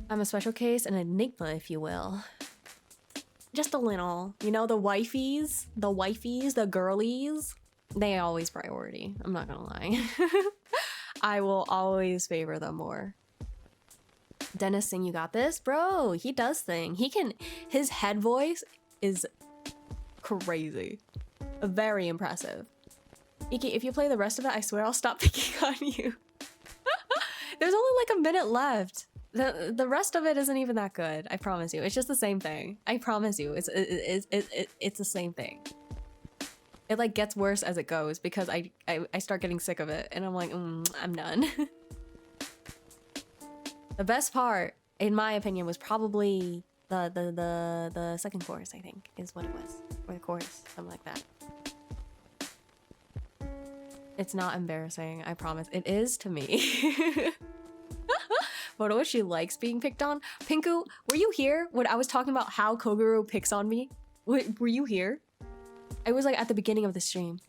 Speaker 3: I'm a special case, an enigma, if you will. Just a little. You know, the wifeys, the girlies, they always priority. I'm not gonna lie. I will always favor them more. Dennis, sing, you got this? Bro, he does sing. His head voice is crazy. Very impressive. Iki, if you play the rest of it, I swear I'll stop picking on you. There's only like a minute left. The rest of it isn't even that good. I promise you. It's just the same thing. I promise you. It's the same thing. It like gets worse as it goes because I start getting sick of it and I'm like, I'm done. The best part, in my opinion, was probably the second chorus, I think, is what it was. Or the chorus, something like that. It's not embarrassing, I promise. It is to me. Photo, she likes being picked on. Pinku, were you here when I was talking about how Kogoro picks on me? Were you here? I was like at the beginning of the stream.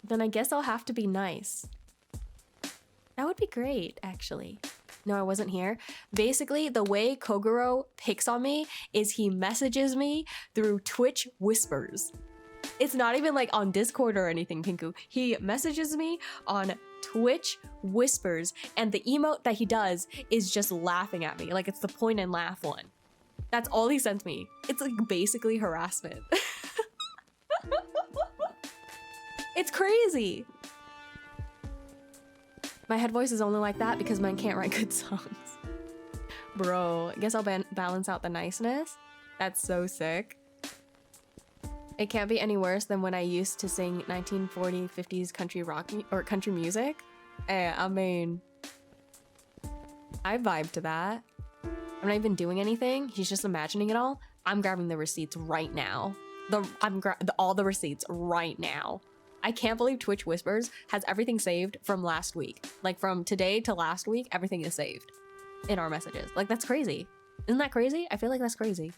Speaker 3: Then I guess I'll have to be nice. That would be great, actually. No, I wasn't here. Basically, the way Kogoro picks on me is he messages me through Twitch whispers. It's not even like on Discord or anything, Pinku. He messages me on Twitch whispers, and the emote that he does is just laughing at me. Like, it's the point and laugh one. That's all he sent me. It's like basically harassment. It's crazy. My head voice is only like that because mine can't write good songs. Bro, I guess I'll balance out the niceness. That's so sick. It can't be any worse than when I used to sing 1940s, 50s country rock or country music. I mean, I vibe to that. I'm not even doing anything. He's just imagining it all. I'm grabbing the receipts right now. All the receipts right now. I can't believe Twitch Whispers has everything saved from last week. Like from today to last week, everything is saved in our messages. Like, that's crazy. Isn't that crazy? I feel like that's crazy.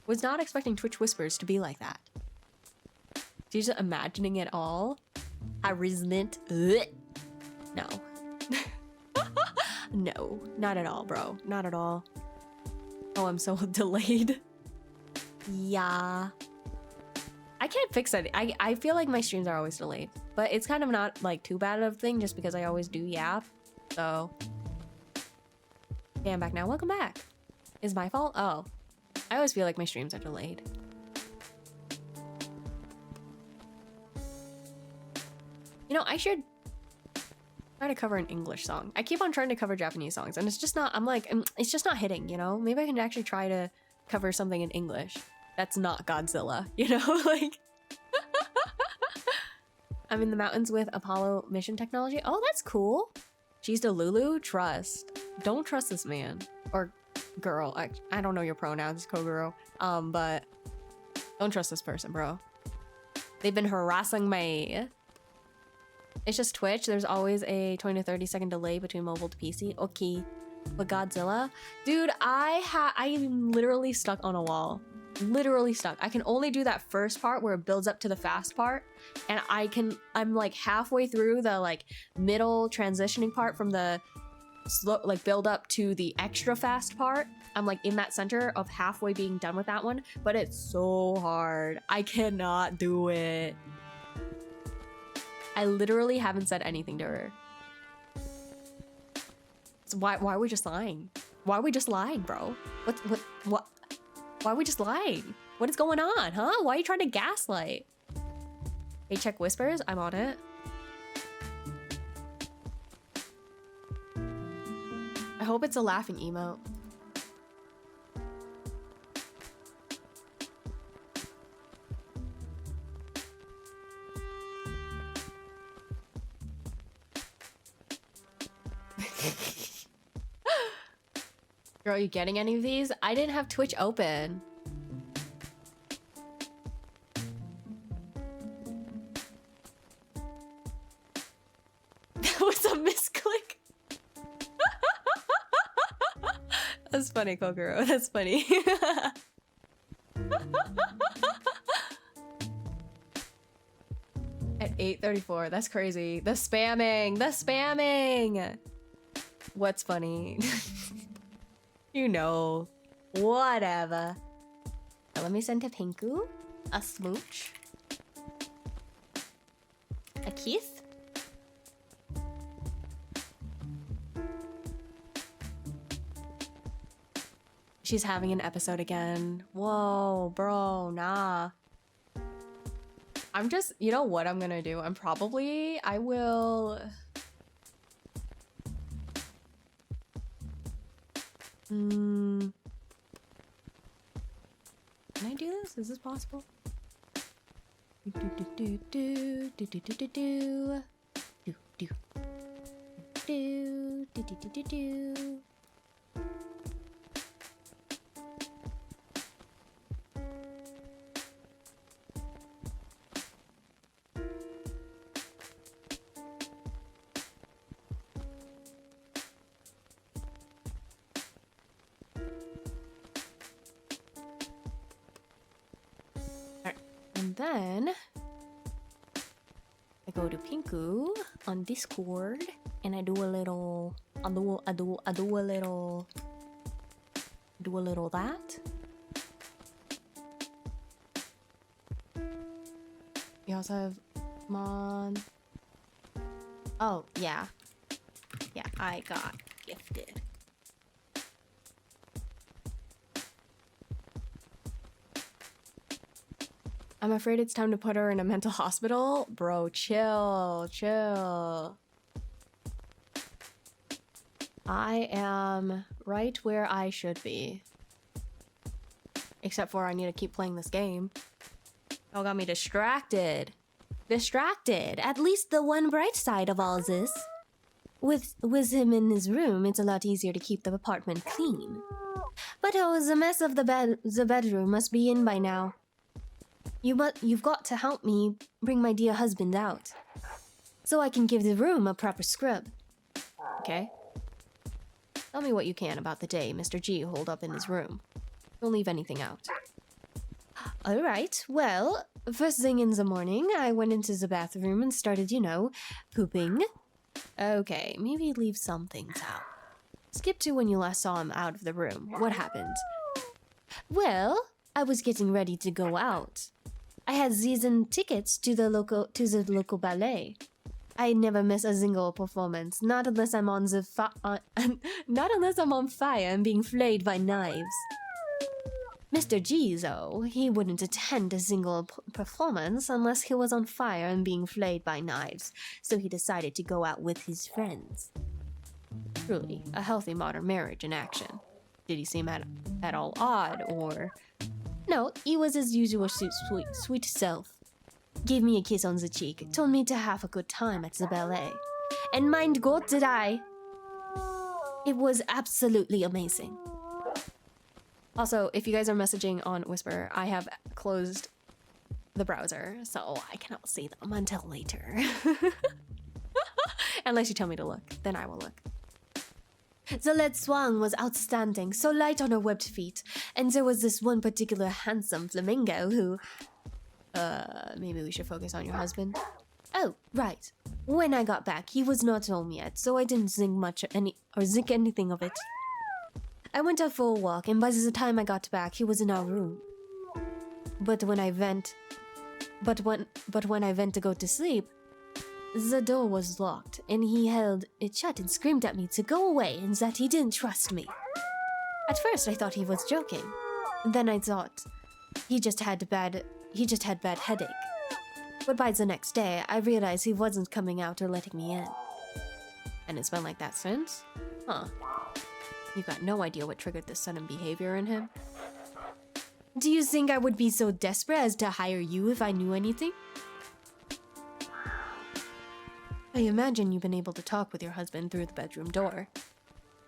Speaker 3: Was not expecting Twitch Whispers to be like that. She's just imagining it all. I resent it. No. No, not at all, bro. Not at all. Oh, I'm so delayed. Yeah. I can't fix it. I feel like my streams are always delayed, but it's kind of not like too bad of a thing just because I always do yap. So, okay, I'm back now. Welcome back. Is my fault? Oh, I always feel like my streams are delayed. You know, I should try to cover an English song. I keep on trying to cover Japanese songs and it's just not, I'm like, it's just not hitting, you know? Maybe I can actually try to cover something in English that's not Godzilla, you know? Like, I'm in the mountains with Apollo mission technology. Oh, that's cool. She's the Lulu. Trust. Don't trust this man or girl. I don't know your pronouns, Kogoro. But don't trust this person, bro. They've been harassing me. It's just Twitch. There's always a 20 to 30 second delay between mobile to PC. Okay. But Godzilla? Dude, I'm literally stuck on a wall. Literally stuck. I can only do that first part where it builds up to the fast part. And I'm like halfway through the like middle transitioning part from the slow, like build up to the extra fast part. I'm like in that center of halfway being done with that one. But it's so hard. I cannot do it. I literally haven't said anything to her. So why are we just lying? Why are we just lying, bro? What? Why are we just lying? What is going on, huh? Why are you trying to gaslight? Hey, check whispers. I'm on it. I hope it's a laughing emote. Girl, are you getting any of these? I didn't have Twitch open. That was a misclick. That's funny, Kokoro. That's funny. At 8:34. That's crazy. The spamming. The spamming. What's funny? You know, whatever. Now let me send to Pinku a smooch, a kiss. She's having an episode again. Whoa, bro, nah. I'm just, you know what I'm gonna do? I will. Can I do this? Is this possible? And then I go to Pinku on Discord and I do a little that. You also have Mon. Oh, yeah. Yeah, I got gifted. I'm afraid it's time to put her in a mental hospital. Bro, chill, chill. I am right where I should be. Except for I need to keep playing this game. Y'all got me distracted. Distracted.
Speaker 6: At least the one bright side of all this. With him in his room, it's a lot easier to keep the apartment clean. But oh, the mess of the bedroom must be in by now. You've got to help me bring my dear husband out, so I can give the room a proper scrub.
Speaker 3: Okay. Tell me what you can about the day Mr. G holed up in his room. Don't leave anything out.
Speaker 6: All right. Well, first thing in the morning, I went into the bathroom and started, pooping.
Speaker 3: Okay, maybe leave some things out. Skip to when you last saw him out of the room. What happened?
Speaker 6: Well, I was getting ready to go out. I had season tickets to the local ballet. I never miss a single performance, not unless I'm on fire and being flayed by knives. Mr. G, though, he wouldn't attend a single performance unless he was on fire and being flayed by knives, so he decided to go out with his friends.
Speaker 3: Truly, a healthy modern marriage in action. Did he seem at all odd, or...
Speaker 6: No, he was his usual sweet self. Gave me a kiss on the cheek, told me to have a good time at the ballet. And mind God, did I! It was absolutely amazing.
Speaker 3: Also, if you guys are messaging on Whisper, I have closed the browser, so I cannot see them until later. Unless you tell me to look, then I will look. The lead swan was outstanding, so light on her webbed feet, and there was this one particular handsome flamingo who... maybe we should focus on your husband. Oh, right. When I got back, he was not home yet, so I didn't think anything of it. I went out for a walk, and by the time I got back, he was in our room. But when I went to go to sleep, the door was locked, and he held it shut and screamed at me to go away and that he didn't trust me. At first, I thought he was joking. Then I thought he just had bad headache. But by the next day, I realized he wasn't coming out or letting me in. And it's been like that since? Huh. You've got no idea what triggered this sudden behavior in him? Do you think I would be so desperate as to hire you if I knew anything? I imagine you've been able to talk with your husband through the bedroom door.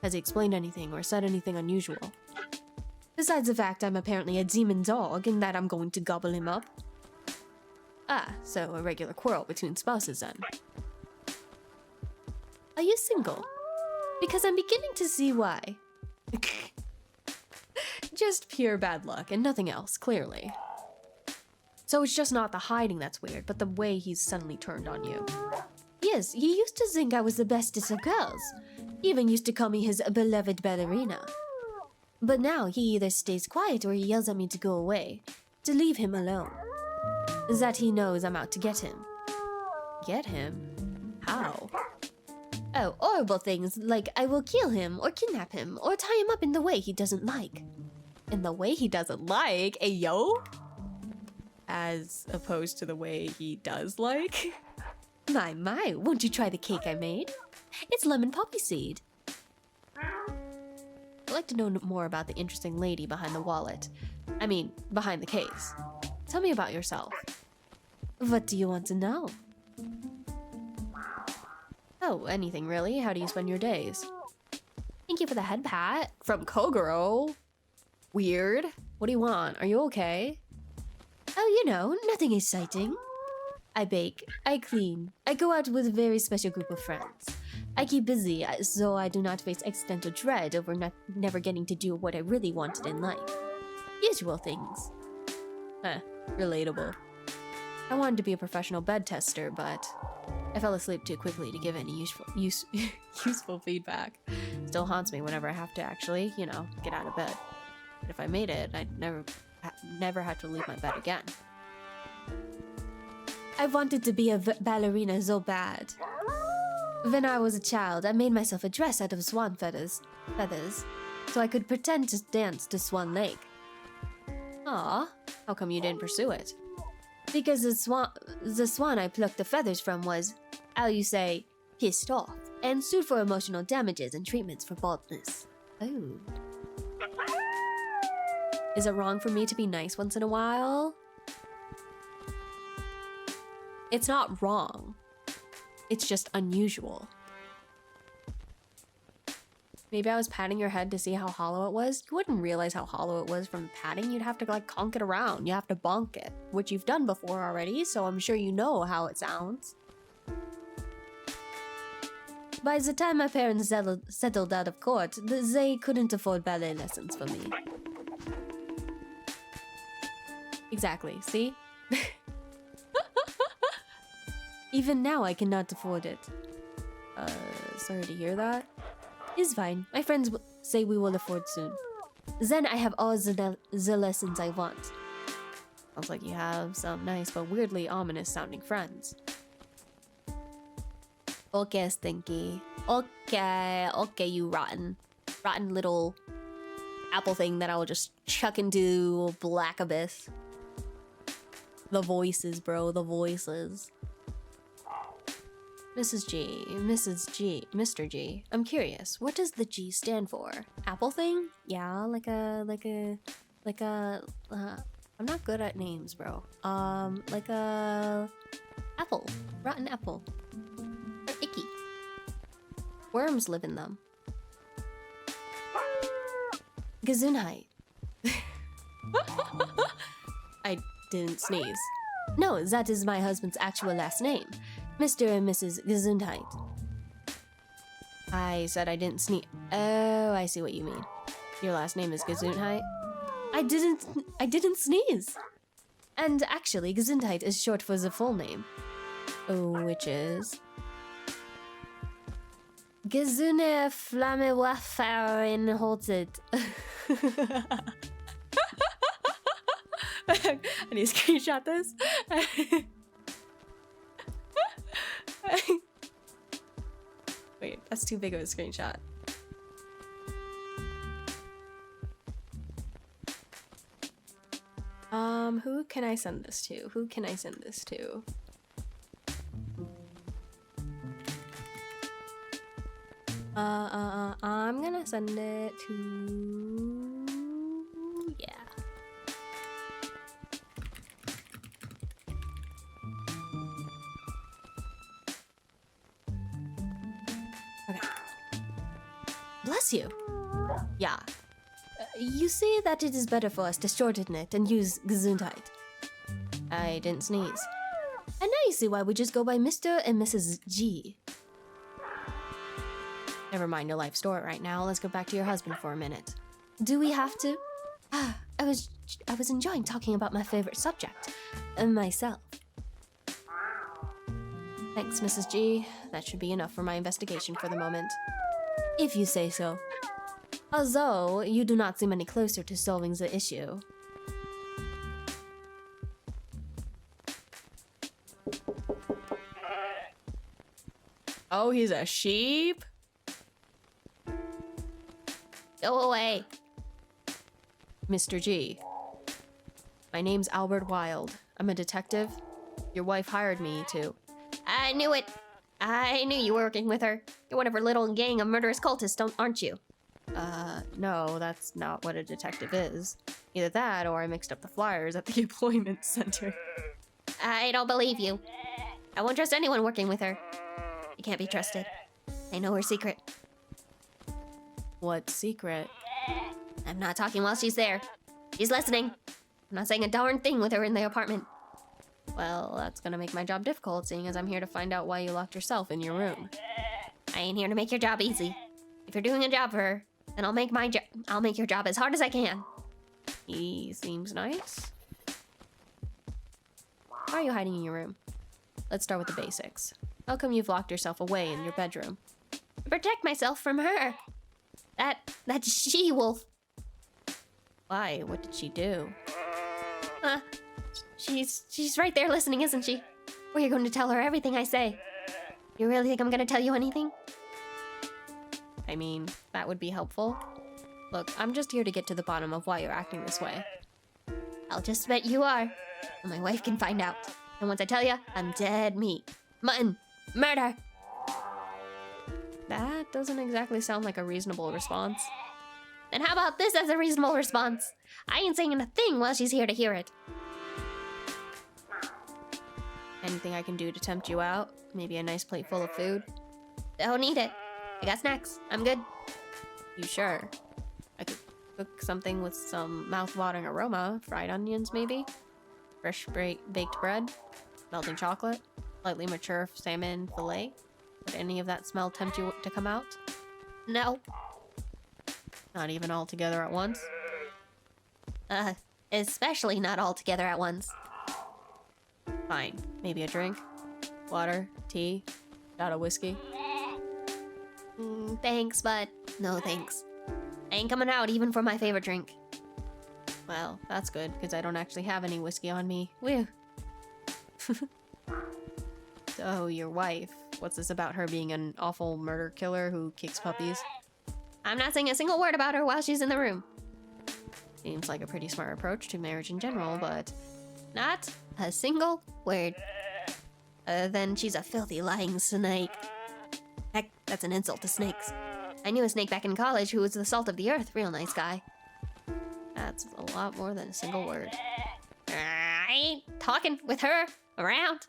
Speaker 3: Has he explained anything or said anything unusual? Besides the fact I'm apparently a demon dog and that I'm going to gobble him up. Ah, so a regular quarrel between spouses then. Are you single? Because I'm beginning to see why. Just pure bad luck and nothing else, clearly. So it's just not the hiding that's weird, but the way he's suddenly turned on you. Yes, he used to think I was the bestest of girls. He even used to call me his beloved ballerina. But now he either stays quiet or he yells at me to go away, to leave him alone. That he knows I'm out to get him. Get him? How? Oh, horrible things like I will kill him or kidnap him or tie him up in the way he doesn't like. In the way he doesn't like? Ayo? As opposed to the way he does like? My, won't you try the cake I made? It's lemon poppy seed. I'd like to know more about the interesting lady behind the wallet. I mean, behind the case. Tell me about yourself. What do you want to know? Oh, anything really. How do you spend your days? Thank you for the head pat. From Kogoro. Weird. What do you want? Are you okay? Oh, you know, nothing exciting. I bake, I clean, I go out with a very special group of friends. I keep busy so I do not face existential dread over never getting to do what I really wanted in life. Usual things. Relatable. I wanted to be a professional bed tester, but I fell asleep too quickly to give any useful feedback. Still haunts me whenever I have to actually, get out of bed. But if I made it, I'd never have to leave my bed again. I wanted to be a ballerina so bad. When I was a child, I made myself a dress out of swan feathers, so I could pretend to dance to Swan Lake. Aw, how come you didn't pursue it? Because the swan I plucked the feathers from was, how you say, pissed off, and sued for emotional damages and treatments for baldness. Oh. Is it wrong for me to be nice once in a while? It's not wrong. It's just unusual. Maybe I was patting your head to see how hollow it was. You wouldn't realize how hollow it was from patting. You'd have to conk it around. You have to bonk it, which you've done before already, so I'm sure you know how it sounds. By the time my parents settled out of court, they couldn't afford ballet lessons for me. Exactly, see? Even now, I cannot afford it. Sorry to hear that. It's fine. My friends say we will afford soon. Then I have all the lessons I want. Sounds like you have some nice but weirdly ominous sounding friends. Okay, Stinky. Okay, you rotten little apple thing that I will just chuck into black abyss. The voices, bro, the voices. Mrs. G, Mr. G. I'm curious, what does the G stand for? Apple thing? Yeah, like a, I'm not good at names, bro. Like a apple, rotten apple. Or icky. Worms live in them. Gesundheit. I didn't sneeze. No, that is my husband's actual last name. Mr. and Mrs. Gesundheit. I said I didn't sneeze. Oh, I see what you mean. Your last name is Gesundheit? I didn't sneeze. And actually, Gesundheit is short for the full name. Oh, which is... Gesune Flamme Waffen Holzit. I need to screenshot this. Wait, that's too big of a screenshot. Who can I send this to? Who can I send this to? I'm gonna send it to... yeah. Okay. Bless you. Yeah. You say that it is better for us to shorten it and use Gesundheit. I didn't sneeze. And now you see why we just go by Mr. and Mrs. G. Never mind your life story right now. Let's go back to your husband for a minute. Do we have to? I was enjoying talking about my favorite subject, myself. Thanks, Mrs. G. That should be enough for my investigation for the moment. If you say so. Although, you do not seem any closer to solving the issue. Oh, he's a sheep? Go away. Mr. G. My name's Albert Wilde. I'm a detective. Your wife hired me to... I knew it. I knew you were working with her. You're one of her little gang of murderous cultists, aren't you? No, that's not what a detective is. Either that, or I mixed up the flyers at the employment center. I don't believe you. I won't trust anyone working with her. You can't be trusted. I know her secret. What secret? I'm not talking while she's there. She's listening. I'm not saying a darn thing with her in the apartment. Well, that's gonna make my job difficult, seeing as I'm here to find out why you locked yourself in your room. I ain't here to make your job easy. If you're doing a job for her, then I'll make your job as hard as I can. He seems nice. Why are you hiding in your room? Let's start with the basics. How come you've locked yourself away in your bedroom? To protect myself from her. That she-wolf. Why? What did she do? She's right there listening, isn't she? Or you're going to tell her everything I say. You really think I'm gonna tell you anything? I mean, that would be helpful. Look, I'm just here to get to the bottom of why you're acting this way. I'll just bet you are. And my wife can find out. And once I tell you, I'm dead meat. Mutton. Murder. That doesn't exactly sound like a reasonable response. And how about this as a reasonable response? I ain't saying a thing while she's here to hear it. Anything I can do to tempt you out? Maybe a nice plate full of food? Don't need it. I got snacks. I'm good. You sure? I could cook something with some mouth-watering aroma. Fried onions, maybe? Fresh baked bread? Melting chocolate? Slightly mature salmon fillet? Would any of that smell tempt you to come out? No. Not even all together at once? Especially not all together at once. Fine. Maybe a drink? Water? Tea? Shot of whiskey? Thanks, but no thanks. I ain't coming out even for my favorite drink. Well, that's good, because I don't actually have any whiskey on me. Whew. So, your wife, what's this about her being an awful murder killer who kicks puppies? I'm not saying a single word about her while she's in the room. Seems like a pretty smart approach to marriage in general, but not a single word. Other than she's a filthy, lying snake. Heck, that's an insult to snakes. I knew a snake back in college who was the salt of the earth. Real nice guy. That's a lot more than a single word. I ain't talking with her around.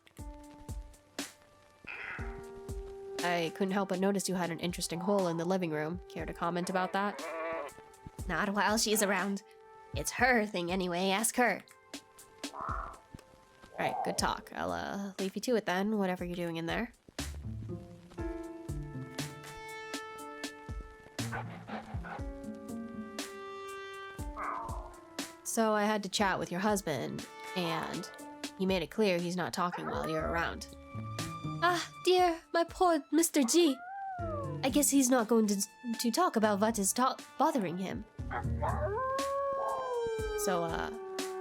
Speaker 3: I couldn't help but notice you had an interesting hole in the living room. Care to comment about that? Not while she's around. It's her thing anyway, ask her. Alright, good talk. I'll leave you to it then, whatever you're doing in there. So I had to chat with your husband, and he made it clear he's not talking while you're around.
Speaker 6: Ah, dear, my poor Mr. G. I guess he's not going to talk about what is bothering him.
Speaker 3: So,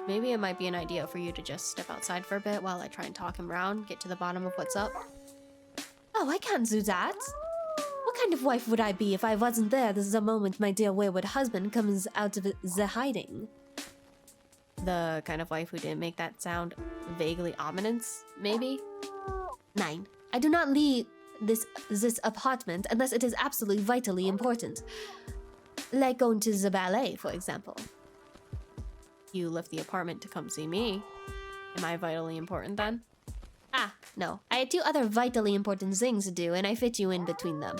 Speaker 3: maybe it might be an idea for you to just step outside for a bit while I try and talk him around, get to the bottom of what's up.
Speaker 6: Oh, I can't do that. What kind of wife would I be if I wasn't there the moment my dear wayward husband comes out of the hiding?
Speaker 3: The kind of wife who didn't make that sound vaguely ominous, maybe?
Speaker 6: 9. I do not leave this apartment unless it is absolutely vitally important. Like going to the ballet, for example.
Speaker 3: You left the apartment to come see me. Am I vitally important then?
Speaker 6: Ah, no. I had 2 other vitally important things to do, and I fit you in between them.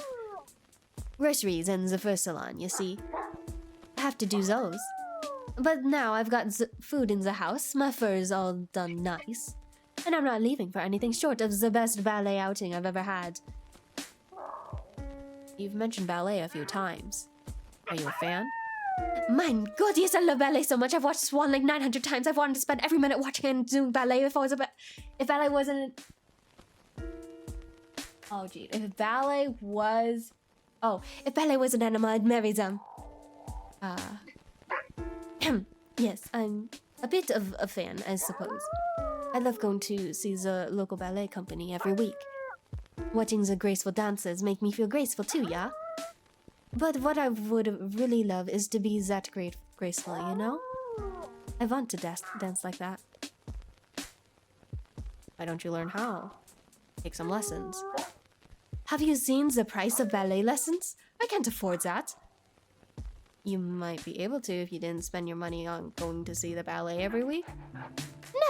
Speaker 6: Groceries and the fur salon, you see. I have to do those. But now I've got food in the house, my fur is all done nice. And I'm not leaving for anything short of the best ballet outing I've ever had.
Speaker 3: You've mentioned ballet a few times. Are you a fan?
Speaker 6: My God, yes, I love ballet so much. I've watched Swan like 900 times. I've wanted to spend every minute watching and doing ballet if ballet wasn't...
Speaker 3: Oh, gee. If ballet was...
Speaker 6: Oh, if ballet was an animal, I'd marry them. Yes, I'm a bit of a fan, I suppose. I love going to see the local ballet company every week. Watching the graceful dancers make me feel graceful too, yeah? But what I would really love is to be that graceful, you know? I want to dance like that.
Speaker 3: Why don't you learn how? Take some lessons.
Speaker 6: Have you seen the price of ballet lessons? I can't afford that.
Speaker 3: You might be able to if you didn't spend your money on going to see the ballet every week.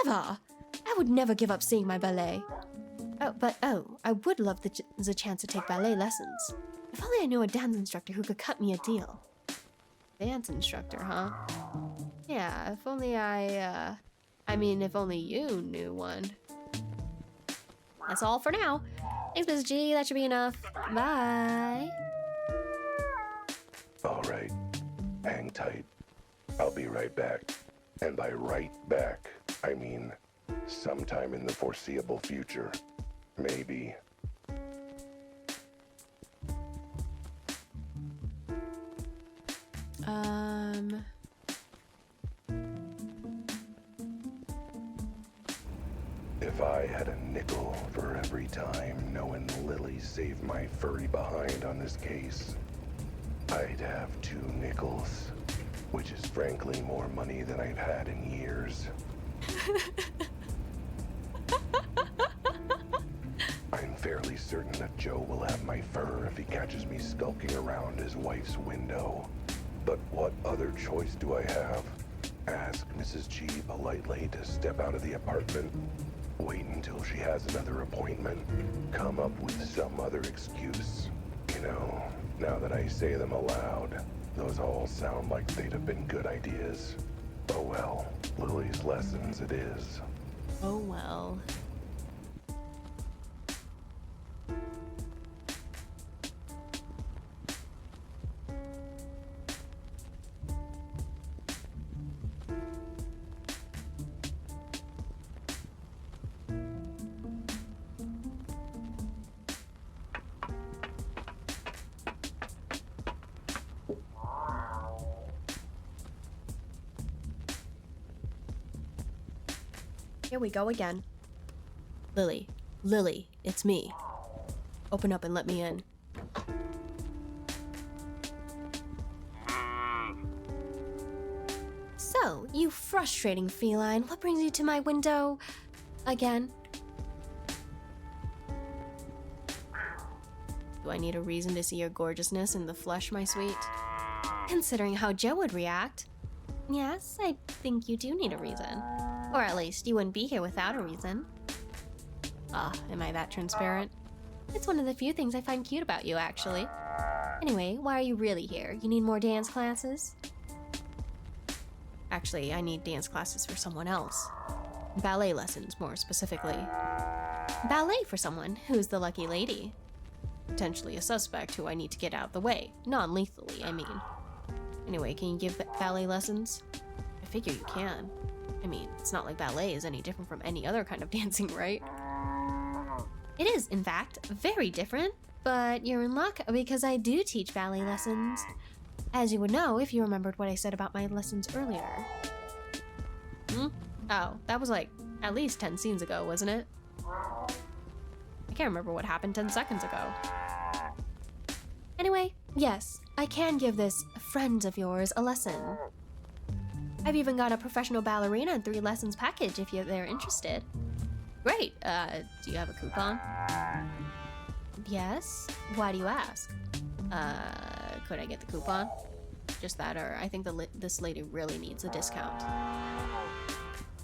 Speaker 6: Never! I would never give up seeing my ballet. I would love the chance to take ballet lessons. If only I knew a dance instructor who could cut me a deal.
Speaker 3: Dance instructor, huh? Yeah, if only if only you knew one.
Speaker 6: That's all for now. Thanks, Ms. G. That should be enough. Bye.
Speaker 5: All right. Hang tight. I'll be right back. And by right back, I mean sometime in the foreseeable future. Maybe. If I had a nickel for every time knowing Lily saved my furry behind on this case, I'd have 2 nickels, which is frankly more money than I've had in years. I'm fairly certain that Joe will have my fur if he catches me skulking around his wife's window. But what other choice do I have? Ask Mrs. G politely to step out of the apartment? Wait until she has another appointment? Come up with some other excuse? You know, now that I say them aloud, those all sound like they'd have been good ideas. Oh well, Lily's lessons it is.
Speaker 3: Oh well. Here we go again. Lily, it's me. Open up and let me in.
Speaker 6: So, you frustrating feline, what brings you to my window again?
Speaker 3: Do I need a reason to see your gorgeousness in the flesh, my sweet?
Speaker 6: Considering how Joe would react. Yes, I think you do need a reason. Or at least you wouldn't be here without a reason.
Speaker 3: Ah, am I that transparent?
Speaker 6: It's one of the few things I find cute about you, actually. Anyway, why are you really here? You need more dance classes?
Speaker 3: Actually, I need dance classes for someone else. Ballet lessons, more specifically.
Speaker 6: Ballet for someone? Who's the lucky lady?
Speaker 3: Potentially a suspect who I need to get out of the way. Non-lethally, I mean. Anyway, can you give ballet lessons? I figure you can. I mean, it's not like ballet is any different from any other kind of dancing, right?
Speaker 6: It is, in fact, very different, but you're in luck because I do teach ballet lessons. As you would know if you remembered what I said about my lessons earlier.
Speaker 3: Hmm? Oh, that was like at least 10 scenes ago, wasn't it? I can't remember what happened 10 seconds ago.
Speaker 6: Anyway, yes, I can give this friend of yours a lesson. I've even got a professional ballerina and 3 lessons package if they're interested.
Speaker 3: Great. Do you have a coupon?
Speaker 6: Yes? Why do you ask?
Speaker 3: Could I get the coupon? Just that, or I think this lady really needs a discount.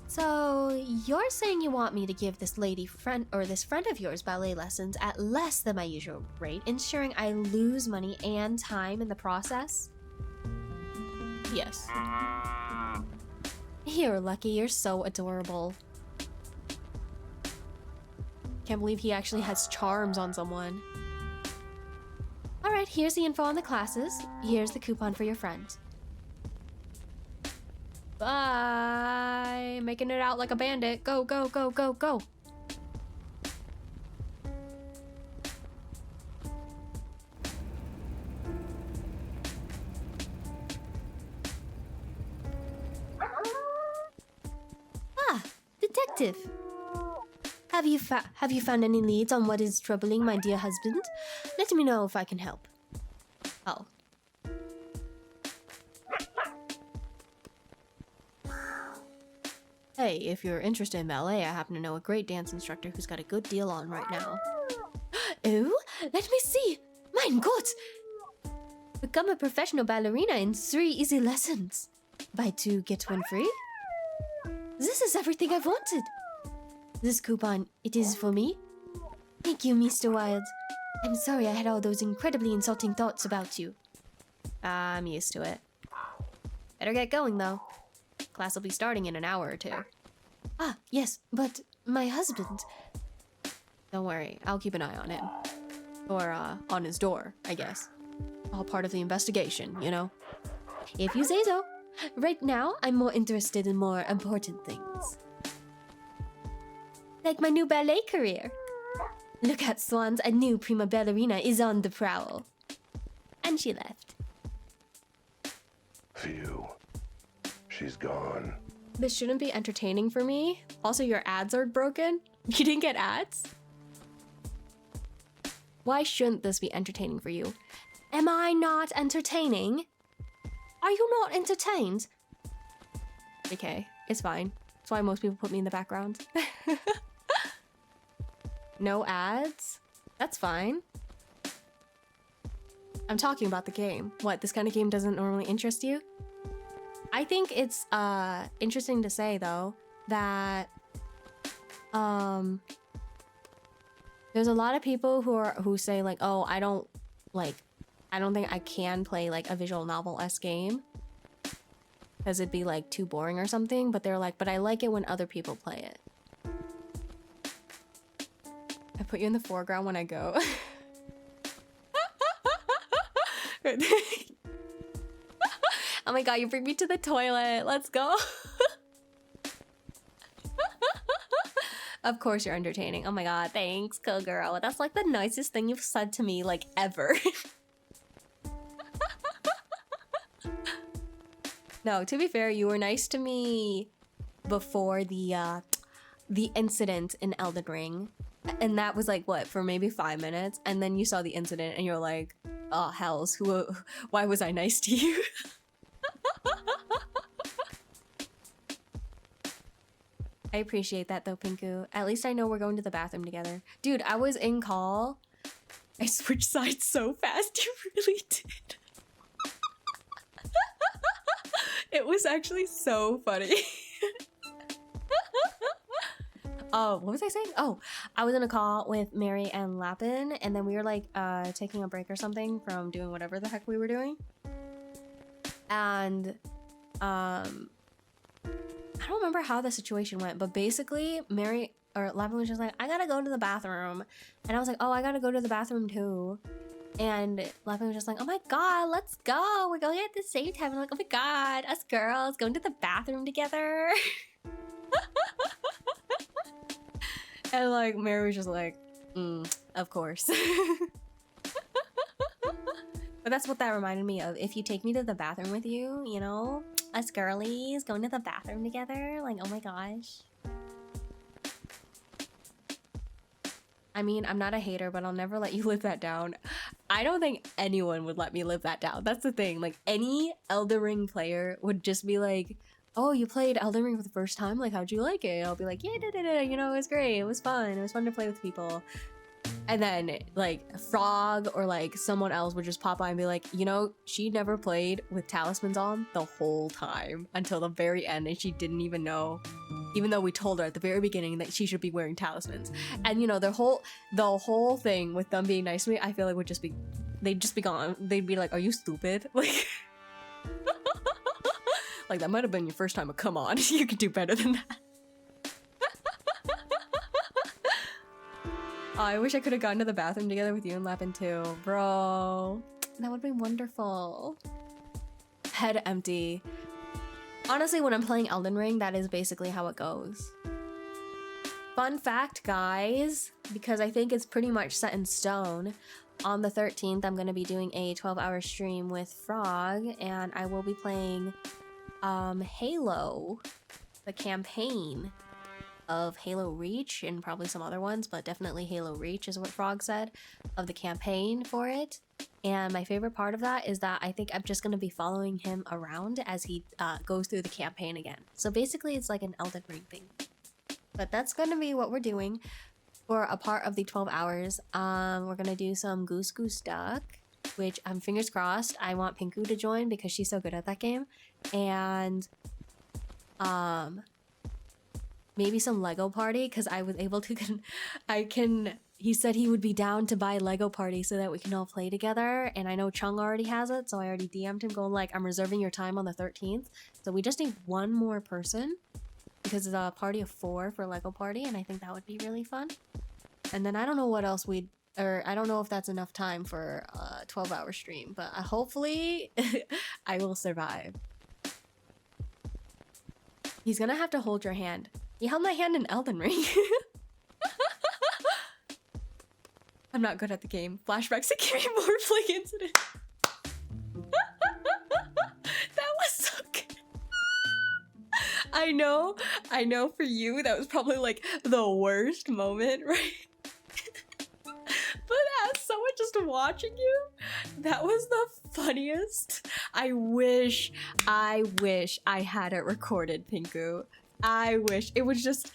Speaker 6: So, you're saying you want me to give this friend of yours ballet lessons at less than my usual rate, ensuring I lose money and time in the process?
Speaker 3: Yes.
Speaker 6: You're lucky, you're so adorable.
Speaker 3: Can't believe he actually has charms on someone.
Speaker 6: Alright, here's the info on the classes. Here's the coupon for your friend.
Speaker 3: Bye! Making it out like a bandit. Go, go, go, go, go!
Speaker 6: Ah, detective. Have you found any leads on what is troubling my dear husband? Let me know if I can help.
Speaker 3: Oh. Hey, if you're interested in ballet, I happen to know a great dance instructor who's got a good deal on right now.
Speaker 6: Oh, let me see. Mein Gott! Become a professional ballerina in 3 easy lessons. Buy 2, get 1 free? This is everything I've wanted. This coupon, it is for me? Thank you, Mr. Wilde. I'm sorry I had all those incredibly insulting thoughts about you.
Speaker 3: I'm used to it. Better get going, though. Class will be starting in an hour or 2.
Speaker 6: Ah, yes, but my husband...
Speaker 3: Don't worry, I'll keep an eye on him. Or, on his door, I guess. All part of the investigation, you know?
Speaker 6: If you say so. Right now, I'm more interested in more important things. Like my new ballet career. Look at Swans, a new prima ballerina is on the prowl. And she left.
Speaker 5: Phew. She's gone.
Speaker 3: This shouldn't be entertaining for me. Also, your ads are broken. You didn't get ads? Why shouldn't this be entertaining for you?
Speaker 6: Am I not entertaining? Are you not entertained?
Speaker 3: Okay, it's fine. That's why most people put me in the background. No ads? That's fine. I'm talking about the game. What, this kind of game doesn't normally interest you? I think it's interesting to say though that there's a lot of people who say like, oh, I don't think I can play like a visual novel-esque game because it'd be like too boring or something, but they're like, but I like it when other people play it. I put you in the foreground when I go. Oh my god, you bring me to the toilet. Let's go. Of course you're entertaining. Oh my god, thanks, cool girl. That's like the nicest thing you've said to me, like, ever. No, to be fair, you were nice to me before the incident in Elden Ring. And that was like, what, for maybe 5 minutes? And then you saw the incident and you're like, oh, hells, why was I nice to you? I appreciate that though, Pinku. At least I know we're going to the bathroom together. Dude, I was in call. I switched sides so fast, you really did. It was actually so funny. Oh, what was I saying? Oh, I was in a call with Mary and Lapin, and then we were like taking a break or something from doing whatever the heck we were doing. And I don't remember how the situation went, but basically Mary or Lapin was just like, I gotta go to the bathroom. And I was like, oh, I gotta go to the bathroom too.
Speaker 6: And Laughing was just like, oh my god, let's go. We're going at the same time. I'm like, oh my god, us girls going to the bathroom together.
Speaker 3: And like Mary was just like, of course. But that's what that reminded me of. If you take me to the bathroom with you, you know, us girlies going to the bathroom together, like, oh my gosh. I mean, I'm not a hater, but I'll never let you live that down. I don't think anyone would let me live that down. That's the thing. Like, any Elden Ring player would just be like, oh, you played Elden Ring for the first time? Like, how'd you like it? I'll be like, yeah, you know, it was great. It was fun. It was fun to play with people. And then, like, Frog or, like, someone else would just pop by and be like, you know, she never played with talismans on the whole time until the very end, and she didn't even know, even though we told her at the very beginning that she should be wearing talismans. And, you know, the whole thing with them being nice to me, I feel like would just be, they'd just be gone. They'd be like, are you stupid? Like, like, that might have been your first time, but come on, you could do better than that. Oh, I wish I could have gone to the bathroom together with you and Lapin too. Bro, that would be wonderful. Head empty. Honestly, when I'm playing Elden Ring, that is basically how it goes. Fun fact, guys, because I think it's pretty much set in stone. On the 13th, I'm going to be doing a 12-hour stream with Frog, and I will be playing Halo, the campaign of Halo Reach and probably some other ones, but definitely Halo Reach is what Frog said, of the campaign for it. And my favorite part of that is that I think I'm just going to be following him around as he goes through the campaign again. So basically it's like an Elden Ring thing. But that's going to be what we're doing for a part of the 12 hours. We're going to do some Goose Goose Duck, which I'm fingers crossed. I want Pinku to join because she's so good at that game. And maybe some Lego Party, because I was able to, he said he would be down to buy Lego Party so that we can all play together, and I know Chung already has it, so I already DM'd him going like, I'm reserving your time on the 13th, so we just need one more person, because it's a party of 4 for Lego Party, and I think that would be really fun. And then I don't know what else I don't know if that's enough time for a 12-hour stream, but hopefully I will survive. He's gonna have to hold your hand. He held my hand in Elden Ring. I'm not good at the game. Flashbacks to Kimmy Morphling incident. That was so good. I know for you that was probably like the worst moment, right? But as someone just watching you, that was the funniest. I wish I had it recorded, Pinku. I wish. It was just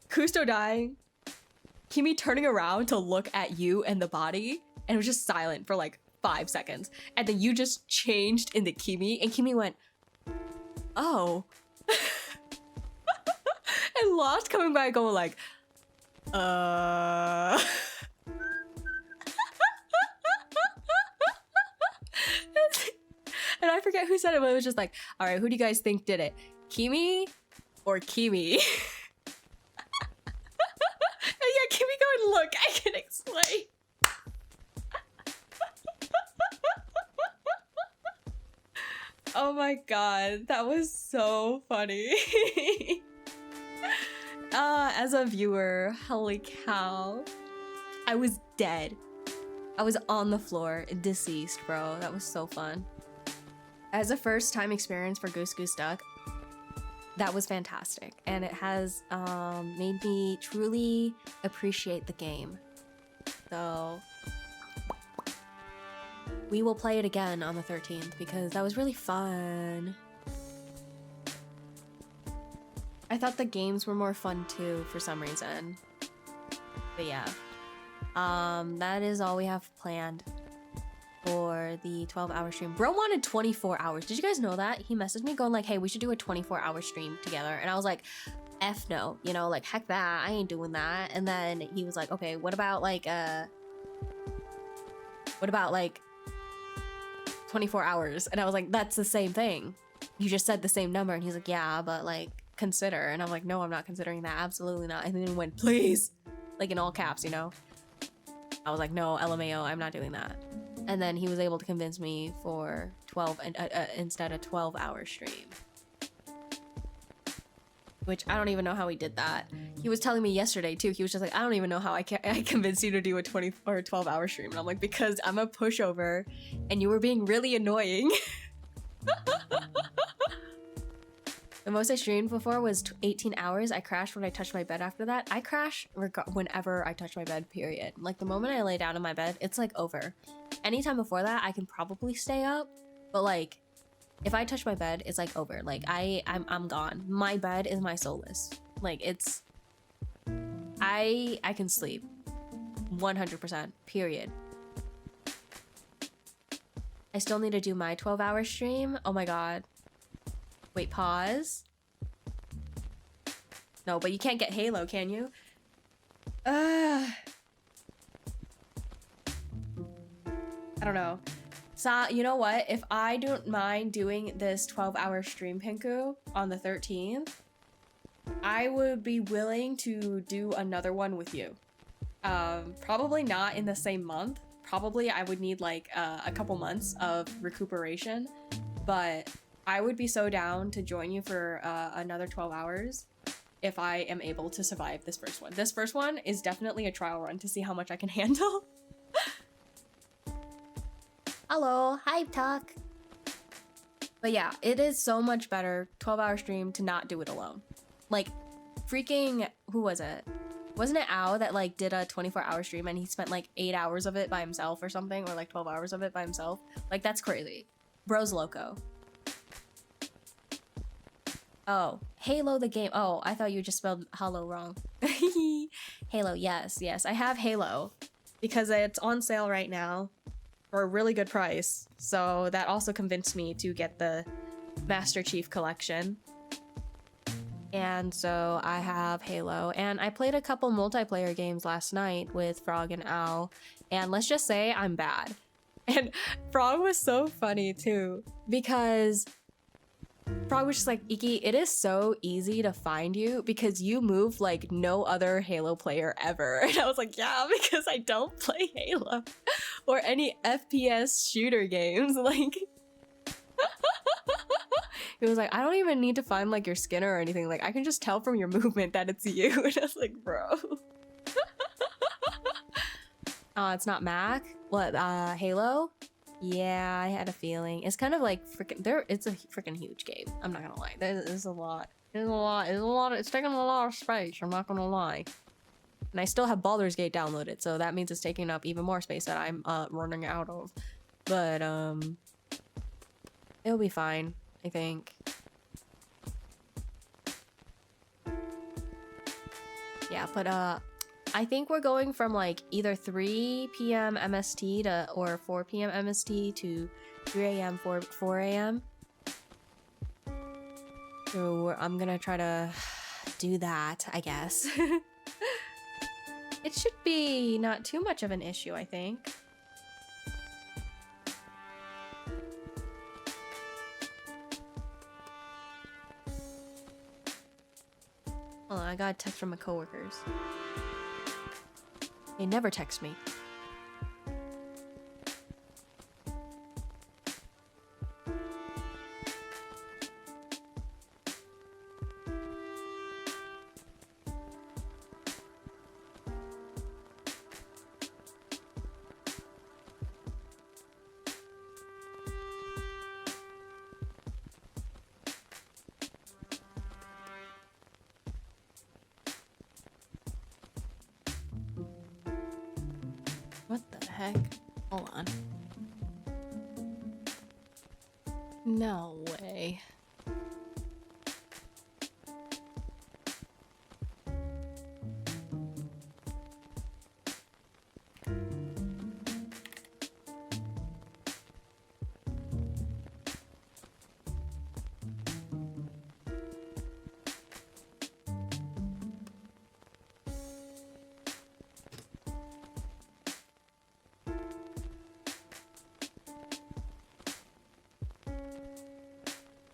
Speaker 3: Kusto dying, Kimi turning around to look at you and the body, and it was just silent for like 5 seconds. And then you just changed into Kimi, and Kimi went, oh. And Lost coming by going like, And I forget who said it, but it was just like, all right, who do you guys think did it? Kimi or Kimi? And yeah, Kimi going, look, I can explain. Oh my god, that was so funny. As a viewer, holy cow. I was dead. I was on the floor, deceased, bro. That was so fun. As a first time experience for Goose Goose Duck, that was fantastic. And it has made me truly appreciate the game. So we will play it again on the 13th because that was really fun. I thought the games were more fun too for some reason. But yeah. That is all we have planned for the 12-hour stream. Bro wanted 24 hours. Did you guys know that? He messaged me going like, hey, we should do a 24-hour stream together. And I was like, F no, you know, like heck that, I ain't doing that. And then he was like, okay, what about like 24 hours? And I was like, that's the same thing. You just said the same number. And he's like, yeah, but like consider. And I'm like, no, I'm not considering that. Absolutely not. And then he went, please, like in all caps, you know. I was like, no, LMAO, I'm not doing that. And then he was able to convince me for 12 instead of 12-hour stream. Which I don't even know how he did that. He was telling me yesterday too. He was just like, I don't even know how I convinced you to do a 20 or 12-hour stream. And I'm like, because I'm a pushover and you were being really annoying. The most I streamed before was 18 hours. I crashed when I touched my bed after that. I crash whenever I touch my bed, period. Like the moment I lay down in my bed, it's like over. Anytime before that, I can probably stay up. But like, if I touch my bed, it's like over. Like I'm gone. My bed is my solace. Like it's, I can sleep 100%, period. I still need to do my 12-hour stream. Oh my God. Wait, pause. No, but you can't get Halo, can you? I don't know. You know what? If I don't mind doing this 12-hour stream, Pinku, on the 13th, I would be willing to do another one with you. Probably not in the same month. Probably I would need like a couple months of recuperation, but I would be so down to join you for another 12 hours if I am able to survive this first one. This first one is definitely a trial run to see how much I can handle. Hello, Hype Talk. But yeah, it is so much better 12-hour stream to not do it alone. Like, freaking, who was it? Wasn't it Ao that like did a 24-hour stream and he spent like 8 hours of it by himself or something, or like 12 hours of it by himself? Like, that's crazy. Bro's loco. Oh, Halo the game. Oh, I thought you just spelled Halo wrong. Halo, yes, yes. I have Halo because it's on sale right now for a really good price. So that also convinced me to get the Master Chief Collection. And so I have Halo. And I played a couple multiplayer games last night with Frog and Ao. And let's just say I'm bad. And Frog was so funny too, because Frog was just like, Iki, it is so easy to find you because you move like no other Halo player ever. And I was like, yeah, because I don't play Halo or any FPS shooter games. Like, he was like, I don't even need to find like your skin or anything. Like, I can just tell from your movement that it's you. And I was like, bro. It's not Mac. What, Halo? Yeah, I had a feeling. It's kind of like freaking it's a freaking huge game. I'm not gonna lie. There's a lot. It's taking a lot of space. I'm not gonna lie. And I still have Baldur's Gate downloaded, so that means it's taking up even more space that I'm running out of. But it'll be fine, I think. Yeah, but I think we're going from like either 3 p.m. MST to or 4 p.m. MST to 3 a.m. 4 a.m. So I'm gonna try to do that, I guess. It should be not too much of an issue, I think. Hold on, I got a text from my coworkers. They never text me. What the heck? Hold on. No way.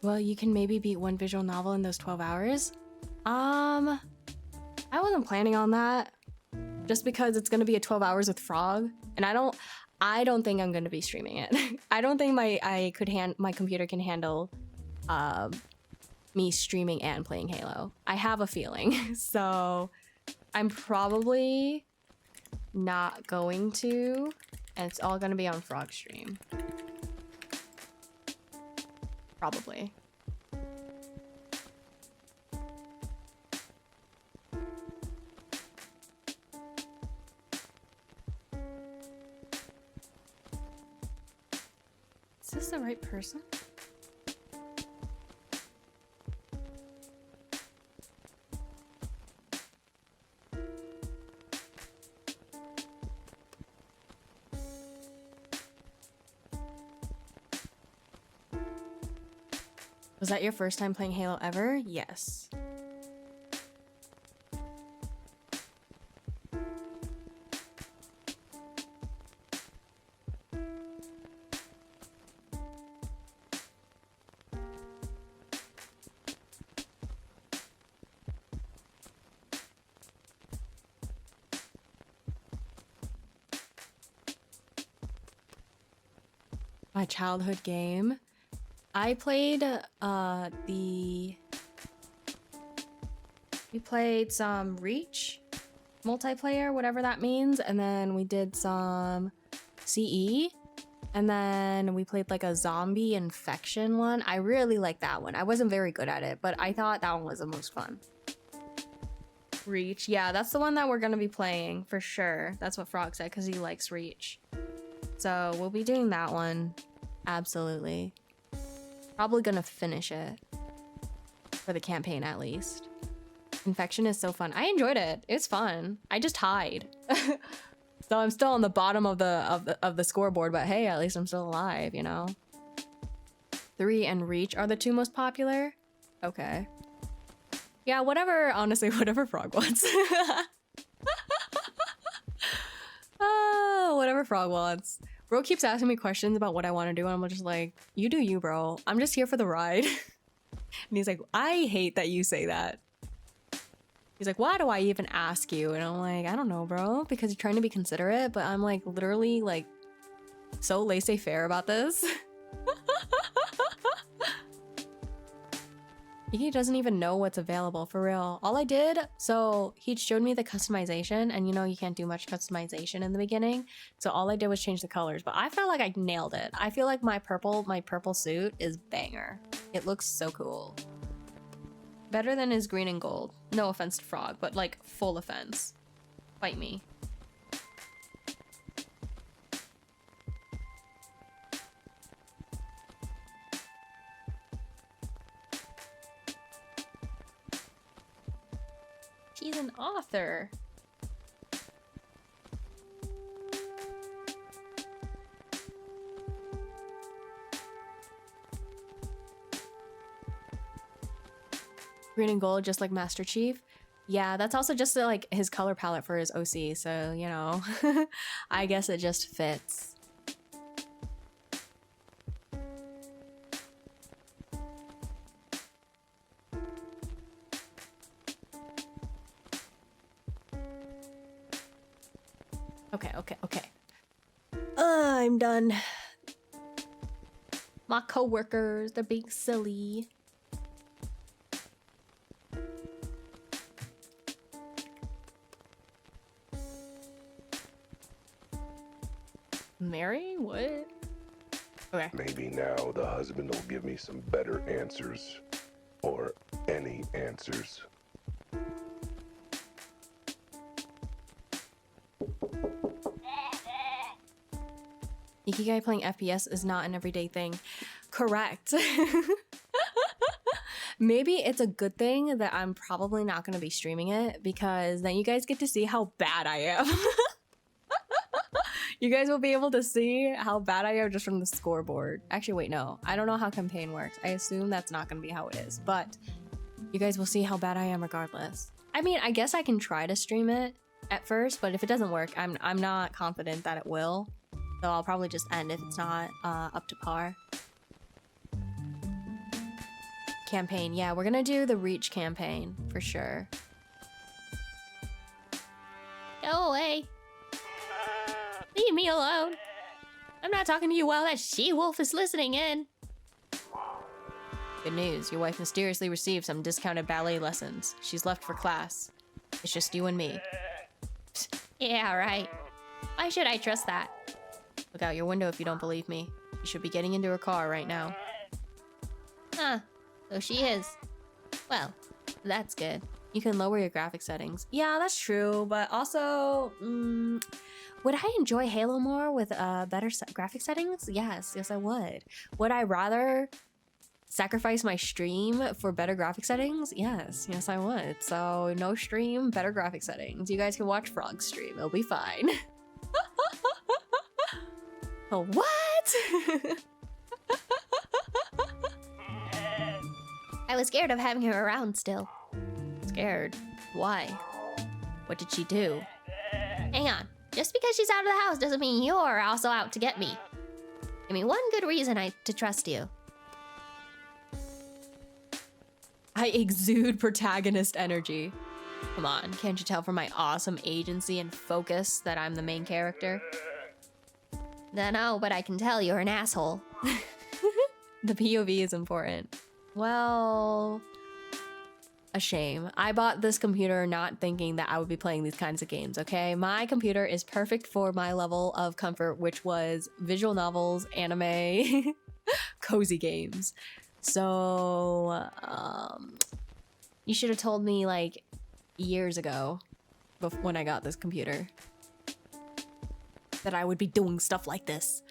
Speaker 3: Well, you can maybe beat one visual novel in those 12 hours. I wasn't planning on that. Just because it's gonna be a 12 hours with Frog. And I I don't think I'm gonna be streaming it. I don't think my computer can handle me streaming and playing Halo. I have a feeling. So I'm probably not going to, and it's all gonna be on Frog stream. Probably. Is this the right person? Was that your first time playing Halo ever? Yes. My childhood game. I played we played some Reach multiplayer, whatever that means, and then we did some CE, and then we played like a zombie infection one. I really liked that one. I wasn't very good at it, but I thought that one was the most fun. Reach, yeah, that's the one that we're gonna be playing for sure. That's what Frog said because he likes Reach. So we'll be doing that one, absolutely. Probably gonna finish it for the campaign at least. Infection is so fun. I enjoyed it. It's fun. I just hide. So I'm still on the bottom of the scoreboard, but hey, at least I'm still alive, you know? 3 and Reach are the 2 most popular. Okay. Yeah, whatever, honestly, whatever Frog wants. Whatever Frog wants. Bro keeps asking me questions about what I want to do, and I'm just like, you do you, bro. I'm just here for the ride. And he's like, I hate that you say that. He's like, why do I even ask you? And I'm like, I don't know, bro, because you're trying to be considerate, but I'm like literally like so laissez-faire about this. He doesn't even know what's available for real. All I did, so he showed me the customization, and you know you can't do much customization in the beginning. So all I did was change the colors, but I felt like I nailed it. I feel like my purple suit is banger. It looks so cool. Better than his green and gold. No offense to Frog, but like full offense. Fight me. She's an author. Green and gold, just like Master Chief. Yeah, that's also just like his color palette for his OC, so you know, I guess it just fits. Okay. I'm done. My coworkers, they're being silly. Mary? What? Okay.
Speaker 5: Maybe now the husband will give me some better answers. Or any answers.
Speaker 3: Ikigai playing FPS is not an everyday thing. Correct. Maybe it's a good thing that I'm probably not going to be streaming it, because then you guys get to see how bad I am. You guys will be able to see how bad I am just from the scoreboard. Actually, wait, no. I don't know how campaign works. I assume that's not going to be how it is, but you guys will see how bad I am regardless. I mean, I guess I can try to stream it at first, but if it doesn't work, I'm not confident that it will. So I'll probably just end if it's not up to par. Campaign. Yeah, we're gonna do the Reach campaign for sure. Go away. Leave me alone.
Speaker 6: I'm not talking to you while that she-wolf is listening in.
Speaker 3: Good news, your wife mysteriously received some discounted ballet lessons. She's left for class. It's just you and me.
Speaker 6: Yeah, right. Why should I trust that?
Speaker 3: Look out your window if you don't believe me. You should be getting into her car right now.
Speaker 6: Huh. So she is. Well, that's good.
Speaker 3: You can lower your graphic settings. Yeah, that's true, but also, would I enjoy Halo more with better graphic settings? Yes, I would. Would I rather sacrifice my stream for better graphic settings? Yes, I would. So no stream, better graphic settings. You guys can watch Frog's stream. It'll be fine. Oh, what?
Speaker 6: I was scared of having her around still.
Speaker 3: Scared? Why? What did she do?
Speaker 6: Hang on. Just because she's out of the house doesn't mean you're also out to get me. Give me one good reason to trust you.
Speaker 3: I exude protagonist energy. Come on, can't you tell from my awesome agency and focus that I'm the main character?
Speaker 6: No, but I can tell you're an asshole.
Speaker 3: The POV is important. Well, a shame. I bought this computer not thinking that I would be playing these kinds of games, okay? My computer is perfect for my level of comfort, which was visual novels, anime, cozy games. So, you should have told me like years ago when I got this computer that I would be doing stuff like this.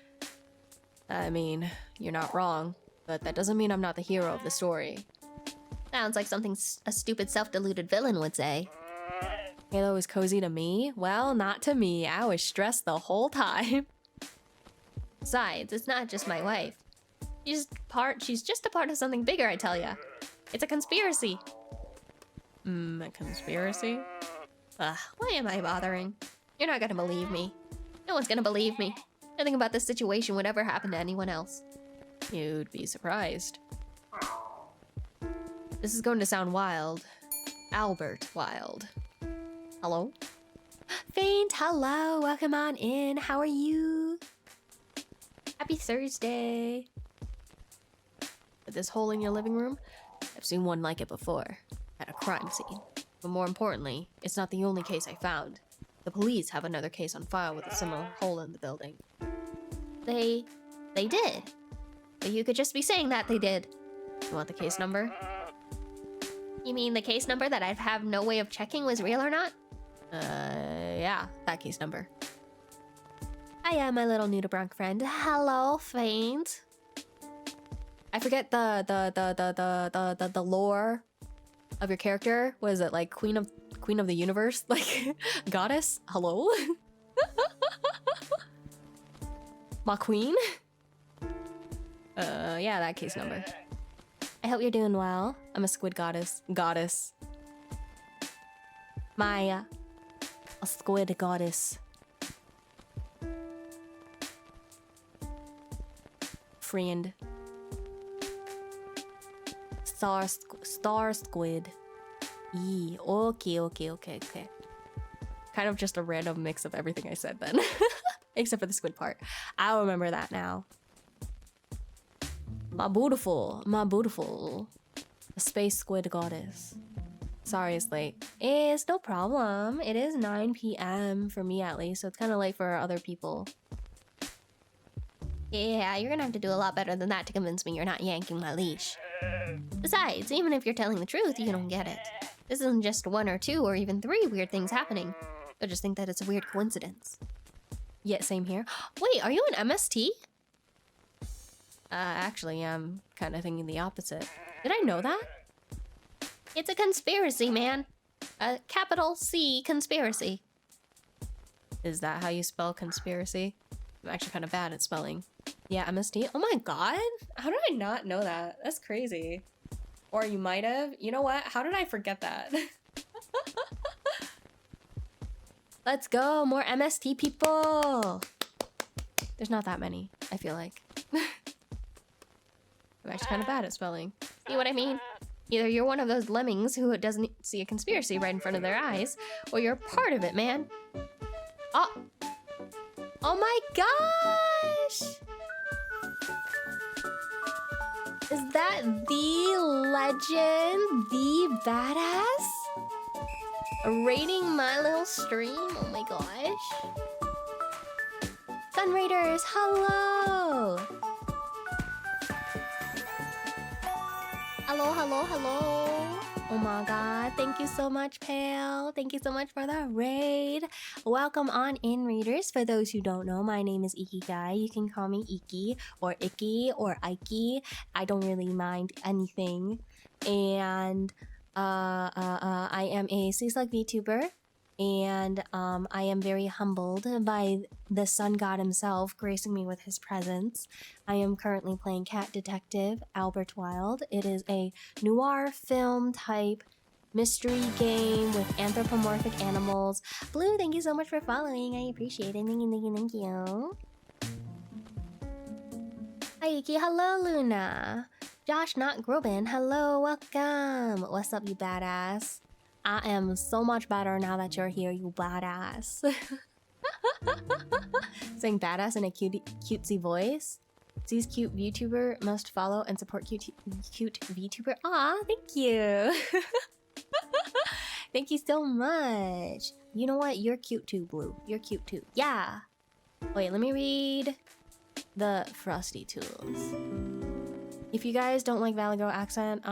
Speaker 3: I mean, you're not wrong, but that doesn't mean I'm not the hero of the story.
Speaker 6: Sounds like something a stupid self-deluded villain would say.
Speaker 3: Halo is cozy to me? Well, not to me. I was stressed the whole time.
Speaker 6: Besides, it's not just my wife. She's just a part of something bigger, I tell ya. It's a conspiracy.
Speaker 3: A conspiracy?
Speaker 6: Ugh, why am I bothering? You're not gonna believe me. No one's gonna believe me. Nothing about this situation would ever happen to anyone else.
Speaker 3: You'd be surprised. This is going to sound wild. Albert Wilde. Hello?
Speaker 6: Faint, hello, welcome on in. How are you? Happy Thursday.
Speaker 3: This hole in your living room? I've seen one like it before. At a crime scene. But more importantly, it's not the only case I found. The police have another case on file with a similar hole in the building.
Speaker 6: They did. But you could just be saying that they did.
Speaker 3: You want the case number?
Speaker 6: You mean the case number that I have no way of checking was real or not?
Speaker 3: Yeah, that case number.
Speaker 6: Hiya, my little Nudibranch friend. Hello, Faint.
Speaker 3: I forget the lore of your character. What is it, like Queen of the Universe? Like goddess? Hello? My queen? Yeah, that case number.
Speaker 6: I hope you're doing well.
Speaker 3: I'm a squid goddess. Goddess.
Speaker 6: Maya. A squid goddess.
Speaker 3: Friend.
Speaker 6: Star squid. Yee. Okay.
Speaker 3: Kind of just a random mix of everything I said then. Except for the squid part. I'll remember that now. My beautiful. A space squid goddess. Sorry it's late.
Speaker 6: It's no problem. It is 9 p.m. for me at least, so it's kind of late for other people. Yeah, you're gonna have to do a lot better than that to convince me you're not yanking my leash. Besides, even if you're telling the truth, you don't get it. This isn't just 1 or 2 or even 3 weird things happening. You'll just think that it's a weird coincidence.
Speaker 3: Yeah, same here.
Speaker 6: Wait, are you an MST?
Speaker 3: Actually, I'm kind of thinking the opposite. Did I know that?
Speaker 6: It's a conspiracy, man. A capital C conspiracy.
Speaker 3: Is that how you spell conspiracy? I'm actually kind of bad at spelling. Yeah, MST. Oh my god! How did I not know that? That's crazy. Or you might have. You know what? How did I forget that?
Speaker 6: Let's go! More MST people!
Speaker 3: There's not that many, I feel like. I'm actually kind of bad at spelling.
Speaker 6: See what I mean? Either you're one of those lemmings who doesn't see a conspiracy right in front of their eyes, or you're part of it, man. Oh! Oh my gosh! Is that the legend, the badass? Rating my little stream? Oh my gosh. Sun Raiders, hello! Hello, hello, hello. Oh my god, thank you so much, Pale. Thank you so much for the raid. Welcome on in, readers. For those who don't know, my name is Ikigai. You can call me Iki or Icky or Ike. I don't really mind anything. And I am a Slug VTuber. And I am very humbled by the sun god himself gracing me with his presence. I am currently playing Cat Detective Albert Wilde. It is a noir film type mystery game with anthropomorphic animals. Blue, thank you so much for following. I appreciate it. Thank you, thank you, thank you. Hi, Iki. Hello, Luna. Josh Not Grobin. Hello, welcome. What's up, you badass? I am so much better now that you're here, you badass. Saying badass in a cutesy voice. Sees cute VTuber, must follow and support cute VTuber. Aw, thank you. Thank you so much. You know what? You're cute too, Blue. You're cute too. Yeah. Wait, let me read the Frosty Tools. If you guys don't like Valigo accent,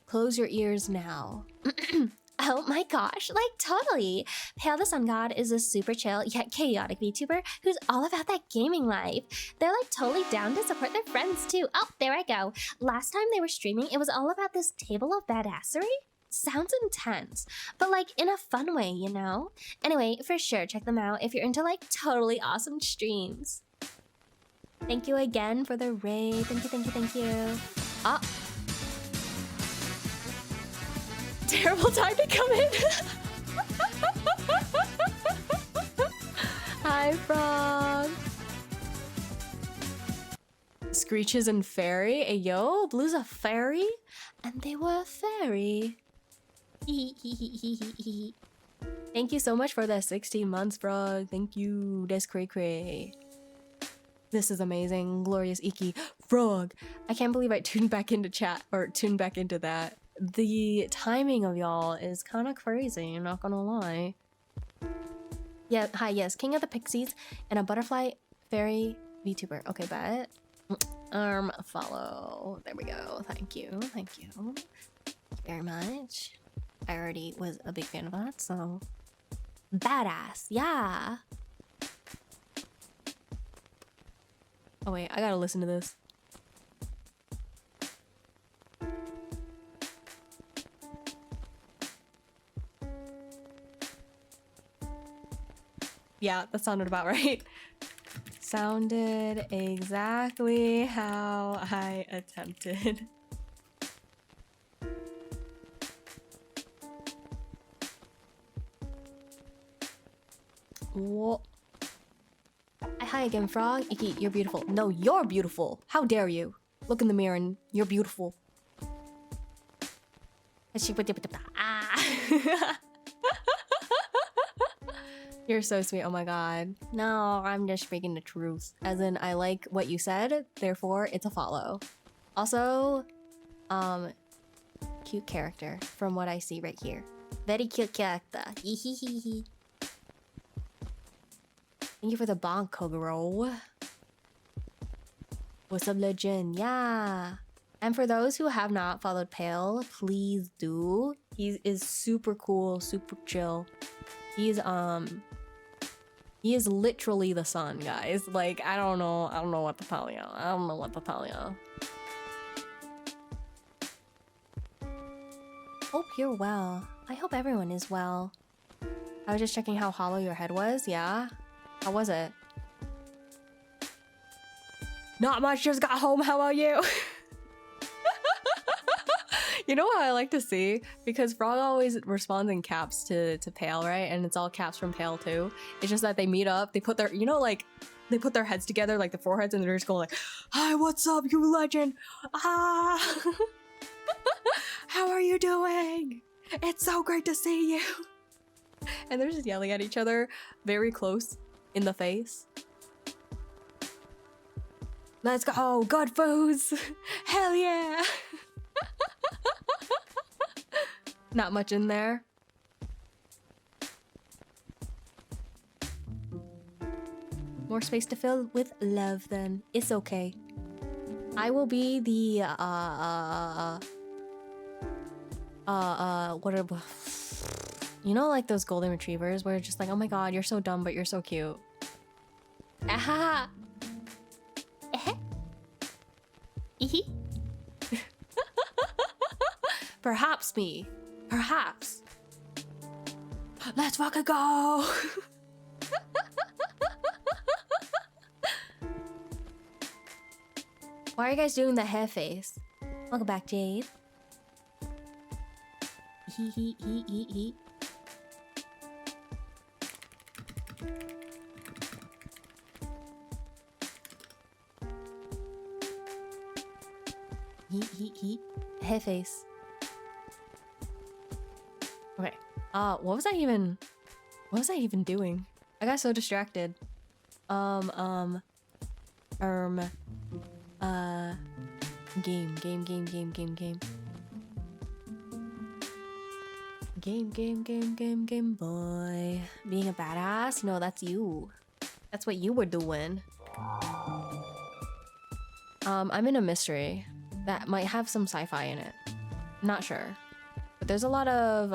Speaker 6: close your ears now. Oh my gosh, like totally. Pale the Sun God is a super chill yet chaotic VTuber who's all about that gaming life. They're like totally down to support their friends too. Oh, there I go. Last time they were streaming, it was all about this table of badassery. Sounds intense, but like in a fun way, you know? Anyway, for sure, check them out if you're into like totally awesome streams. Thank you again for the raid. Thank you, thank you, thank you. Oh. Terrible time to come in. Hi, Frog. Screeches and Fairy. Ayo, Blue's a fairy? And they were a fairy. Thank you so much for the 16 months, Frog. Thank you. Des Cray Cray. This is amazing. Glorious Iki. Frog. I can't believe I tuned back into chat, or tuned back into that. The timing of y'all is kind of crazy, I'm not gonna lie. Yeah, hi, yes, King of the Pixies and a butterfly fairy VTuber. Okay, bet. Follow. There we go. Thank you. Thank you. Thank you very much. I already was a big fan of that, so. Badass, yeah. Oh wait, I gotta listen to this. Yeah, that sounded about right. Sounded exactly how I attempted. Whoa. Hi again, Frog. Iki, you're beautiful. No, you're beautiful. How dare you? Look in the mirror and you're beautiful. Ah. You're so sweet. Oh my god. No, I'm just speaking the truth. As in, I like what you said, therefore it's a follow. Also, cute character from what I see right here. Very cute character. Thank you for the bonk, Kogoro. What's up, legend? Yeah. And for those who have not followed Pale, please do. He is super cool, super chill. He is literally the sun, guys. Like, I don't know what to tell you. I don't know what to tell you. Hope you're well. I hope everyone is well. I was just checking how hollow your head was, yeah? How was it? Not much, just got home, how about you? You know what I like to see? Because Frog always responds in caps to Pale, right? And it's all caps from Pale too. It's just that they meet up, they put their, you know, like, they put their heads together, like the foreheads, and they're just going like, hi, what's up, you legend? Ah! How are you doing? It's so great to see you. And they're just yelling at each other very close in the face.
Speaker 3: Let's go. Good foods. Hell yeah. Not much in there. More space to fill with love then. It's okay. I will be the what are, you know, like those golden retrievers where it's just like, oh my god, you're so dumb but you're so cute. Aha. Perhaps me. Perhaps. Let's fucking go. Why are you guys doing the hair face? Welcome back, Jade. He. He. Hair face. Okay. What was I even doing? I got so distracted. Game. Game, boy. Being a badass? No, that's you. That's what you were doing. I'm in a mystery that might have some sci-fi in it. Not sure. But there's a lot of,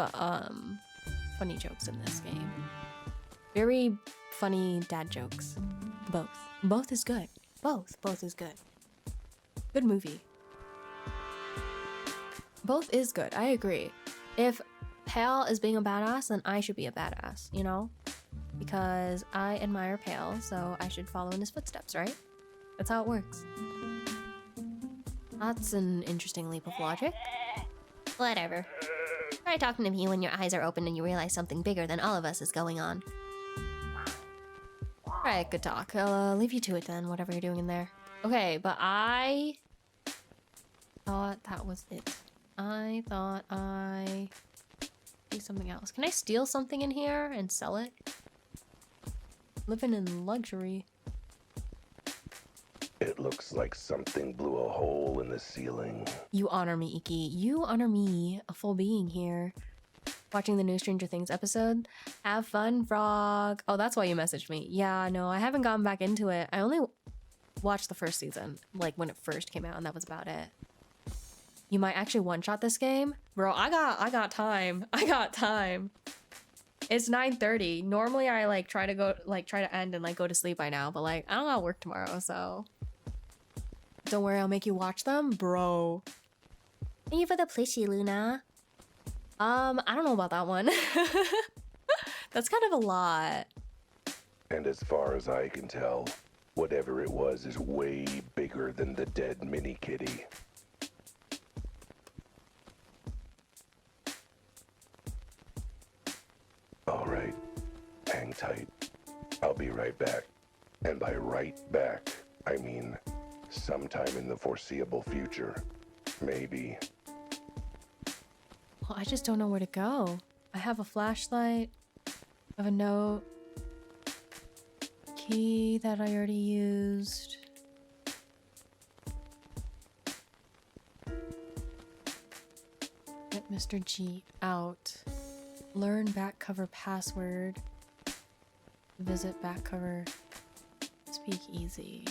Speaker 3: funny jokes in this game. Very funny dad jokes. Both. Both is good. Both is good. Good movie. Both is good, I agree. If Pale is being a badass, then I should be a badass, you know? Because I admire Pale, so I should follow in his footsteps, right? That's how it works. That's an interesting leap of logic.
Speaker 6: Whatever. Try talking to me when your eyes are open and you realize something bigger than all of us is going on.
Speaker 3: Alright, good talk. I'll leave you to it then, whatever you're doing in there. Okay, but I thought that was it. I thought I do something else. Can I steal something in here and sell it? Living in luxury.
Speaker 5: It looks like something blew a hole in the ceiling.
Speaker 3: You honor me, Iki. You honor me, a full being here. Watching the new Stranger Things episode. Have fun, Frog. Oh, that's why you messaged me. Yeah, no, I haven't gotten back into it. I only watched the first season, like when it first came out, and that was about it. You might actually one-shot this game? Bro, I got time. I got time. It's 9:30. Normally I try to end and go to sleep by now, but I don't gotta work tomorrow, so don't worry, I'll make you watch them, bro.
Speaker 6: Thank you for the plushie, Luna.
Speaker 3: I don't know about that one. That's kind of a lot.
Speaker 5: And as far as I can tell, whatever it was is way bigger than the dead mini kitty. All right, hang tight. I'll be right back. And by right back, I mean sometime in the foreseeable future. Maybe.
Speaker 3: Well, I just don't know where to go. I have a flashlight. I have a note. Key that I already used. Get Mr. G out. Learn back cover password. Visit back cover. Speak easy.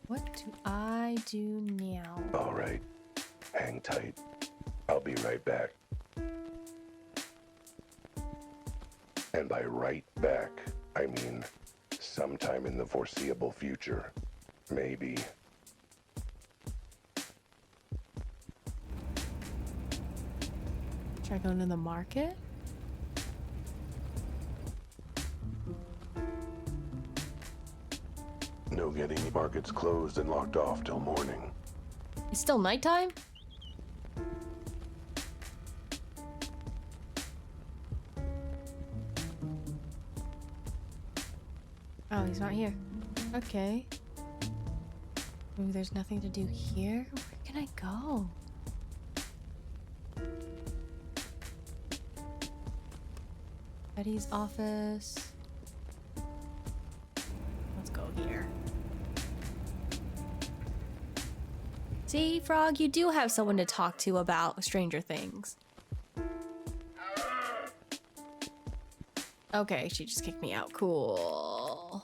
Speaker 3: What do I do now?
Speaker 5: All right, hang tight. I'll be right back. And by right back, I mean sometime in the foreseeable future. Maybe.
Speaker 3: Try going to the market?
Speaker 5: No getting. Market's closed and locked off till morning.
Speaker 3: It's still nighttime? Oh, he's not here. Okay. Maybe there's nothing to do here? Where can I go? Betty's office. Let's go here. See, Frog, you do have someone to talk to about Stranger Things. Okay, she just kicked me out. Cool.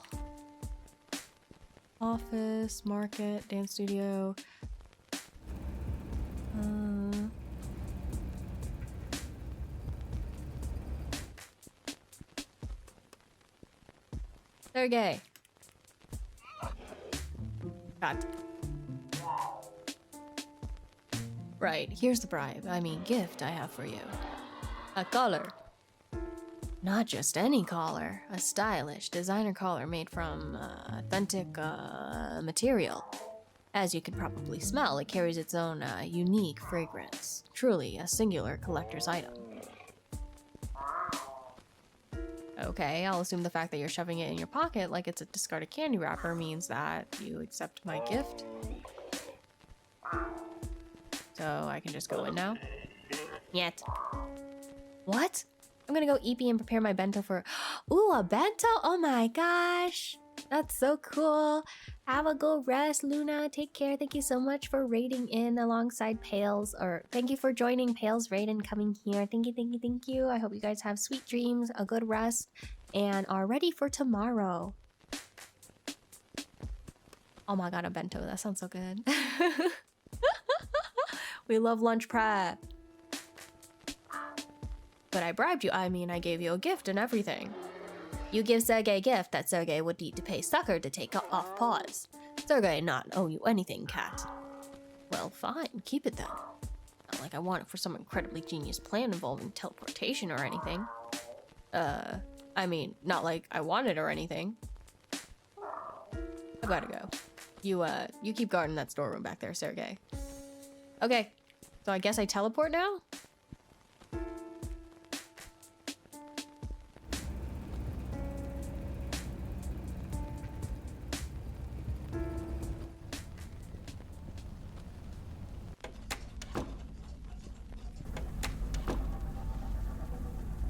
Speaker 3: Office, market, dance studio. Sergey. God. Right, here's the bribe. I mean, gift I have for you. A collar. Not just any collar. A stylish designer collar made from authentic material. As you could probably smell, it carries its own unique fragrance. Truly a singular collector's item. Okay, I'll assume the fact that you're shoving it in your pocket like it's a discarded candy wrapper means that you accept my gift. So I can just go in now? Yet. What? I'm gonna go EP and prepare my bento for... Ooh, a bento? Oh my gosh. That's so cool. Have a good rest, Luna. Take care. Thank you so much for raiding in alongside Pales. Or thank you for joining Pales Raid and coming here. Thank you, thank you, thank you. I hope you guys have sweet dreams, a good rest, and are ready for tomorrow. Oh my god, a bento. That sounds so good. We love lunch prep. But I bribed you. I mean, I gave you a gift and everything. You give Sergey a gift that Sergey would need to pay Sucker to take off pause. Sergey not owe you anything, cat. Well, fine. Keep it then. Not like I want it for some incredibly genius plan involving teleportation or anything. I mean, not like I want it or anything. I gotta go. You keep guarding that storeroom back there, Sergey. Okay. So I guess I teleport now?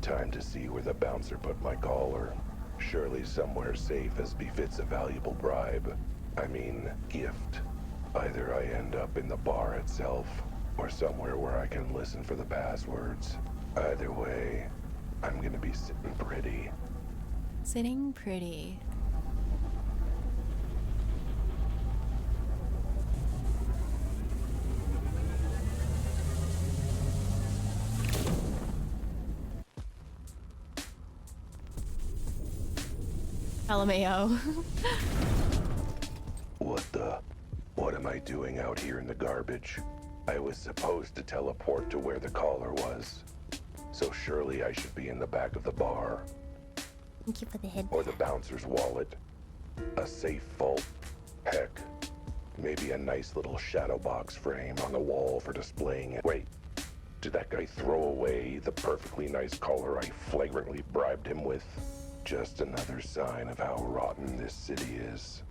Speaker 5: Time to see where the bouncer put my collar. Surely somewhere safe as befits a valuable bribe. I mean, gift. Either I end up in the bar itself, or somewhere where I can listen for the passwords. Either way, I'm gonna be sitting pretty.
Speaker 3: Sitting pretty. LMAO.
Speaker 5: What am I doing out here in the garbage? I was supposed to teleport to where the collar was. So surely I should be in the back of the bar.
Speaker 6: Thank you for the head.
Speaker 5: Or the bouncer's wallet. A safe vault. Heck, maybe a nice little shadow box frame on the wall for displaying it. Wait, did that guy throw away the perfectly nice collar I flagrantly bribed him with? Just another sign of how rotten this city is.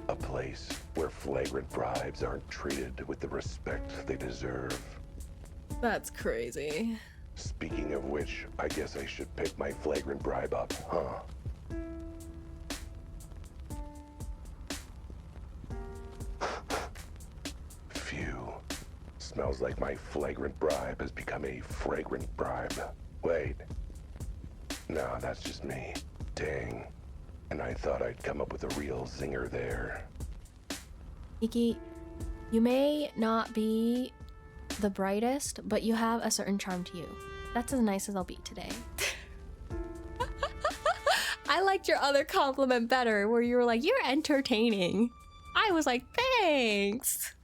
Speaker 5: A place where flagrant bribes aren't treated with the respect they deserve.
Speaker 3: That's crazy.
Speaker 5: Speaking of which, I guess I should pick my flagrant bribe up, huh? Phew. Smells like my flagrant bribe has become a fragrant bribe. Wait. No, that's just me. Dang. And I thought I'd come up with a real zinger there.
Speaker 3: Iki, you may not be the brightest, but you have a certain charm to you. That's as nice as I'll be today. I liked your other compliment better, where you were like, you're entertaining. I was like, thanks.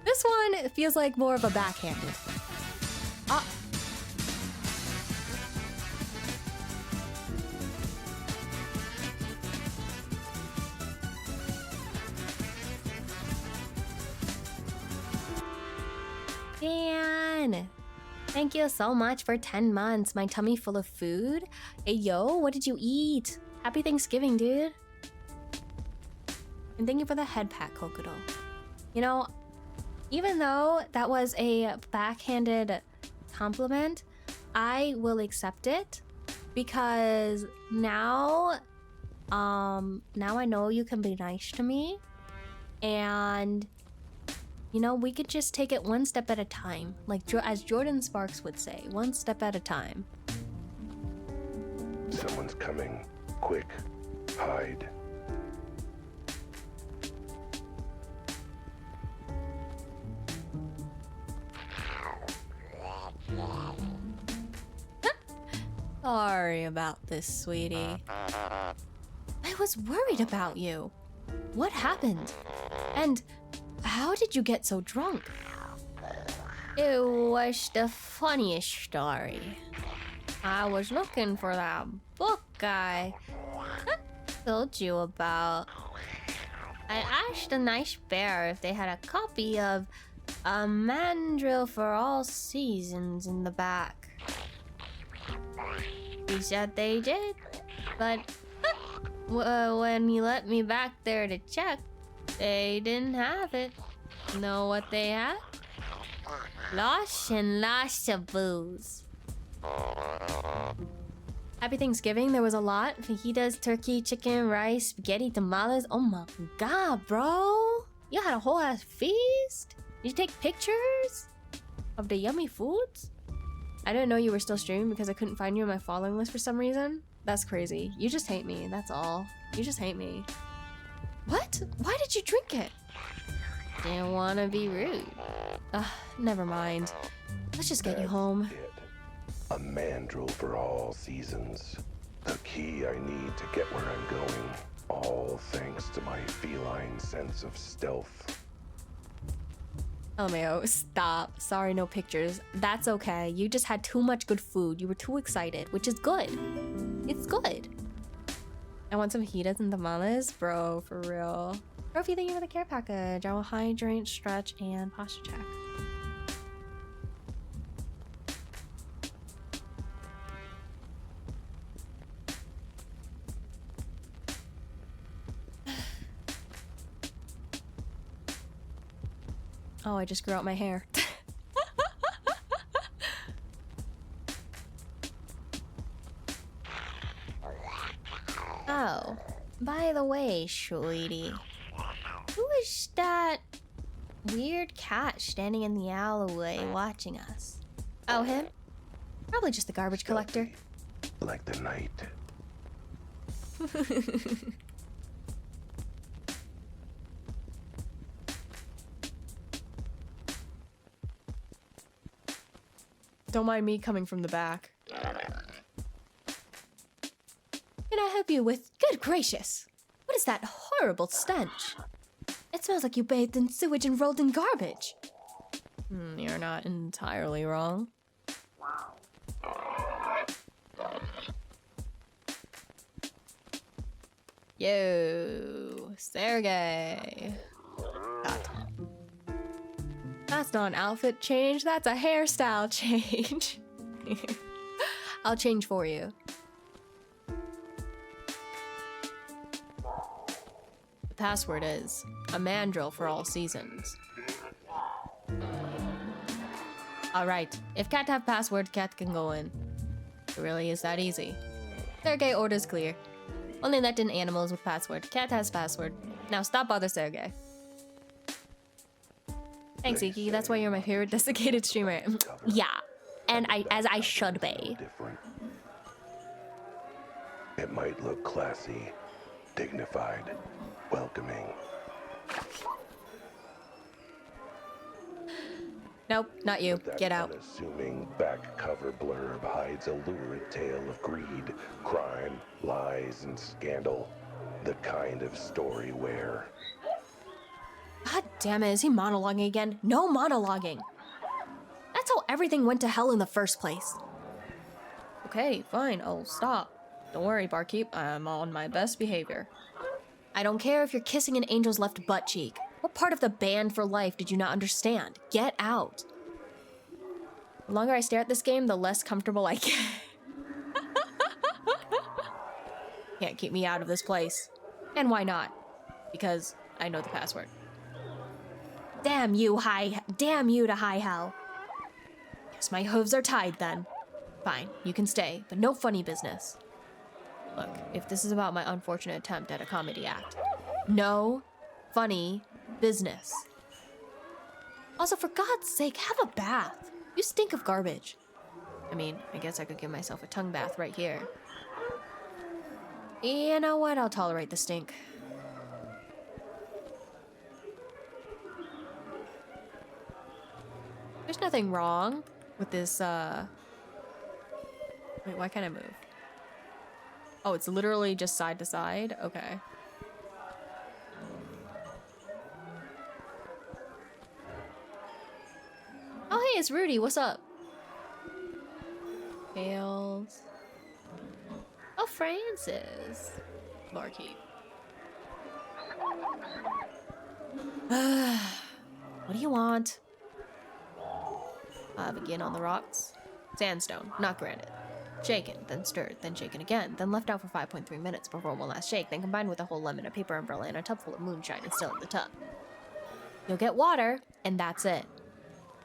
Speaker 3: This one feels like more of a backhanded. Dan, thank you so much for 10 months. My tummy full of food. Hey, yo, what did you eat? Happy Thanksgiving, dude. And thank you for the head pat, Kokudo. You know, even though that was a backhanded compliment, I will accept it because now I know you can be nice to me, and
Speaker 6: You know, we could just take it one step at a time. Like, as Jordan Sparks would say, one step at a time.
Speaker 5: Someone's coming. Quick. Hide.
Speaker 6: Sorry about this, sweetie. I was worried about you. What happened? And how did you get so drunk? It was the funniest story. I was looking for that book I told you about. I asked a nice bear if they had a copy of A Mandrill for All Seasons in the back. He said they did, but when he let me back there to check, they didn't have it. Know what they had? Lots and lots of booze. Happy Thanksgiving, there was a lot. Fajitas, turkey, chicken, rice, spaghetti, tamales. Oh my god, bro. You had a whole ass feast? Did you take pictures of the yummy foods? I didn't know you were still streaming because I couldn't find you on my following list for some reason. That's crazy. You just hate me, that's all. You just hate me. What? Why did you drink it? Didn't want to be rude. Never mind. Let's just get you home.
Speaker 5: A mandrill for all seasons. The key I need to get where I'm going. All thanks to my feline sense of stealth.
Speaker 6: LMAO, stop. Sorry, no pictures. That's okay. You just had too much good food. You were too excited, which is good. It's good. I want some fajitas and tamales, bro, for real. Trophy, thank you for the care package. I will hydrate, stretch, and posture check. Oh, I just grew out my hair. Oh, by the way, sweetie. Who is that weird cat standing in the alleyway watching us? Oh, him? Probably just the garbage collector.
Speaker 5: Like the night.
Speaker 3: Don't mind me coming from the back.
Speaker 6: Can I help you with? Good gracious! What is that horrible stench? It smells like you bathed in sewage and rolled in garbage.
Speaker 3: You're not entirely wrong. Yo, Sergey. That's not an outfit change, that's a hairstyle change. I'll change for you. The password is a mandrill for all seasons. Alright, if cat have password, cat can go in. It really is that easy. Sergey, orders clear. Only let in animals with password. Cat has password. Now stop bother Sergey. Thanks, Iki. That's why you're my favorite desiccated streamer.
Speaker 6: Yeah, and as I should be.
Speaker 5: Different. It might look classy, dignified, welcoming.
Speaker 3: Nope, not you.
Speaker 5: That
Speaker 3: Get out.
Speaker 5: unassuming back cover blurb hides a lurid tale of greed, crime, lies, and scandal. The kind of story where
Speaker 6: God damn it, is he monologuing again? No monologuing. That's how everything went to hell in the first place.
Speaker 3: Okay, fine. I'll stop. Don't worry, barkeep. I'm on my best behavior.
Speaker 6: I don't care if you're kissing an angel's left butt cheek. What part of the band for life did you not understand? Get out.
Speaker 3: The longer I stare at this game, the less comfortable I get. Can't keep me out of this place. And why not? Because I know the password.
Speaker 6: Damn you to high hell. Guess my hooves are tied then.
Speaker 3: Fine, you can stay, but no funny business. Look, if this is about my unfortunate attempt at a comedy act, no funny business. Also, for God's sake, have a bath. You stink of garbage. I mean, I guess I could give myself a tongue bath right here. You know what? I'll tolerate the stink. There's nothing wrong with this, Wait, why can't I move? Oh, it's literally just side to side? Okay. Oh, hey, it's Rudy. What's up? Tails. Oh, Francis. Barkeep. What do you want? Begin on the rocks. Sandstone, not granite. Shaken, then stirred, then shaken again, then left out for 5.3 minutes before one last shake, then combined with a whole lemon, a paper umbrella, and a tub full of moonshine and still in the tub. You'll get water, and that's it.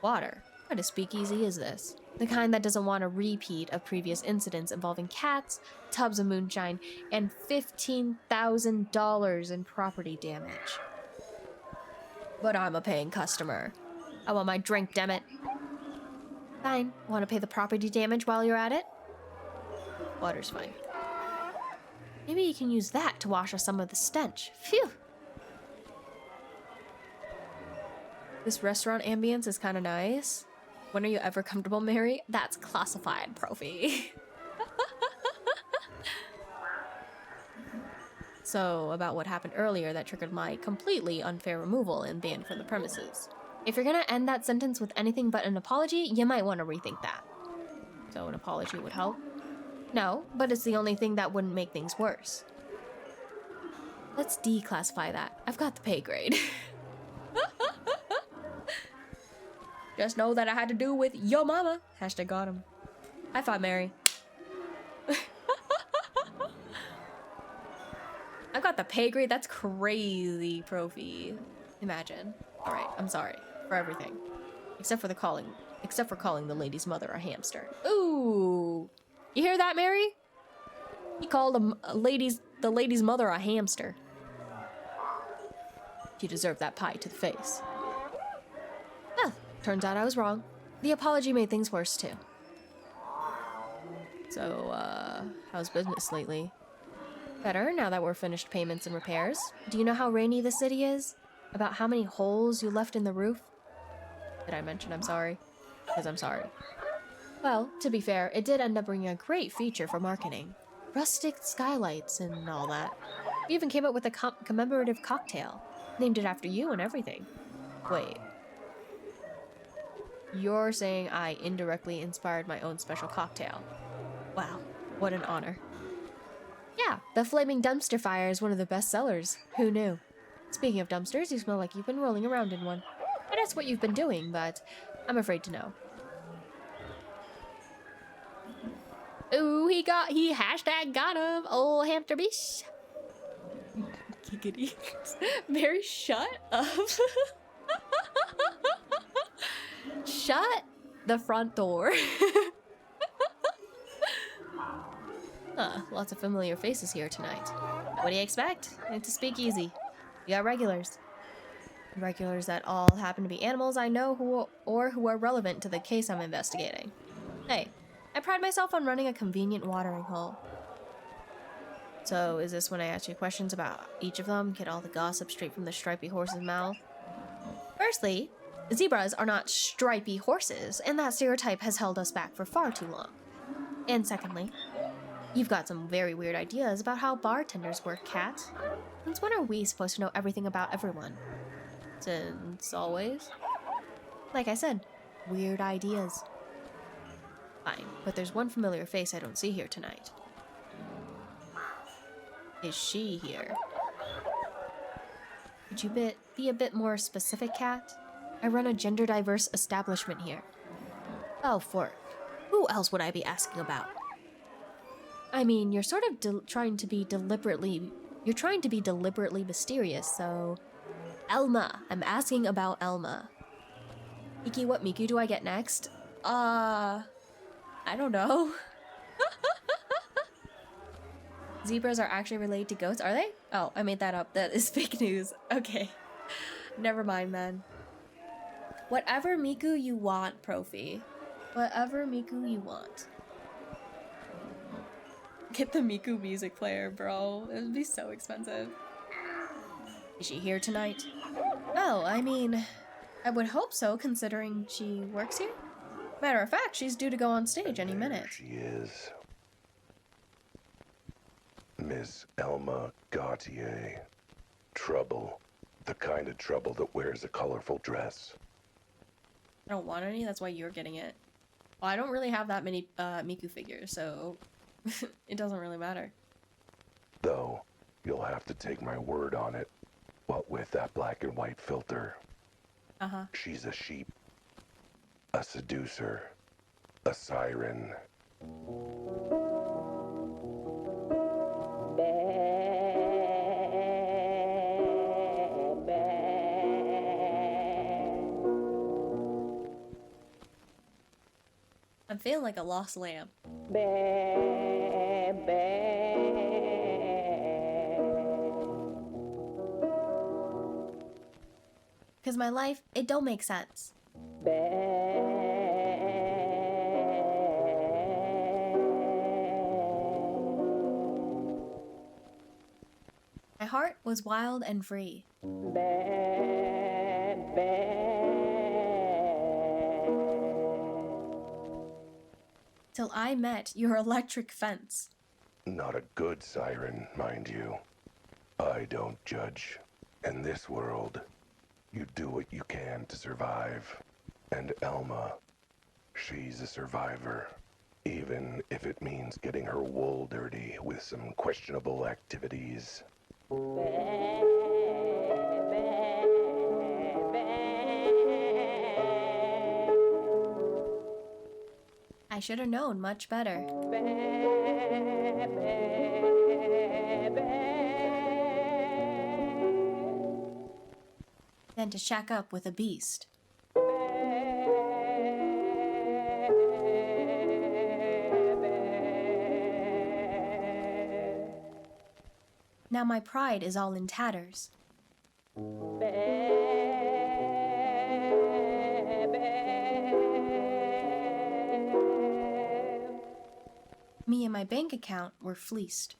Speaker 3: Water? What kind of speakeasy is this? The kind that doesn't want a repeat of previous incidents involving cats, tubs of moonshine, and $15,000 in property damage. But I'm a paying customer. I want my drink, dammit. Fine. Want to pay the property damage while you're at it? Water's fine. Maybe you can use that to wash off some of the stench. Phew! This restaurant ambience is kind of nice. When are you ever comfortable, Mary? That's classified, Profi. So, about what happened earlier that triggered my completely unfair removal and ban from the premises. If you're gonna end that sentence with anything but an apology, you might want to rethink that. So an apology would help? No, but it's the only thing that wouldn't make things worse. Let's declassify that. I've got the pay grade. Just know that I had to do with yo mama. Hashtag got him. High five, Mary. I've got the pay grade. That's crazy, Profi. Imagine. All right, I'm sorry for everything, except for calling the lady's mother a hamster. Ooh, you hear that, Mary? He called the lady's mother a hamster. She deserved that pie to the face. Well, turns out I was wrong. The apology made things worse too. So, how's business lately? Better now that we're finished payments and repairs. Do you know how rainy the city is? About how many holes you left in the roof? Did I mention I'm sorry? Because I'm sorry. Well, to be fair, it did end up bringing a great feature for marketing. Rustic skylights and all that. We even came up with a commemorative cocktail. Named it after you and everything. Wait. You're saying I indirectly inspired my own special cocktail. Wow, what an honor. Yeah, the Flaming Dumpster Fire is one of the best sellers. Who knew? Speaking of dumpsters, you smell like you've been rolling around in one. And that's what you've been doing, but I'm afraid to know. Ooh, he hashtag got him, old hamster bish. Giggity. Mary, shut up. Shut the front door. Lots of familiar faces here tonight. What do you expect? It's a speakeasy. You got regulars. Regulars that all happen to be animals I know who are relevant to the case I'm investigating. Hey, I pride myself on running a convenient watering hole. So, is this when I ask you questions about each of them? Get all the gossip straight from the stripy horse's mouth? Firstly, zebras are not stripy horses, and that stereotype has held us back for far too long. And secondly, you've got some very weird ideas about how bartenders work, Cat. Since when are we supposed to know everything about everyone? Since always? Like I said, weird ideas. Fine, but there's one familiar face I don't see here tonight. Is she here? Could you be a bit more specific, Cat? I run a gender-diverse establishment here. Oh, fork. Who else would I be asking about? I mean, you're sort of trying to be deliberately mysterious, so... Elma. I'm asking about Elma. Miki, what Miku do I get next? I don't know. Zebras are actually related to goats, are they? Oh, I made that up. That is fake news. Okay. Never mind, then. Whatever Miku you want, Profi. Whatever Miku you want. Get the Miku music player, bro. It would be so expensive. Is she here tonight? Oh, I mean, I would hope so, considering she works here. Matter of fact, she's due to go on stage any minute.
Speaker 5: She is. Miss Elma Gautier. Trouble. The kind of trouble that wears a colorful dress.
Speaker 3: I don't want any, that's why you're getting it. Well, I don't really have that many Miku figures, so it doesn't really matter.
Speaker 5: Though, you'll have to take my word on it. What with that black and white filter.
Speaker 3: Uh-huh.
Speaker 5: She's a sheep. A seducer. A siren.
Speaker 3: I'm feeling like a lost lamb. Because my life, it don't make sense. My heart was wild and free. Till I met your electric fence.
Speaker 5: Not a good siren, mind you. I don't judge. In this world, you do what you can to survive. And Elma, she's a survivor. Even if it means getting her wool dirty with some questionable activities.
Speaker 3: I should have known much better. Than to shack up with a beast. Now my pride is all in tatters. Me and my bank account were fleeced.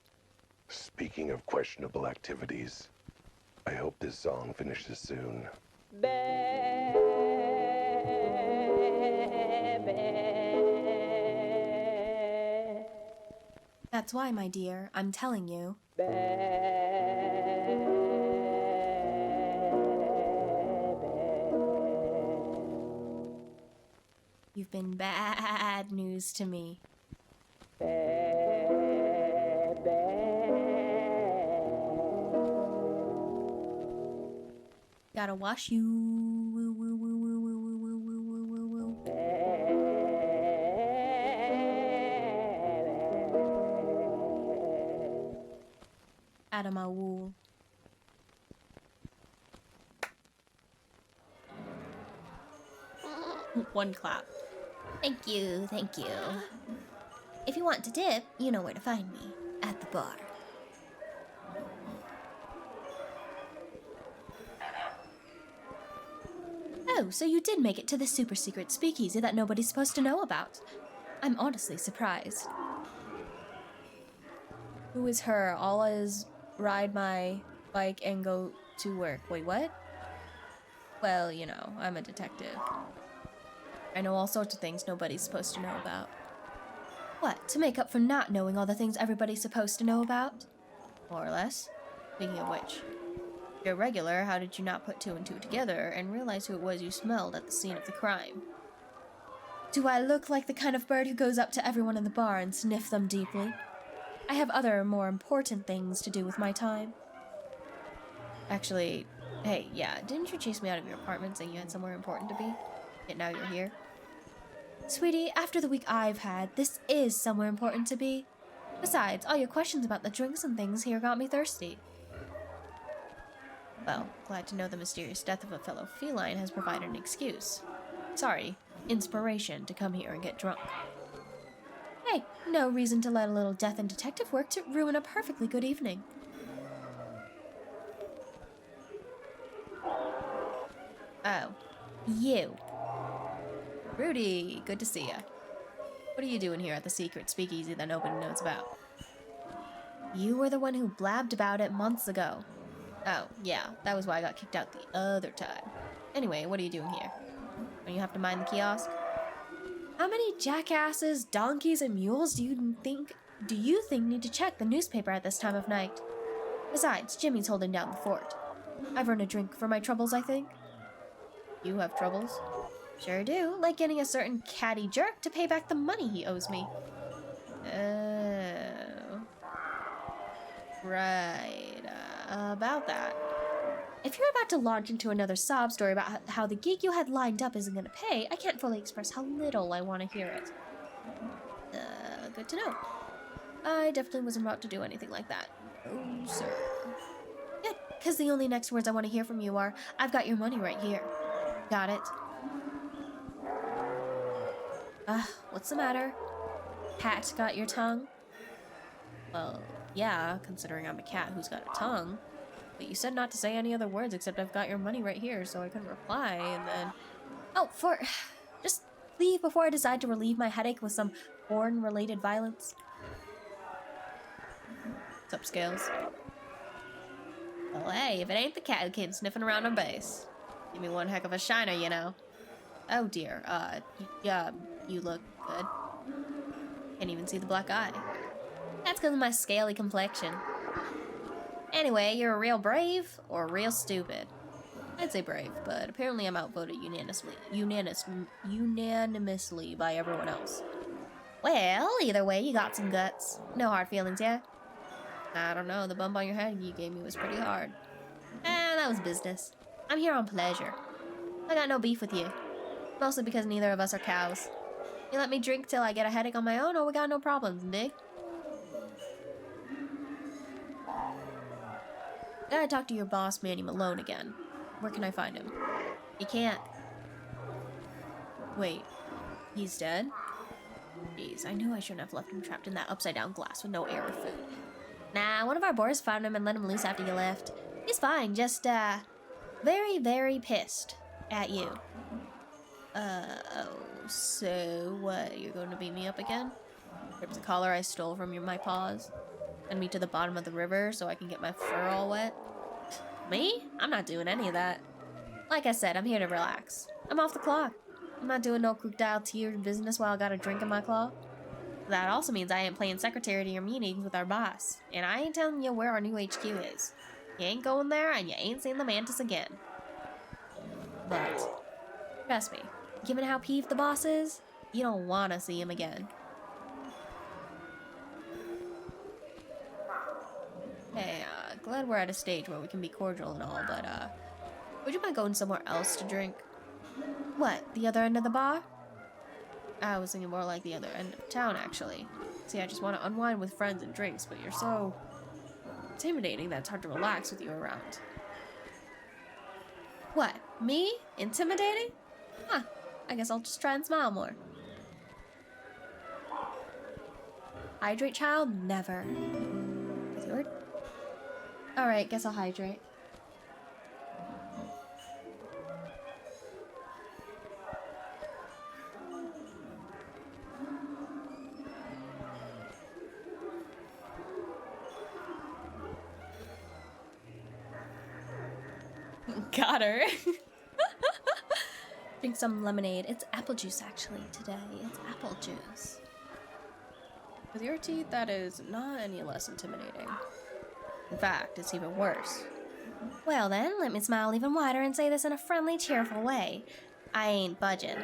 Speaker 5: Speaking of questionable activities, I hope this song finishes soon.
Speaker 3: That's why, my dear, I'm telling you. You've been bad news to me. Gotta wash you. Woo, woo, woo, woo, woo, woo, woo, woo, woo, woo, woo. Out of my wool. One clap.
Speaker 6: Thank you, thank you. If you want to dip, you know where to find me. At the bar.
Speaker 3: Oh, so you did make it to the super secret speakeasy that nobody's supposed to know about. I'm honestly surprised. Who is her? All is ride my bike and go to work. Wait, what? Well, you know, I'm a detective. I know all sorts of things nobody's supposed to know about. What, to make up for not knowing all the things everybody's supposed to know about? More or less. Speaking of which, if you're regular, how did you not put two and two together and realize who it was you smelled at the scene of the crime? Do I look like the kind of bird who goes up to everyone in the bar and sniff them deeply? I have other, more important things to do with my time. Actually, hey, yeah, didn't you chase me out of your apartment saying you had somewhere important to be? Yet now you're here. Sweetie, after the week I've had, this is somewhere important to be. Besides, all your questions about the drinks and things here got me thirsty. Well, glad to know the mysterious death of a fellow feline has provided an excuse. Sorry, inspiration to come here and get drunk. Hey, no reason to let a little death and detective work to ruin a perfectly good evening. Oh,
Speaker 6: You. Rudy, good to see ya. What are you doing here at the secret speakeasy that nobody knows about? You were the one who blabbed about it months ago. Oh, yeah, that was why I got kicked out the other time. Anyway, what are you doing here? Don't you have to mind the kiosk? How many jackasses, donkeys, and mules do you think need to check the newspaper at this time of night? Besides, Jimmy's holding down the fort. I've earned a drink for my troubles, I think. You have troubles? Sure do, like getting a certain catty jerk to pay back the money he owes me. Oh. Right, about that. If you're about to launch into another sob story about how the gig you had lined up isn't going to pay, I can't fully express how little I want to hear it. Good to know. I definitely wasn't about to do anything like that. Oh, sir. Good, because the only next words I want to hear from you are, I've got your money right here. Got it? What's the matter? Cat got your tongue? Well, yeah, considering I'm a cat who's got a tongue. But you said not to say any other words except I've got your money right here, so I couldn't reply, and then... Oh, just leave before I decide to relieve my headache with some porn-related violence. What's up, Scales? Well, hey, if it ain't the cat who came sniffing around on base. Give me one heck of a shiner, you know. Oh dear, yeah, you look good. Can't even see the black eye. That's because of my scaly complexion. Anyway, you're a real brave or real stupid? I'd say brave, but apparently I'm outvoted unanimously by everyone else. Well, either way, you got some guts. No hard feelings, yeah? I don't know, the bump on your head you gave me was pretty hard. That was business. I'm here on pleasure. I got no beef with you. Mostly because neither of us are cows. You let me drink till I get a headache on my own, or we got no problems, dig? Gotta talk to your boss, Manny Malone, again. Where can I find him? You can't. Wait, he's dead? Jeez, I knew I shouldn't have left him trapped in that upside-down glass with no air or food. Nah, one of our boys found him and let him loose after you left. He's fine, just, very, very pissed at you. Oh, so what? You're going to beat me up again? Rip the collar I stole from my paws? Send me to the bottom of the river so I can get my fur all wet? Me? I'm not doing any of that. Like I said, I'm here to relax. I'm off the clock. I'm not doing no crocodile tear business while I got a drink in my claw. That also means I ain't playing secretary to your meetings with our boss. And I ain't telling you where our new HQ is. You ain't going there and you ain't seeing the mantis again. But, trust me, given how peeved the boss is, you don't want to see him again. Hey, glad we're at a stage where we can be cordial and all, but, would you mind going somewhere else to drink? What, the other end of the bar? I was thinking more like the other end of town, actually. See, I just want to unwind with friends and drinks, but you're so intimidating that it's hard to relax with you around. What, me? Intimidating? Huh, I guess I'll just try and smile more. Hydrate, child? Never. With your... Alright, guess I'll hydrate. Got her. Drink some lemonade. It's apple juice, actually, today. It's apple juice. With your teeth, that is not any less intimidating. In fact, it's even worse. Well then, let me smile even wider and say this in a friendly, cheerful way. I ain't budging.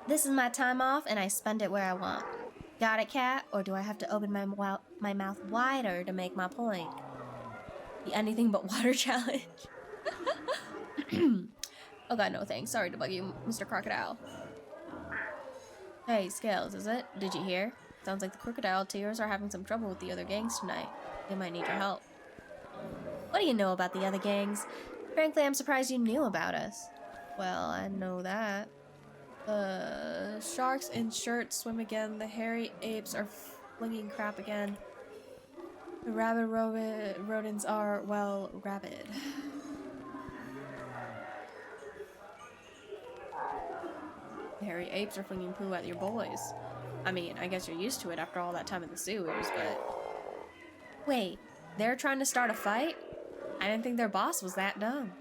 Speaker 6: This is my time off, and I spend it where I want. Got it, cat? Or do I have to open my mouth wider to make my point? The anything but water challenge. Oh god, no thanks. Sorry to bug you, Mr. Crocodile. Hey, Scales, is it? Did you hear? Sounds like the crocodile tears are having some trouble with the other gangs tonight. They might need your help. What do you know about the other gangs? Frankly, I'm surprised you knew about us. Well, I know that. The sharks in shirts swim again. The hairy apes are flinging crap again. The rabid rodents are, well, rabid.
Speaker 3: The hairy apes are flinging poo at your boys. I mean, I guess you're used to it after all that time in the sewers, but... Wait, they're trying to start a fight? I didn't think their boss was that dumb.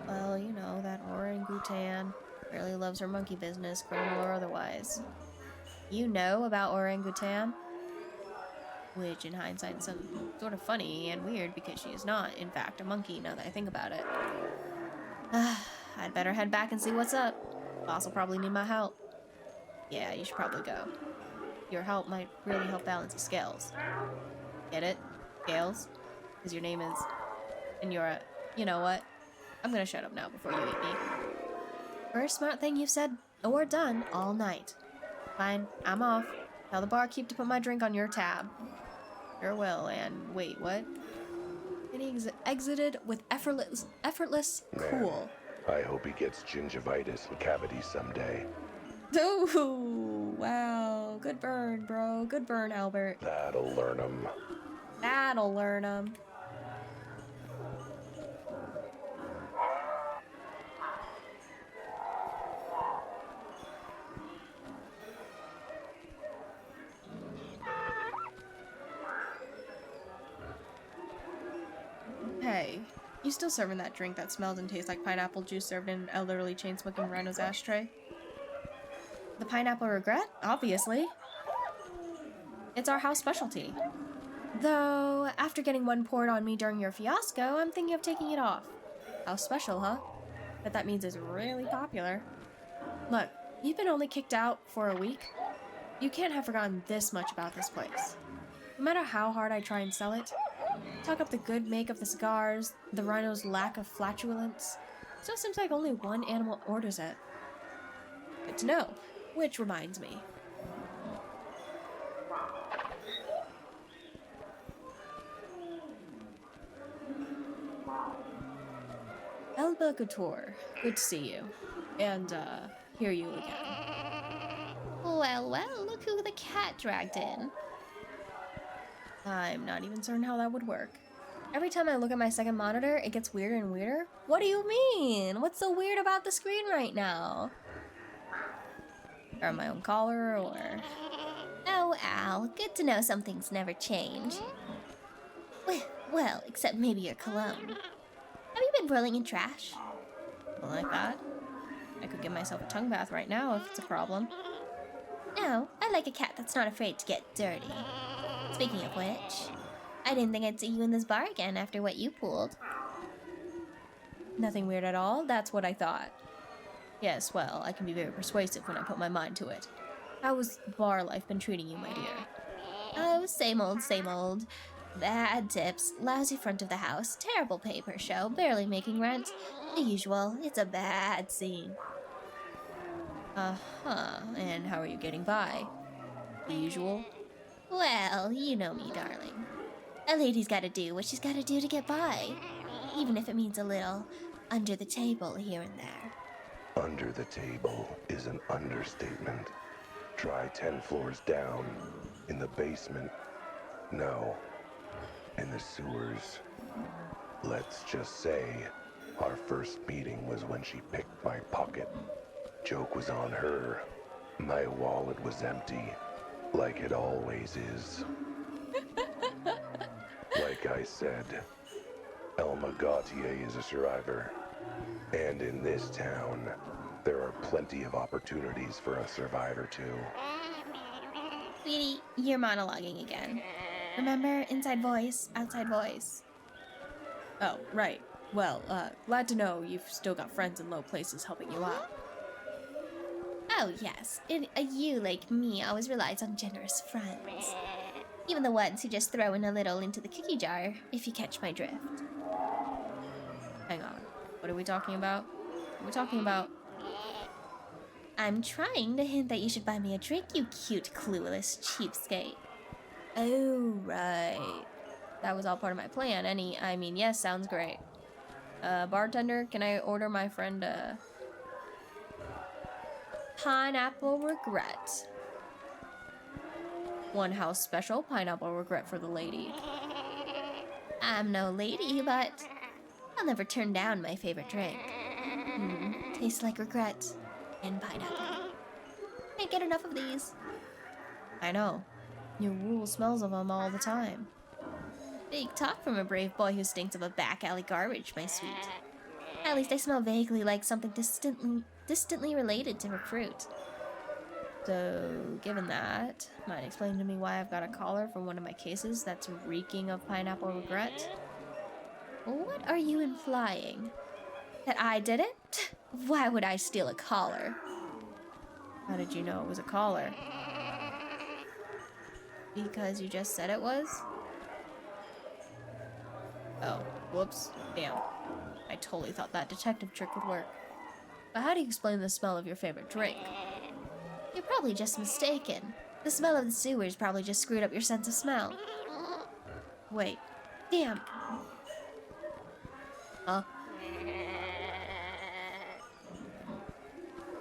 Speaker 3: Well, you know, that orangutan really loves her monkey business, criminal or otherwise. You know about orangutan? Which, in hindsight, is sort of funny and weird because she is not, in fact, a monkey now that I think about it. I'd better head back and see what's up. Boss will probably need my help. Yeah, you should probably go. Your help might really help balance the scales. Get it? Scales? Because your name is... And you're a... You know what? I'm gonna shut up now before you eat me. First smart thing you've said or done all night. Fine, I'm off. Tell the barkeep to put my drink on your tab. Sure will, and wait, what? And he exited with effortless cool.
Speaker 5: I hope he gets gingivitis and cavities someday.
Speaker 3: Ooh, wow. Good burn, bro. Good burn, Albert.
Speaker 5: That'll learn him.
Speaker 3: That'll learn him. Hey, you still serving that drink that smells and tastes like pineapple juice served in an elderly chain-smoking rhino's ashtray? The pineapple regret? Obviously. It's our house specialty. Though, after getting one poured on me during your fiasco, I'm thinking of taking it off. House special, huh? Bet that means it's really popular. Look, you've been only kicked out for a week. You can't have forgotten this much about this place. No matter how hard I try and sell it, talk up the good make of the cigars, the rhino's lack of flatulence, it still seems like only one animal orders it. Good to know. Which reminds me. Elba Couture, good to see you. And, hear you again.
Speaker 6: Well, well, look who the cat dragged in.
Speaker 3: I'm not even certain how that would work. Every time I look at my second monitor, it gets weirder and weirder. What do you mean? What's so weird about the screen right now? Or my own collar, or...
Speaker 6: Oh, Al, good to know some things never change. Well, except maybe your cologne. Have you been rolling in trash?
Speaker 3: Well, like that. I could give myself a tongue bath right now if it's a problem.
Speaker 6: No, I like a cat that's not afraid to get dirty. Speaking of which, I didn't think I'd see you in this bar again after what you pulled.
Speaker 3: Nothing weird at all, that's what I thought. Yes, well, I can be very persuasive when I put my mind to it. How's bar life been treating you, my dear?
Speaker 6: Oh, same old, same old. Bad tips, lousy front of the house, terrible paper show, barely making rent. The usual, it's a bad scene.
Speaker 3: Uh-huh, and how are you getting by? The usual?
Speaker 6: Well, you know me, darling. A lady's gotta do what she's gotta do to get by. Even if it means a little under the table here and there.
Speaker 5: Under the table is an understatement. Try 10 floors down. In the basement. No. In the sewers. Let's just say our first meeting was when she picked my pocket. Joke was on her. My wallet was empty. Like it always is. Like I said, Elma Gautier is a survivor. And in this town, there are plenty of opportunities for a survivor too.
Speaker 6: Sweetie, you're monologuing again. Remember, inside voice, outside voice.
Speaker 3: Oh, right. Well, glad to know you've still got friends in low places helping you out.
Speaker 6: Oh, yes. You, like me, always relies on generous friends. Even the ones who just throw in a little into the cookie jar, if you catch my drift.
Speaker 3: Hang on. What are we talking about? What are we talking about?
Speaker 6: I'm trying to hint that you should buy me a drink, you cute, clueless cheapskate.
Speaker 3: Oh, right. That was all part of my plan. Yes, sounds great. Bartender, can I order my friend, pineapple regret? One house special pineapple regret for the lady.
Speaker 6: I'm no lady, but I'll never turn down my favorite drink. Tastes like regret. and pineapple. Can't get enough of these. I know. Your wool smells of them all the time. Big talk from a brave boy who stinks of a back alley garbage, my sweet. At least I smell vaguely like something distantly related to her fruit. So, given that, might explain to me why I've got a collar from one of my cases that's reeking of pineapple regret? What are you implying? That I did it? Why would I steal a collar? How did you know it was a collar? Because you just said it was? Oh, whoops. Damn. I totally thought that detective trick would work. But how do you explain the smell of your favorite drink? You're probably just mistaken. The smell of the sewers probably just screwed up your sense of smell. Wait. Damn. Huh?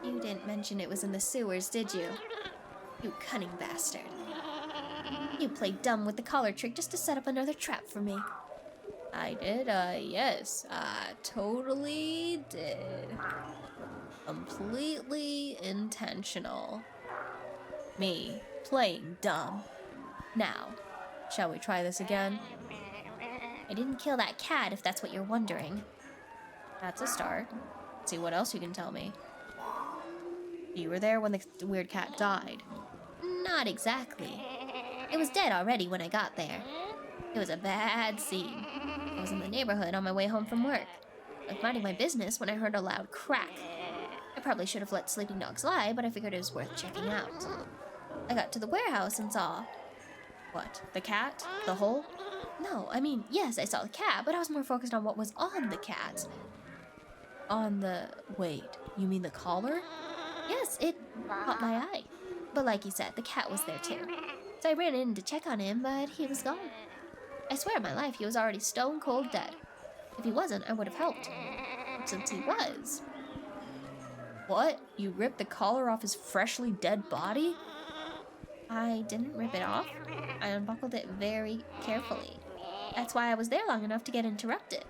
Speaker 6: You didn't mention it was in the sewers, did you? You cunning bastard. You played dumb with the collar trick just to set up another trap for me. I did? Yes. I totally did. Completely intentional. Me playing dumb. Now, shall we try this again? I didn't kill that cat, if that's what you're wondering. That's a start. Let's see what else you can tell me. You were there when the weird cat died. Not exactly. It was dead already when I got there. It was a bad scene. I was in the neighborhood on my way home from work. I was minding my business when I heard a loud crack. I probably should have let sleeping dogs lie, but I figured it was worth checking out. I got to the warehouse and saw... What? The cat? The hole? No, I mean, yes, I saw the cat, but I was more focused on what was on the cat. On the... Wait, you mean the collar? Yes, it caught my eye. But like you said, the cat was there too. So I ran in to check on him, but he was gone. I swear on my life, he was already stone cold dead. If he wasn't, I would have helped. But since he was... What? You ripped the collar off his freshly dead body? I didn't rip it off. I unbuckled it very carefully. That's why I was there long enough to get interrupted.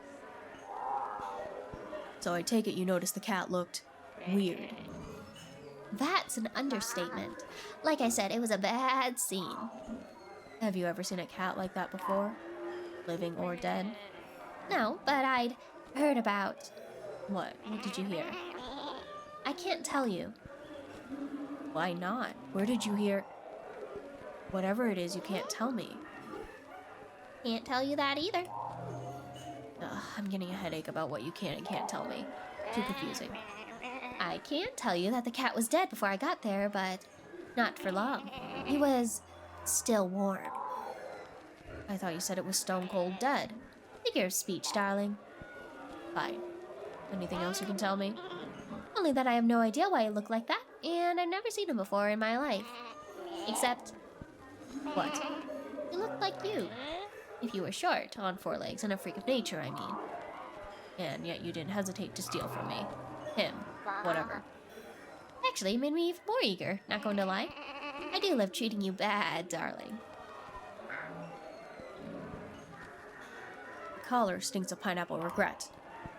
Speaker 6: So I take it you noticed the cat looked weird. That's an understatement. Like I said, it was a bad scene. Have you ever seen a cat like that before? Living or dead? No, but I'd heard about... What? What did you hear? I can't tell you. Why not? Where did you hear... Whatever it is, you can't tell me. Can't tell you that either. Ugh, I'm getting a headache about what you can and can't tell me. Too confusing. I can tell you that the cat was dead before I got there, but not for long. He was still warm. I thought you said it was stone cold dead. Figure of speech, darling. Fine. Anything else you can tell me? Only that I have no idea why he looked like that, and I've never seen him before in my life. Except... What? He looked like you. If you were short, on 4 legs, and a freak of nature, I mean. And yet you didn't hesitate to steal from me. Him. Whatever. Actually, it made me even more eager, not going to lie. I do love treating you bad, darling. The collar stinks of pineapple regret,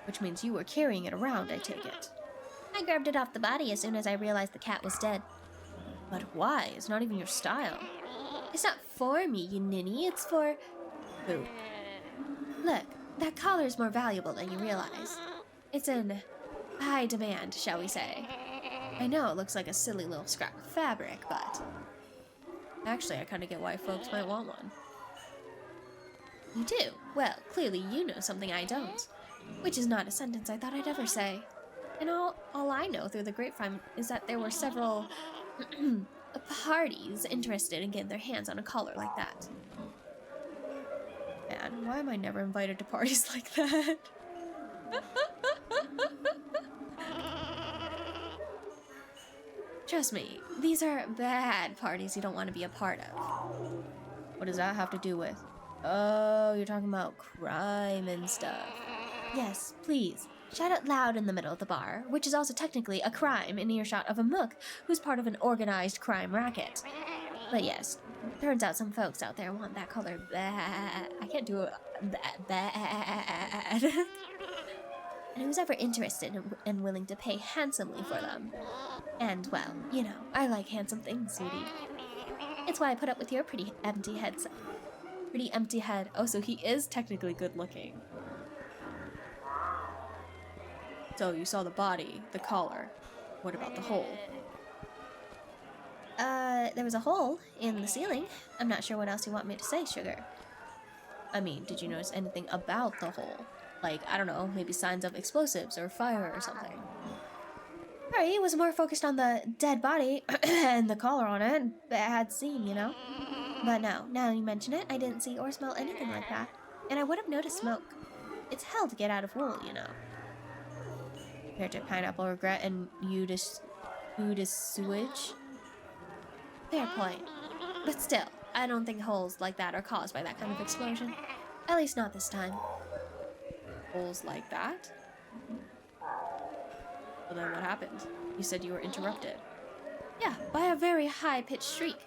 Speaker 6: which means you were carrying it around, I take it. I grabbed it off the body as soon as I realized the cat was dead. But why? It's not even your style. It's not for me, you ninny. It's for... Who? Look, that collar is more valuable than you realize. It's in high demand, shall we say. I know it looks like a silly little scrap of fabric, but... Actually, I kind of get why folks might want one. You do? Well, clearly you know something I don't. Which is not a sentence I thought I'd ever say. And all I know through the grapevine is that there were several... parties interested in getting their hands on a collar like that. Man, why am I never invited to parties like that? Trust me, these are bad parties you don't want to be a part of. What does that have to do with? Oh, you're talking about crime and stuff. Yes, please. Shout out loud in the middle of the bar, which is also technically a crime in earshot of a mook who's part of an organized crime racket. But yes, turns out some folks out there want that color bad. I can't do it that bad. and who's ever interested and willing to pay handsomely for them. And, well, you know, I like handsome things, sweetie. It's why I put up with your pretty empty head. Pretty empty head. Oh, so he is technically good looking. So you saw the body, the collar. What about the hole? There was a hole in the ceiling. I'm not sure what else you want me to say, sugar. I mean, did you notice anything about the hole? Like, I don't know, maybe signs of explosives or fire or something. Sorry, was more focused on the dead body and the collar on it. Bad scene, you know? But no, now you mention it, I didn't see or smell anything like that. And I would have noticed smoke. It's hell to get out of wool, you know. Compared to pineapple regret and Udis sewage. Fair point. But still, I don't think holes like that are caused by that kind of explosion. At least not this time. Holes like that? Well, then what happened? You said you were interrupted. Yeah, by a very high-pitched shriek.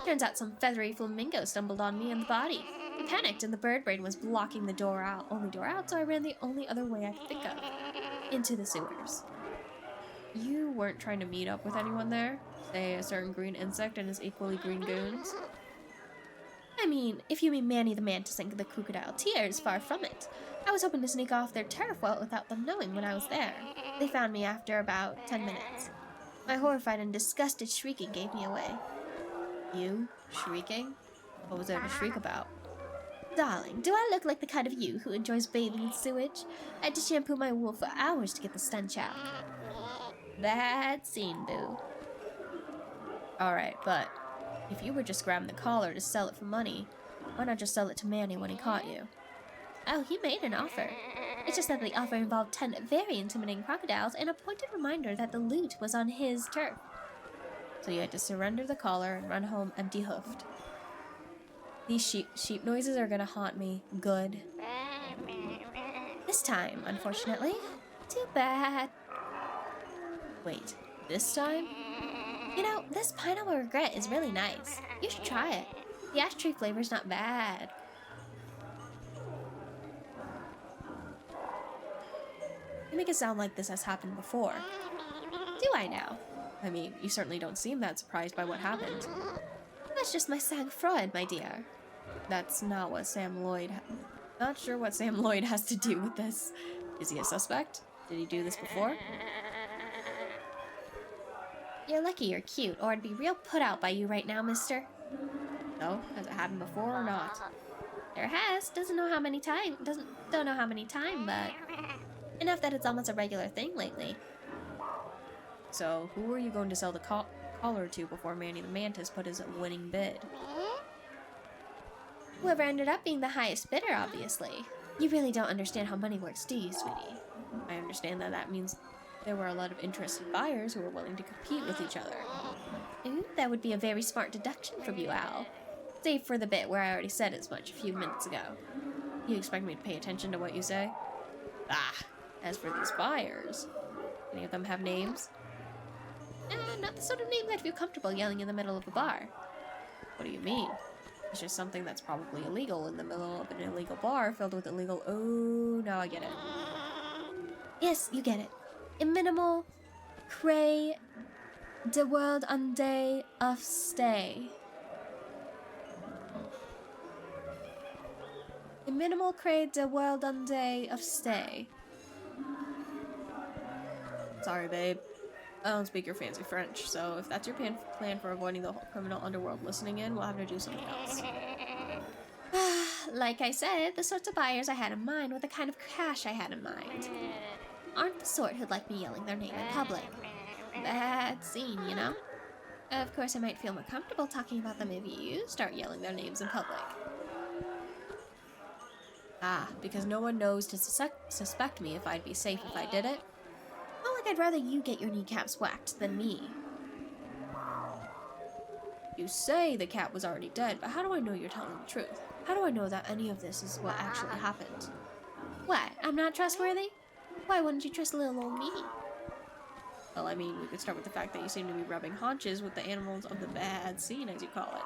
Speaker 6: Turns out some feathery flamingo stumbled on me and the body. I panicked and the bird brain was blocking the only door out, so I ran the only other way I could think of. Into the sewers. You weren't trying to meet up with anyone there? Say a certain green insect and his equally green goons? I mean, if you mean Manny the Mantis and the crocodile tears, far from it. I was hoping to sneak off their turf well without them knowing when I was there. They found me after about 10 minutes. My horrified and disgusted shrieking gave me away. You? Shrieking? What was there to shriek about? Darling, do I look like the kind of you who enjoys bathing in sewage? I had to shampoo my wool for hours to get the stench out. Bad scene, boo. Alright, but if you were just grabbing the collar to sell it for money, why not just sell it to Manny when he caught you? Oh, he made an offer. It's just that the offer involved 10 very intimidating crocodiles and a pointed reminder that the loot was on his turf. So you had to surrender the collar and run home empty-hoofed. These sheep noises are gonna haunt me. Good. This time, unfortunately. Too bad. Wait, this time? You know, this pineapple regret is really nice. You should try it. The ash tree flavor's not bad. You make it sound like this has happened before. Do I now? I mean, you certainly don't seem that surprised by what happened. That's just my sang-froid, my dear. That's not what Sam Lloyd... Not sure what Sam Lloyd has to do with this. Is he a suspect? Did he do this before? You're lucky you're cute, or I'd be real put out by you right now, mister. No? Has it happened before or not? There has. Don't know how many times, but... enough that it's almost a regular thing lately. So, who were you going to sell the collar to before Manny the Mantis put his winning bid? Whoever ended up being the highest bidder, obviously. You really don't understand how money works, do you, sweetie? I understand that means there were a lot of interested buyers who were willing to compete with each other. Ooh, that would be a very smart deduction from you, Al. Save for the bit where I already said as much a few minutes ago. You expect me to pay attention to what you say? Ah, as for these buyers, any of them have names? Not the sort of name that I feel comfortable yelling in the middle of a bar. What do you mean? It's just something that's probably illegal in the middle of an illegal bar filled with illegal... Oh, now I get it. Yes, you get it. Minimal, cray, de world on day of stay. Minimal cray de world on day of stay. Sorry, babe. I don't speak your fancy French, so if that's your plan for avoiding the whole criminal underworld listening in, we'll have to do something else. Like I said, the sorts of buyers I had in mind were the kind of cash I had in mind. Aren't the sort who'd like me yelling their name in public. Bad scene, you know? Of course, I might feel more comfortable talking about them if you start yelling their names in public. Ah, because no one knows to suspect me if I'd be safe if I did it? Well, like I'd rather you get your kneecaps whacked than me. You say the cat was already dead, but how do I know you're telling the truth? How do I know that any of this is what actually happened? What, I'm not trustworthy? Why wouldn't you trust little old me? Well, I mean, we could start with the fact that you seem to be rubbing haunches with the animals of the bad scene, as you call it.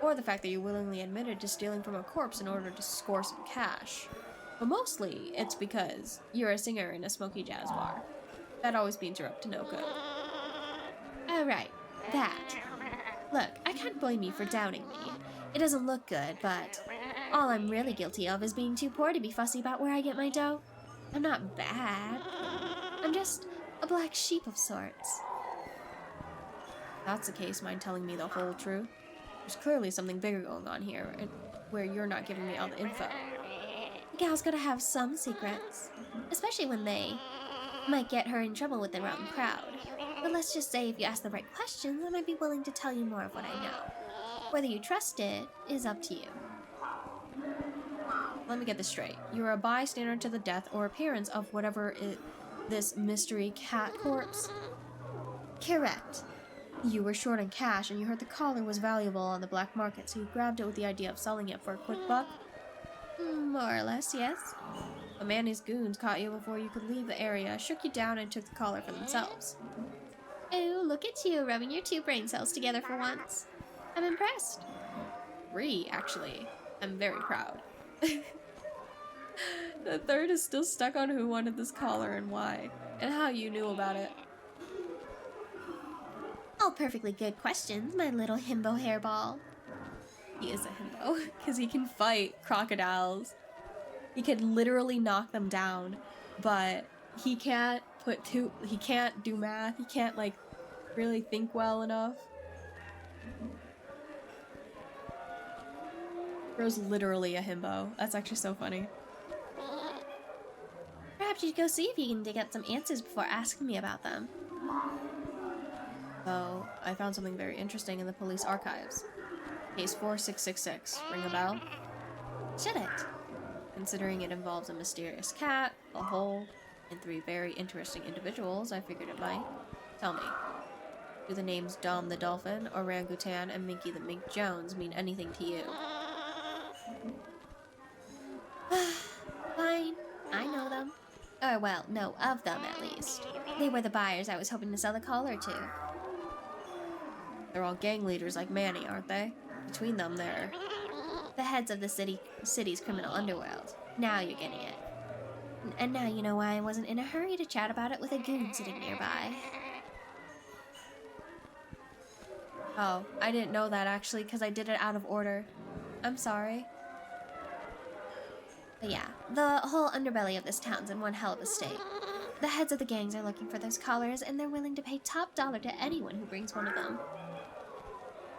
Speaker 6: Or the fact that you willingly admitted to stealing from a corpse in order to score some cash.
Speaker 3: But mostly, it's because you're a singer in a smoky jazz bar. That always means you're up to no good.
Speaker 6: Oh, right. That. Look, I can't blame you for doubting me. It doesn't look good, but all I'm really guilty of is being too poor to be fussy about where I get my dough. I'm not bad. I'm just a black sheep of sorts.
Speaker 3: If that's the case, mind telling me the whole truth? There's clearly something bigger going on here, and where you're not giving me all the info.
Speaker 6: The gal's gotta have some secrets, especially when they might get her in trouble with the wrong crowd. But let's just say if you ask the right questions, I might be willing to tell you more of what I know. Whether you trust it is up to you.
Speaker 3: Let me get this straight. You're a bystander to the death or appearance of whatever this mystery cat corpse?
Speaker 6: Correct.
Speaker 3: You were short on cash and you heard the collar was valuable on the black market, so you grabbed it with the idea of selling it for a quick buck?
Speaker 6: More or less, yes.
Speaker 3: A man and his goons caught you before you could leave the area, shook you down, and took the collar for themselves.
Speaker 6: Oh, look at you, rubbing your two brain cells together for once. I'm impressed.
Speaker 3: 3, actually. I'm very proud. The third is still stuck on who wanted this collar and why, and how you knew about it.
Speaker 6: All perfectly good questions, my little himbo hairball.
Speaker 3: He is a himbo, because he can fight crocodiles. He can literally knock them down, but he can't he can't do math, he can't, like, really think well enough. Bro's literally a himbo. That's actually so funny.
Speaker 6: Perhaps you should go see if you can dig up some answers before asking me about them.
Speaker 3: So, I found something very interesting in the police archives. Case 4666. Ring a bell?
Speaker 6: Should it?
Speaker 3: Considering it involves a mysterious cat, a hole, and 3 very interesting individuals, I figured it might. Tell me, do the names Dom the Dolphin, Orangutan, and Minky the Mink Jones mean anything to you?
Speaker 6: Fine. I know them. Or, well, know of them, at least. They were the buyers I was hoping to sell the collar to.
Speaker 3: They're all gang leaders like Manny, aren't they? Between them, they're
Speaker 6: the heads of the city's criminal underworld. Now you're getting it. And now you know why I wasn't in a hurry to chat about it with a goon sitting nearby.
Speaker 3: Oh, I didn't know that actually, because I did it out of order. I'm sorry.
Speaker 6: But yeah, the whole underbelly of this town's in one hell of a state. The heads of the gangs are looking for those collars, and they're willing to pay top dollar to anyone who brings one of them.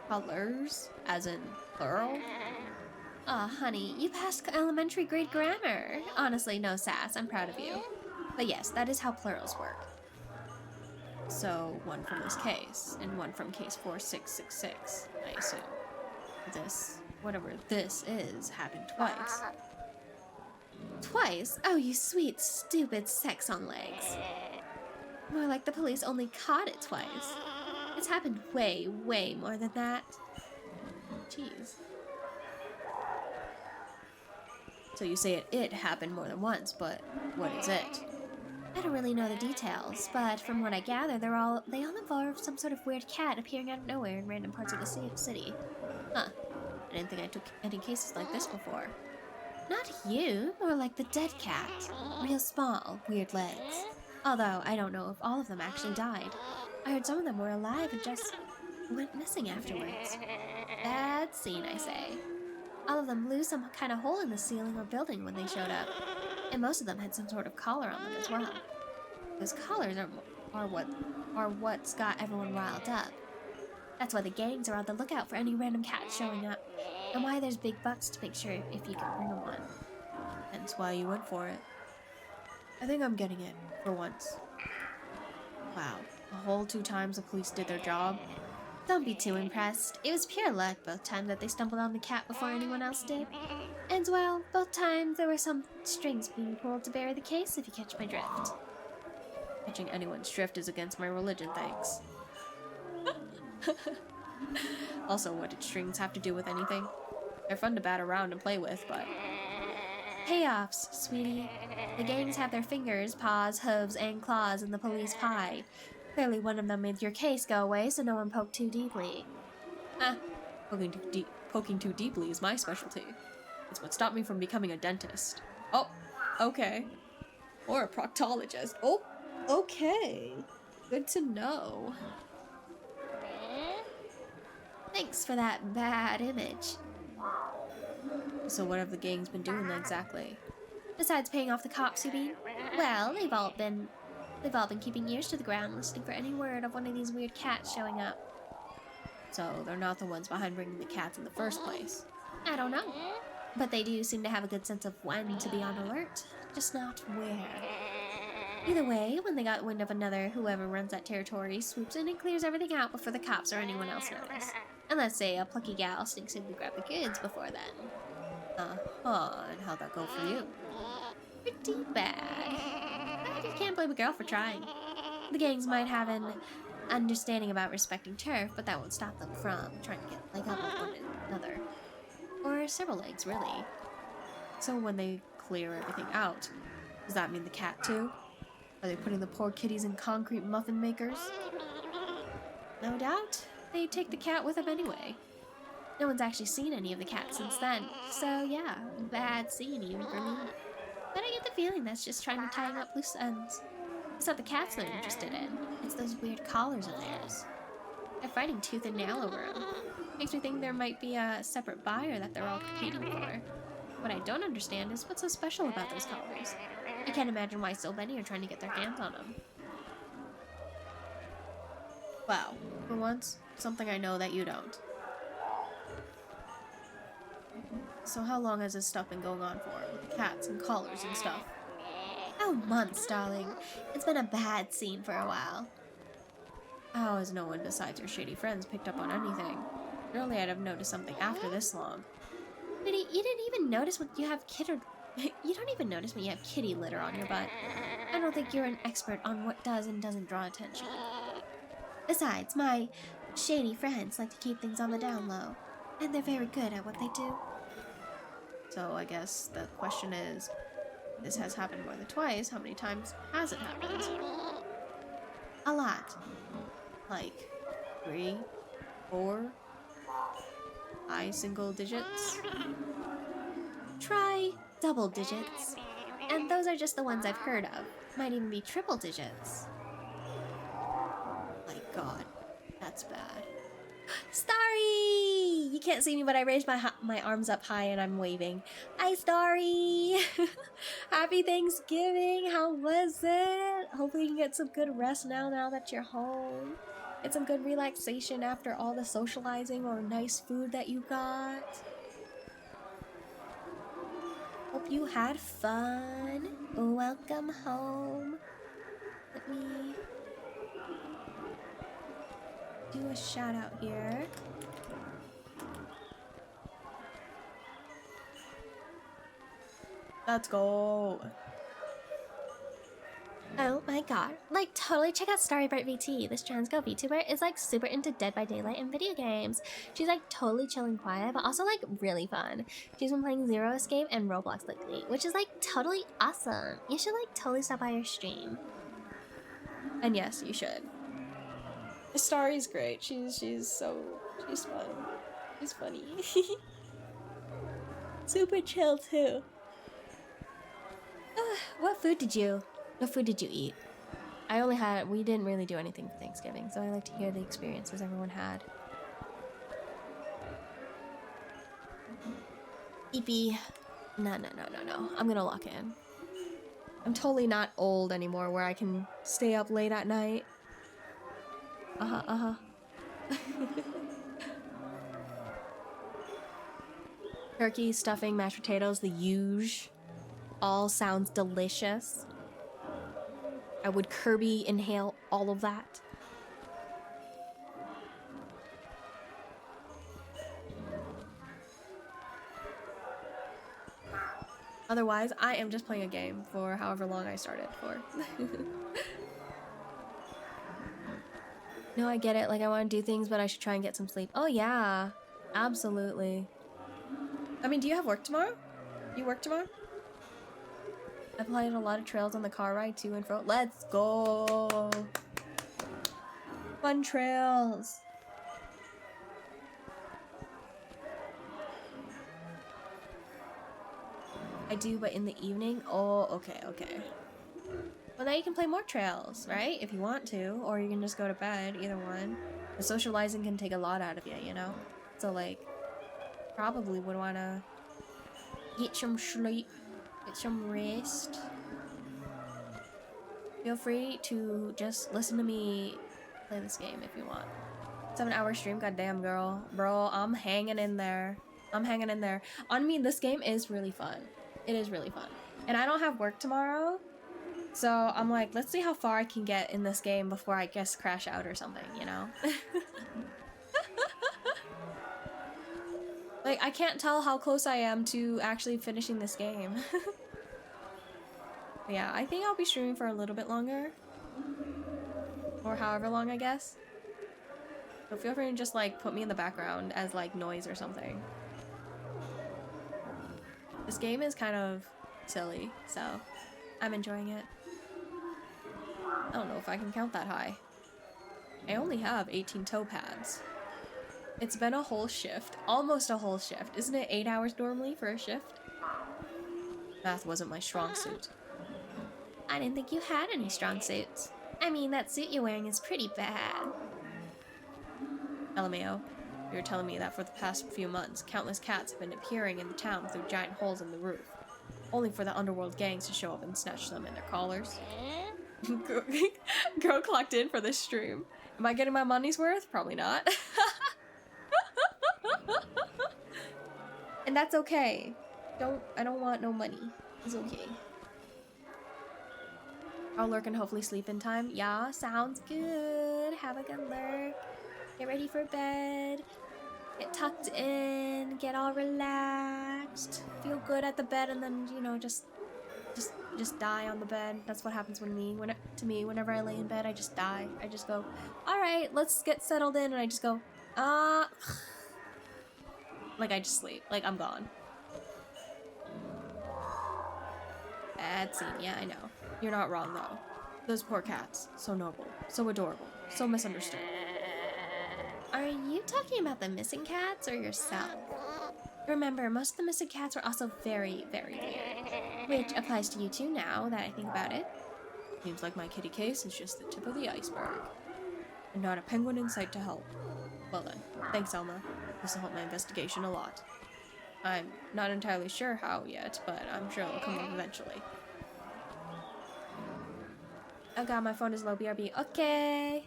Speaker 3: Colors? As in plural?
Speaker 6: Aw, honey, you passed elementary grade grammar. Honestly, no sass, I'm proud of you. But yes, that is how plurals work.
Speaker 3: So, one from this case, and one from case 4666, I assume. This, whatever this is, happened twice.
Speaker 6: Twice? Oh, you sweet, stupid sex on legs. More like the police only caught it twice. It's happened way, way more than that.
Speaker 3: Jeez. So you say it happened more than once, but what is it?
Speaker 6: I don't really know the details, but from what I gather, they all involve some sort of weird cat appearing out of nowhere in random parts of the city.
Speaker 3: Huh. I didn't think I took any cases like this before.
Speaker 6: Not you, more like the dead cat. Real small, weird legs. Although, I don't know if all of them actually died. I heard some of them were alive and just went missing afterwards. Bad scene, I say. All of them blew some kind of hole in the ceiling or building when they showed up. And most of them had some sort of collar on them as well. Those collars are what's got everyone riled up. That's why the gangs are on the lookout for any random cats showing up. And why there's big bucks to make sure if you can bring them one.
Speaker 3: Hence why you went for it. I think I'm getting it, for once. Wow, a whole 2 times the police did their job?
Speaker 6: Don't be too impressed. It was pure luck both times that they stumbled on the cat before anyone else did. And well, both times there were some strings being pulled to bury the case, if you catch my drift.
Speaker 3: Catching anyone's drift is against my religion, thanks. Also, what did strings have to do with anything? They're fun to bat around and play with, but...
Speaker 6: Payoffs, sweetie. The gangs have their fingers, paws, hooves, and claws in the police pie. Clearly one of them made your case go away, so no one poked too deeply.
Speaker 3: Poking too deeply is my specialty. It's what stopped me from becoming a dentist. Oh, Okay. Or a proctologist. Oh, okay. Good to know.
Speaker 6: Thanks for that bad image.
Speaker 3: So what have the gangs been doing exactly?
Speaker 6: Besides paying off the cops, you mean? Well, they've all been keeping ears to the ground, listening for any word of one of these weird cats showing up.
Speaker 3: So they're not the ones behind bringing the cats in the first place.
Speaker 6: I don't know. But they do seem to have a good sense of when to be on alert, just not where. Either way, when they got wind of another, whoever runs that territory swoops in and clears everything out before the cops or anyone else notice. Unless, say, a plucky gal sneaks in to grab the goods before then.
Speaker 3: And how'd that go for you?
Speaker 6: Pretty bad. But you can't blame a girl for trying. The gangs might have an understanding about respecting turf, but that won't stop them from trying to get leg up with one another. Or several legs, really.
Speaker 3: So when they clear everything out, does that mean the cat too? Are they putting the poor kitties in concrete muffin makers?
Speaker 6: No doubt. They take the cat with them anyway. No one's actually seen any of the cats since then. So yeah, bad scene even for me. But I get the feeling that's just trying to tie up loose ends. It's not the cats they're interested in. It's those weird collars of theirs. They're fighting tooth and nail over them. Makes me think there might be a separate buyer that they're all competing for. What I don't understand is what's so special about those collars. I can't imagine why so many are trying to get their hands on them.
Speaker 3: Wow, for once, something I know that you don't. So how long has this stuff been going on for, with the cats and collars and stuff?
Speaker 6: Oh, months, darling. It's been a bad scene for a while.
Speaker 3: How has no one besides your shady friends picked up on anything? Surely I'd have noticed something after this long.
Speaker 6: Biddy, you didn't even notice when you have you don't even notice when you have kitty litter on your butt. I don't think you're an expert on what does and doesn't draw attention. Besides, my shady friends like to keep things on the down low, and they're very good at what they do.
Speaker 3: So I guess the question is, this has happened more than twice, how many times has it happened?
Speaker 6: A lot.
Speaker 3: Like 3, 4, high single digits?
Speaker 6: Try double digits. And those are just the ones I've heard of. Might even be triple digits.
Speaker 3: My god, that's bad.
Speaker 6: Starry! You can't see me, but I raised my arms up high and I'm waving. Hi, Starry! Happy Thanksgiving! How was it? Hopefully you can get some good rest now that you're home. Get some good relaxation after all the socializing or nice food that you got. Hope you had fun. Welcome home. Let me do a shout out here.
Speaker 3: Let's go.
Speaker 6: Oh my god. Like, totally check out Starrybird VT. This trans girl VTuber is like super into Dead by Daylight and video games. She's like totally chill and quiet, but also like really fun. She's been playing Zero Escape and Roblox lately, which is like totally awesome. You should like totally stop by her stream.
Speaker 3: And yes, you should. Starry's great. She's fun. She's funny.
Speaker 6: Super chill too. What food did you eat?
Speaker 3: We didn't really do anything for Thanksgiving, so I like to hear the experiences everyone had.
Speaker 6: Eepy.
Speaker 3: No. I'm gonna lock in. I'm totally not old anymore where I can stay up late at night. Turkey, stuffing, mashed potatoes, the huge. All sounds delicious. I would Kirby inhale all of that. Otherwise, I am just playing a game for however long I started for. No, I get it. Like, I want to do things, but I should try and get some sleep. Oh, yeah. Absolutely. I mean, do you have work tomorrow? You work tomorrow? I played a lot of trails on the car ride to and fro. Let's go! Fun trails! I do, but in the evening? Oh, okay, okay. Well, now you can play more trails, right? If you want to, or you can just go to bed, either one. The socializing can take a lot out of you, you know? So, like, probably would want to get some sleep, get some rest. Feel free to just listen to me play this game if you want. 7-hour stream, goddamn girl. Bro, I'm hanging in there. I'm hanging in there. I mean, this game is really fun. It is really fun. And I don't have work tomorrow, so I'm like, let's see how far I can get in this game before I guess crash out or something, you know? Like, I can't tell how close I am to actually finishing this game. But yeah, I think I'll be streaming for a little bit longer. Or however long, I guess. So feel free to just, like, put me in the background as, like, noise or something. This game is kind of silly, so I'm enjoying it. I don't know if I can count that high. I only have 18 toe pads. It's been a whole shift. Almost a whole shift. Isn't it 8 hours normally for a shift? Math wasn't my strong suit.
Speaker 6: I didn't think you had any strong suits. I mean, that suit you're wearing is pretty bad.
Speaker 3: LMAO. You were telling me that for the past few months, countless cats have been appearing in the town through giant holes in the roof, only for the underworld gangs to show up and snatch them in their collars. Girl clocked in for this stream. Am I getting my money's worth? Probably not. And that's okay. I don't want no money. It's okay. I'll lurk and hopefully sleep in time. Yeah, sounds good. Have a good lurk. Get ready for bed. Get tucked in. Get all relaxed. Feel good at the bed, and then, you know, just die on the bed. That's what happens to me. Whenever I lay in bed, I just die. I just go, all right, let's get settled in, and I just go, like I just sleep. Like I'm gone. Bad scene. Yeah, I know. You're not wrong though. Those poor cats. So noble. So adorable. So misunderstood.
Speaker 6: Are you talking about the missing cats or yourself? Remember, most of the missing cats were also very, very weird. Which applies to you too now that I think about it.
Speaker 3: Seems like my kitty case is just the tip of the iceberg. And not a penguin in sight to help. Well then, thanks Elma. This will help my investigation a lot. I'm not entirely sure how yet, but I'm sure it'll come up eventually. Oh god, my phone is low BRB. Okay.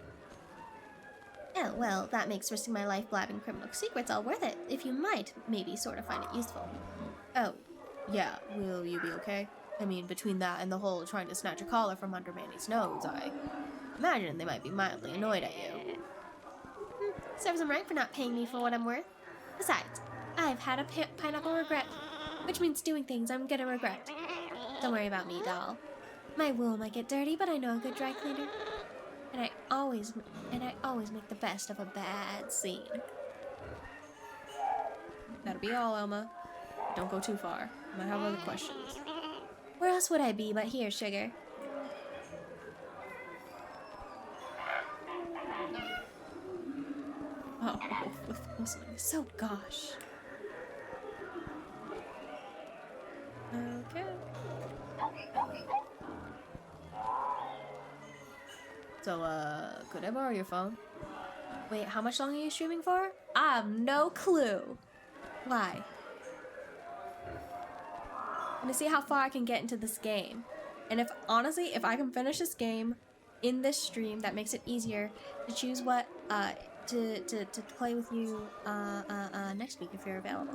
Speaker 6: Oh, well, that makes risking my life blabbing criminal secrets all worth it, if you might maybe sort of find it useful.
Speaker 3: Oh, yeah, will you be okay? I mean, between that and the whole trying to snatch a collar from under Manny's nose, I imagine they might be mildly annoyed at you.
Speaker 6: Serves them right for not paying me for what I'm worth. Besides, I've had a pineapple regret, which means doing things I'm gonna regret. Don't worry about me, doll. My wool might get dirty, but I know a good dry cleaner. And I always make the best of a bad scene.
Speaker 3: That'll be all, Elma. Don't go too far. I might have other questions.
Speaker 6: Where else would I be but here, sugar?
Speaker 3: Oh, with whistling. So gosh. Okay. So, could I borrow your phone? Wait, how much longer are you streaming for? I have no clue. Why? I'm gonna see how far I can get into this game. And if, honestly, if I can finish this game in this stream, that makes it easier to choose what, to play with you, next week if you're available.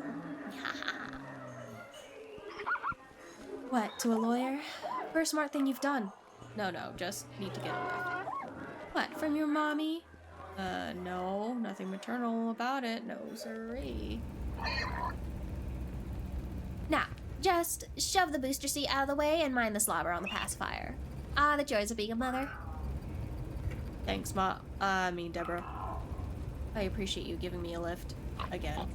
Speaker 3: What, to a lawyer? First smart thing you've done. No, just need to get a lift. What, from your mommy? No, nothing maternal about it. No, siree.
Speaker 6: Now, just shove the booster seat out of the way and mind the slobber on the pacifier. The joys of being a mother.
Speaker 3: Thanks, Deborah. I appreciate you giving me a lift. Again.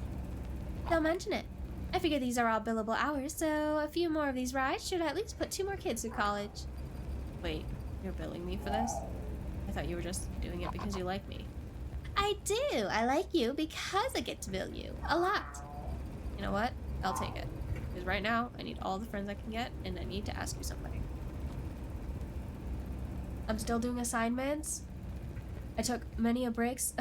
Speaker 6: Don't mention it. I figure these are all billable hours, so a few more of these rides should at least put 2 more kids through college.
Speaker 3: Wait, you're billing me for this? I thought you were just doing it because you like me.
Speaker 6: I do. I like you because I get to bill you. A lot.
Speaker 3: You know what? I'll take it. Because right now, I need all the friends I can get, and I need to ask you something. I'm still doing assignments. I took many a breaks.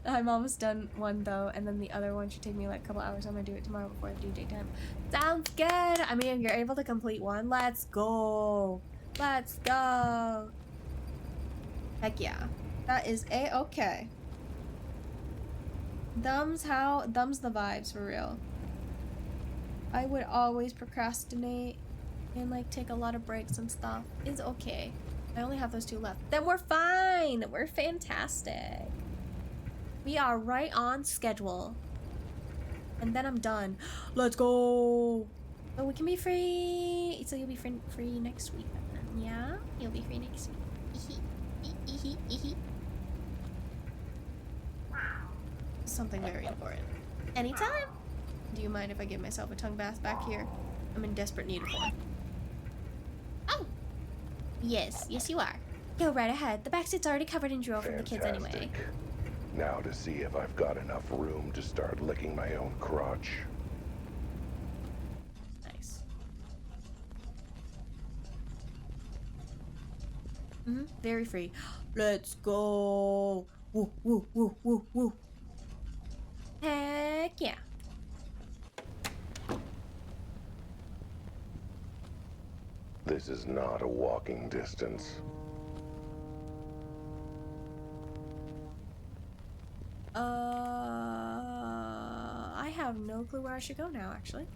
Speaker 3: I'm almost done one though, and then the other one should take me like a couple hours. I'm gonna do it tomorrow before the due date time. Sounds good. I mean, if you're able to complete one, let's go. Let's go. Heck yeah. That is a-okay. Thumbs the vibes for real. I would always procrastinate and like take a lot of breaks and stuff. It's okay. I only have those 2 left. Then we're fine. We're fantastic. We are right on schedule. And then I'm done. Let's go. Oh, we can be free. So you'll be free next week. Yeah? You'll be free next week. Something very important. Anytime. Do you mind if I give myself a tongue bath back here? I'm in desperate need of one. Oh. Yes you are. Go right ahead. The back seat's already covered in drool from the kids anyway.
Speaker 5: Now to see if I've got enough room to start licking my own crotch.
Speaker 3: Nice. Very free. Let's go. Woo, woo, woo, woo, woo. Heck yeah.
Speaker 5: This is not a walking distance.
Speaker 3: I have no clue where I should go now, actually.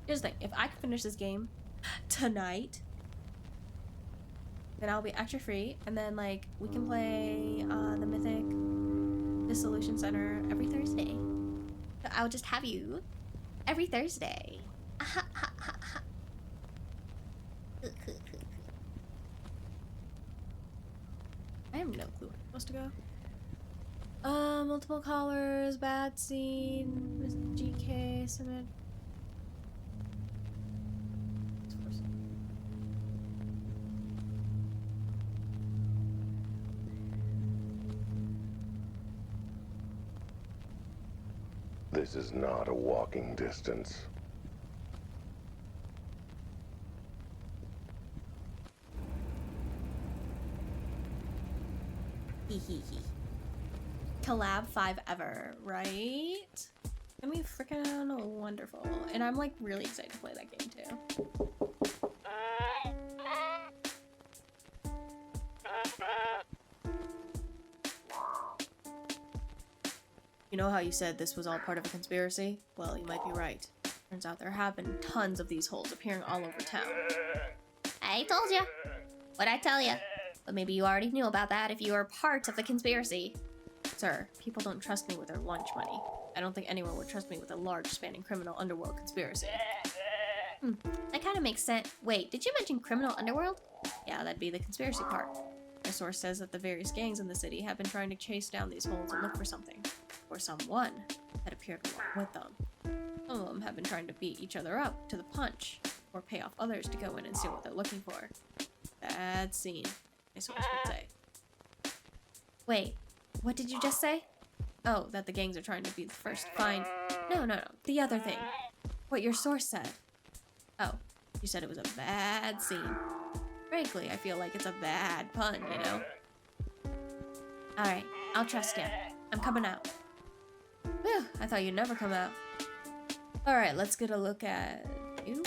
Speaker 3: Here's the thing, if I can finish this game tonight, then I'll be extra free, and then, like, we can play, the Mythic Dissolution Center every Thursday. So I'll just have you every Thursday. I have no clue where I'm supposed to go. Multiple callers, bad scene, GK, submit.
Speaker 5: This is not a walking distance.
Speaker 3: Collab 5 ever, right? It's gonna be freaking wonderful. And I'm like really excited to play that game too. You know how you said this was all part of a conspiracy? Well, you might be right. Turns out there have been tons of these holes appearing all over town.
Speaker 6: I told you. What'd I tell you? But maybe you already knew about that if you were part of the conspiracy.
Speaker 3: Sir, people don't trust me with their lunch money. I don't think anyone would trust me with a large spanning criminal underworld conspiracy.
Speaker 6: That kind of makes sense. Wait, did you mention criminal underworld?
Speaker 3: Yeah, that'd be the conspiracy part. My source says that the various gangs in the city have been trying to chase down these holes and look for something. Or someone that appeared along with them. Some of them have been trying to beat each other up to the punch, or pay off others to go in and see what they're looking for. Bad scene, my source would say.
Speaker 6: Wait, what did you just say?
Speaker 3: Oh, that the gangs are trying to be the first to find... No, the other thing. What your source said. Oh, you said it was a bad scene. Frankly, I feel like it's a bad pun, you know?
Speaker 6: Alright, I'll trust you. I'm coming out.
Speaker 3: Whew, I thought you'd never come out. Alright, let's get a look at you.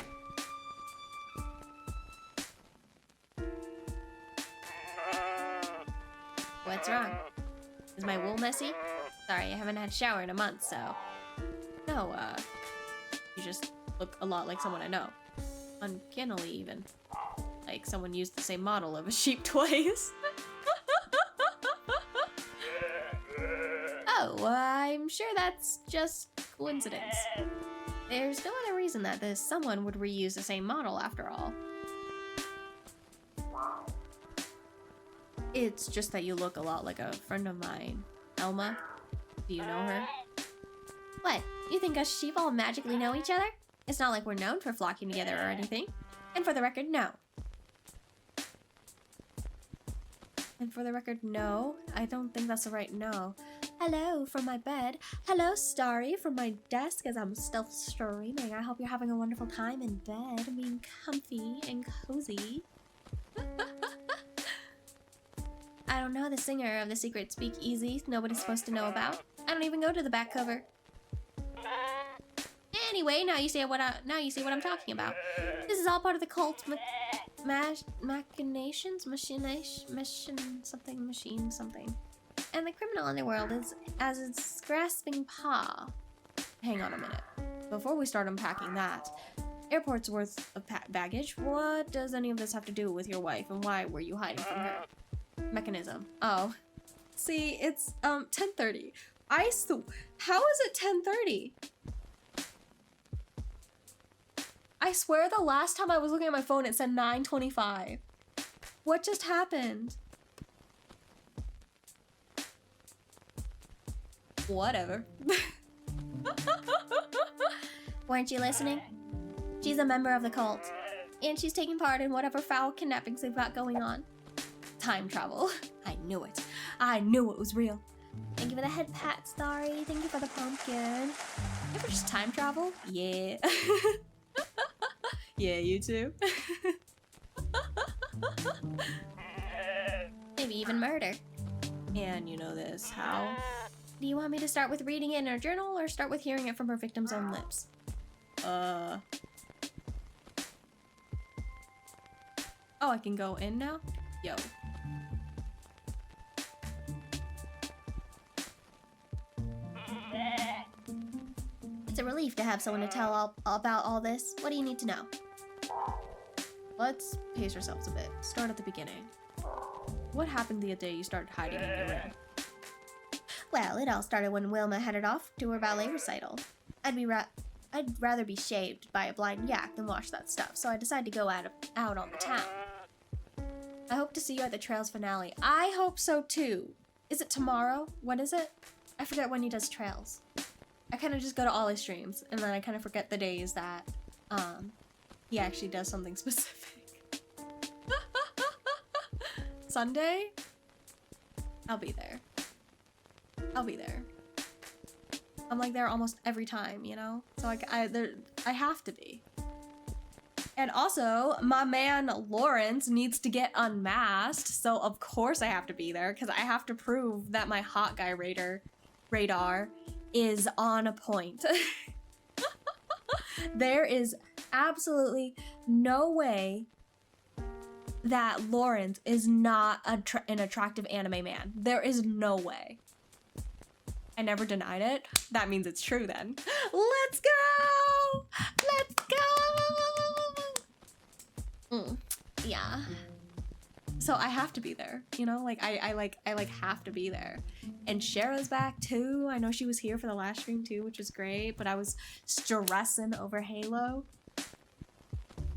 Speaker 6: What's wrong? Is my wool messy? Sorry, I haven't had a shower in a month, so...
Speaker 3: No, you just look a lot like someone I know. Uncannily, even. Like someone used the same model of a sheep twice.
Speaker 6: Oh, I'm sure that's just coincidence. There's no other reason that this someone would reuse the same model after all.
Speaker 3: It's just that you look a lot like a friend of mine. Elma. Do you know her?
Speaker 6: What? You think us sheep all magically know each other? It's not like we're known for flocking together or anything. And for the record, no.
Speaker 3: And for the record, no. I don't think that's the right no.
Speaker 6: Hello from my bed. Hello, Starry, from my desk as I'm still streaming. I hope you're having a wonderful time in bed, being comfy and cozy. I don't know the singer of the secret speakeasy nobody's supposed to know about. I don't even go to the back cover. Anyway, now you see what I'm talking about. This is all part of the cult machinations, machine something. And the criminal underworld is as its grasping paw. Hang on a minute. Before we start unpacking that, airport's worth of baggage. What does any of this have to do with your wife, and why were you hiding from her? Mechanism. Oh, see, it's 10:30. How is it 10:30? I swear the last time I was looking at my phone it said 9:25. What just happened? Whatever. Weren't you listening? She's a member of the cult, and she's taking part in whatever foul kidnappings they've got going on. Time travel. I knew it. I knew it was real. Thank you for the head pat, Starry. Thank you for the pumpkin. You ever just time travel? Yeah. Yeah, you too. Maybe even murder. And you know this. How? Do you want me to start with reading it in her journal or start with hearing it from her victim's own lips? Oh, I can go in now? Yo. It's a relief to have someone to tell about all this. What do you need to know? Let's pace ourselves a bit. Start at the beginning. What happened the day you started hiding in your room? Well, it all started when Wilma headed off to her ballet recital. I'd rather be shaved by a blind yak than watch that stuff, so I decided to go out on the town. I hope to see you at the Trails finale. I hope so too. Is it tomorrow? When is it? I forget when he does Trails. I kind of just go to all his streams, and then I kind of forget the days that he actually does something specific. Sunday? I'll be there. I'll be there. I'm like there almost every time, you know? So I have to be. And also, my man Lawrence needs to get unmasked, so of course I have to be there, because I have to prove that my hot guy radar is on a point. There is absolutely no way that Lawrence is not an attractive anime man. There is no way. I never denied it. That means it's true then. Let's go! Let's go! Yeah. So I have to be there, you know? Like I have to be there. And Shara's back too. I know she was here for the last stream too, which was great, but I was stressing over Halo.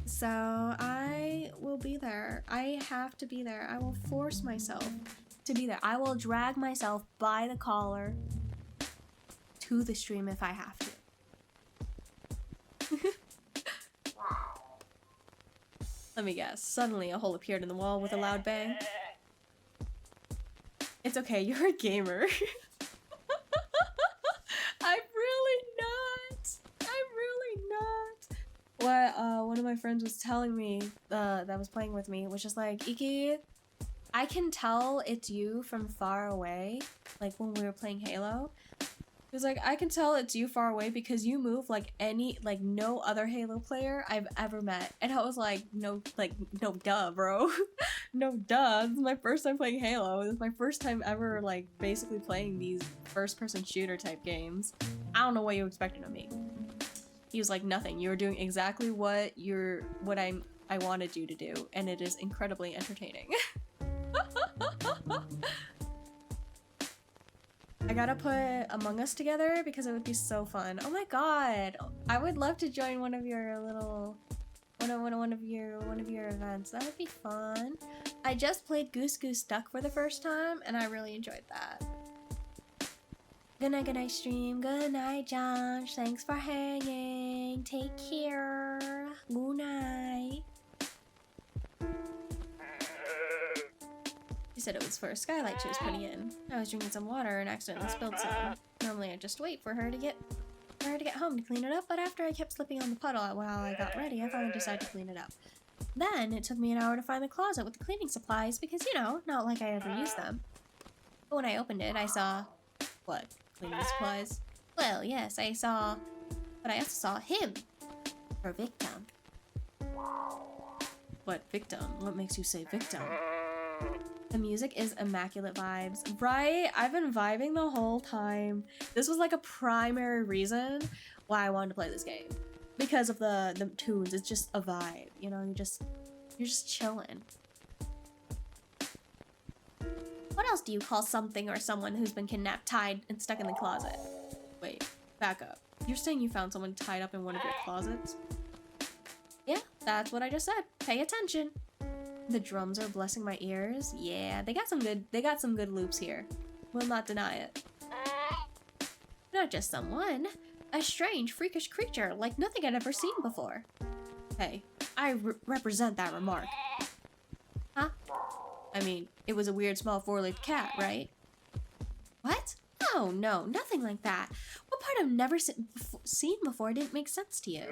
Speaker 6: So I will be there. I have to be there. I will force myself to be there. I will drag myself by the collar to the stream if I have to. Let me guess. Suddenly a hole appeared in the wall with a loud bang. It's okay, you're a gamer. I'm really not. I'm really not. What one of my friends was telling me that was playing with me was just like, Iki, I can tell it's you from far away, like when we were playing Halo. He was like, I can tell it's you far away because you move like no other Halo player I've ever met. And I was like, no duh, bro. No duh. This is my first time playing Halo. This is my first time ever like basically playing these first person shooter type games. I don't know what you expected of me. He was like, nothing. You were doing exactly what I wanted you to do, and it is incredibly entertaining. I gotta put Among Us together because it would be so fun. Oh my god, I would love to join one of your little, one of your events. That would be fun. I just played Goose Duck for the first time, and I really enjoyed that. Good night, stream. Good night, Josh. Thanks for hanging. Take care. Good night.
Speaker 3: said it was for a skylight she was putting in. I was drinking some water and accidentally spilled some. Normally I'd just wait for her to get home to clean it up, but after I kept slipping on the puddle while I got ready, I finally decided to clean it up. Then it took me an hour to find the closet with the cleaning supplies because, you know, not like I ever used them. But when I opened it, I saw... What? Cleaning supplies? Well, yes, I saw... But I also saw him. Her victim. What victim? What makes you say victim? The music is immaculate vibes. Right? I've been vibing the whole time. This was like a primary reason why I wanted to play this game. Because of the tunes. It's just a vibe. You know, you're just chilling. What else do you call something or someone who's been kidnapped, tied, and stuck in the closet? Wait, back up. You're saying you found someone tied up in one of your closets? Yeah, that's what I just said. Pay attention. The drums are blessing my ears. Yeah, they got some good loops here. Will not deny it. Not just someone. A strange, freakish creature like nothing I'd ever seen before. Hey, I represent that remark. Huh? I mean, it was a weird small four-legged cat, right? What? Oh, no, nothing like that. What part I've never seen before didn't make sense to you?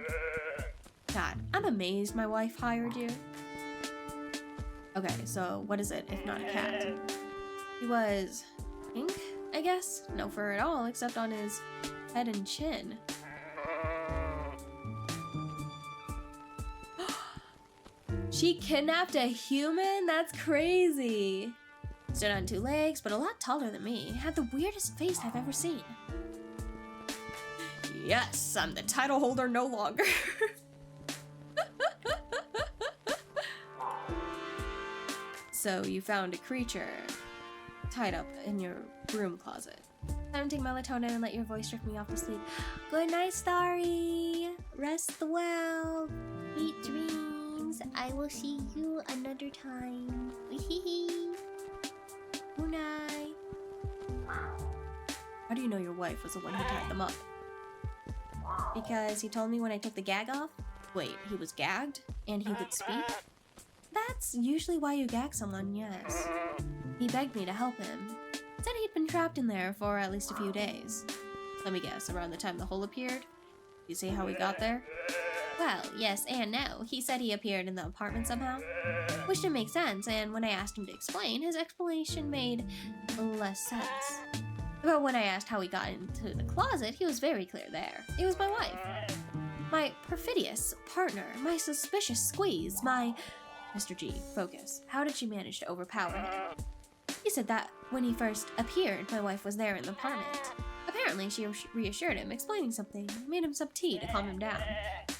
Speaker 3: God, I'm amazed my wife hired you. Okay, so what is it if not a cat? He was pink, I guess? No fur at all, except on his head and chin. She kidnapped a human? That's crazy. Stood on two legs, but a lot taller than me. Had the weirdest face I've ever seen. Yes, I'm the title holder no longer. So you found a creature tied up in your broom closet. Time to take melatonin and let your voice trick me off to sleep. Good night, Starry. Rest well. Sweet dreams. I will see you another time. Good night. How do you know your wife was the one who tied them up? Because he told me when I took the gag off. Wait, he was gagged? And he could speak? That's usually why you gag someone, yes. He begged me to help him. Said he'd been trapped in there for at least a few days. Let me guess, around the time the hole appeared? You see how he got there? Well, yes and no. He said he appeared in the apartment somehow. Which didn't make sense, and when I asked him to explain, his explanation made less sense. But when I asked how he got into the closet, he was very clear there. It was my wife. My perfidious partner, my suspicious squeeze, my... Mr. G, focus. How did she manage to overpower him? He said that when he first appeared, my wife was there in the apartment. Apparently, she reassured him, explaining something, made him some tea to calm him down.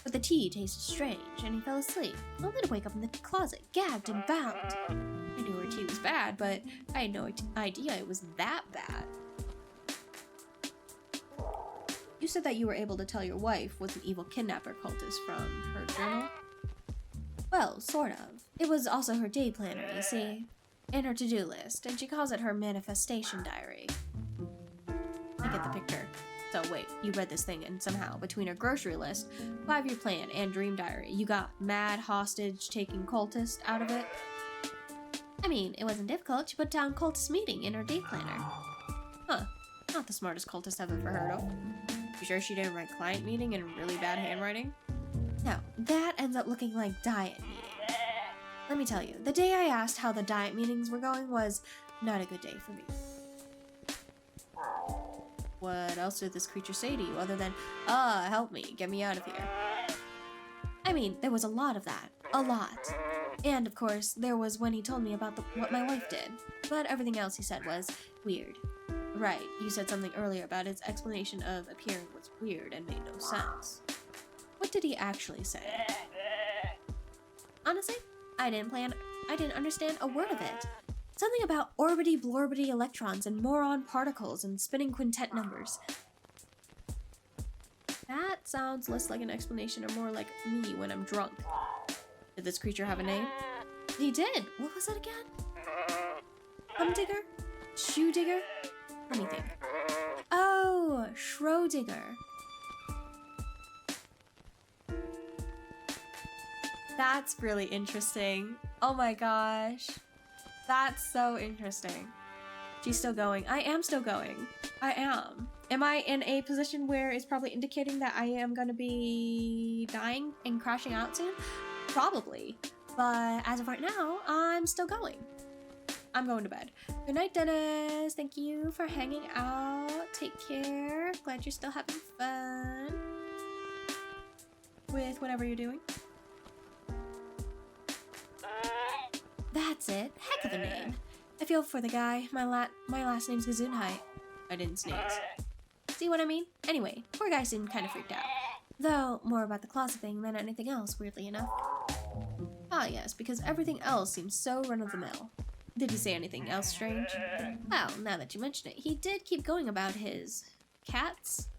Speaker 3: But the tea tasted strange, and he fell asleep, only to wake up in the closet, gagged and bound. I knew her tea was bad, but I had no idea it was that bad. You said that you were able to tell your wife was an evil kidnapper cultist from her journal? Well, sort of. It was also her day planner, you see, and her to-do list, and she calls it her manifestation diary. I get the picture. So wait, you read this thing and somehow, between her grocery list, 5-year plan, and dream diary, you got mad hostage-taking cultist out of it? I mean, it wasn't difficult. She put down cultist meeting in her day planner. Huh. Not the smartest cultist I've ever heard of. You sure she didn't write client meeting in really bad handwriting? No, that ends up looking like diet meeting. Let me tell you, the day I asked how the diet meetings were going was not a good day for me. What else did this creature say to you other than, help me, get me out of here? I mean, there was a lot of that. A lot. And, of course, there was when he told me about what my wife did. But everything else he said was weird. Right, you said something earlier about his explanation of appearing was weird and made no sense. What did he actually say? Honestly, I didn't understand a word of it. Something about orbity blorbity electrons and moron particles and spinning quintet numbers. That sounds less like an explanation and more like me when I'm drunk. Did this creature have a name? He did! What was it again? Humdigger? Shoe digger? Let me think. Oh, Schrodinger. That's really interesting. Oh my gosh. That's so interesting. She's still going. I am still going. I am. Am I in a position where it's probably indicating that I am gonna be dying and crashing out soon? Probably. But as of right now, I'm still going. I'm going to bed. Good night, Dennis. Thank you for hanging out. Take care. Glad you're still having fun with whatever you're doing. That's it. Heck of a name. I feel for the guy. My last name's Gesundheit. I didn't sneeze. See what I mean? Anyway, poor guy seemed kind of freaked out. Though, more about the closet thing than anything else, weirdly enough. Ah yes, because everything else seems so run-of-the-mill. Did he say anything else strange? Well, now that you mention it, he did keep going about his cats.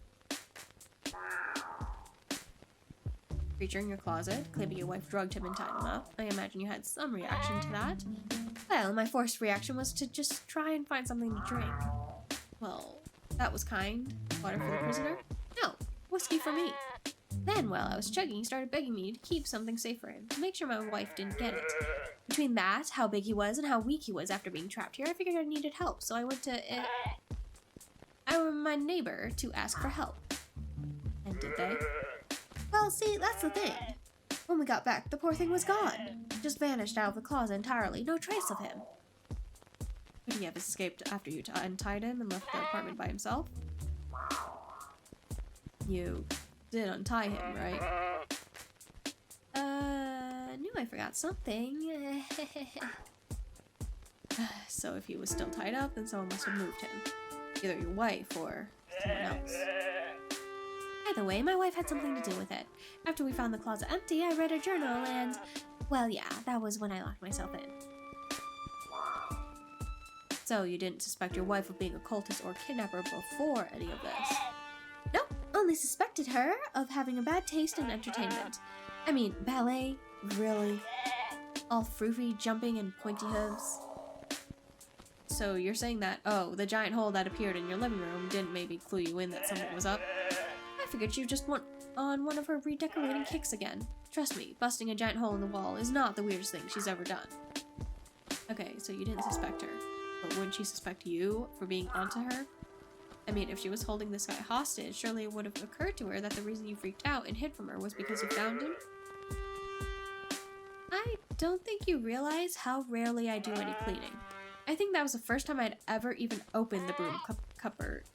Speaker 3: Creature in your closet, claiming your wife drugged him and tied him up. I imagine you had some reaction to that. Well, my forced reaction was to just try and find something to drink. Well, that was kind. Water for the prisoner? No, whiskey for me. Then, while I was chugging, he started begging me to keep something safe for him, to make sure my wife didn't get it. Between that, how big he was, and how weak he was after being trapped here, I figured I needed help, so I went to my neighbor to ask for help. And did they? Well, see, that's the thing. When we got back, the poor thing was gone. Just vanished out of the closet entirely, no trace of him. Could he have escaped after you untied him and left the apartment by himself? You did untie him, right? Knew I forgot something. So if he was still tied up, then someone must have moved him. Either your wife or someone else. Either way, my wife had something to do with it. After we found the closet empty, I read her journal and... well, yeah, that was when I locked myself in. So you didn't suspect your wife of being a cultist or kidnapper before any of this? Nope, only suspected her of having a bad taste in entertainment. I mean, ballet? Really? All froofy, jumping, and pointy hooves? So you're saying that, oh, the giant hole that appeared in your living room didn't maybe clue you in that something was up? I figured you just went on one of her redecorating kicks again. Trust me, busting a giant hole in the wall is not the weirdest thing she's ever done. Okay, so you didn't suspect her. But wouldn't she suspect you for being onto her? I mean, if she was holding this guy hostage, surely it would have occurred to her that the reason you freaked out and hid from her was because you found him? I don't think you realize how rarely I do any cleaning. I think that was the first time I'd ever even opened the broom cupboard?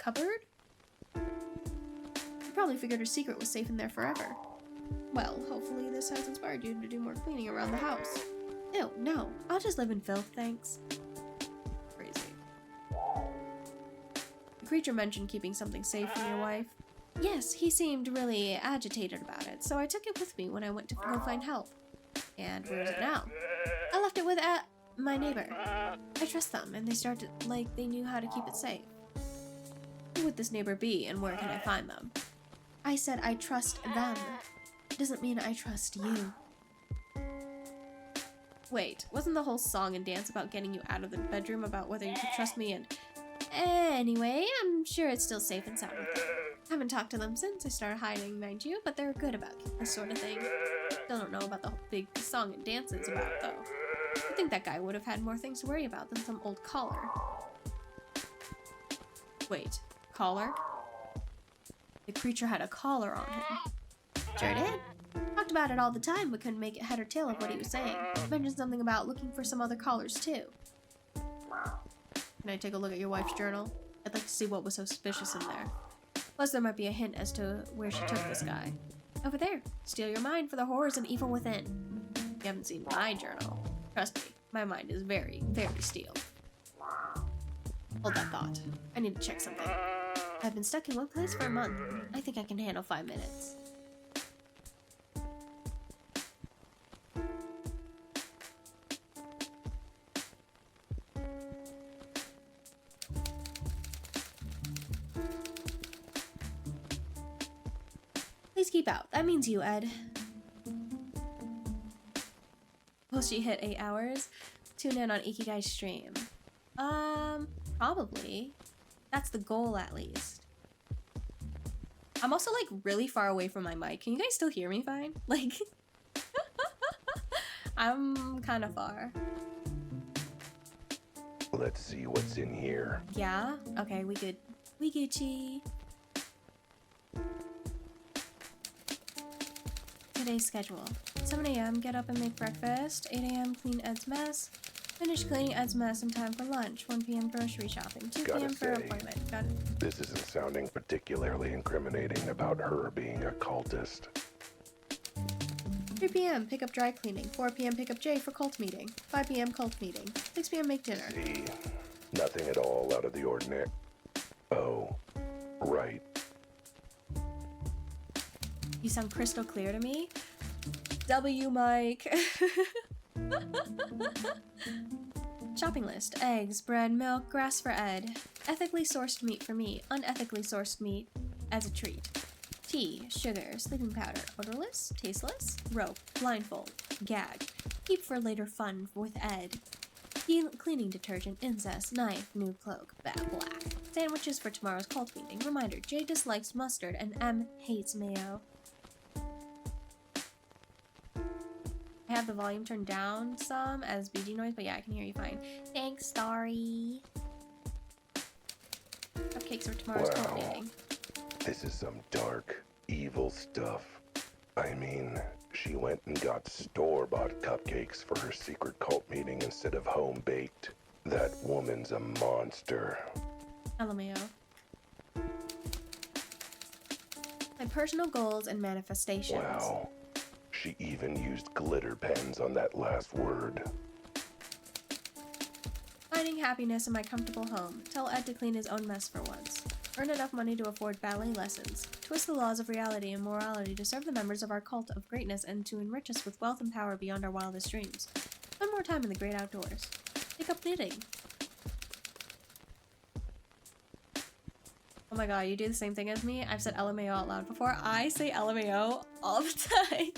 Speaker 3: You probably figured her secret was safe in there forever. Well, hopefully this has inspired you to do more cleaning around the house. Ew, no. I'll just live in filth, thanks. Crazy. The creature mentioned keeping something safe for your wife. Yes, he seemed really agitated about it, so I took it with me when I went to go find help. And where is it now? I left it with my neighbor. I trust them, and they started like they knew how to keep it safe. Who would this neighbor be, and where can I find them? I said I trust them. Doesn't mean I trust you. Wait, wasn't the whole song and dance about getting you out of the bedroom about whether you could trust me and... Anyway, I'm sure it's still safe and sound with them. Haven't talked to them since I started hiding, mind you, but they're good about this sort of thing. Still don't know about the whole big song and dance it's about, though. I think that guy would have had more things to worry about than some old collar. Wait, collar? The creature had a collar on him. Sure did. Talked about it all the time, but couldn't make it head or tail of what he was saying. Mentioned something about looking for some other collars, too. Can I take a look at your wife's journal? I'd like to see what was so suspicious in there. Plus, there might be a hint as to where she took this guy. Over there. Steal your mind for the horrors and evil within. You haven't seen my journal. Trust me, my mind is very, very steeled. Hold that thought. I need to check something. I've been stuck in one place for a month. I think I can handle 5 minutes. Please keep out. That means you, Ed. Will she hit 8 hours? Tune in on Ikigai's stream. Probably. That's the goal, at least. I'm also, like, really far away from my mic. Can you guys still hear me fine? Like, I'm kind of far.
Speaker 5: Let's see what's in here.
Speaker 3: Yeah? Okay, we good. We Gucci. Today's schedule. 7 a.m. Get up and make breakfast. 8 a.m. Clean Ed's mess. Finish cleaning Ed's mess in time for lunch. 1 p.m. grocery shopping. 2
Speaker 5: Gotta
Speaker 3: p.m. for
Speaker 5: say,
Speaker 3: appointment. Got it.
Speaker 5: This isn't sounding particularly incriminating about her being a cultist.
Speaker 3: 3 p.m. Pick up dry cleaning. 4 p.m. Pick up Jay for cult meeting. 5 p.m. cult meeting. 6 p.m. make dinner.
Speaker 5: See, nothing at all out of the ordinary. Oh, right.
Speaker 3: You sound crystal clear to me. W, Mike. Shopping list. Eggs, bread, milk, grass for Ed. Ethically sourced meat for me. Unethically sourced meat as a treat. Tea, sugar, sleeping powder. Odorless, tasteless. Rope, blindfold, gag. Keep for later fun with Ed. Cleaning detergent, incest, knife, nude cloak, black. Sandwiches for tomorrow's cult meeting. Reminder, J dislikes mustard and M hates mayo. I have the volume turned down some as BG noise, but yeah, I can hear you fine. Thanks, Starry. Cupcakes for tomorrow's cult meeting.
Speaker 5: This is some dark, evil stuff. I mean, she went and got store-bought cupcakes for her secret cult meeting instead of home-baked. That woman's a monster.
Speaker 3: LMAO. My personal goals and manifestations.
Speaker 5: Wow. She even used glitter pens on that last word.
Speaker 3: Finding happiness in my comfortable home. Tell Ed to clean his own mess for once. Earn enough money to afford ballet lessons. Twist the laws of reality and morality to serve the members of our cult of greatness and to enrich us with wealth and power beyond our wildest dreams. Spend more time in the great outdoors. Pick up knitting. Oh my god, you do the same thing as me? I've said LMAO out loud before. I say LMAO all the time.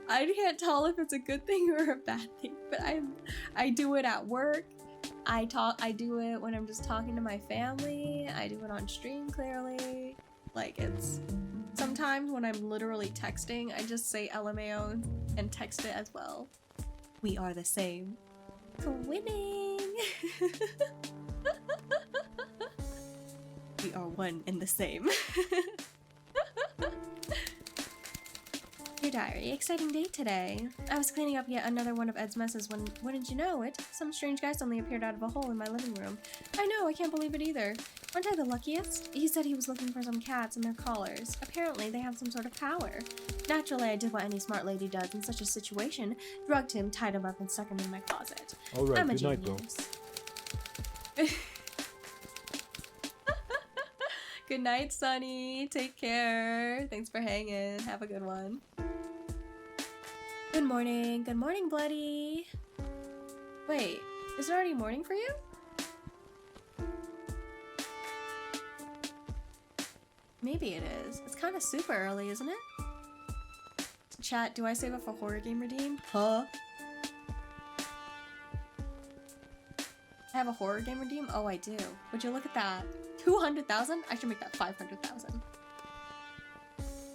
Speaker 3: I can't tell if it's a good thing or a bad thing, but I do it at work. I do it when I'm just talking to my family. I do it on stream clearly. Like, it's sometimes when I'm literally texting, I just say LMAO and text it as well. We are the same. Winning. We are one and the same. Your diary. Exciting day today. I was cleaning up yet another one of Ed's messes when, wouldn't you know it, some strange guy suddenly appeared out of a hole in my living room. I know, I can't believe it either. Aren't I the luckiest? He said he was looking for some cats and their collars. Apparently, they have some sort of power. Naturally, I did what any smart lady does in such a situation. Drugged him, tied him up, and stuck him in my closet.
Speaker 7: Alright,
Speaker 3: I'm a
Speaker 7: good night, bro.
Speaker 3: genius. Good night, Sunny. Take care. Thanks for hanging. Have a good one. Good morning. Good morning, Bloody. Wait, is it already morning for you? Maybe it is. It's kind of super early, isn't it? Chat, do I save up for horror game redeem? Huh? I have a horror game redeem? Oh, I do. Would you look at that? 200,000? I should make that 500,000.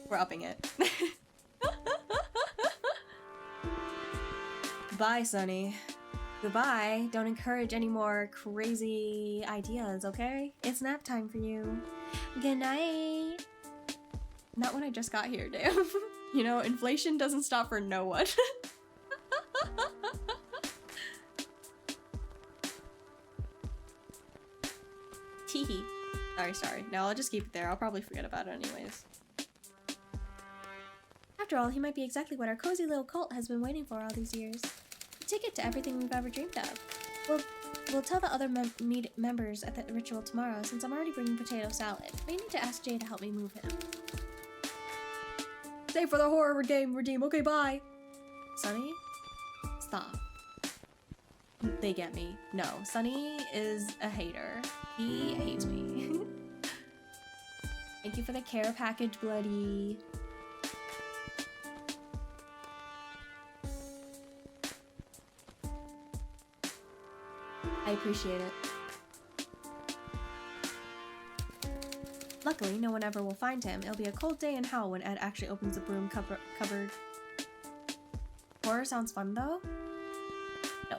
Speaker 3: We're upping it. Bye, Sunny. Goodbye. Don't encourage any more crazy ideas, okay? It's nap time for you. Good night. Not when I just got here, damn. You know, inflation doesn't stop for no one. Teehee. Sorry. No, I'll just keep it there. I'll probably forget about it anyways. After all, he might be exactly what our cozy little cult has been waiting for all these years. The ticket to everything we've ever dreamed of. We'll tell the other members at the ritual tomorrow, since I'm already bringing potato salad. I need to ask Jay to help me move him. Stay for the horror game redeem. Okay, bye. Sunny? Stop. They get me. No, Sunny is a hater. He hates me. Thank you for the care package, Bloody. I appreciate it. Luckily, no one ever will find him. It'll be a cold day in hell when Ed actually opens the broom cupboard. Horror sounds fun, though? No.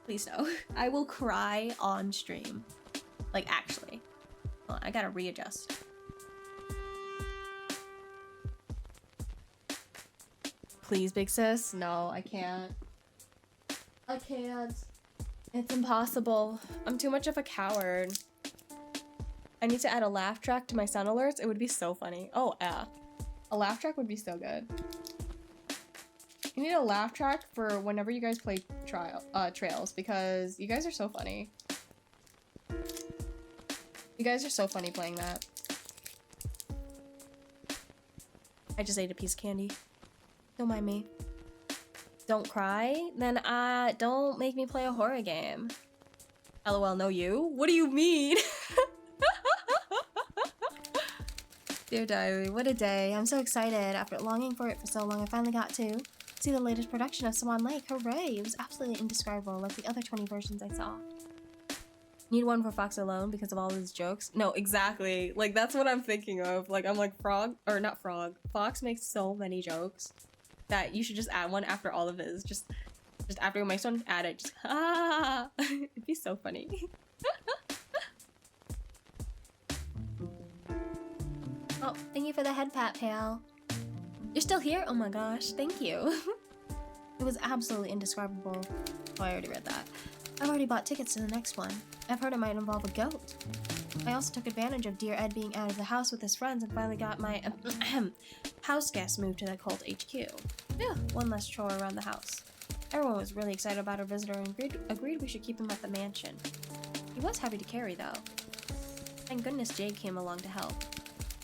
Speaker 3: Please no. I will cry on stream. Like, actually. Hold on, I gotta readjust. Please, big sis. No, I can't. I can't. It's impossible. I'm too much of a coward. I need to add a laugh track to my sound alerts. It would be so funny. Oh, yeah. A laugh track would be so good. You need a laugh track for whenever you guys play trails because you guys are so funny. You guys are so funny playing that. I just ate a piece of candy. Don't mind me. Don't cry? Then don't make me play a horror game. LOL, no you? What do you mean? Dear diary, what a day. I'm so excited. After longing for it for so long, I finally got to see the latest production of Swan Lake. Hooray! It was absolutely indescribable, like the other 20 versions I saw. Need one for Fox alone because of all his jokes? No, exactly. Like, that's what I'm thinking of. Like, I'm like, Fox makes so many jokes that you should just add one after all of his. Just after you make one, add it. Just, ah! It'd be so funny. Oh, thank you for the head pat, pal. You're still here? Oh my gosh, thank you. It was absolutely indescribable. Oh, I already read that. I've already bought tickets to the next one. I've heard it might involve a goat. I also took advantage of Dear Ed being out of the house with his friends and finally got my house guest moved to the cult HQ. Yeah, one less chore around the house. Everyone was really excited about our visitor and agreed we should keep him at the mansion. He was heavy to carry, though. Thank goodness Jade came along to help.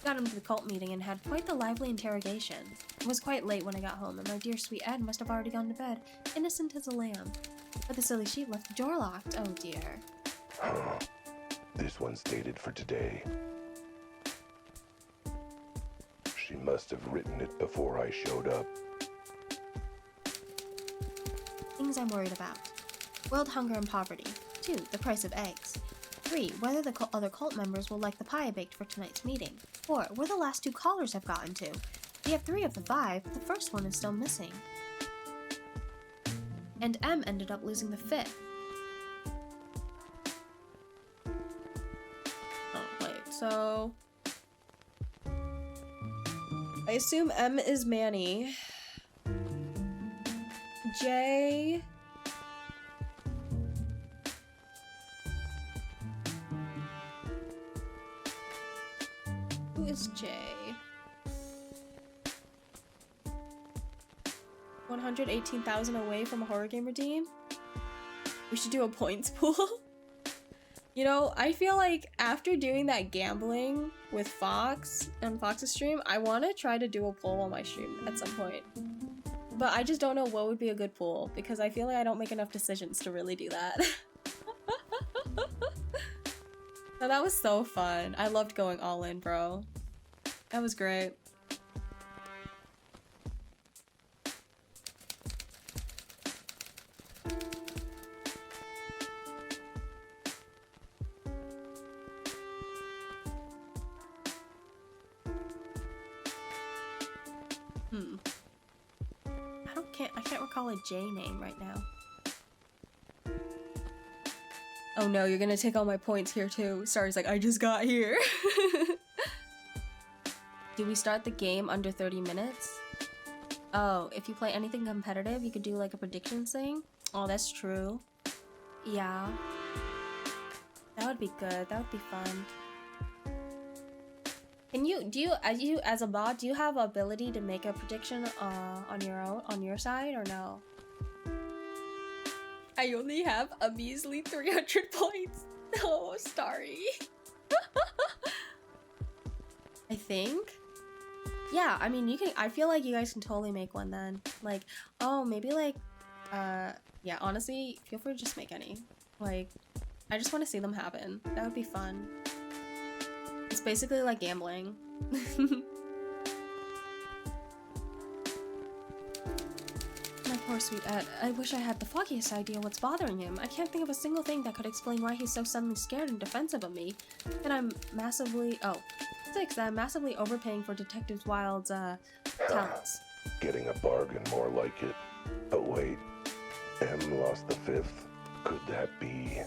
Speaker 3: Got him to the cult meeting and had quite the lively interrogation. It was quite late when I got home, and my dear sweet Ed must have already gone to bed, innocent as a lamb. But the silly sheep left the door locked. Oh dear.
Speaker 5: This one's dated for today. She must have written it before I showed up.
Speaker 6: Things I'm worried about. World hunger and poverty. 2. The price of eggs. 3. Whether the other cult members will like the pie I baked for tonight's meeting. 4. Where the last 2 callers have gotten to. We have 3 of the 5, but the first one is still missing. And M ended up losing the 5th.
Speaker 3: Oh, wait, so... I assume M is Manny. J... Who is J? 118,000 away from a horror game redeem? We should do a points pool. You know, I feel like after doing that gambling with Fox on Fox's stream, I want to try to do a poll on my stream at some point. But I just don't know what would be a good pool because I feel like I don't make enough decisions to really do that. So that was so fun. I loved going all in, bro. That was great. I can't recall a J name right now. Oh no, you're gonna take all my points here too. Starry's like, I just got here. Do we start the game under 30 minutes? Oh, if you play anything competitive, you could do like a predictions thing. Oh, that's true. Yeah. That would be good. That would be fun. Can you as a bot, do you have ability to make a prediction on your side or no? I only have a measly 300 points. No, Starry. I think. Yeah, I mean, you can. I feel like you guys can totally make one then. Like, oh, maybe like, yeah. Honestly, feel free to just make any. Like, I just want to see them happen. That would be fun. It's basically like gambling. My poor sweet Ed. I wish I had the foggiest idea what's bothering him. I can't think of a single thing that could explain why he's so suddenly scared and defensive of me. And I'm massively... Oh. 6. I'm massively overpaying for Detective Wilde's, talents.
Speaker 5: Getting a bargain more like it. But wait. M lost the fifth. Could that be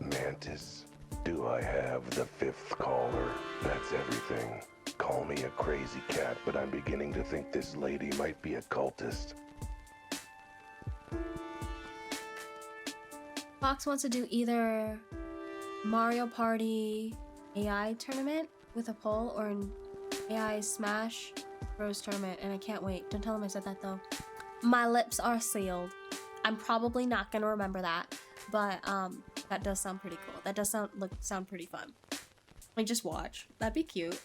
Speaker 5: Mantis? Do I have the fifth caller? That's everything. Call me a crazy cat, but I'm beginning to think this lady might be a cultist.
Speaker 6: Fox wants to do either Mario Party AI tournament with a poll or an AI Smash Bros tournament, and I can't wait. Don't tell him I said that though. My lips are sealed. I'm probably not gonna remember that, but that does sound pretty cool. That does sound pretty fun. Like, just watch. That'd be cute.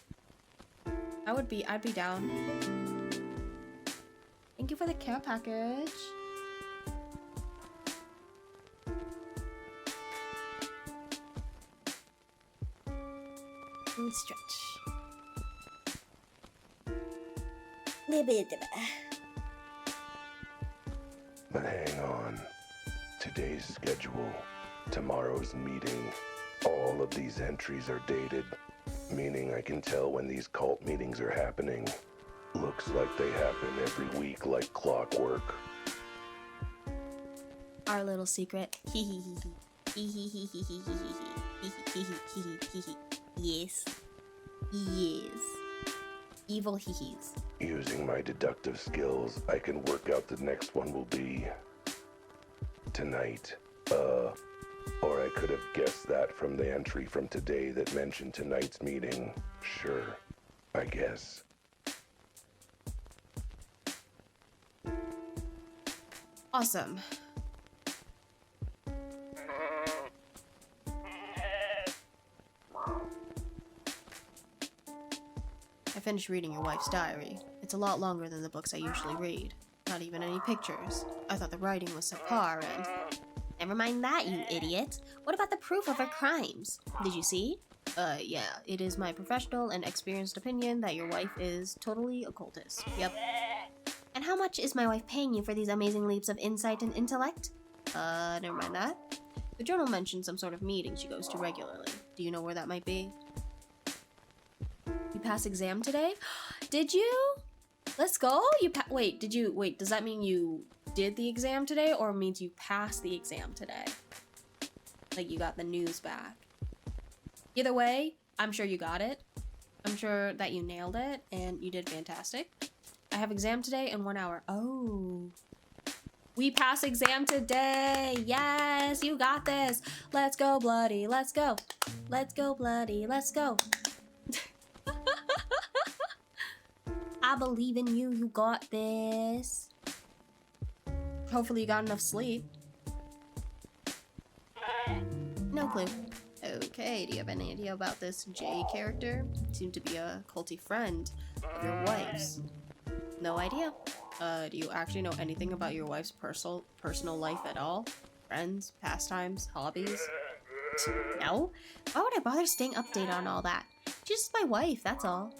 Speaker 6: I'd be down. Thank you for the care package. And stretch.
Speaker 5: But hang on. Today's schedule, tomorrow's meeting, all of these entries are dated, meaning I can tell when these cult meetings are happening. Looks like they happen every week like clockwork.
Speaker 6: Our little secret. Yes. Yes. Evil hee-hees.
Speaker 5: Using my deductive skills, I can work out the next one will be tonight. Or I could have guessed that from the entry from today that mentioned tonight's meeting. Sure, I guess.
Speaker 6: Awesome. I finished reading your wife's diary. It's a lot longer than the books I usually read. Not even any pictures. I thought the writing was subpar and... Never mind that, you idiot. What about the proof of her crimes? Did you see? Yeah. It is my professional and experienced opinion that your wife is totally a cultist. Yep. And how much is my wife paying you for these amazing leaps of insight and intellect? Never mind that. The journal mentioned some sort of meeting she goes to regularly. Do you know where that might be? You passed exam today? Did you? Let's go. Wait, does that mean you did the exam today or means you passed the exam today? Like you got the news back. Either way, I'm sure you got it. I'm sure that you nailed it and you did fantastic. I have exam today in 1 hour. Oh. We pass exam today. Yes, you got this. Let's go, bloody. Let's go. Let's go, bloody. Let's go. I believe in you. You got this. Hopefully you got enough sleep. No clue. Okay, do you have any idea about this Jay character? Seemed to be a culty friend of your wife's. No idea. Do you actually know anything about your wife's personal life at all? Friends, pastimes, hobbies? No? Why would I bother staying updated on all that? She's just my wife, that's all.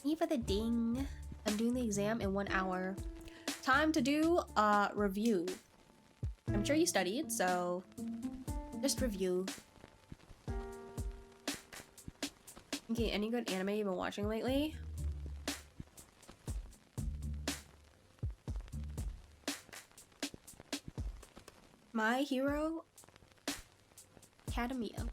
Speaker 6: Me for the ding. I'm doing the exam in 1 hour. Time to do a review. I'm sure you studied, so just review. Okay, any good anime you've been watching lately? My Hero Academia.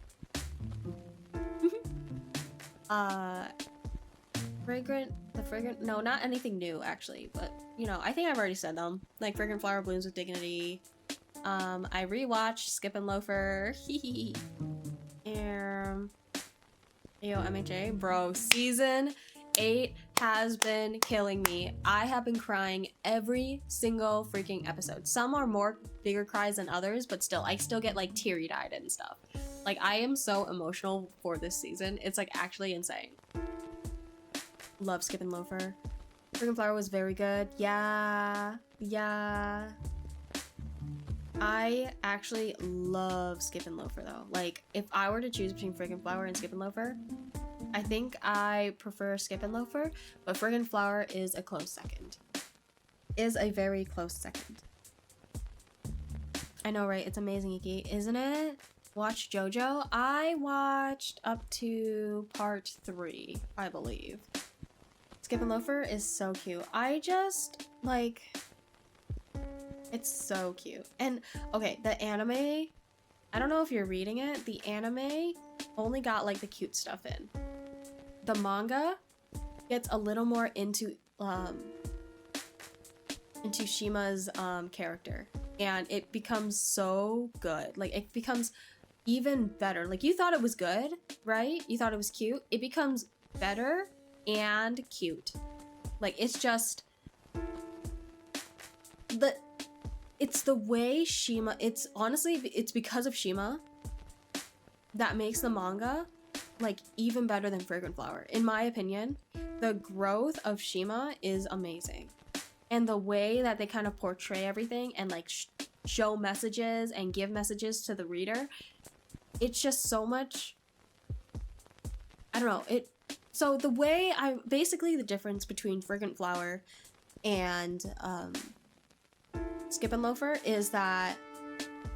Speaker 6: Fragrant, no, not anything new actually, but you know, I think I've already said them. Like Fragrant Flower Blooms with Dignity. I rewatched Skip and Loafer. Yo, MHA, bro, season 8 has been killing me. I have been crying every single freaking episode. Some are more bigger cries than others, but still, I still get like teary-eyed and stuff. Like, I am so emotional for this season. It's like actually insane. Love Skip and Loafer. Freaking Flower was very good. Yeah. I actually love Skip and Loafer though. Like, if I were to choose between Friggin' Flower and Skip and Loafer, I think I prefer Skip and Loafer, but Friggin' Flower is a close second. Is a very close second. I know, right? It's amazing, Iki, isn't it? Watch JoJo. I watched up to part 3, I believe. Skip and Loafer is so cute. I just, like...
Speaker 3: It's so cute. And okay, the anime, I don't know if you're reading it, the anime only got like the cute stuff in. The manga gets a little more into Shima's character, and it becomes so good. Like it becomes even better. Like you thought it was good, right? You thought it was cute. It becomes better and cute. Like it's just it's the way Shima, it's honestly, it's because of Shima that makes the manga like even better than Fragrant Flower. In my opinion, the growth of Shima is amazing. And the way that they kind of portray everything and like show messages and give messages to the reader, it's just so much, I don't know, so the way basically the difference between Fragrant Flower and Skip and Loafer is that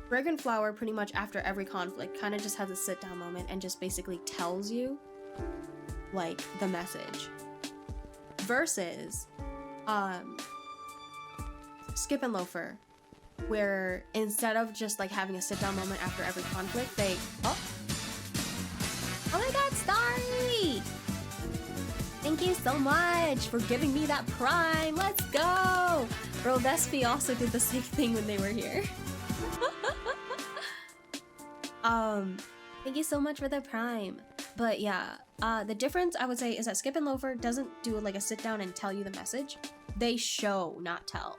Speaker 3: Fragrant Flower pretty much after every conflict kind of just has a sit down moment and just basically tells you like the message, versus Skip and Loafer, where instead of just like having a sit down moment after every conflict, they oh my god, Starry! Thank you so much for giving me that prime. Let's go! Bro, Vespi also did the same thing when they were here. Thank you so much for the prime. But yeah, the difference I would say is that Skip and Loafer doesn't do like a sit down and tell you the message. They show, not tell.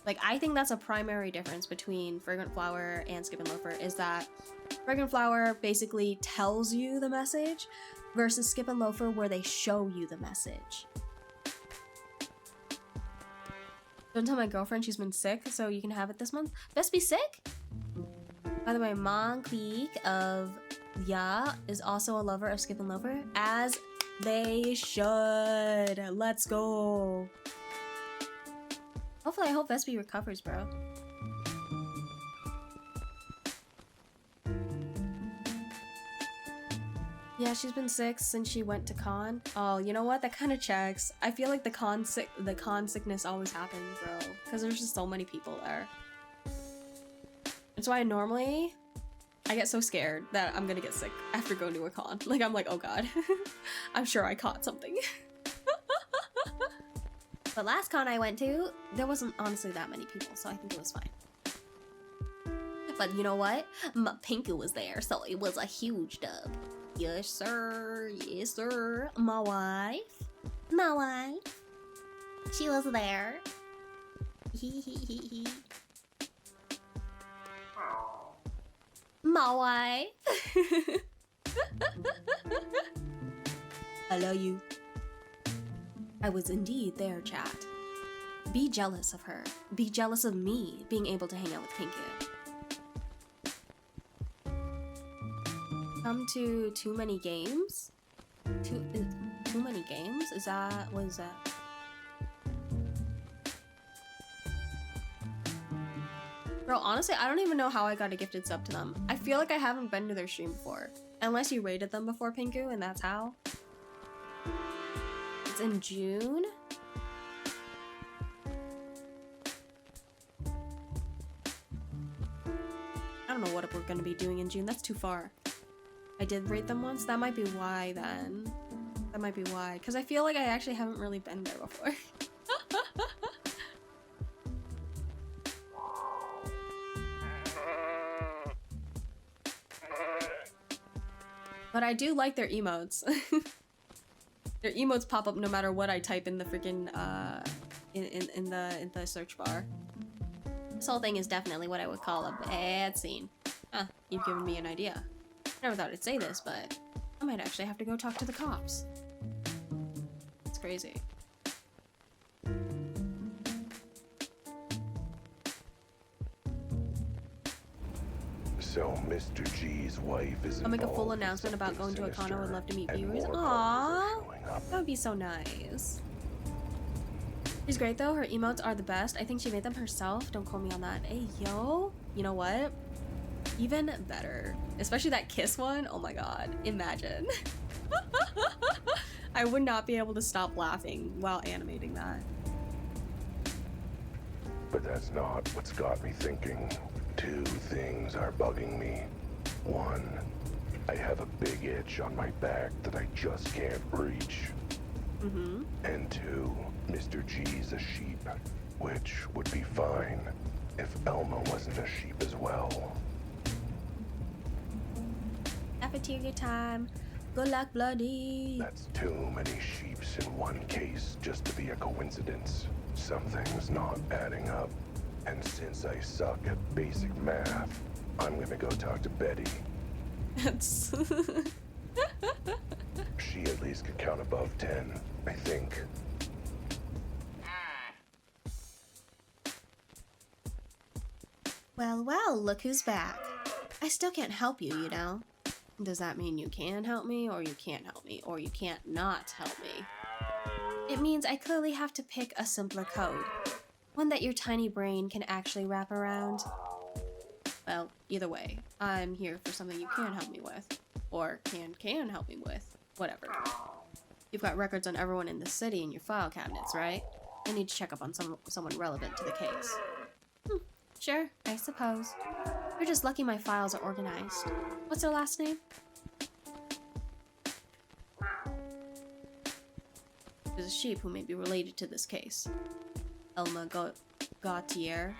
Speaker 3: Like, I think that's a primary difference between Fragrant Flower and Skip and Loafer, is that Fragrant Flower basically tells you the message versus Skip and Loafer where they show you the message. Don't tell my girlfriend she's been sick, so you can have it this month. Best be sick? By the way, Monk of Ya is also a lover of Skip and Loafer, as they should. Let's go. Hopefully, I hope Vespi recovers, bro. Yeah, she's been sick since she went to con. Oh, you know what? That kind of checks. I feel like the con sickness always happens, bro, because there's just so many people there. That's why normally I get so scared that I'm gonna get sick after going to a con. Like, I'm like, oh god, I'm sure I caught something. But last con I went to, there wasn't honestly that many people, so I think it was fine. But you know what? My Pinku was there, so it was a huge dub. Yes, sir. Yes, sir. My wife. She was there. My wife. I love you. I was indeed there, chat. Be jealous of her. Be jealous of me being able to hang out with Pinku. Come to too many games? Too many games? What is that? Bro, honestly, I don't even know how I got a gifted sub to them. I feel like I haven't been to their stream before. Unless you raided them before, Pinku, and that's how. It's in June? I don't know what we're gonna be doing in June. That's too far. I did raid them once. That might be why then. That might be why. Because I feel like I actually haven't really been there before. But I do like their emotes. Their emotes pop up no matter what I type in the freaking in the search bar. This whole thing is definitely what I would call a bad scene. Huh, you've given me an idea. Never thought I'd say this, but I might actually have to go talk to the cops. It's crazy.
Speaker 5: So Mr. G's wife is
Speaker 3: I'll make a full
Speaker 5: involved in
Speaker 3: announcement about going
Speaker 5: something
Speaker 3: to a con. I would
Speaker 5: sinister,
Speaker 3: love to meet
Speaker 5: and
Speaker 3: viewers.
Speaker 5: more
Speaker 3: Aww,
Speaker 5: problems are showing up.
Speaker 3: that would be so nice. She's great though. Her emotes are the best. I think she made them herself. Don't quote me on that. Hey yo, you know what? Even better. Especially that kiss one. Oh my god. Imagine. I would not be able to stop laughing while animating that.
Speaker 5: But that's not what's got me thinking. Two things are bugging me. One, I have a big itch on my back that I just can't reach.
Speaker 3: Mm-hmm.
Speaker 5: And two, Mr. G's a sheep, which would be fine if Elma wasn't a sheep as well.
Speaker 6: Cafeteria time. Good luck, bloody.
Speaker 5: That's too many sheeps in one case just to be a coincidence. Something's not adding up. And since I suck at basic math, I'm gonna go talk to Betty.
Speaker 3: That's
Speaker 5: She at least could count above 10, I think.
Speaker 6: Well, well, look who's back. I still can't help you, you know. Does that mean you can help me, or you can't help me, or you can't not help me? It means I clearly have to pick a simpler code. One that your tiny brain can actually wrap around. Well, either way, I'm here for something you can help me with. Or can help me with. Whatever. You've got records on everyone in the city in your file cabinets, right? I need to check up on someone relevant to the case. Sure, I suppose. You're just lucky my files are organized. What's her last name? There's a sheep who may be related to this case. Elma Gautier.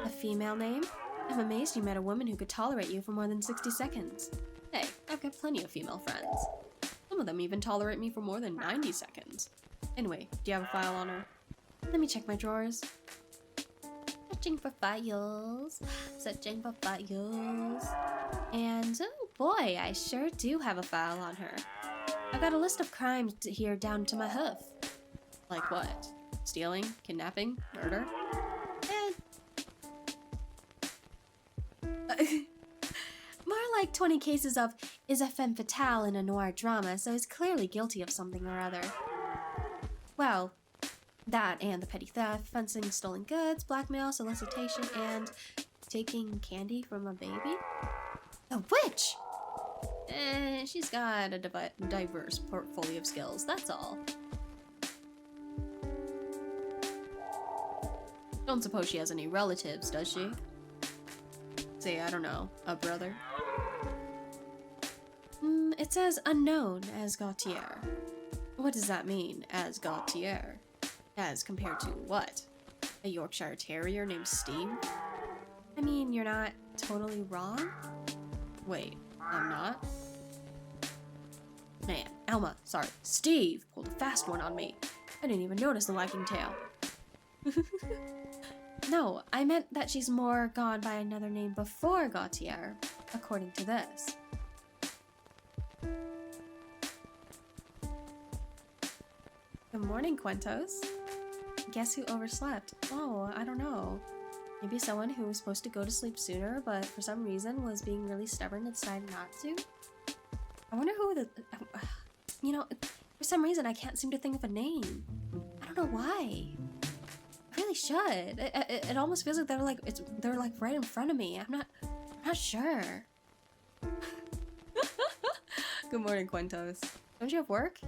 Speaker 6: A female name? I'm amazed you met a woman who could tolerate you for more than 60 seconds. Hey, I've got plenty of female friends. Some of them even tolerate me for more than 90 seconds. Anyway, do you have a file on her? Let me check my drawers. Searching for files. Searching for files. And, oh boy, I sure do have a file on her. I've got a list of crimes here down to my hoof. Like what? Stealing? Kidnapping? Murder? More like 20 cases of is a femme fatale in a noir drama, so is clearly guilty of something or other. Well, that and the petty theft, fencing stolen goods, blackmail, solicitation, and taking candy from a baby? A witch! She's got a diverse portfolio of skills, that's all. Don't suppose she has any relatives, does she? Say, I don't know, a brother? It says unknown as Gautier. What does that mean, as Gautier? As compared to what? A Yorkshire Terrier named Steve? I mean, you're not totally wrong? Wait, I'm not? Man, Elma, sorry, Steve pulled a fast one on me. I didn't even notice the wagging tail. No, I meant that she's more gone by another name before Gautier, according to this. Good morning, Quentos. Guess who overslept? Oh, I don't know. Maybe someone who was supposed to go to sleep sooner, but for some reason was being really stubborn and decided not to? I wonder who the... You know, for some reason I can't seem to think of a name. I don't know why. I really should. It almost feels like they're like right in front of me. I'm not sure. Good morning, Quentos. Don't you have work?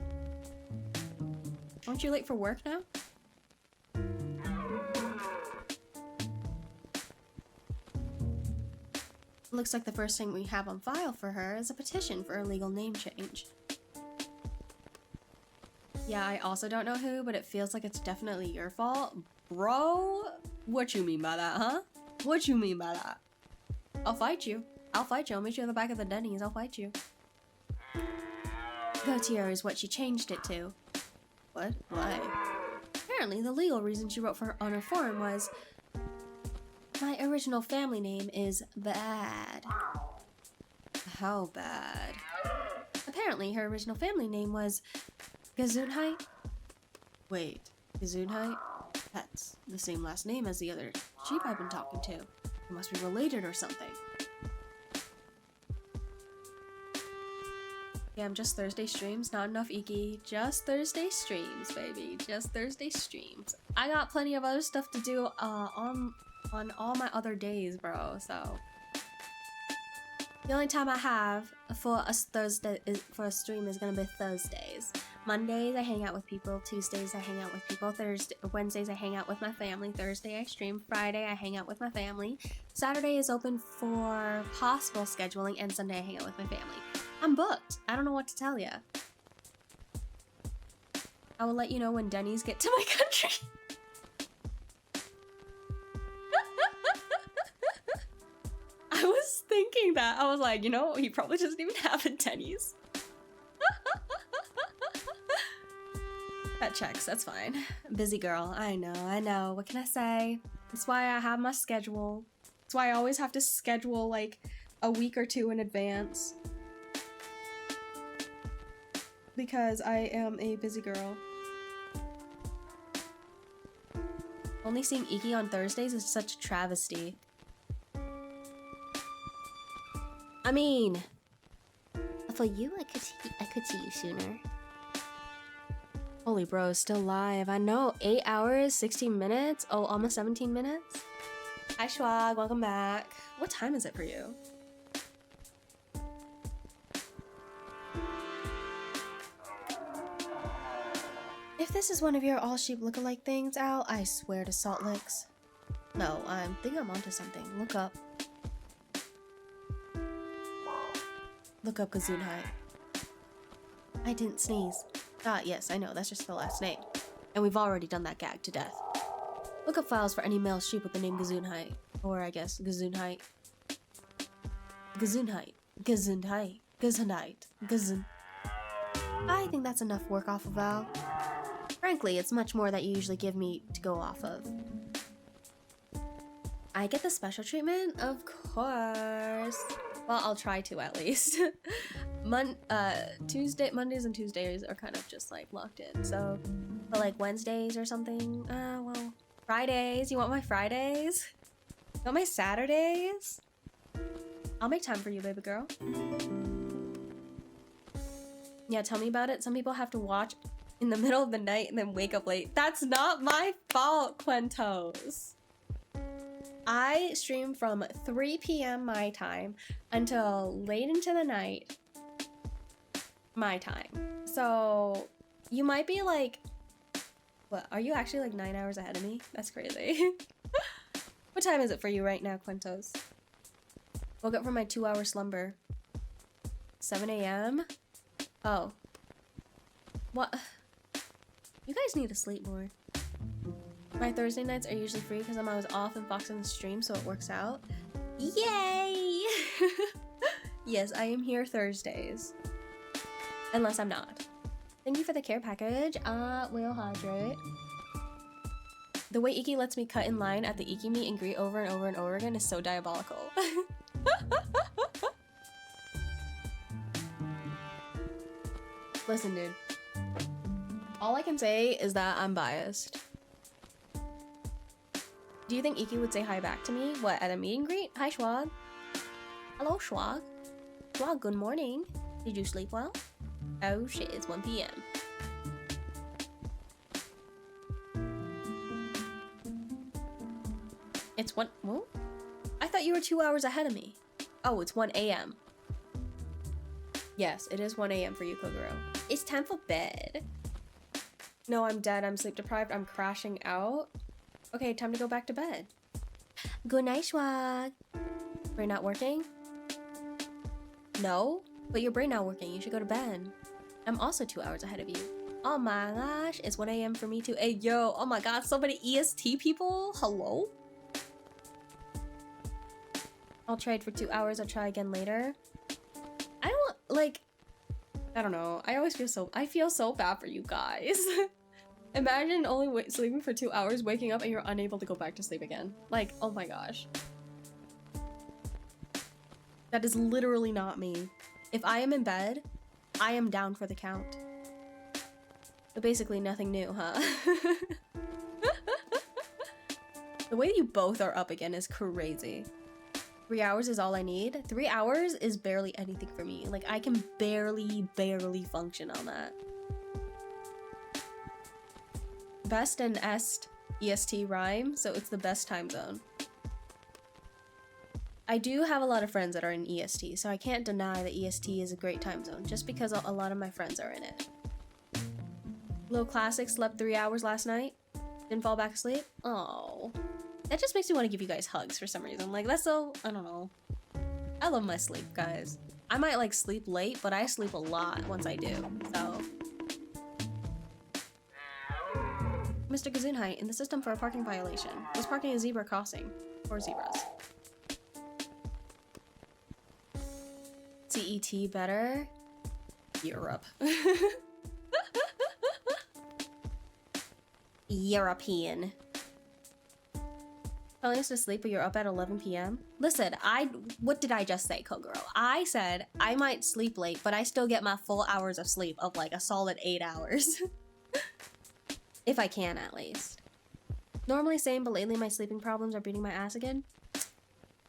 Speaker 6: Aren't you late for work now? Looks like the first thing we have on file for her is a petition for a legal name change. Yeah, I also don't know who, but it feels like it's definitely your fault. Bro, what you mean by that, huh? What you mean by that? I'll fight you. I'll fight you. I'll meet you at the back of the Denny's. I'll fight you. Gautier is what she changed it to. What? Why? Apparently, the legal reason she wrote on her form was, my original family name is bad. How bad? Apparently, her original family name was Gesundheit? Wait, Gesundheit? That's the same last name as the other sheep I've been talking to. They must be related or something. Damn, just Thursday streams, not enough Iki. Just Thursday streams, baby. Just Thursday streams. I got plenty of other stuff to do on all my other days, bro, so. The only time I have for a stream is gonna be Thursdays.
Speaker 3: Mondays I hang out with people, Tuesdays I hang out with people, Wednesdays I hang out with my family, Thursday I stream, Friday I hang out with my family, Saturday is open for possible scheduling, and Sunday I hang out with my family. I'm booked. I don't know what to tell ya. I will let you know when Denny's get to my country. I was thinking that. I was like, you know, he probably doesn't even have a Denny's. That checks, that's fine. Busy girl, I know. What can I say? That's why I have my schedule. That's why I always have to schedule like a week or two in advance. Because I am a busy girl. Only seeing Iki on Thursdays is such a travesty. I mean,
Speaker 6: For you, I could see you sooner.
Speaker 3: holy bro, still live. I know, 8 hours, 16 minutes. Oh, almost 17 minutes. Hi Schwag, welcome back. What time is it for you? If this is one of your all sheep lookalike things, Al, I swear to salt licks. No, I think I'm onto something. Look up. Look up Gesundheit. I didn't sneeze. Ah, yes, I know, that's just the last name. And we've already done that gag to death. Look up files for any male sheep with the name Gesundheit. Or I guess, Gesundheit. Gesundheit. Gesundheit. Gesundheit. Gesund. I think that's enough work off of Val. Frankly, it's much more that you usually give me to go off of. I get the special treatment? Of course. Well, I'll try to at least. Mondays and Tuesdays are kind of just like locked in. So, but like Wednesdays or something. Well, Fridays. You want my Fridays? You want my Saturdays? I'll make time for you, baby girl. Yeah, tell me about it. Some people have to watch in the middle of the night and then wake up late. That's not my fault, Quentos. I stream from 3 p.m. my time until late into the night my time. So you might be like, what, are you actually like 9 hours ahead of me? That's crazy. What time is it for you right now, Quentos? Woke up from my 2-hour slumber. 7 a.m.? Oh. What? You guys need to sleep more. My Thursday nights are usually free because I'm always off and Fox on the stream, so it works out. Yay! Yes, I am here Thursdays. Unless I'm not. Thank you for the care package. Will hydrate. The way Iki lets me cut in line at the Iki meet and greet over and over and over again is so diabolical. Listen, dude. All I can say is that I'm biased. Do you think Iki would say hi back to me? What, at a meet and greet? Hi, Schwag. Hello, Schwag. Schwag, good morning. Did you sleep well? Oh shit, it's 1 p.m. It's 1... Whoa? I thought you were 2 hours ahead of me. Oh, it's 1 a.m. Yes, it is 1 a.m. for you, Kogoro. It's time for bed. No, I'm dead. I'm sleep deprived. I'm crashing out. Okay, time to go back to bed. Good night, Schwag. Brain not working? No? But your brain not working. You should go to bed. I'm also 2 hours ahead of you. Oh my gosh, it's 1 a.m. for me too. Hey, yo, oh my god, so many EST people? Hello? I'll trade for 2 hours. I'll try again later. I don't, like... I don't know. I feel so bad for you guys. Imagine only sleeping for 2 hours, waking up, and you're unable to go back to sleep again. Like, oh my gosh. That is literally not me. If I am in bed, I am down for the count. But basically nothing new, huh? The way you both are up again is crazy. 3 hours is all I need. 3 hours is barely anything for me. Like, I can barely function on that. Best and est EST rhyme, so it's the best time zone. I do have a lot of friends that are in EST, so I can't deny that EST is a great time zone, just because a lot of my friends are in it. Low Classic slept 3 hours last night. Didn't fall back asleep. Oh. That just makes me want to give you guys hugs for some reason. Like, that's so... I don't know. I love my sleep, guys. I might, like, sleep late, but I sleep a lot once I do, so... Mr. Gesundheit, in the system for a parking violation. Was parking a zebra crossing. For zebras. CET better? Europe. European. Telling us to sleep, but you're up at 11 p.m. Listen, what did I just say, Kogoro? I said I might sleep late, but I still get my full hours of sleep of like a solid 8 hours. If I can, at least. Normally same, but lately my sleeping problems are beating my ass again.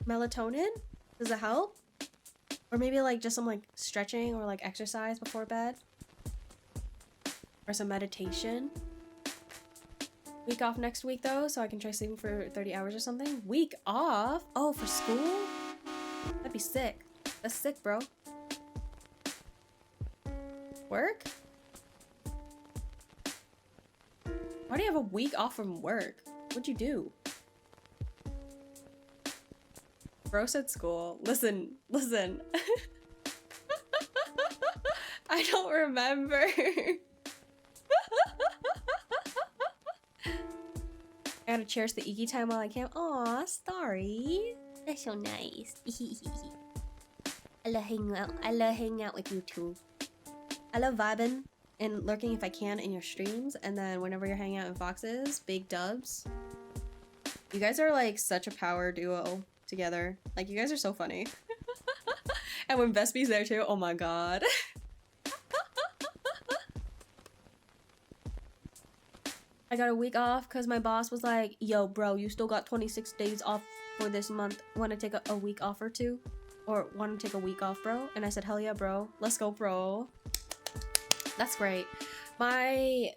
Speaker 3: Melatonin? Does it help? Or maybe like just some like stretching or like exercise before bed? Or some meditation? Week off next week though, so I can try sleeping for 30 hours or something. Week off? Oh, for school? That'd be sick. That's sick, bro. Work? Why do you have a week off from work? What'd you do? Bro said school. Listen. I don't remember. I gotta cherish the Iki time while I can. Aw, sorry. That's so nice. I love hanging out with you too. I love vibing and lurking if I can in your streams, and then whenever you're hanging out in Foxes, big dubs. You guys are like such a power duo together. Like, you guys are so funny. And when Vespi's there too, oh my god. I got a week off because my boss was like, yo bro, you still got 26 days off for this month. Want to take a week off or two? Or want to take a week off, bro? And I said, hell yeah, bro. Let's go, bro. That's great. My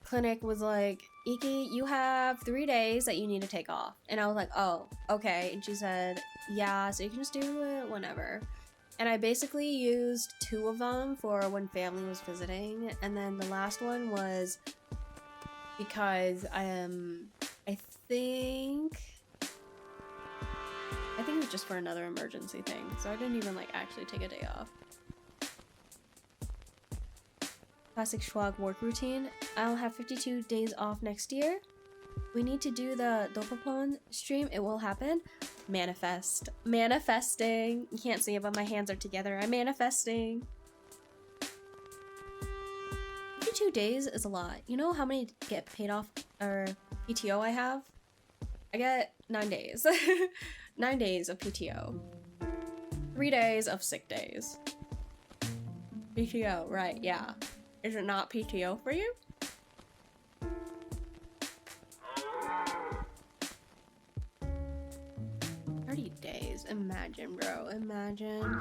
Speaker 3: clinic was like, Iki, you have 3 days that you need to take off. And I was like, oh, okay. And she said, yeah, so you can just do it whenever. And I basically used 2 of them for when family was visiting. And then the last one was because I think it was just for another emergency thing. So I didn't even like actually take a day off. Classic Schwag work routine. I'll have 52 days off next year. We need to do the Dopapon stream. It will happen. Manifest. Manifesting. You can't see it, but my hands are together. I'm manifesting. 52 days is a lot. You know how many get paid off or PTO I have? I get 9 days. 9 days of PTO. 3 days of sick days. PTO, right, yeah. Is it not PTO for you? Days. Imagine, bro. Imagine.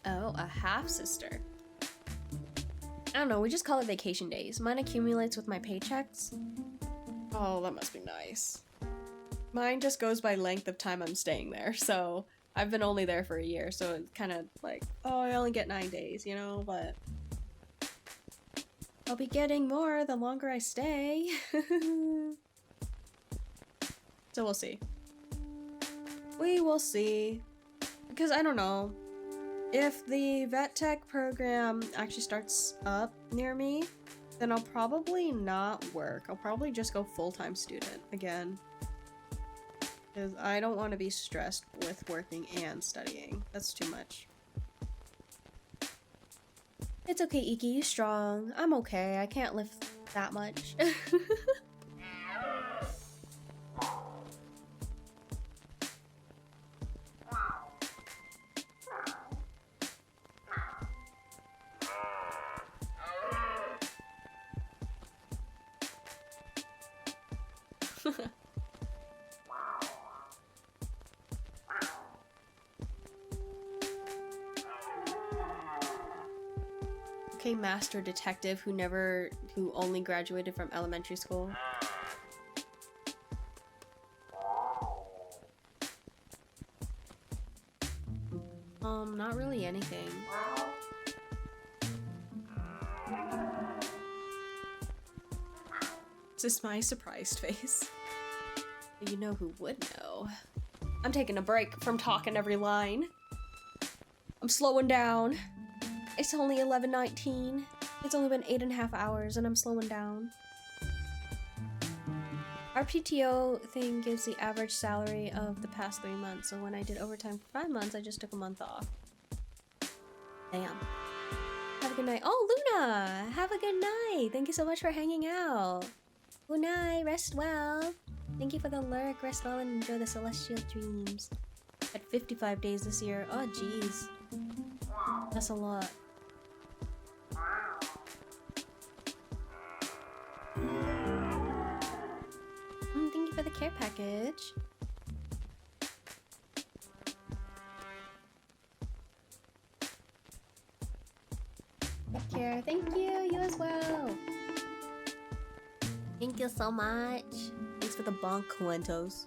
Speaker 3: Oh, a half-sister. I don't know, we just call it vacation days. Mine accumulates with my paychecks. Oh, that must be nice. Mine just goes by length of time I'm staying there, so I've been only there for a year, so it's kind of like, oh, I only get 9 days, you know, but I'll be getting more the longer I stay. So we'll see. We will see. Because I don't know. If the vet tech program actually starts up near me, then I'll probably not work. I'll probably just go full-time student again. Because I don't want to be stressed with working and studying. That's too much. It's okay, Iki, you strong. I'm okay. I can't lift that much. Okay, master detective who only graduated from elementary school. Not really anything. Is this my surprised face? You know who would know. I'm taking a break from talking every line. I'm slowing down. It's only 11:19. It's only been 8.5 hours and I'm slowing down. Our PTO thing gives the average salary of the past 3 months, so when I did overtime for 5 months, I just took a month off. Damn. Have a good night. Oh, Luna! Have a good night! Thank you so much for hanging out. Good night, rest well. Thank you for the lurk, rest well and enjoy the celestial dreams. At 55 days this year. Oh, jeez. That's a lot. Thank you for the care package. Take care. Thank you. You as well. Thank you so much. Thanks for the bonk, Cuentos.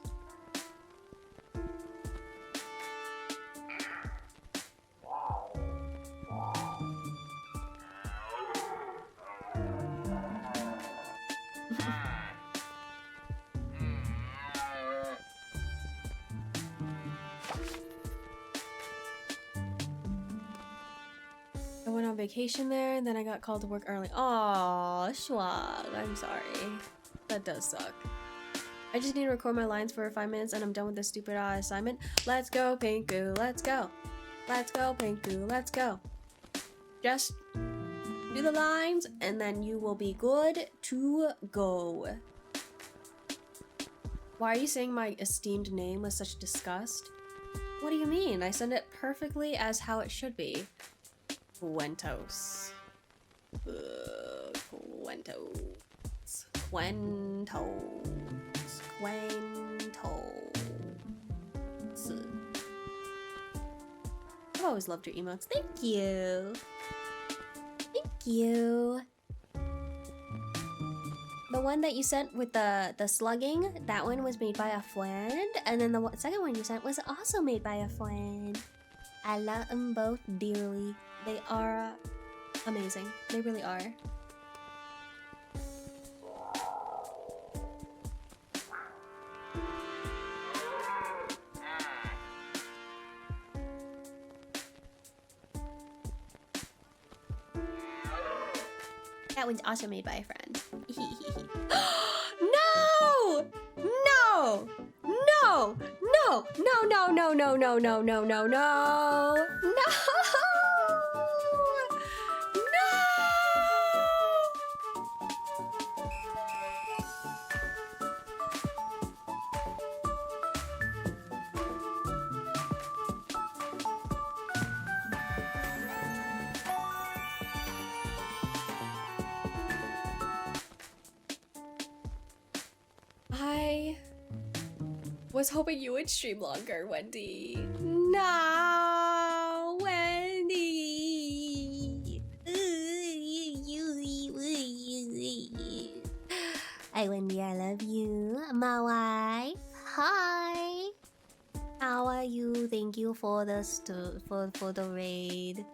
Speaker 3: I went on vacation there, and then I got called to work early. Aw, Schwag, I'm sorry. That does suck. I just need to record my lines for 5 minutes, and I'm done with this stupid assignment. Let's go, Pinku, let's go. Let's go, Pinku, let's go. Just do the lines, and then you will be good to go. Why are you saying my esteemed name with such disgust? What do you mean? I said it perfectly as how it should be. Quentos. Quentos. Quentos. Quentos. I've always loved your emotes. Thank you. Thank you. The one that you sent with the slugging, that one was made by a friend. And then the second one you sent was also made by a friend. I love them both dearly. They are amazing. They really are. That one's also made by a friend. No! No! No! No! No! No! No! No! No! No! No! No! No! No! I was hoping you would stream longer, Wendy. No, Wendy. Hi, Wendy. I love you. My wife. Hi. How are you? Thank you for the for the raid.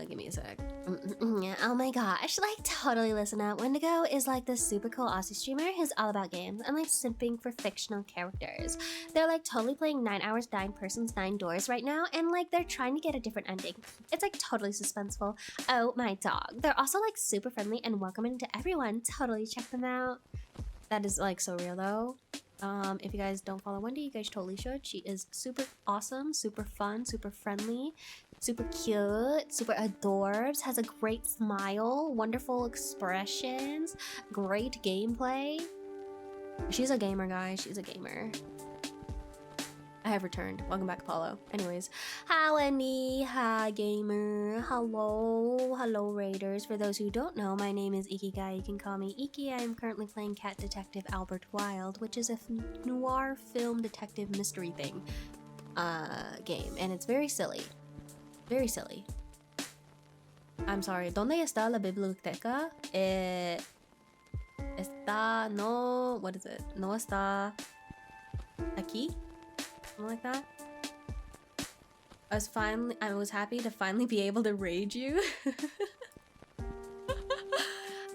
Speaker 3: Give me a sec. Oh my gosh, like totally listen up. Wendigo is like this super cool Aussie streamer who's all about games and like simping for fictional characters. They're like totally playing 9 Hours, 9 Persons, 9 Doors right now, and like they're trying to get a different ending. It's like totally suspenseful. Oh my dog. They're also like super friendly and welcoming to everyone. Totally check them out. That is like so real though. If you guys don't follow Wendy, you guys totally should. She is super awesome, super fun, super friendly, super cute, super adorbs, has a great smile, wonderful expressions, great gameplay. She's a gamer, guys. She's a gamer. I have returned. Welcome back, Apollo. Anyways, hi Wendy, hi gamer, hello, hello raiders. For those who don't know, my name is Ikigai. You can call me Iki. I am currently playing Cat Detective Albert Wilde, which is a noir film detective mystery thing game, and it's very silly. Very silly.
Speaker 6: I'm sorry. ¿Dónde está la biblioteca? Está no. What is it? No está aquí. Something like that. I was happy to finally be able to raid you.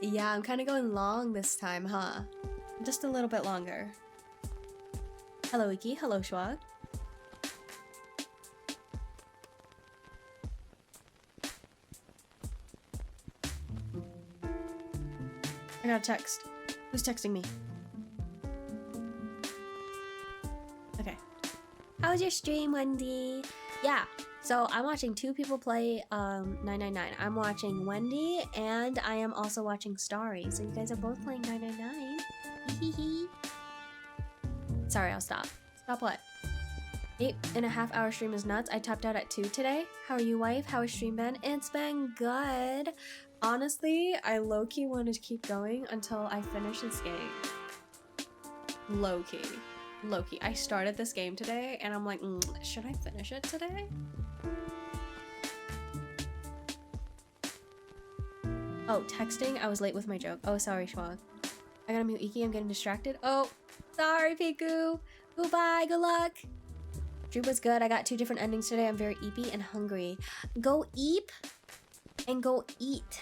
Speaker 6: Yeah, I'm kind of going long this time, huh? Just a little bit longer. Hello, Iki. Hello, Schwag. I got a text. Who's texting me? Okay. How was your stream, Wendy? Yeah, so I'm watching two people play 999. I'm watching Wendy, and I am also watching Starry. So you guys are both playing 999. Hee. Sorry, I'll stop. Stop what? 8.5 hour stream is nuts. I tapped out at 2 today. How are you, wife? How has stream been? It's been good. Honestly, I low-key want to keep going until I finish this game. Low-key. Low-key. I started this game today, and I'm like, should I finish it today? Oh, texting? I was late with my joke. Oh, sorry, Schwag. I gotta mute Iki. I'm getting distracted. Oh, sorry, Piku. Goodbye. Good luck. Dream was good. I got 2 different endings today. I'm very eepy and hungry. Go eep and go eat.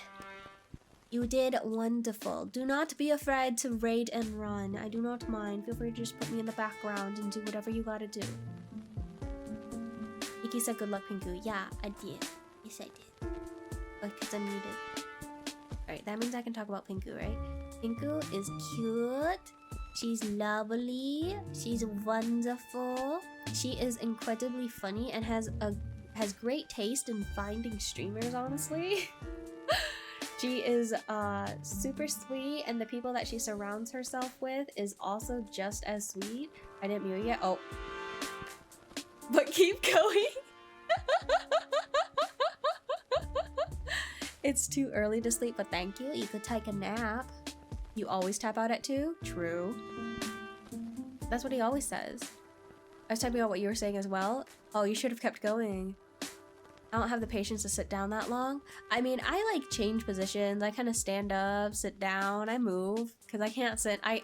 Speaker 6: You did wonderful. Do not be afraid to raid and run. I do not mind. Feel free to just put me in the background and do whatever you gotta do. Iki said good luck, Pinku. Yeah, I did. Yes, I did. Because I'm muted. Alright, that means I can talk about Pinku, right? Pinku is cute. She's lovely. She's wonderful. She is incredibly funny and has great taste in finding streamers, honestly. She is super sweet, and the people that she surrounds herself with is also just as sweet. I didn't mute yet. Oh. But keep going. It's too early to sleep, but thank you. You could take a nap. You always tap out at 2? True. That's what he always says. I was typing out what you were saying as well. Oh, you should have kept going. I don't have the patience to sit down that long. I mean, I like change positions. I kind of stand up, sit down, I move. Because I can't sit. I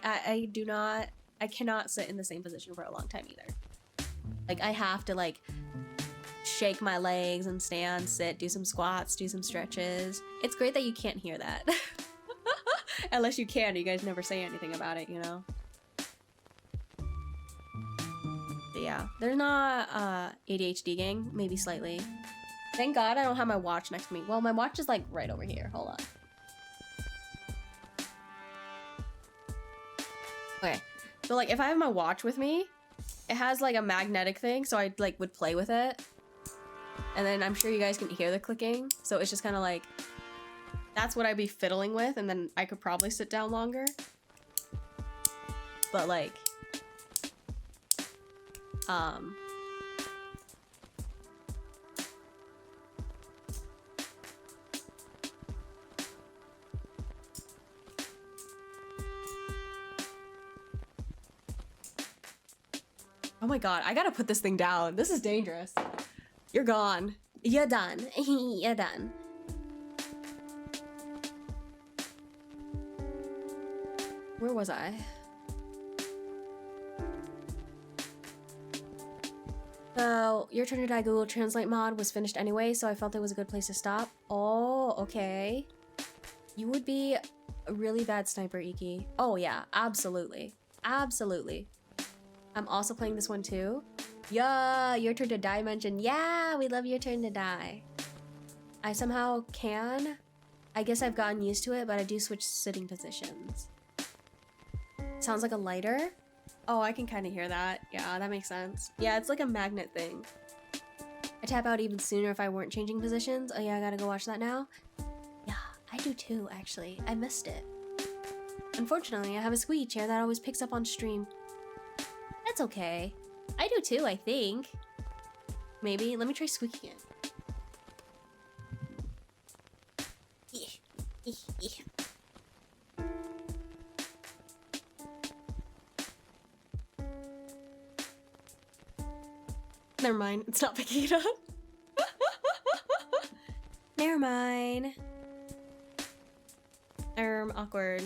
Speaker 6: cannot sit in the same position for a long time either. Like, I have to like shake my legs and stand, sit, do some squats, do some stretches. It's great that you can't hear that. Unless you can, you guys never say anything about it, you know? But yeah, there's not ADHD gang, maybe slightly. Thank God I don't have my watch next to me. Well, my watch is like right over here. Hold on. Okay, so like if I have my watch with me, it has like a magnetic thing, so I like would play with it. And then I'm sure you guys can hear the clicking, so it's just kind of like, that's what I'd be fiddling with, and then I could probably sit down longer. But like, oh my God, I gotta put this thing down. This is dangerous. You're gone. You're done. You're done. Where was I? So, Your Turn to Die Google Translate mod was finished anyway, so I felt it was a good place to stop. Oh, okay. You would be a really bad sniper, Iki. Oh yeah, absolutely. Absolutely. I'm also playing this one too. Yeah, Your Turn to Die mentioned. Yeah, we love Your Turn to Die. I somehow can. I guess I've gotten used to it, but I do switch sitting positions. Sounds like a lighter. Oh, I can kind of hear that. Yeah, that makes sense. Yeah, it's like a magnet thing. I tap out even sooner if I weren't changing positions. Oh yeah, I gotta go watch that now. Yeah, I do too, actually. I missed it. Unfortunately, I have a squeaky chair that always picks up on stream. That's okay. I do too, I think. Maybe. Let me try squeaking it. Never mind, it's not picking it up. Never
Speaker 3: Never mind. Awkward.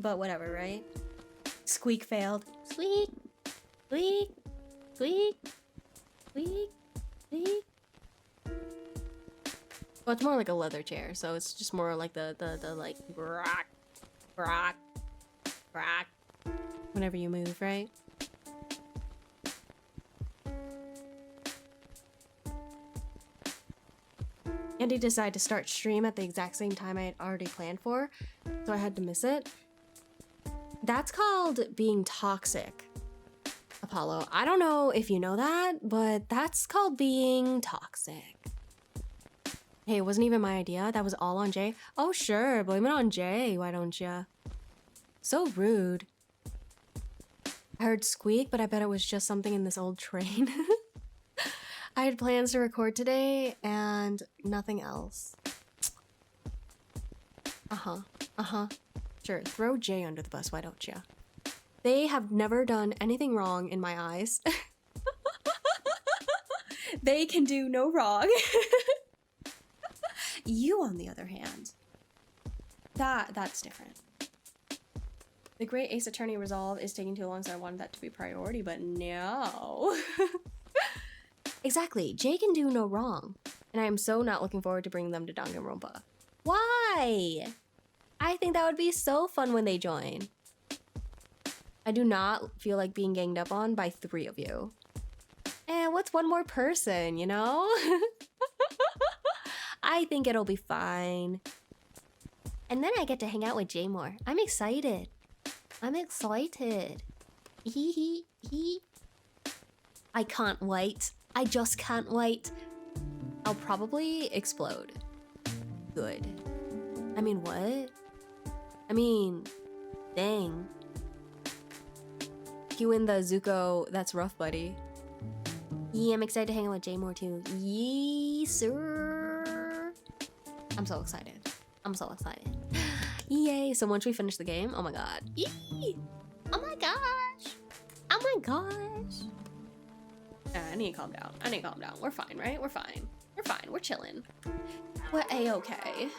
Speaker 3: But whatever, right? Squeak failed.
Speaker 6: Squeak, squeak, squeak, squeak, squeak.
Speaker 3: Well, it's more like a leather chair, so it's just more like the like rock, rock, rock. Whenever you move, right? Andy decided to start stream at the exact same time I had already planned for, so I had to miss it. That's called being toxic, Apollo. I don't know if you know that, but that's called being toxic. Hey, it wasn't even my idea. That was all on Jay. Oh, sure. Blame it on Jay. Why don't ya? So rude. I heard squeak, but I bet it was just something in this old train. I had plans to record today and nothing else. Sure, throw Jay under the bus, why don't ya? They have never done anything wrong in my eyes. They can do no wrong. You, on the other hand, that's different. The Great Ace Attorney Resolve is taking too long, so I wanted that to be priority, but no. Exactly, Jay can do no wrong, and I am so not looking forward to bringing them to Danganronpa. Why? I think that would be so fun when they join. I do not feel like being ganged up on by 3 of you. And what's one more person, you know? I think it'll be fine. And then I get to hang out with Jay more. I'm excited. I'm excited. Hee. I can't wait. I just can't wait. I'll probably explode. Good. I mean, what? I mean, dang. You win the Zuko, that's rough, buddy. Yeah, I'm excited to hang out with Jay more too. Yee, sir. I'm so excited. I'm so excited. Yay, so once we finish the game, oh my god. Yee!
Speaker 6: Oh my gosh. Oh my gosh.
Speaker 3: I need to calm down. I need to calm down. We're fine, right? We're fine. We're fine. We're chilling. We're A-okay.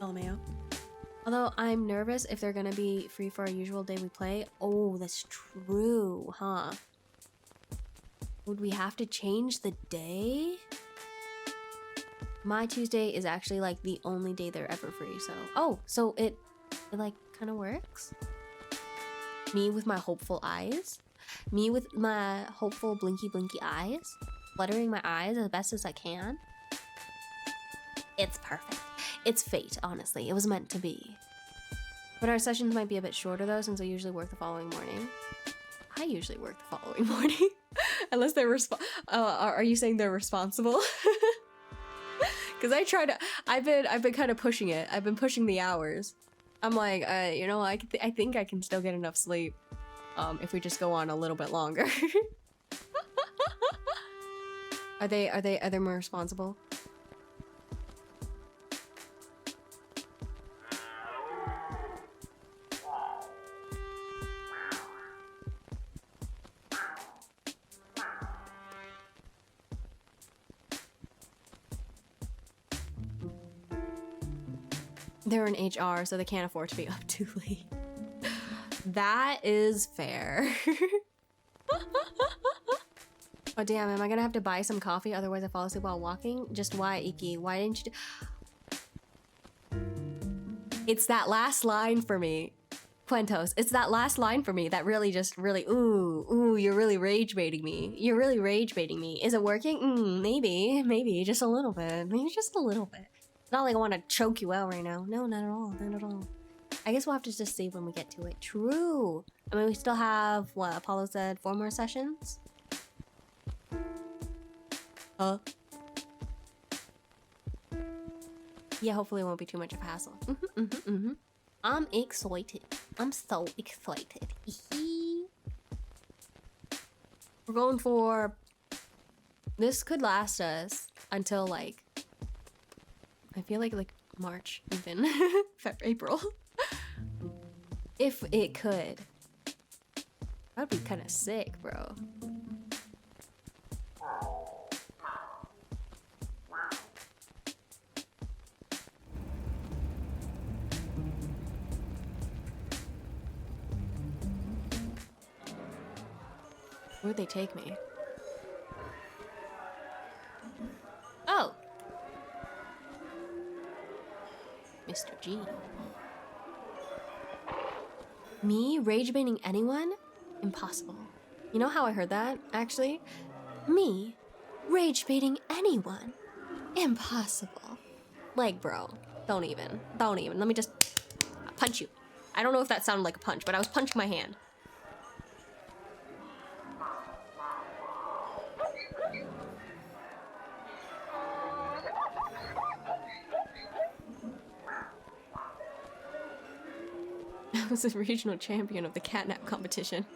Speaker 3: LMAO. Although I'm nervous if they're gonna be free for our usual day we play. Oh, that's true, huh? Would we have to change the day? My Tuesday is actually like the only day they're ever free, so... Oh, so it like kind of works? Me with my hopeful eyes? Me with my hopeful blinky eyes? Fluttering my eyes as best as I can? It's perfect. It's fate, honestly. It was meant to be. But our sessions might be a bit shorter though, since I usually work the following morning. I usually work the following morning. Unless they're are you saying they're responsible? Because I try to, I've been kind of pushing it. I've been pushing the hours. I'm like, you know, I think I can still get enough sleep. If we just go on a little bit longer. Are they more responsible? They're in HR, so they can't afford to be up too late. That is fair. Oh damn, am I gonna have to buy some coffee? Otherwise I fall asleep while walking? Just why, Iki? Why didn't you do— It's that last line for me. Quentos, it's that last line for me that really ooh, you're really rage baiting me. You're really rage baiting me. Is it working? Maybe, just a little bit. Maybe just a little bit. It's not like I want to choke you out right now. No, not at all, not at all. I guess we'll have to just save when we get to it. True. I mean, we still have, what Apollo said, 4 more sessions? Yeah, hopefully it won't be too much of a hassle. I'm excited. I'm so excited. We're going for This could last us until like, I feel like March even, April. If it could. That'd be kind of sick, bro. Where'd they take me? Oh! Mr. G. Me rage baiting anyone? Impossible. You know how I heard that, actually? Me rage baiting anyone? Impossible. Like, bro, don't even. Let me just punch you. I don't know if that sounded like a punch, but I was punching my hand. I was a regional champion of the catnap competition.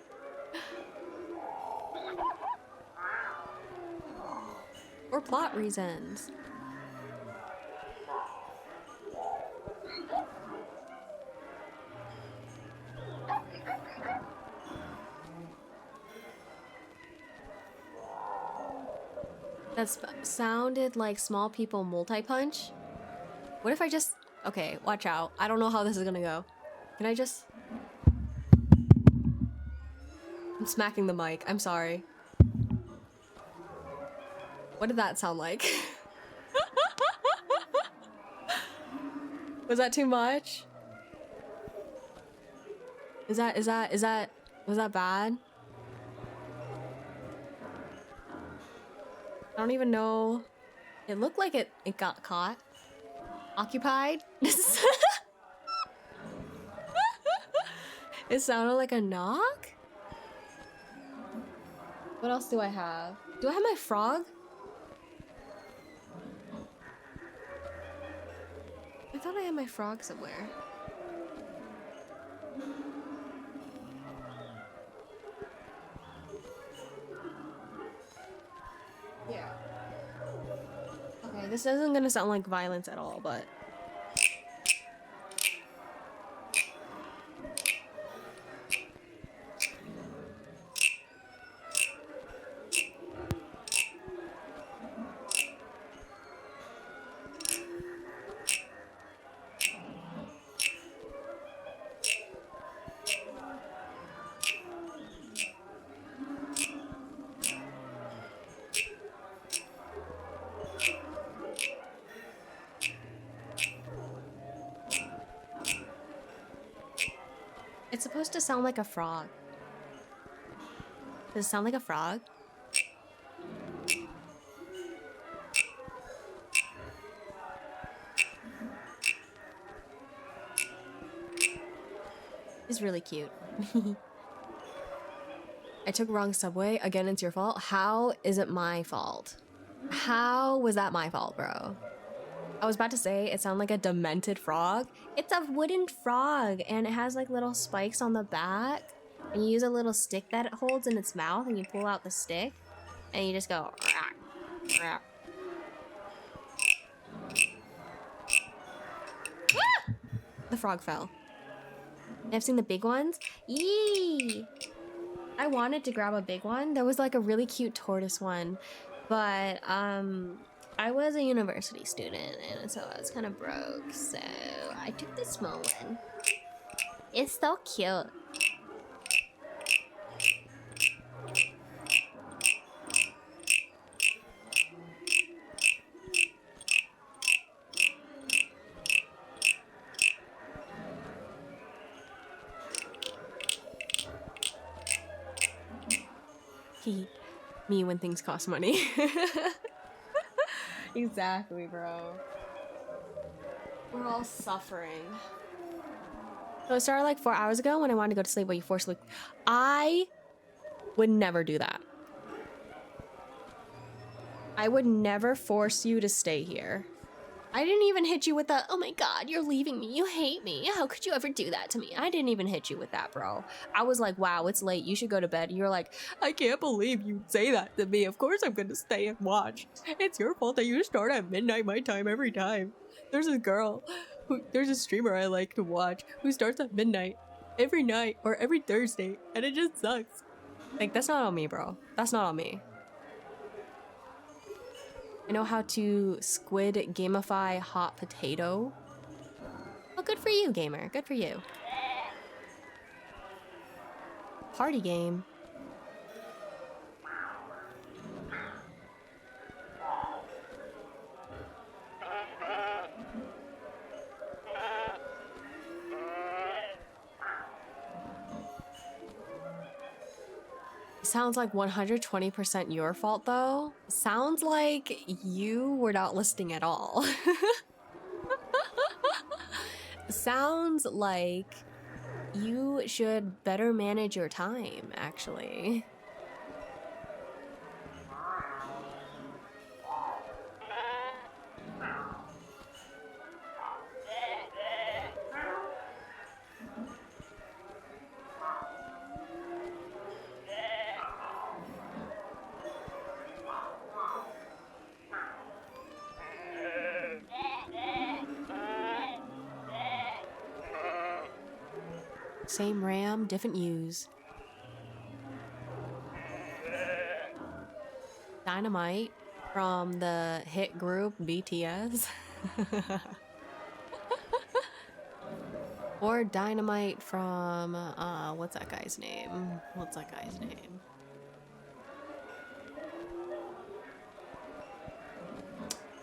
Speaker 3: For plot reasons. That sounded like small people multi-punch. What if I just... Okay, watch out. I don't know how this is gonna go. Can I just... I'm smacking the mic. I'm sorry. What did that sound like? Was that too much? Was that bad? I don't even know. It looked like it got caught. Occupied? It sounded like a knock? What else do I have? Do I have my frog? I thought I had my frog somewhere. Yeah. Okay, this isn't gonna sound like violence at all, but... It's supposed to sound like a frog. Does it sound like a frog? It's really cute. I took wrong subway. Again, it's your fault. How is it my fault? How was that my fault, bro? I was about to say it sounded like a demented frog. It's a wooden frog and it has like little spikes on the back. And you use a little stick that it holds in its mouth and you pull out the stick and you just go rah, rah. Ah! The frog fell. I've seen the big ones. Yee! I wanted to grab a big one. There was like a really cute tortoise one, but I was a university student and so I was kind of broke, so I took the small one. It's so cute. Me when things cost money. Exactly, bro. We're all suffering. So it started like 4 hours ago when I wanted to go to sleep, but you forced sleep. I would never do that. I would never force you to stay here. I didn't even hit you with the, oh my god, you're leaving me, you hate me, how could you ever do that to me? I didn't even hit you with that, bro. I was like, wow, it's late, you should go to bed. You're like, I can't believe you say that to me. Of course I'm gonna stay and watch. It's your fault that you start at midnight my time every time. There's a girl, there's a streamer I like to watch who starts at midnight every night or every Thursday, and it just sucks. Like, that's not on me, bro. That's not on me. I know how to squid gamify hot potato. Well, good for you, gamer. Good for you. Party game. Sounds like 120% your fault, though. Sounds like you were not listening at all. Sounds like you should better manage your time, actually. Same RAM, different use. Dynamite from the hit group BTS. Or Dynamite from, what's that guy's name? What's that guy's name?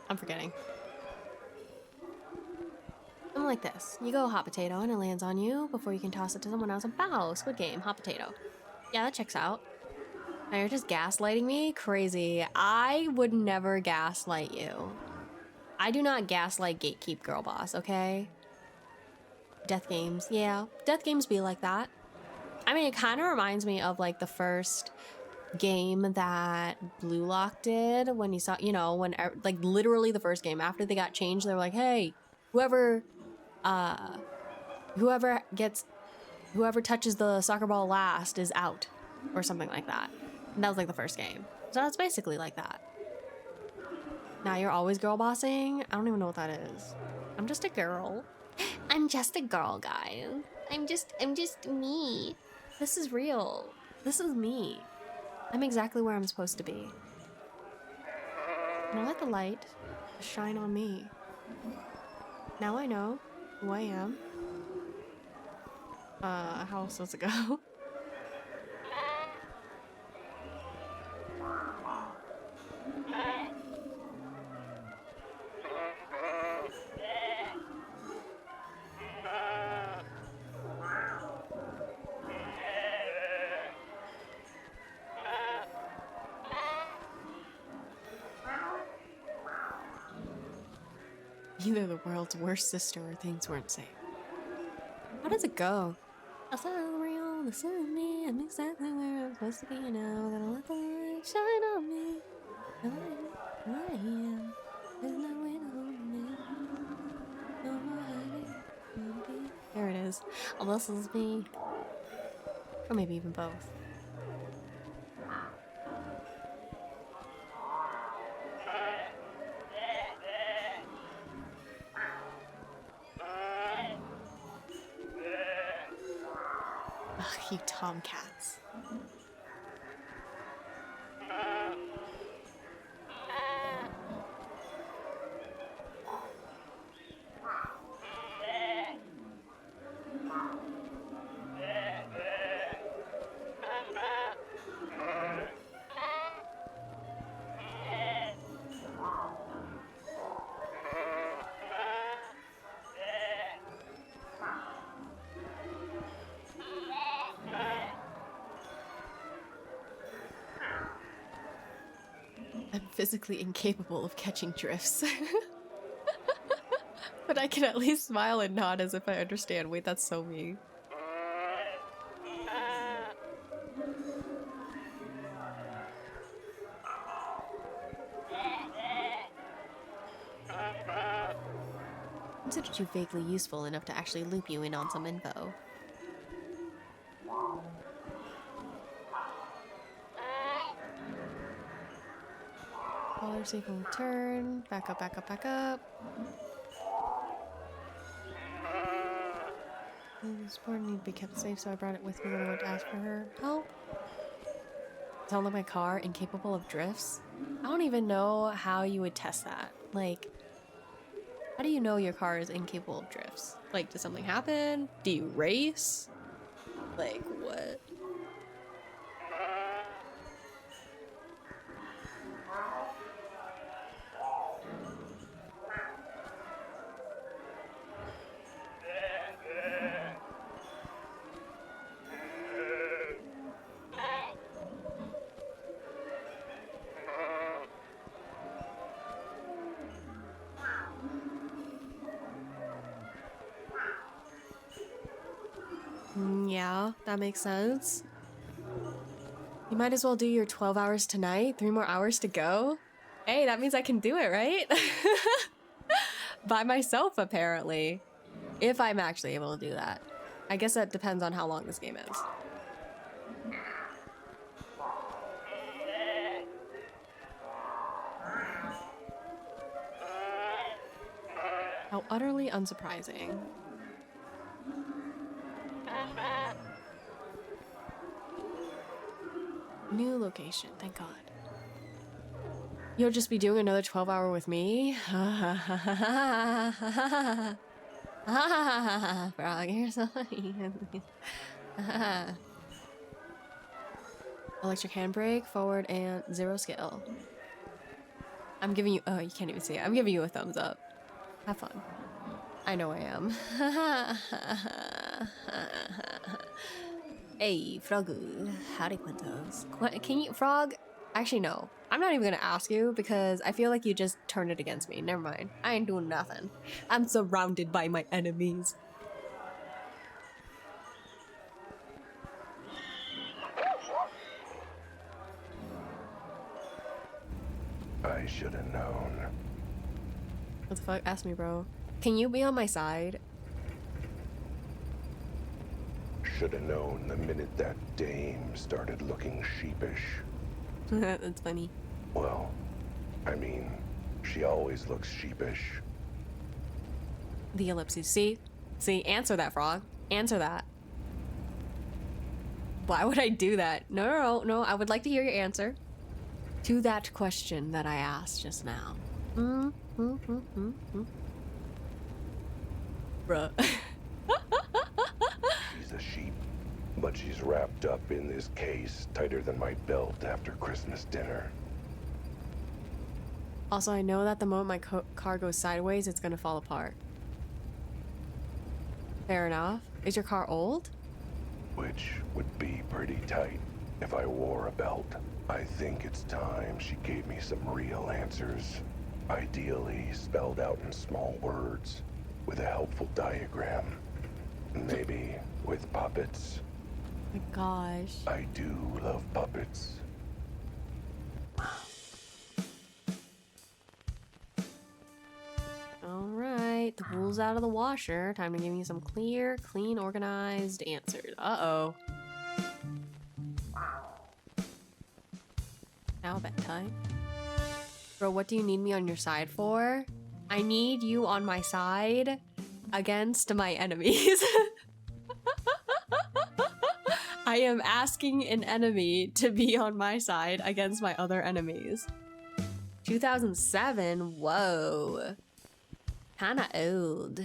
Speaker 3: I'm forgetting. Something like this. You go hot potato and it lands on you before you can toss it to someone else. Bow, Squid Game, hot potato. Yeah, that checks out. Now you're just gaslighting me? Crazy. I would never gaslight you. I do not gaslight gatekeep girl boss, okay? Death games. Yeah, death games be like that. I mean, it kind of reminds me of like the first game that Blue Lock did when you saw, you know, when like literally the first game after they got changed, they were like, hey, whoever touches the soccer ball last is out, or something like that. And that was like the first game. So that's basically like that. Now you're always girl bossing? I don't even know what that is. I'm just a girl. I'm just a girl, guys. I'm just me. This is real. This is me. I'm exactly where I'm supposed to be. And I let the light shine on me. Now I know who I am. How else does it go? Either the world's worst sister or things weren't safe. How does it go? This is real, this is me, I'm exactly where I'm supposed to be now. Gonna let the light shine on me. I am. There's no way to hold me. No more hiding. There it is. Oh, this is me. Or maybe even both. Ugh, you tomcats. I'm physically incapable of catching drifts. But I can at least smile and nod as if I understand. Wait, that's so me.
Speaker 6: Considered you vaguely useful enough to actually loop you in on some info. Caller safe and return. Back up, back up, back up. This board need to be kept safe, so I brought it with me when I went to ask for her help. Sound like my car incapable of drifts? I don't even know how you would test that. Like, how do you know your car is incapable of drifts? Like, does something happen? Do you race? Like, what? Yeah, that makes sense. You might as well do your 12 hours tonight. 3 more hours to go. Hey, that means I can do it, right? By myself, apparently. If I'm actually able to do that. I guess that depends on how long this game is. How utterly unsurprising. New location, thank God. You'll just be doing another 12-hour with me? Frog, you're so funny. Electric handbrake, forward, and 0 skill. I'm giving you... Oh, you can't even see it. I'm giving you a thumbs up. Have fun. I know I am. Hey, Frogu. Howdy, Quintos. Can you... Frog? Actually, no. I'm not even gonna ask you because I feel like you just turned it against me. Never mind. I ain't doing nothing. I'm surrounded by my enemies.
Speaker 5: I should have known.
Speaker 6: What the fuck? Ask me, bro. Can you be on my side?
Speaker 5: Should have known the minute that dame started looking sheepish.
Speaker 6: That's funny.
Speaker 5: Well, I mean, she always looks sheepish.
Speaker 6: The ellipses. See? See? Answer that, Frog. Answer that. Why would I do that? No. I would like to hear your answer to that question that I asked just now. Bruh.
Speaker 5: She's a sheep, but she's wrapped up in this case tighter than my belt after Christmas dinner.
Speaker 6: Also, I know that the moment my car goes sideways, it's gonna fall apart. Fair enough. Is your car old?
Speaker 5: Which would be pretty tight if I wore a belt. I think it's time she gave me some real answers. Ideally spelled out in small words, with a helpful diagram. Maybe with puppets.
Speaker 6: Oh my gosh.
Speaker 5: I do love puppets.
Speaker 6: Alright, the wool's out of the washer. Time to give you some clear, clean, organized answers. Uh-oh. Now bedtime. Bro, what do you need me on your side for? I need you on my side against my enemies. I am asking an enemy to be on my side against my other enemies. 2007? Whoa. Kinda old.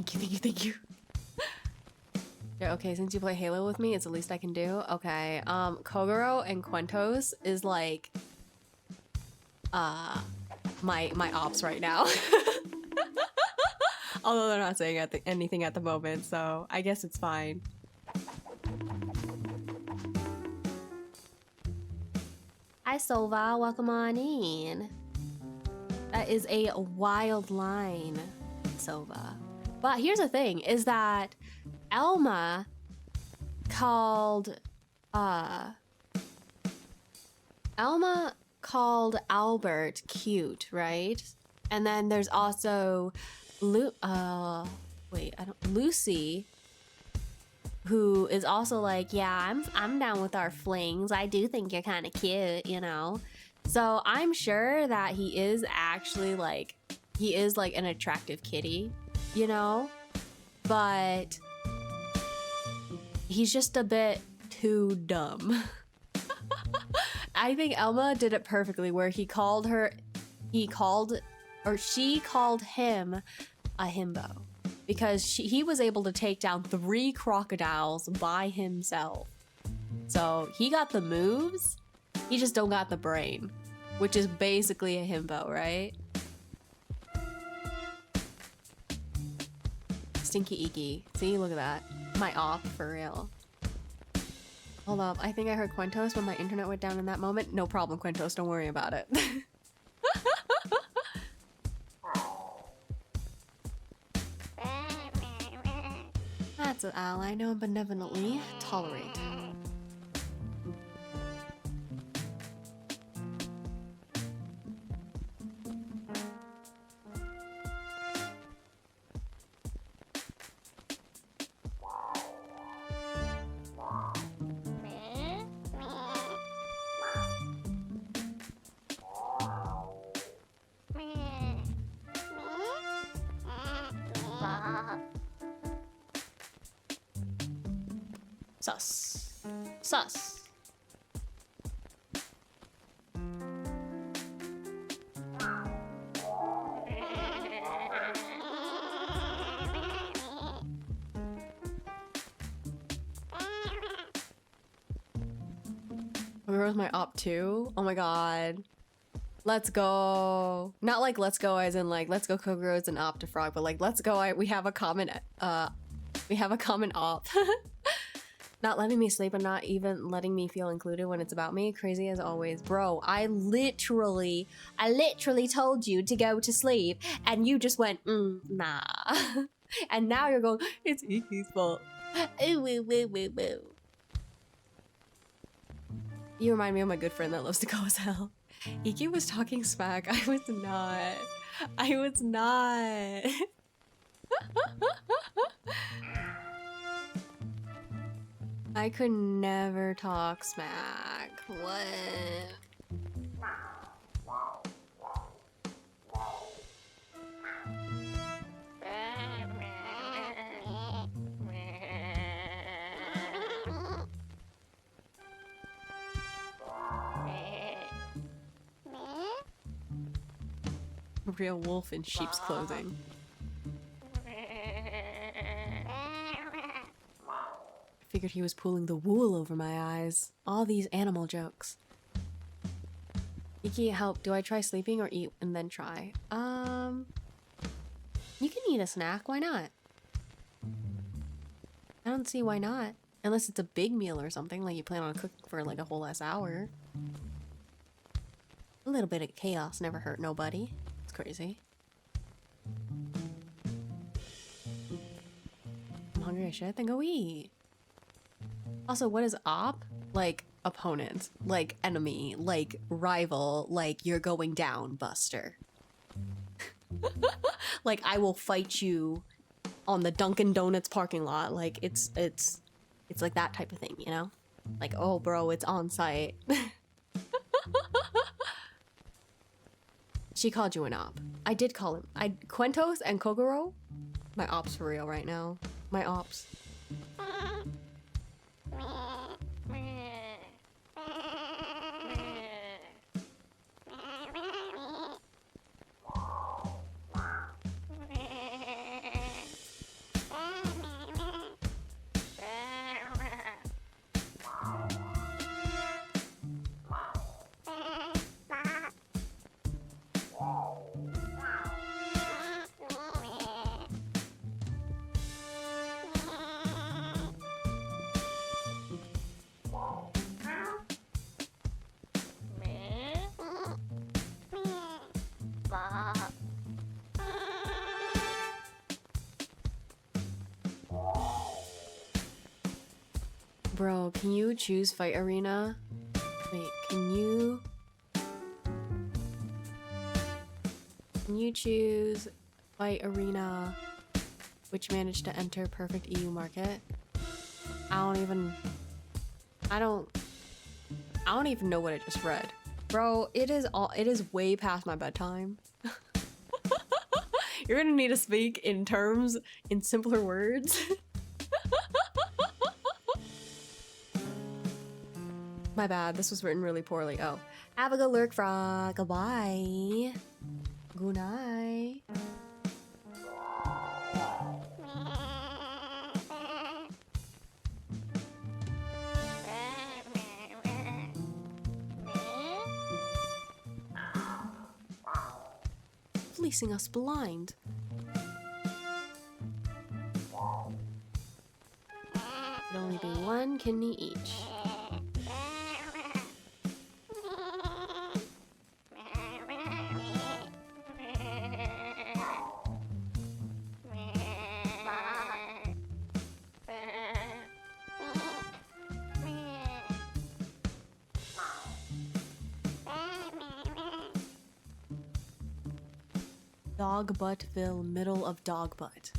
Speaker 3: Thank you, thank you, thank you. Yeah, okay, since you play Halo with me, it's the least I can do. Okay, Kogoro and Quentos is like, my ops right now. Although they're not saying anything at the moment, so I guess it's fine.
Speaker 6: Hi Sova, welcome on in.
Speaker 3: That is a wild line, Sova. But here's the thing, is that Elma called Albert cute, right? And then there's also Lucy, who is also like, yeah, I'm down with our flings. I do think you're kind of cute, you know? So I'm sure that he is actually like, an attractive kitty, you know? But he's just a bit too dumb. I think Elma did it perfectly where she called him a himbo. Because he was able to take down 3 crocodiles by himself. So he got the moves, he just don't got the brain. Which is basically a himbo, right? Stinky Icky. See, look at that. My op, for real. Hold up, I think I heard Quentos when my internet went down in that moment. No problem, Quentos, don't worry about it. That's an ally, no one benevolently tolerate. Sus. Sus. Where was my op 2? Oh my god. Let's go. Not like let's go as in like let's go Kogoro's and Optifrog, but like let's go, we have a common op. Not letting me sleep and not even letting me feel included when it's about me. Crazy as always. Bro, I literally told you to go to sleep and you just went, nah. And now you're going, it's Iki's fault. Ooh, woo, woo, woo, woo. You remind me of my good friend that loves to go as hell. Iki was talking smack. I was not. I was not. I could never talk smack. What? Real wolf in sheep's clothing. Figured he was pulling the wool over my eyes. All these animal jokes. Iki, help. Do I try sleeping or eat and then try? You can eat a snack. Why not? I don't see why not. Unless it's a big meal or something, like you plan on cooking for like a whole ass hour. A little bit of chaos never hurt nobody. It's crazy. I'm hungry as shit, then go eat. Also, what is op? Like opponent, like enemy, like rival, like you're going down, Buster. Like I will fight you on the Dunkin' Donuts parking lot. Like it's like that type of thing, you know? Like, oh bro, it's on site. She called you an op. I did call him. Quentos and Kogoro? My ops for real right now. My ops. Bro, can you choose fight arena? Wait, can you choose fight arena which managed to enter perfect EU market? I don't even know what I just read. Bro, it is way past my bedtime. You're gonna need to speak in terms in simpler words. My bad, this was written really poorly. Oh. Have a good lurk, frog. Goodbye. Good night. Fleecing us blind. It'd only be one kidney each. Dog Buttville, middle of dog butt.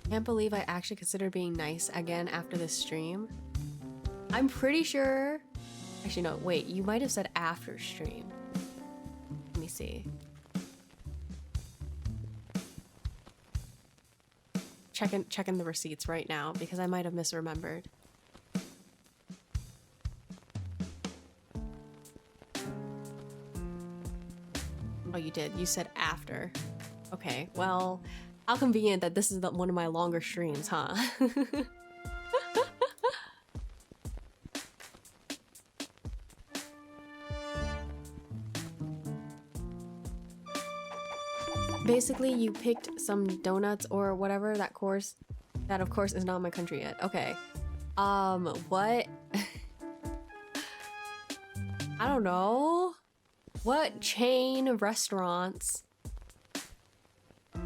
Speaker 3: Can't believe I actually considered being nice again after this stream. I'm pretty sure... Actually, no, wait. You might have said after stream. Let me see. Checking the receipts right now because I might have misremembered. Oh, you did. You said after. Okay, well... How convenient that this is one of my longer streams, huh? Basically, you picked some donuts or whatever, that of course is not my country yet. Okay. What? I don't know. What chain of restaurants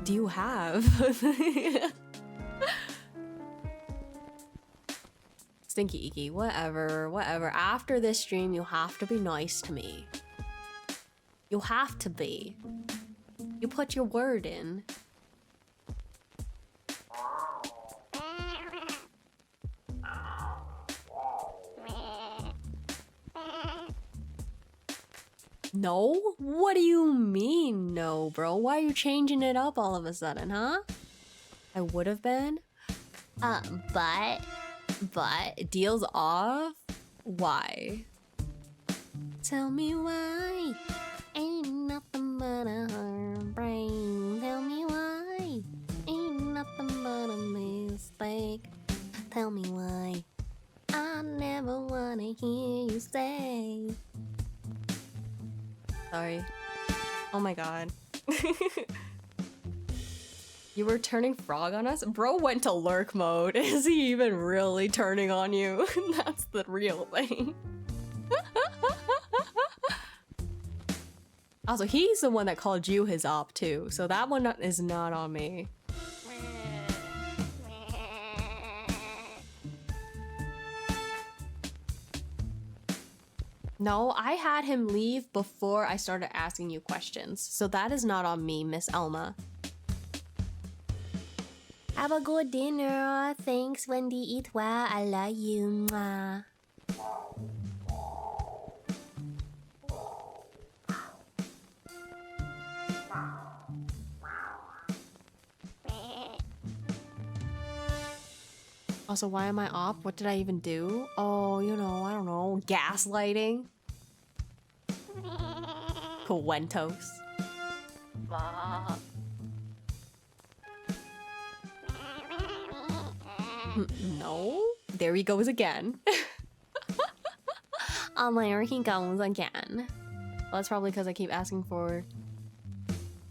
Speaker 3: do you have? Stinky Icky, whatever. After this stream, you have to be nice to me. You have to be. You put your word in. No? What do you mean no, bro? Why are you changing it up all of a sudden, huh? I would have been. But deals off? Why? Tell me why. Ain't nothing but a heartbreak. Tell me why. Ain't nothing but a mistake. Tell me why. I never wanna hear you say. Sorry. Oh my god. You were turning frog on us? Bro went to lurk mode. Is he even really turning on you? That's the real thing. Also, he's the one that called you his op too, so that one is not on me. No, I had him leave before I started asking you questions, so that is not on me, Miss Elma. Have a good dinner. Thanks, Wendy. Eat well. I love you. Mwah. Also, why am I op? What did I even do? Oh, you know, I don't know. Gaslighting. Cuentos. No. There he goes again. Oh, there he goes again. Well, that's probably because I keep asking for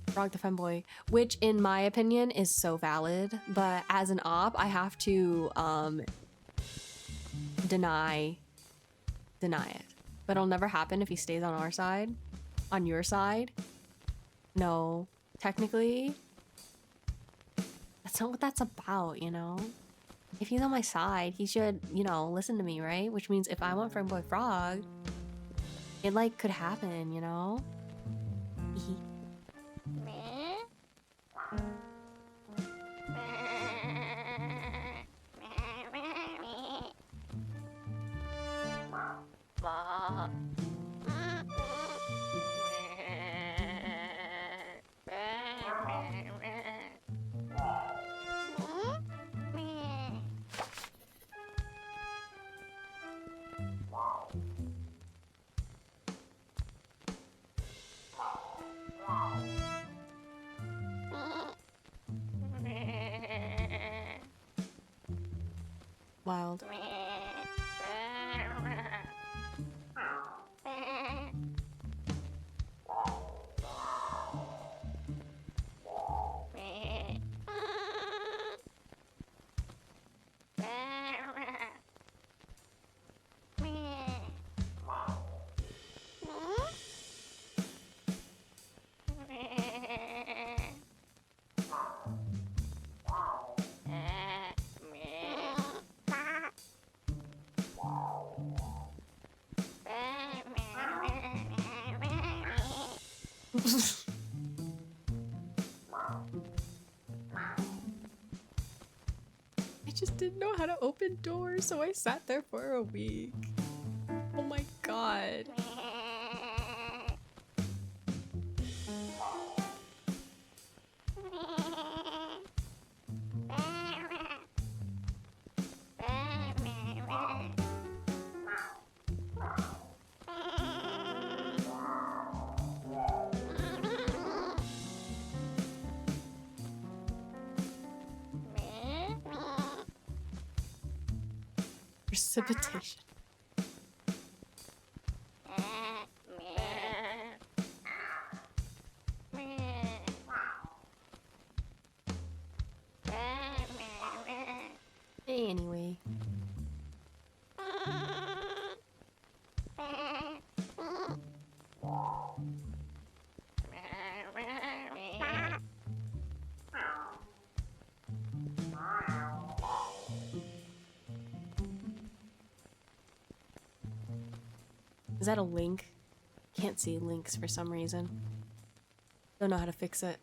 Speaker 3: Frog the Femboy, which in my opinion is so valid, but as an op, I have to deny it. But it'll never happen if he stays on our side. On your side. No. Technically, that's not what that's about, you know? If he's on my side, he should, you know, listen to me, right? Which means if I want Femboy Frog, it like could happen, you know? Wilde. I just didn't know how to open doors, so I sat there for a week. Oh my god. Precipitation. Anyway. Is that a link? Can't see links for some reason. Don't know how to fix it.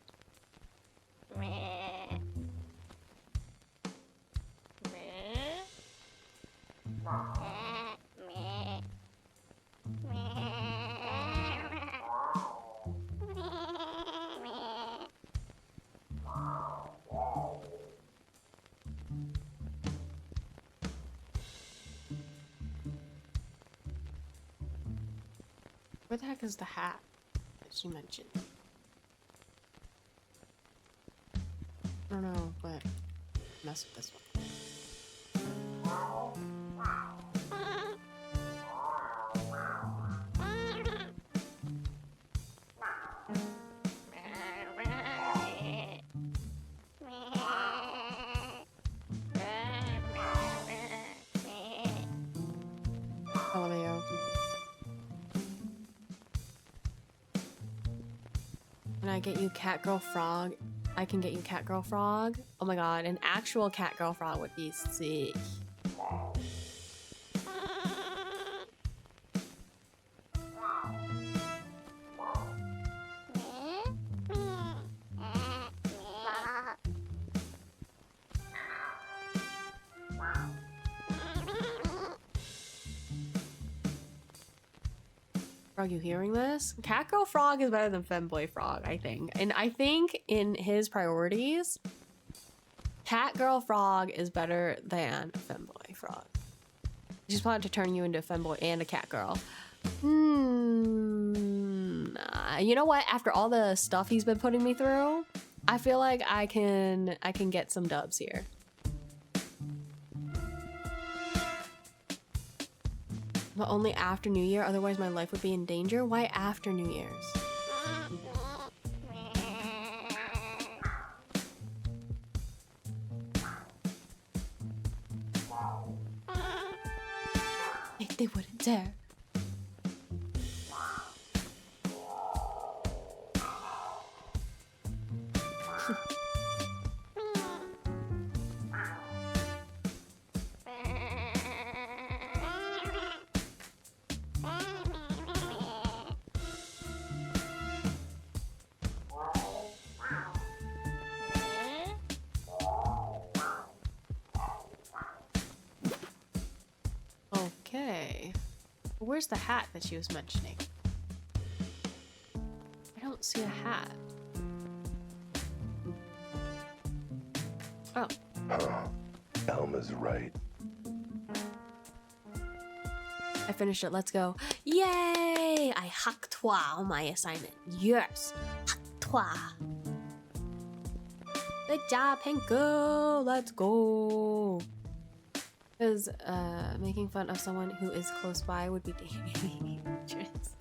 Speaker 3: Where the heck is the hat that she mentioned? I don't know, but mess with this one. LMAO. Can I get you Catgirl Frog? I can get you Catgirl Frog. Oh my god, an actual Catgirl Frog would be sick. Are you hearing this? Catgirl Frog is better than Femboy Frog, I think. And I think in his priorities, Cat girl frog is better than femboy frog. I just wanted to turn you into a femboy and a cat girl. You know what? After all the stuff he's been putting me through, I feel like I can get some dubs here. But only after New Year, otherwise my life would be in danger. Why after New Year's? They wouldn't dare. Okay. Where's the hat that she was mentioning? I don't see a hat. Oh.
Speaker 5: Huh. Elma's right.
Speaker 3: I finished it. Let's go. Yay! I hacked toi on my assignment. Yes! Hacked toi. Good job, Pinko! Let's go! Because making fun of someone who is close by would be dangerous.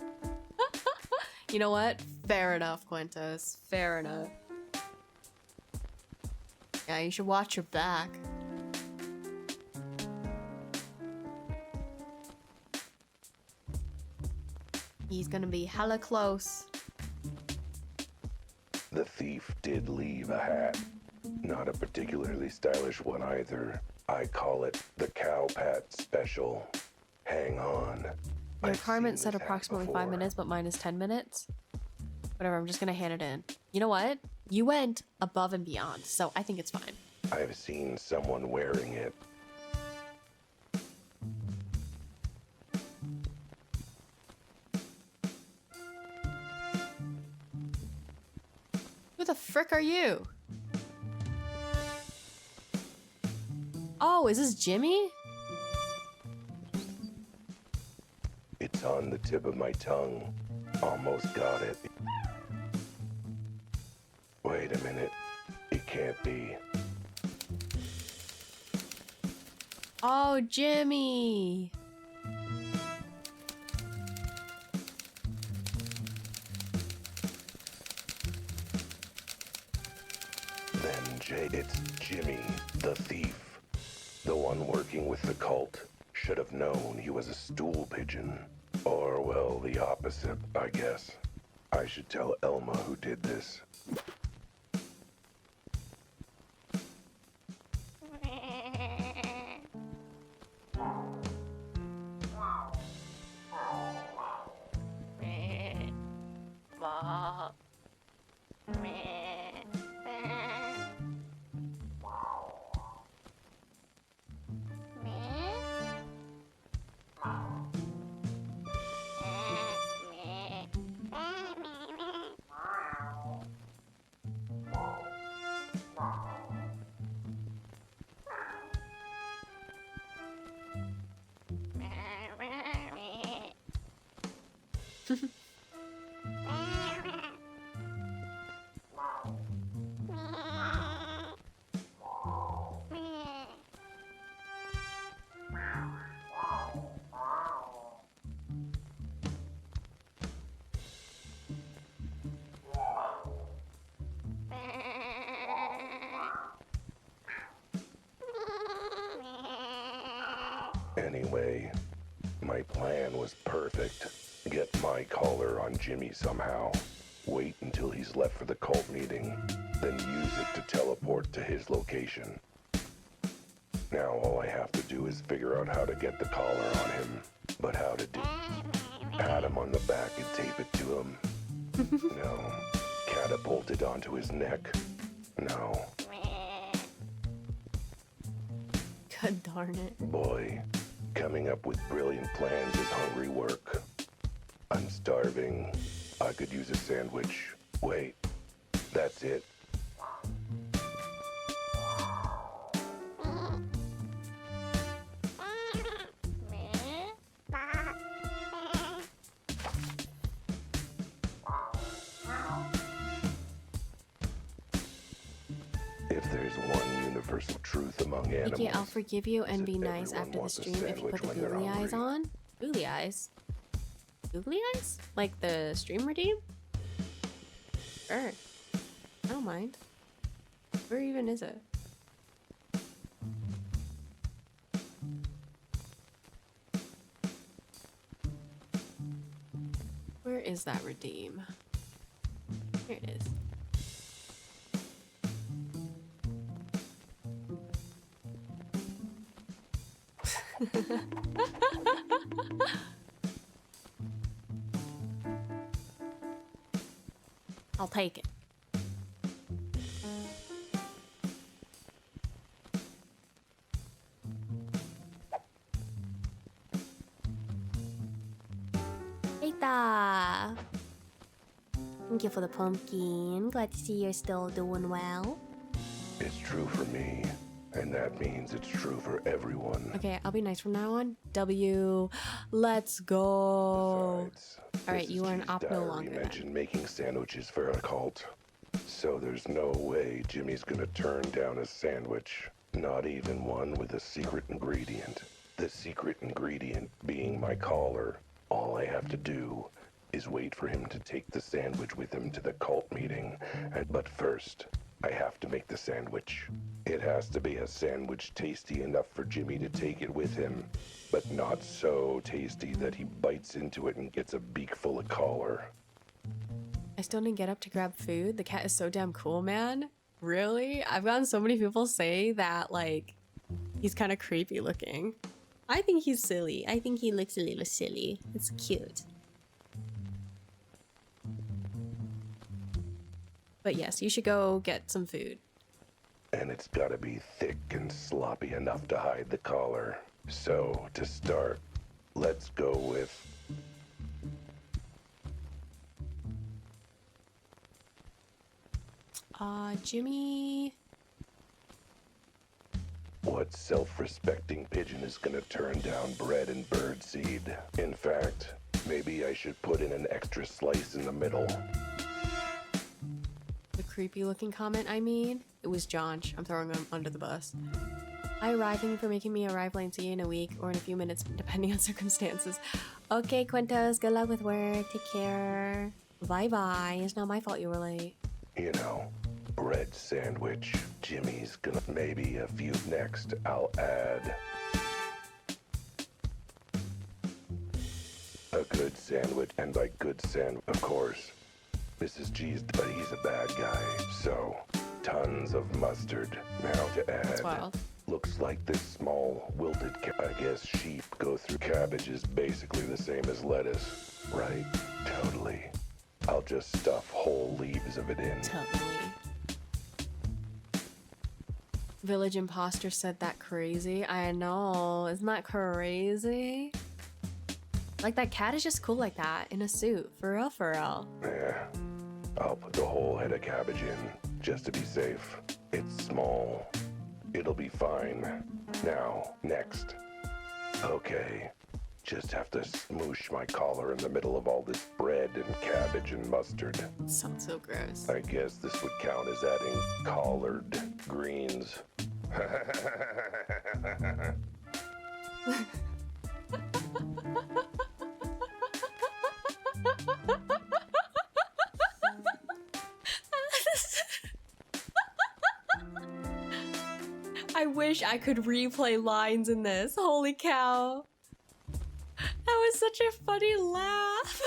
Speaker 3: You know what? Fair enough, Quintus. Fair enough. Yeah, you should watch your back. He's gonna be hella close.
Speaker 5: The thief did leave a hat. Not a particularly stylish one either. I call it the Cow Pat Special. Hang on.
Speaker 3: Your
Speaker 5: I've
Speaker 3: requirement
Speaker 5: seen
Speaker 3: said
Speaker 5: this hat
Speaker 3: approximately 5
Speaker 5: before.
Speaker 3: minutes, but mine is 10 minutes. Whatever, I'm just gonna hand it in. You know what? You went above and beyond, so I think it's fine.
Speaker 5: I've seen someone wearing it.
Speaker 3: Who the frick are you? Oh, is this Jimmy?
Speaker 5: It's on the tip of my tongue. Almost got it. Wait a minute. It can't be.
Speaker 3: Oh, Jimmy.
Speaker 5: Then it's Jimmy, the thief. The one working with the cult. Should have known he was a stool pigeon. Or, well, the opposite, I guess. I should tell Elma who did this. Anyway, my plan was perfect. Get my collar on Jimmy somehow. Wait until he's left for the cult meeting, then use it to teleport to his location. Now all I have to do is figure out how to get the collar on him. But how to do? Pat him on the back and tape it to him. No. Catapult it onto his neck. No.
Speaker 3: God darn it.
Speaker 5: Boy, coming up with brilliant plans is hungry work. I'm starving. I could use a sandwich. Wait, that's it. for some truth among animals.
Speaker 3: Iki, I'll forgive you and
Speaker 5: Is
Speaker 3: be
Speaker 5: it
Speaker 3: nice
Speaker 5: everyone
Speaker 3: after the
Speaker 5: wants a
Speaker 3: stream if you put
Speaker 5: sandwich
Speaker 3: the
Speaker 5: when they're
Speaker 3: googly eyes
Speaker 5: hungry?
Speaker 3: on. Googly eyes? Googly eyes? Like the stream redeem? Sure. I don't mind. Where even is it? Where is that redeem? Here it is. I'll take it.
Speaker 6: Eita! Thank you for the pumpkin. Glad to see you're still doing well.
Speaker 5: It's true for me, and that means it's true for everyone.
Speaker 3: Okay, I'll be nice from now on. W, let's go.
Speaker 5: Besides,
Speaker 3: Alright, you
Speaker 5: Mrs.
Speaker 3: are an
Speaker 5: G's
Speaker 3: op no
Speaker 5: diary
Speaker 3: longer then.
Speaker 5: mentioned making sandwiches for a cult. So there's no way Jimmy's gonna turn down a sandwich. Not even one with a secret ingredient. The secret ingredient being my collar. All I have to do is wait for him to take the sandwich with him to the cult meeting. But first, I have to make the sandwich. It has to be a sandwich tasty enough for Jimmy to take it with him, but not so tasty that he bites into it and gets a beak full of collar.
Speaker 3: I still didn't get up to grab food. The cat is so damn cool, man. Really? I've gotten so many people say that, like, he's kind of creepy looking. I think he's silly. I think he looks a little silly. It's cute. But yes, you should go get some food.
Speaker 5: And it's gotta be thick and sloppy enough to hide the collar. So, to start, let's go with...
Speaker 3: Jimmy...
Speaker 5: What self-respecting pigeon is gonna turn down bread and birdseed? In fact, maybe I should put in an extra slice in the middle.
Speaker 3: The creepy looking comment, I mean. It was Jonch. I'm throwing him under the bus. I arrive. Thank you for making me arrive late. See you in a week or in a few minutes, depending on circumstances. Okay, Quintos. Good luck with work. Take care. Bye-bye. It's not my fault you were late.
Speaker 5: You know, bread sandwich. Jimmy's gonna... Maybe a few next. I'll add... a good sandwich. And by good sandwich, of course, Mrs. G's... But he's a bad guy. So, tons of mustard. Now to add...
Speaker 3: That's wild.
Speaker 5: Looks like this small, wilted I guess sheep go through cabbage is basically the same as lettuce. Right? Totally. I'll just stuff whole leaves of it in.
Speaker 3: Totally. Village Imposter said that crazy. I know. Isn't that crazy? Like, that cat is just cool like that. In a suit. For real, for real.
Speaker 5: Yeah. I'll put the whole head of cabbage in, just to be safe. It's small. It'll be fine. Now, next. Okay. Just have to smoosh my collar in the middle of all this bread and cabbage and mustard.
Speaker 3: Sounds so gross.
Speaker 5: I guess this would count as adding collard greens.
Speaker 3: I wish I could replay lines in this. Holy cow. That was such a funny laugh.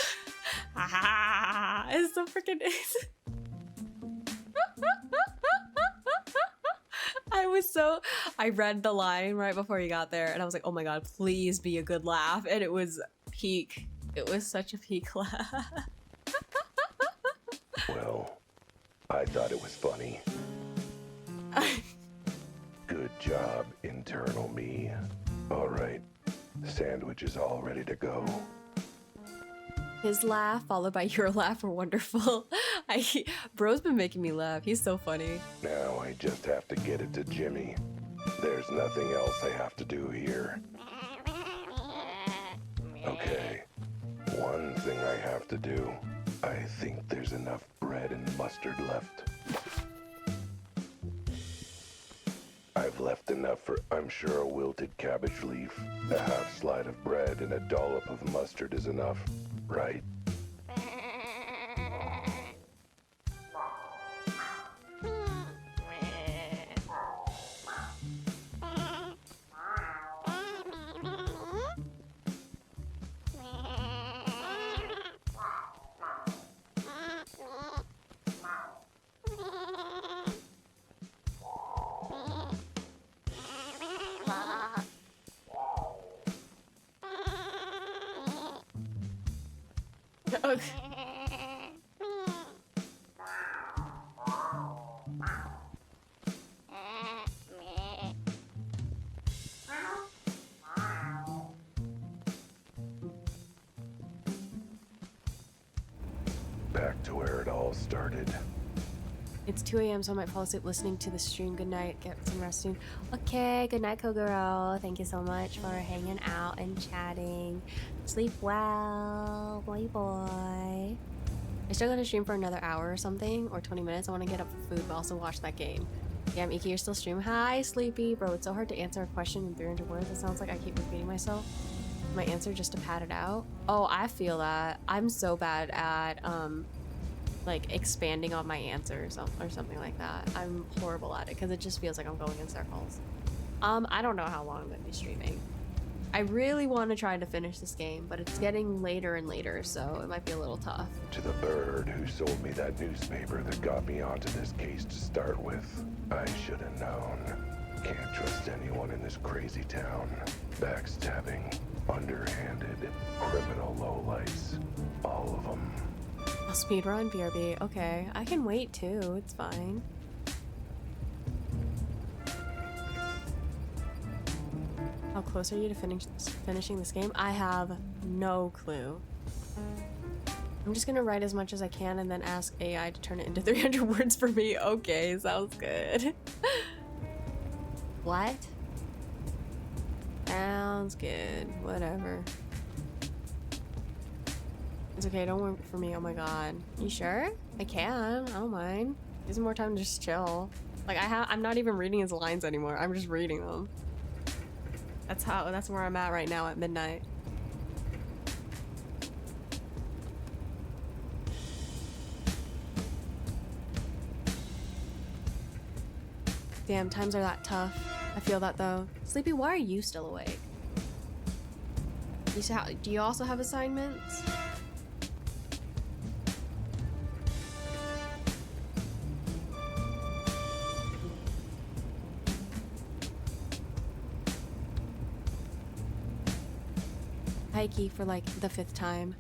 Speaker 3: It's so freaking... I read the line right before you got there and I was like, oh my god, please be a good laugh. And it was peak. It was such a peak laugh.
Speaker 5: Well, I thought it was funny. Good job, internal me. All right, sandwich is all ready to go.
Speaker 3: His laugh followed by your laugh were wonderful. Bro's been making me laugh. He's so funny.
Speaker 5: Now I just have to get it to Jimmy. There's nothing else I have to do here. Okay, one thing I have to do. I think there's enough bread and mustard left. I've left enough for, I'm sure, a wilted cabbage leaf. A half slide of bread and a dollop of mustard is enough, right? Back to where it all started.
Speaker 3: It's 2 a.m. so I might fall asleep listening to the stream. Good night. Get some rest soon. Okay, good night, Kogoro. Thank you so much for hanging out and chatting. Sleep well, boy. I still gotta stream for another hour or something, or 20 minutes. I want to get up for food, but also watch that game. Damn, Iki, you're still streaming. Hi, Sleepy. Bro, it's so hard to answer a question in 300 words. It sounds like I keep repeating myself. My answer just to pad it out. Oh, I feel that. I'm so bad at, like expanding on my answers or something like that. I'm horrible at it because it just feels like I'm going in circles. I don't know how long I'm gonna be streaming. I really want to try to finish this game, but it's getting later and later, so it might be a little tough.
Speaker 5: To the bird who sold me that newspaper that got me onto this case to start with, I should have known. Can't trust anyone in this crazy town. Backstabbing, underhanded, criminal lowlights. All of them.
Speaker 3: I'll speedrun BRB. Okay, I can wait too. It's fine. How close are you to finishing this game? I have no clue. I'm just gonna write as much as I can and then ask AI to turn it into 300 words for me. Okay, sounds good. What? Sounds good. Whatever. It's okay, don't work for me. Oh my god. You sure? I can. I don't mind. Gives me more time to just chill. Like I'm not even reading his lines anymore. I'm just reading them. That's where I'm at right now at midnight. Damn, times are that tough. I feel that though. Sleepy, why are you still awake? Do you also have assignments? Heike for like the 5th time.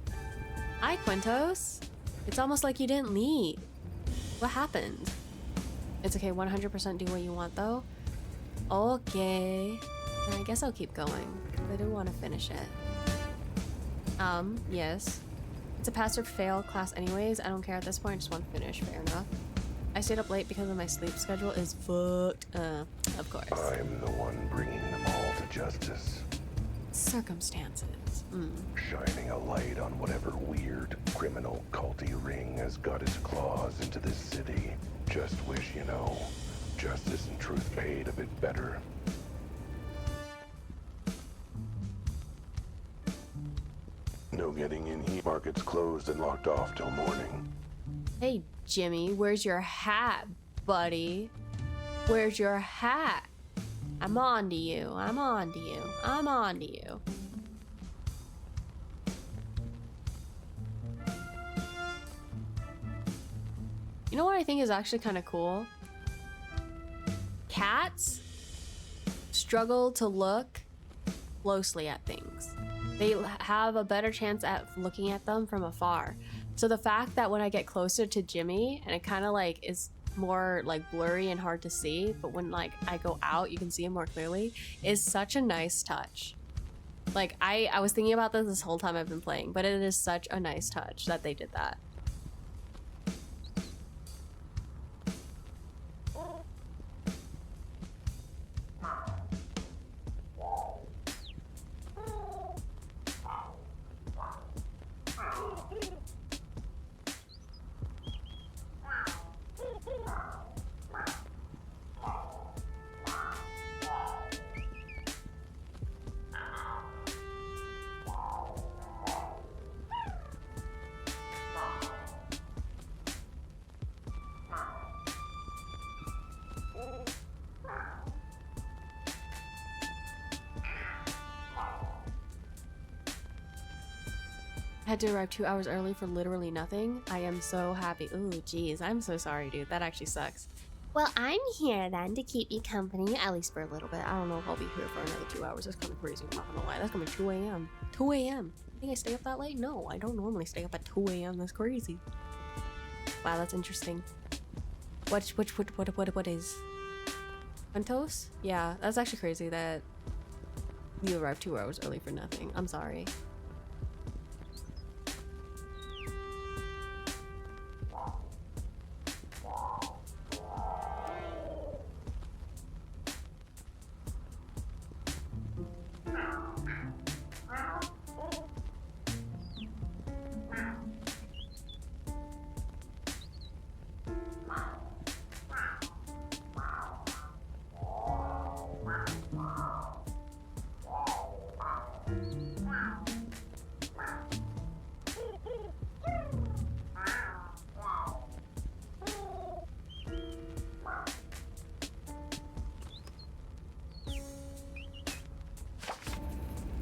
Speaker 3: Hi, Quintos. It's almost like you didn't leave. What happened? It's okay, 100% do what you want though. Okay. I guess I'll keep going. I do want to finish it. Yes. It's a pass or fail class anyways. I don't care at this point, I just want to finish. Fair enough. I stayed up late because of my sleep schedule is fucked. Of course.
Speaker 5: I'm the one bringing them all to justice.
Speaker 3: Circumstances.
Speaker 5: Shining a light on whatever weird, criminal, culty ring has got its claws into this city. Just wish, you know, justice and truth paid a bit better. No getting in here. Market's closed and locked off till morning.
Speaker 3: Hey, Jimmy, where's your hat, buddy? Where's your hat? I'm on to you. I'm on to you. I'm on to you. You know what I think is actually kind of cool? Cats struggle to look closely at things. They have a better chance at looking at them from afar. So the fact that when I get closer to Jimmy and it kind of like is more like blurry and hard to see, but when like I go out you can see him more clearly, is such a nice touch. Like I was thinking about this whole time I've been playing, but it is such a nice touch that they did that. Had to arrive 2 hours early for literally nothing. I am so happy. Ooh, jeez. I'm so sorry, dude. That actually sucks.
Speaker 6: Well, I'm here then to keep you company,
Speaker 3: At least for a little bit. I don't know if I'll be here for another 2 hours. That's kind of crazy. I'm not gonna lie. That's coming 2 a.m. 2 a.m. I think I stay up that late? No, I don't normally stay up at 2 a.m. That's crazy. Wow, that's interesting. What is? Mentos? Yeah, that's actually crazy that you arrived 2 hours early for nothing. I'm sorry.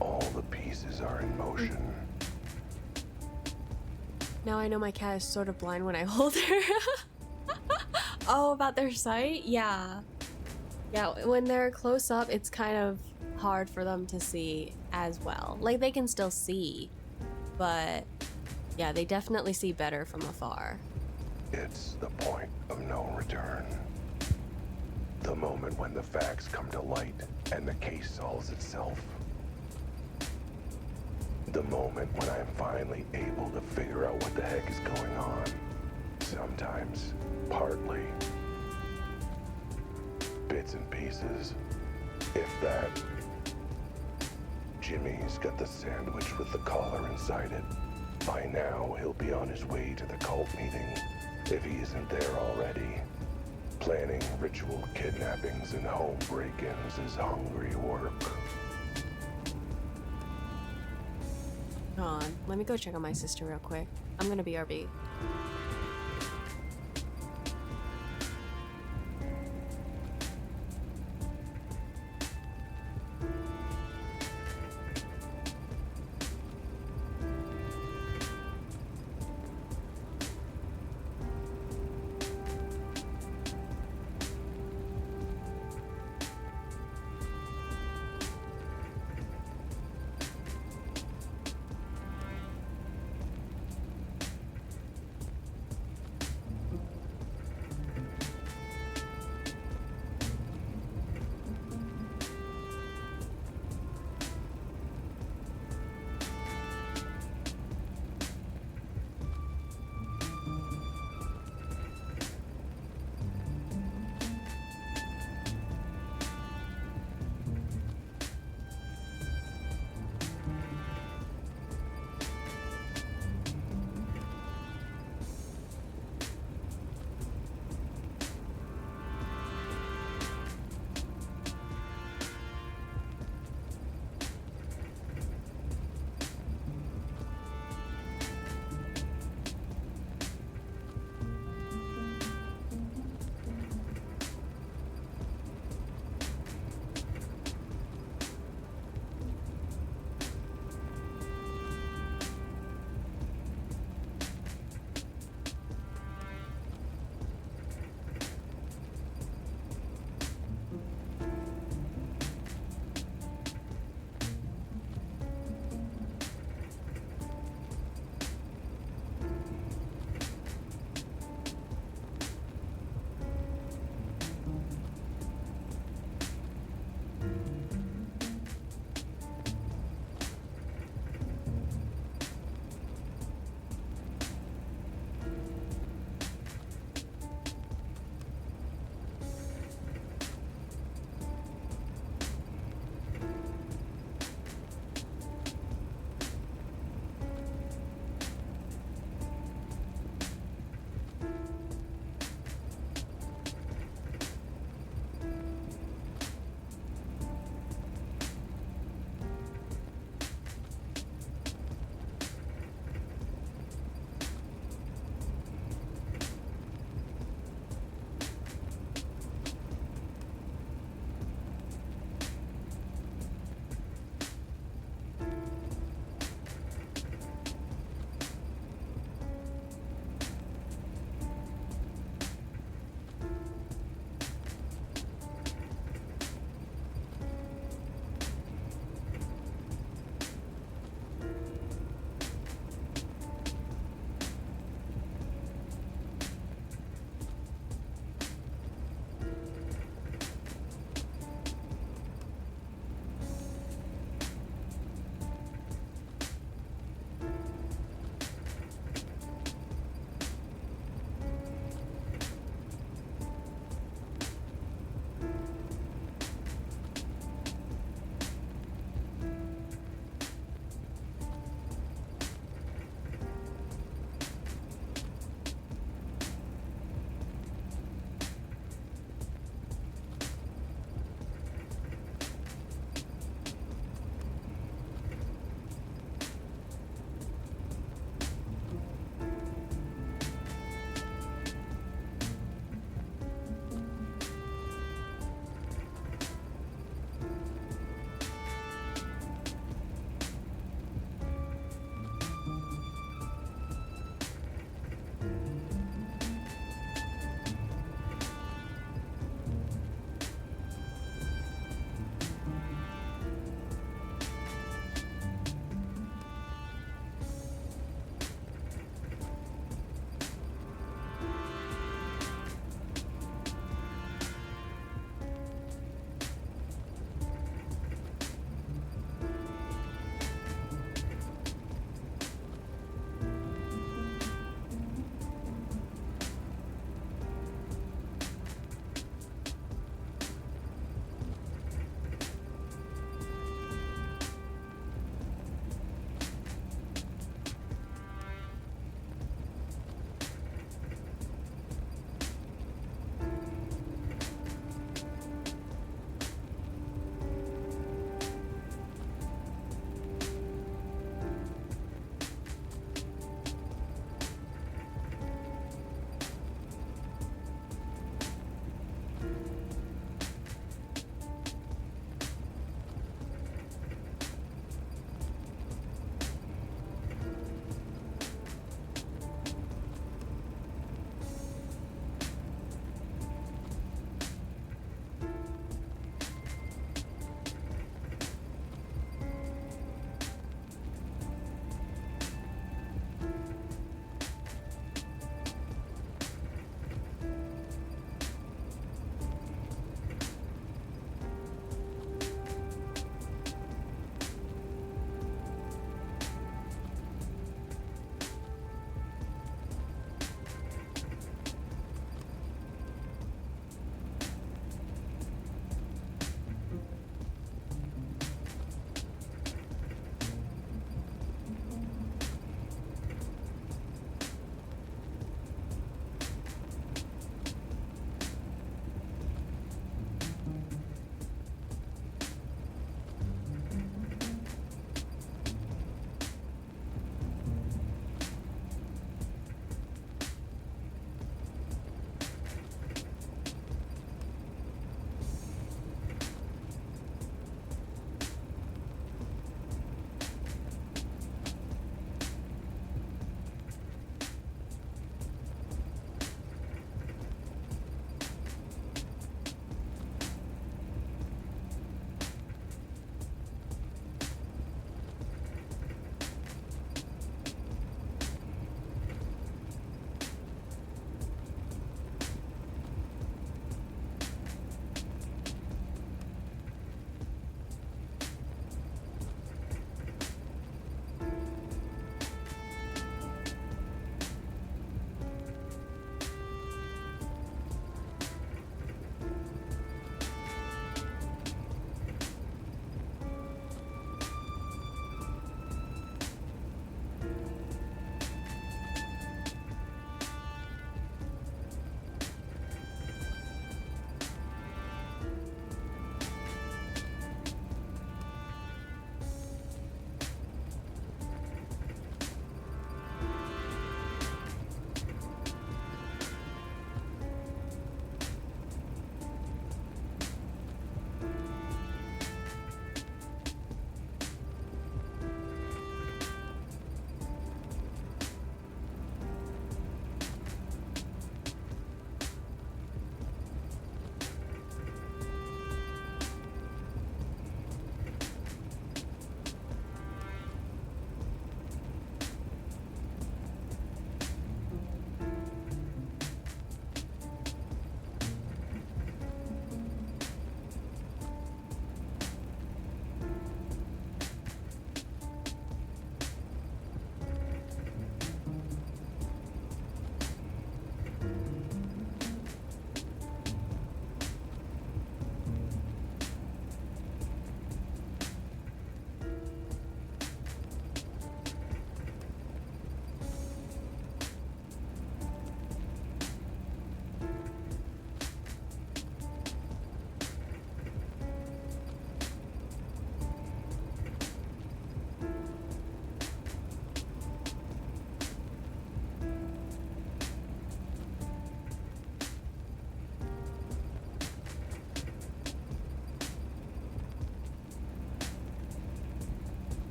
Speaker 5: All the pieces are in motion.
Speaker 3: Now I know my cat is sort of blind when I hold her. Oh, about their sight? Yeah. Yeah, when they're close up, it's kind of hard for them to see as well. Like, they can still see, but yeah, they definitely see better from afar.
Speaker 5: It's the point of no return. The moment when the facts come to light and the case solves itself. The moment when I'm finally able to figure out what the heck is going on. Sometimes, partly. Bits and pieces, if that. Jimmy's got the sandwich with the collar inside it. By now, he'll be on his way to the cult meeting, if he isn't there already. Planning ritual kidnappings and home break-ins is hungry work.
Speaker 3: Hold on, let me go check on my sister real quick. I'm gonna BRB.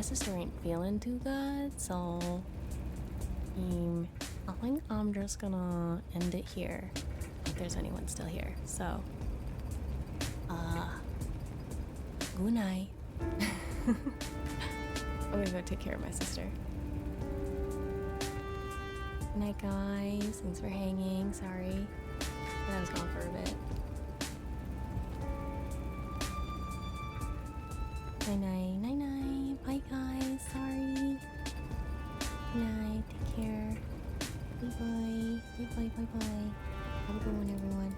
Speaker 6: sister ain't feeling too good, so I think I'm just gonna end it here. If there's anyone still here, so good night. I'm gonna go take care of my sister. Good night, guys. Thanks for hanging. Sorry that I was gone for a bit. Night night, night night. Bye, guys. Sorry. Good night. Take care. Bye bye. Bye bye. Bye bye. Have a good one, everyone.